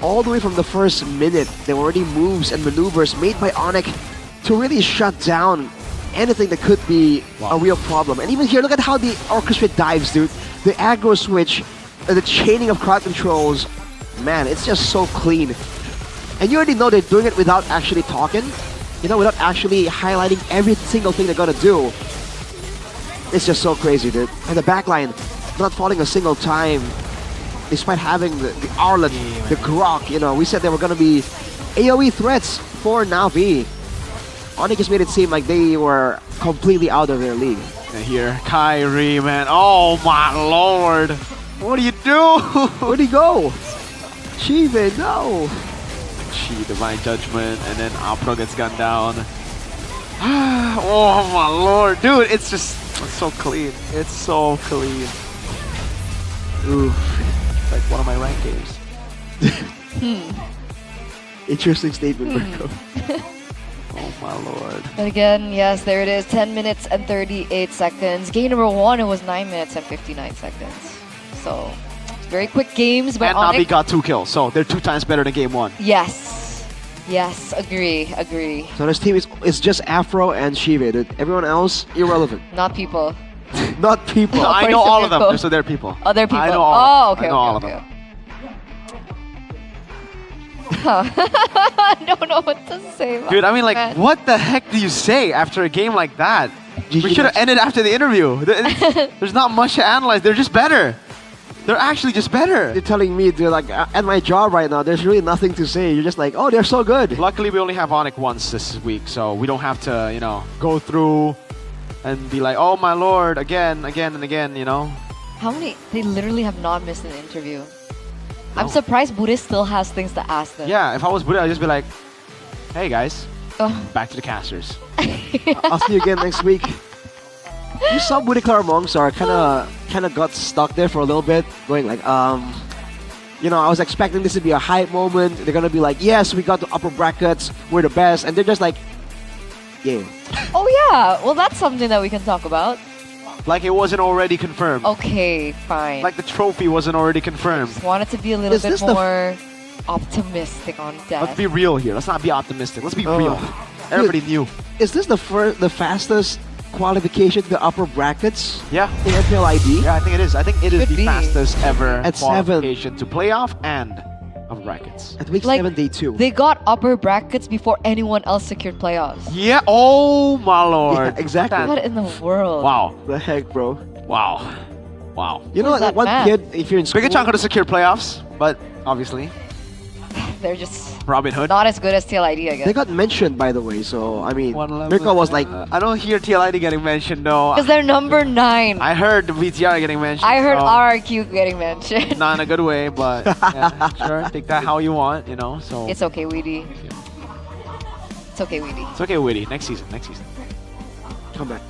all the way from the first minute, there were already moves and maneuvers made by Onyx to really shut down anything that could be a real problem. And even here, look at how the orchestra dives, dude. The aggro switch, the chaining of crowd controls, man, it's just so clean. And you already know they're doing it without actually talking, you know, without actually highlighting every single thing they're gonna do. It's just so crazy, dude. And the backline not falling a single time, despite having the Arlet, the Grok, you know, we said they were gonna be AoE threats for Na'Vi. Onyx just made it seem like they were completely out of their league. And here, Kyrie, man. Oh my lord. What do you do? Where'd he go? Chive, no. Chi, Divine Judgment, and then Apro gets gunned down. Oh my lord. Dude, it's so clean. It's so clean. Oof. It's like one of my rank games. Interesting statement, Marco. Oh my lord. But again, yes, there it is. 10 minutes and 38 seconds. Game number 1, it was 9 minutes and 59 seconds. So, very quick games. But And Na'Vi got 2 kills, so they're 2 times better than game 1. Yes. Yes, agree. So this team is just Afro and Shive, dude. Everyone else, irrelevant. Not people. Not people. No, I know all of them, so they're people. Oh, they're people. I know all of them. Okay. I know all of them. I don't know what to say about Dude, I mean, like, that. what the heck do you say after a game like that? We should have ended after the interview. There's not much to analyze. They're just better. They're actually just better. You're telling me, dude, like at my job right now, there's really nothing to say. You're just like, oh, they're so good. Luckily, we only have Onyx once this week, so we don't have to, you know, go through and be like, oh my lord, again, and again, you know. How many? They literally have not missed an interview. I'm surprised Buddhist still has things to ask them. Yeah, if I was Buddha, I'd just be like, hey guys, Oh. back to the casters. I'll see you again next week. You saw Buddha Claremongs kind of got stuck there for a little bit, going like, you know, I was expecting this to be a hype moment. They're gonna be like, yes, we got the upper brackets, we're the best, and they're just like, yeah. Oh yeah, well that's something that we can talk about. Like it wasn't already confirmed. Okay, fine. Like the trophy wasn't already confirmed. Just wanted to be a little Is bit this the more optimistic on that. Let's be real here. Let's not be optimistic. Let's be real. Everybody knew. Is this the fastest qualification to the upper brackets? Yeah. In MPL ID? Yeah, I think it is. I think it is Could the be. fastest ever At qualification to playoff and upper brackets. At week Like, 7, day 2. They got upper brackets before anyone else secured playoffs. Yeah. Oh my lord. Yeah, exactly. What in the world? Wow. The heck, bro? Wow. Wow. You know What is what? that One math? kid, if you're in school, Big Chunk could have secured playoffs, but obviously They're just Robin Hood. not as good as TLID, I guess. they got mentioned, by the way. So I mean, 111. Mirko was like, I don't hear TLID getting mentioned though. Because they're number 9. I heard the VTR getting mentioned. I heard so RRQ getting mentioned. not in a good way, but yeah, sure, take that how you want, you know. So It's okay, Weedy. It's okay, Weedy. it's okay, Witty. Next season. come back.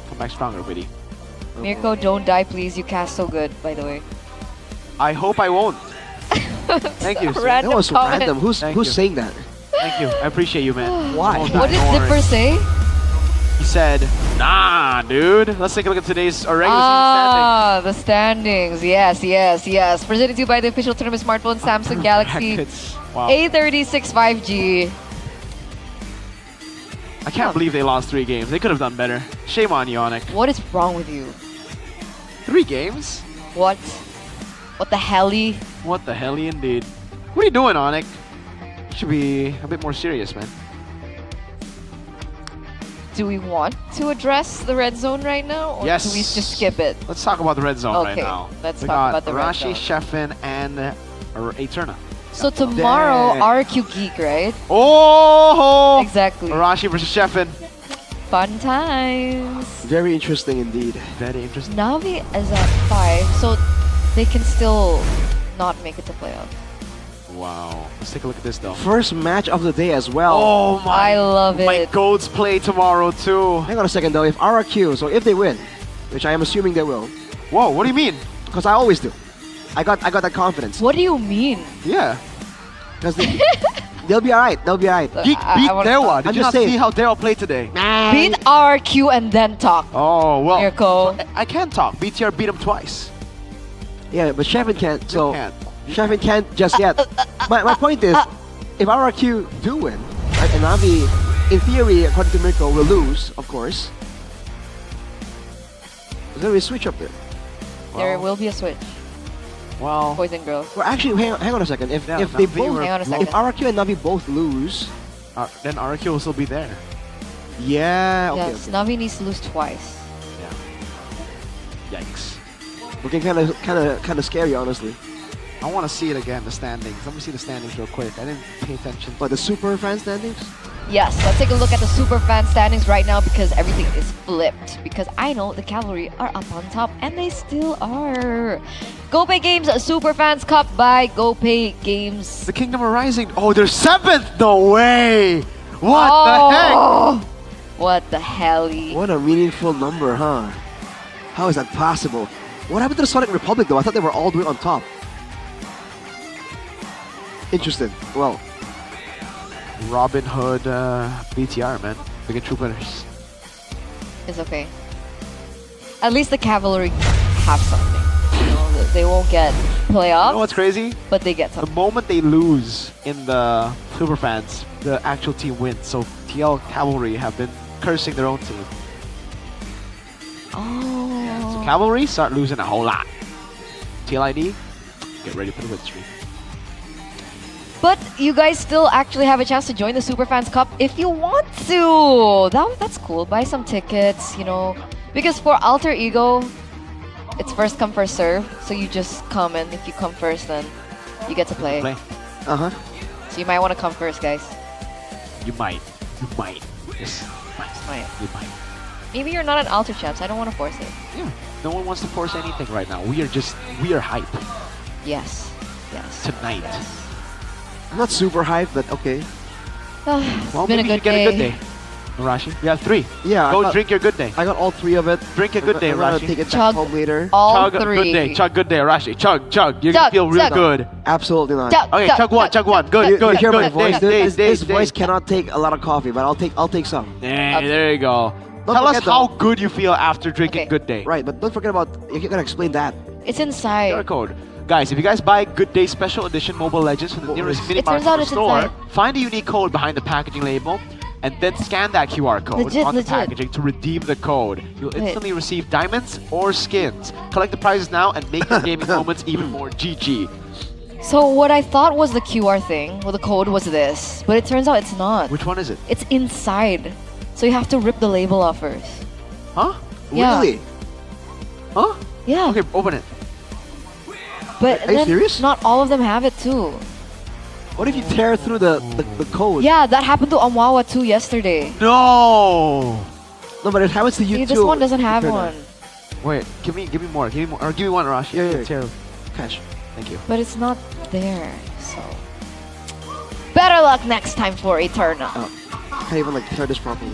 Come back stronger, Witty. Mirko, don't die, please. You cast so good, by the way. I hope I won't. Thank you. Sid. Random That was comment. random. Who's Thank you. saying that? Thank you. I appreciate you, man. Why? Don't What die, did don't Zipper worry. say? He said, nah, dude. Let's take a look at today's regular season The standings. Yes. Presented to you by the official tournament smartphone Samsung Galaxy Brackets. Wow. A36 5G. I can't believe they lost 3 games. They could have done better. Shame on you, Onyx. What is wrong with you? 3 games? What? What the helly? What the hell, indeed. What are you doing, Onyx? You should be a bit more serious, man. Do we want to address the red zone right now? Or Yes. do we just skip it? Let's talk about the red zone right Okay, now. let's we talk got about the red Arashi, zone. Sheffin, and Eterna. So tomorrow, Damn. RQ Geek, right? Oh! Exactly. Arashi versus Sheffin. Fun times. Very interesting indeed. Very interesting. Navi is at 5, so they can still not make it to playoff. Wow. Let's take a look at this, though. First match of the day as well. Oh my! I love My it. goats play tomorrow too. Hang on a second though. If RRQ, so if they win, which I am assuming they will, Whoa! What do you mean? because I always do. I got that confidence. What do you mean? Yeah. Because they'll be alright. They'll be alright. Geek beat wanna Dewa. talk. Did I'm you just not saying. see how Dewa played today? Beat RQ and then talk. Oh well. Mirko. I can talk. BTR beat him twice. Yeah, but Sheffin can't. So can't. Sheffin can't just yet. My point is, if RRQ do win, right, and Navi, in theory, according to Mirko, will lose, of course. There's gonna be a switch up there. There will be a switch. Well, Boys and girls. Well, actually, hang on a second. If Yeah, if they Navi both, were Hang on a second. if RRQ and Navi both lose, then RQ will still be there. yeah, okay, Yes, okay. Navi needs to lose twice. Yikes. Looking kind of scary, honestly. I want to see it again. The standings. Let me see the standings real quick. I didn't pay attention. But the super fan standings. Yes, let's take a look at the super fan standings right now because everything is flipped. Because I know the Cavalry are up on top and they still are. GoPay Games Super Fans Cup by GoPay Games. The Kingdom are rising. Oh, they're 7th. No way. What the heck? What the hell? What a meaningful number, huh? How is that possible? What happened to the Sonic Republic though? I thought they were all the way on top. Interesting. Well, Robin Hood, BTR, man. Big and true winners. It's okay. At least the Cavalry have something. You know, they won't get playoffs. You know what's crazy? But they get The something. moment they lose in the Superfans, the actual team wins. So TL Cavalry have been cursing their own team. Oh. So Cavalry start losing a whole lot. TLID, get ready for the win streak. But you guys still actually have a chance to join the Superfans Cup if you want to. That's cool. Buy some tickets, you know. Because for Alter Ego, It's first come, first serve. So you just come, and if you come first, then you get to play. Uh-huh. So you might want to come first, guys. You might. Yes. Might. You might. Maybe you're not an alter champs. I don't want to force it. Yeah. No one wants to force anything right now. We are hype. Yes. Tonight. I'm not super hyped, but okay. It's Well, been a maybe you good get day. a good day. Rashi, we have 3. Yeah. Go drink your good day. I got all 3 of it. Drink a good day, I'm gonna Rashi. take it Chug back home later. all Chug a 3. good day. Chug good day, Rashi. Chug. You're Chug, gonna feel real chug. good. Absolutely not. Chug, Okay, chug one. Good, You good. hear my good. voice? Days, This days, voice days. cannot take a lot of coffee, but I'll take some. There you go. Don't Tell us forget how though- good you feel after drinking Okay. Good Day. Right, but don't forget about, you gotta explain that. It's inside. QR code. Guys, if you guys buy Good Day Special Edition Mobile Legends from the nearest mini turns out market or it's store, inside. find a unique code behind the packaging label, and then scan that QR code Legit, on the legit. packaging to redeem the code. You'll Wait. instantly receive diamonds or skins. Collect the prizes now and make your gaming moments even more GG. So what I thought was the QR thing, well, the code was this, but it turns out it's not. Which one is it? It's inside. So you have to rip the label off first. Huh? Yeah. Really? Huh? Yeah. Okay, open it. But Are you then serious? not all of them have it too. What if you tear through the code? Yeah, that happened to Amwawa too yesterday. No! No, but it happens to you See, too. this one doesn't have Turn one. Wait, give me more. Or give me one, Rashi. Yeah. Cash. Thank you. But it's not there, so... Better luck next time for Eternal. Can't even like tear this properly.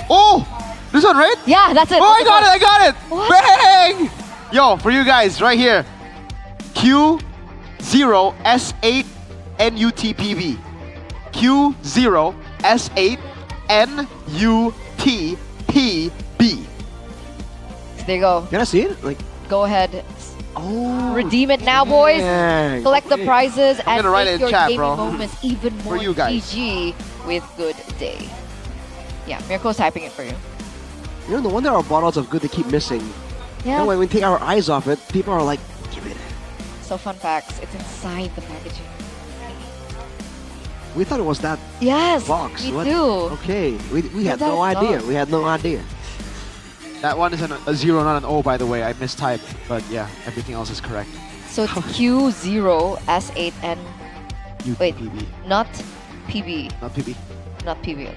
Oh! This one, right? Yeah, that's it. Oh, I That's the got it! What? Bang! Yo, for you guys, right here. Q0S8NUTPB. Q0S8NUTPB. There you go. Can I see it? Like, Go ahead. oh. Redeem it now, boys. dang. Collect the prizes and gonna write it make in your chat, gaming bro. moments even more you guys. GG with Good Day. Yeah, Mirko's typing it for you. You know, no wonder our bottles of good they keep missing. Yeah. And when we take our eyes off it, people are like, give it. So fun facts. It's inside the packaging. We thought it was that Yes, box. we What? do. Okay, we had Turns out no it's idea. not. We had no idea. That one is a 0, not an O, by the way. I mistyped. But yeah, everything else is correct. So it's Q0S8N. Wait, UTPB. not PB. Not PB. Not PB.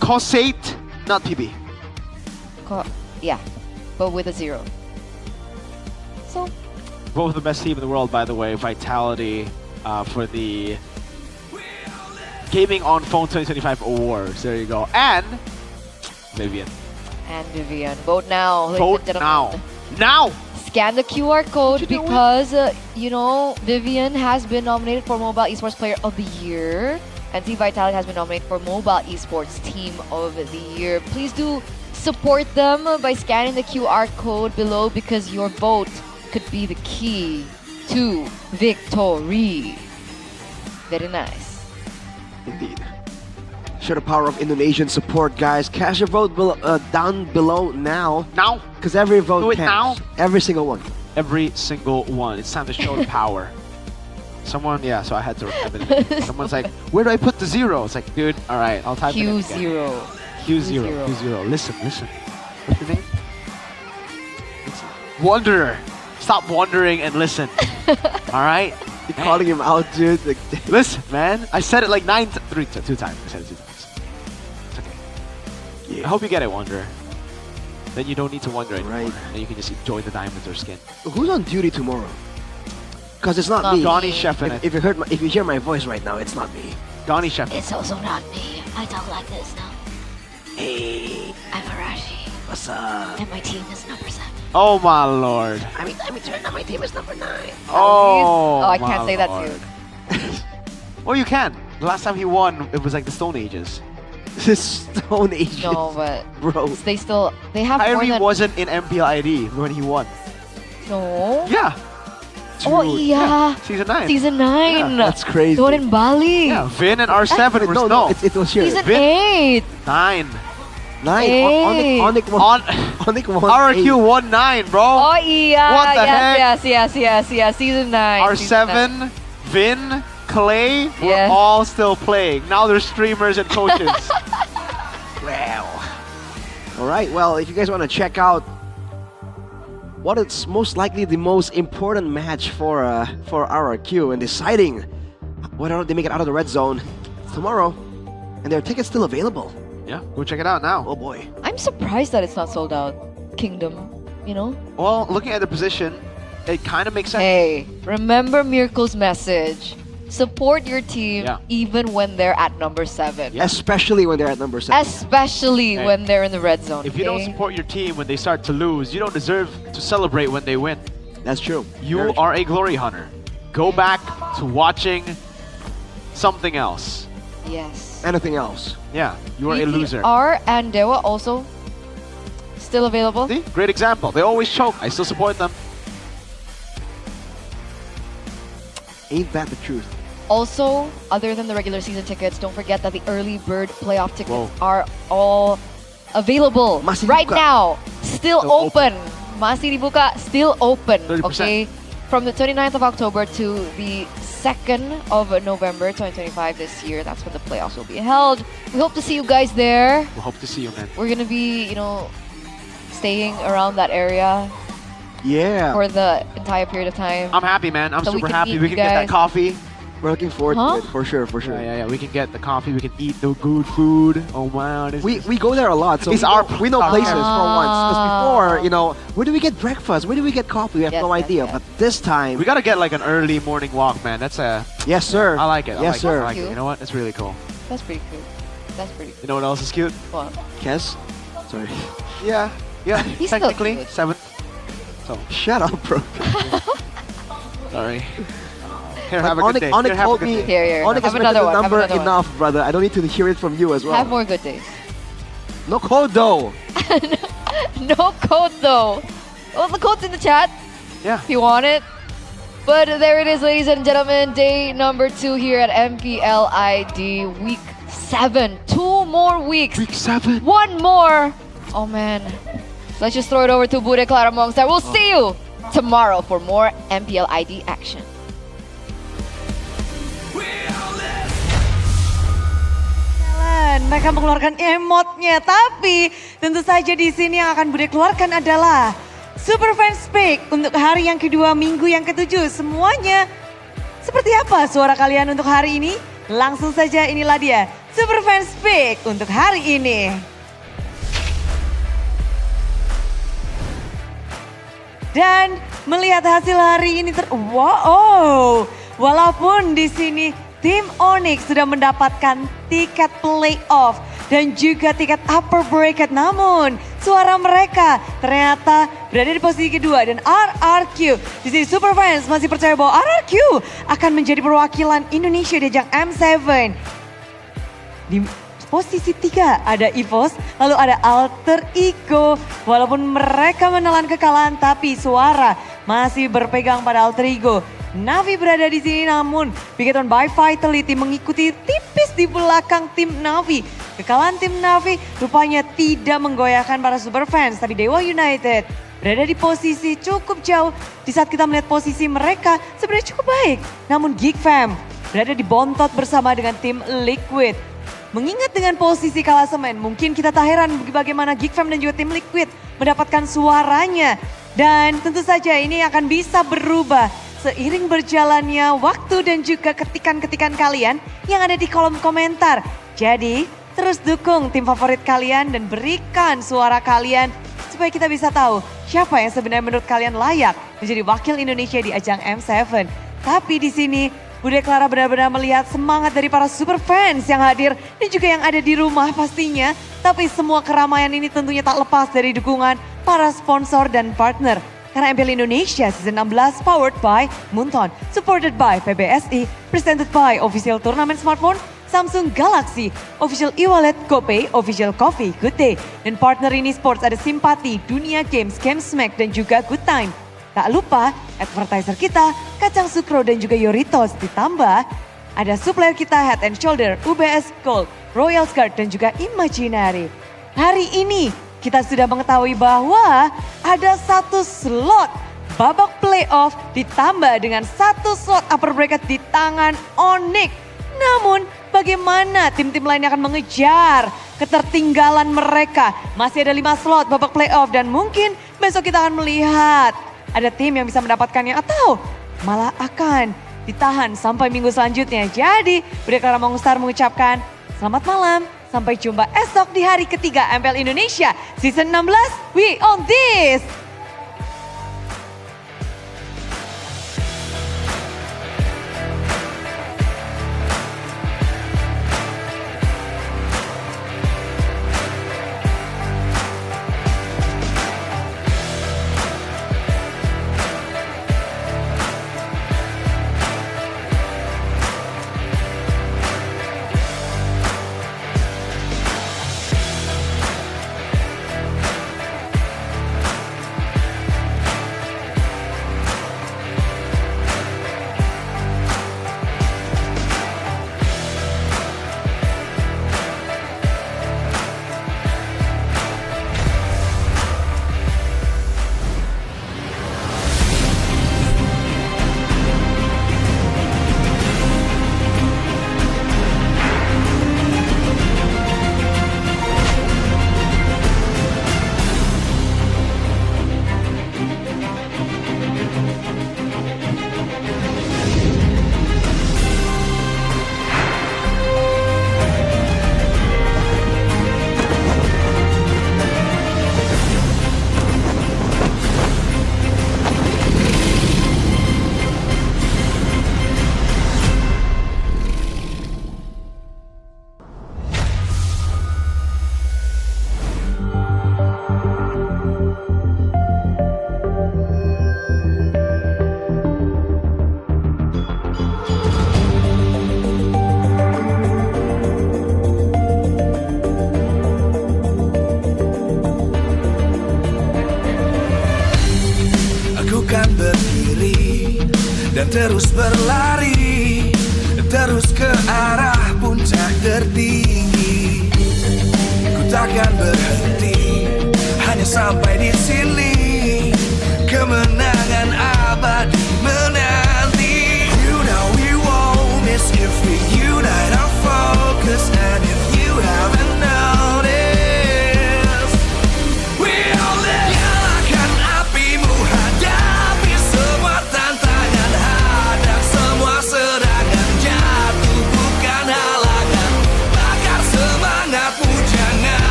Cosate, not PB. Yeah, but with a 0. So, Both the best team in the world, by the way. Vitality for the Gaming on Phone 2025 Awards. There you go. And Vivian. and Vivian. Vote now. ladies Vote and gentlemen. now. Now! Scan the QR code because, Vivian has been nominated for Mobile Esports Player of the Year. And Team Vitality has been nominated for Mobile Esports Team of the Year. Please do support them by scanning the QR code below because your vote could be the key to victory. Very nice. Indeed. Show the power of Indonesian support, guys. Cast your vote down below now. Now. Because every vote Do it counts. now. Every single one. Every single one. It's time to show the power. Someone, yeah, so I had to admit it. Someone's like, where do I put the 0? It's like, dude, all right, I'll type it in again. Q0. Q0. Listen. What's your name? Wanderer. Stop wandering and listen. All right? You're calling him out, dude. Like, listen, man. I said it like 2 times. I said it 2 times. It's okay. I hope you get it, Wanderer. Then you don't need to wonder anymore. Right. Then you can just enjoy the diamonds or skin. who's on duty tomorrow? Because it's not Not me. Donnie Sheffin. If you hear my voice right now, it's not me. Donnie Sheffin. It's also not me. I talk like this now. Hey, I'm Arashi, what's up? and my team is number 7. Oh my lord. I mean, turn on my team is number 9. Oh, I can't my say that lord. to you. Well, you can. The last time he won, it was like the Stone Ages. Stone Age. No, but Bro. they have more Kyrie than... wasn't in MPL ID when he won. No. Yeah. Oh, Dude, yeah. Season 9. Season 9. Yeah, that's crazy. The one in Bali. Yeah, Vin and R7 were No, it was here. Season Vin- 8. 9. 9. Eight. Onyx won. Onyx won. RQ won 9, bro. Oh, yeah. What the heck? Yes. Season 9. R7, Vin, Clay were Yeah. all still playing. Now they're streamers and coaches. Wow. All right. Well, if you guys want to check out what is most likely the most important match for RRQ in deciding whether or not they make it out of the red zone tomorrow, and their tickets still available. Yeah, go check it out now. Oh boy. I'm surprised that it's not sold out, Kingdom, you know? Well, looking at the position, it kind of makes sense. Hey, remember Mirko's message. Support your team even when they're at number 7. Yeah. Especially when they're at number 7. Especially when they're in the red zone. If you don't support your team when they start to lose, you don't deserve to celebrate when they win. That's true. You are a glory hunter. Go back to watching something else. Yes. Anything else. Yeah, you are a loser. BTR and Dewa also still available. See? Great example. They always choke. I still support them. Ain't that the truth? Also, other than the regular season tickets, don't forget that the early bird playoff tickets are all available right now. Still open. Masih dibuka, still open. 30%. Okay, from the 29th of October to the 2nd of November 2025 this year. That's when the playoffs will be held. We hope to see you guys there. We hope to see you, man. We're gonna be, you know, staying around that area. Yeah. For the entire period of time. I'm happy, man. I'm So we super can happy. meet We you can get that guys. coffee. We're looking forward to it, for sure, for sure. Yeah. We can get the coffee. We can eat the good food. Oh wow. We go there a lot, so It's we know places for once. Because before, Ah. you know, where do we get breakfast? Where do we get coffee? We have no idea. But this time, We gotta get like an early morning walk, man. That's a yes, sir. I like it. I Yes, like it. sir. I like it. You know what? That's really cool. That's pretty cool. That's pretty cool. You know what else is cute? What? Kes? Sorry. Yeah. He's still Technically, cute. 7th. So Shut up, bro. sorry. Here, have a good day. Onik Here, have a told good me. day. Here. Onik has Have another mentioned the one, have number another one. enough, brother. I don't need to hear it from you as well. Have more good days. No code though. No code though. Well, the code's in the chat. Yeah. If you want it. But there it is, ladies and gentlemen. Day number 2 here at MPL ID Week 7. 2 more weeks. Week 7. 1 more. Oh man. Let's just throw it over to Bude Clara Mongstar. We'll see you tomorrow for more MPL ID action. Mereka mengeluarkan emotnya, tapi tentu saja di sini yang akan Bude keluarkan adalah Super Fans Pick untuk hari yang kedua, minggu yang ke-7. Semuanya seperti apa suara kalian untuk hari ini? Langsung saja inilah dia Super Fans Pick untuk hari ini. Dan melihat hasil hari ini wow, walaupun di sini tim Onyx sudah mendapatkan tiket playoff dan juga tiket upper bracket, namun suara mereka ternyata berada di posisi kedua. Dan RRQ di sini Super Fans masih percaya bahwa RRQ akan menjadi perwakilan Indonesia di ajang M7. Di posisi 3 ada EVOS, lalu ada Alter Ego. Walaupun mereka menelan kekalahan, tapi suara masih berpegang pada Alter Ego. Navi berada di sini, namun Bigeton by Vitality mengikuti tipis di belakang tim Navi. Kekalahan tim Navi rupanya tidak menggoyahkan para super fans, tapi Dewa United berada di posisi cukup jauh. Di saat kita melihat posisi mereka sebenarnya cukup baik, namun Geek Fam berada di bontot bersama dengan tim Liquid. Mengingat dengan posisi klasemen, mungkin kita tak heran bagaimana Geek Fam dan juga tim Liquid mendapatkan suaranya. Dan tentu saja ini akan bisa berubah seiring berjalannya waktu dan juga ketikan-ketikan kalian yang ada di kolom komentar. Jadi terus dukung tim favorit kalian dan berikan suara kalian supaya kita bisa tahu siapa yang sebenarnya menurut kalian layak menjadi wakil Indonesia di ajang M7. Tapi di sini Bude Clara benar-benar melihat semangat dari para super fans yang hadir dan juga yang ada di rumah pastinya. Tapi semua keramaian ini tentunya tak lepas dari dukungan para sponsor dan partner. Karena MPL Indonesia Season 16 powered by Munton, supported by PBSI, presented by Official Turnamen Smartphone, Samsung Galaxy, Official e-wallet, GoPay, Official Coffee, Good Day. Dan partner ini sports ada Simpati, Dunia Games, Gamesmack dan juga Good Time. Tak lupa advertiser kita, Kacang Sukro dan juga Yoritos. Ditambah ada supplier kita Head and Shoulder, UBS Gold, Royal Guard dan juga Imaginary. Hari ini kita sudah mengetahui bahwa ada 1 slot babak playoff ditambah dengan 1 slot upper bracket di tangan Onyx. Namun bagaimana tim-tim lain akan mengejar ketertinggalan mereka? Masih ada 5 slot babak playoff dan mungkin besok kita akan melihat ada tim yang bisa mendapatkannya atau malah akan ditahan sampai minggu selanjutnya. Jadi, Budekara Mongstar mengucapkan selamat malam, sampai jumpa esok di hari ketiga MPL Indonesia Season 16, we on this! dan terus berlari, terus ke arah puncak tertinggi. Ku takkan berhenti, hanya sampai di sini. Kemenangan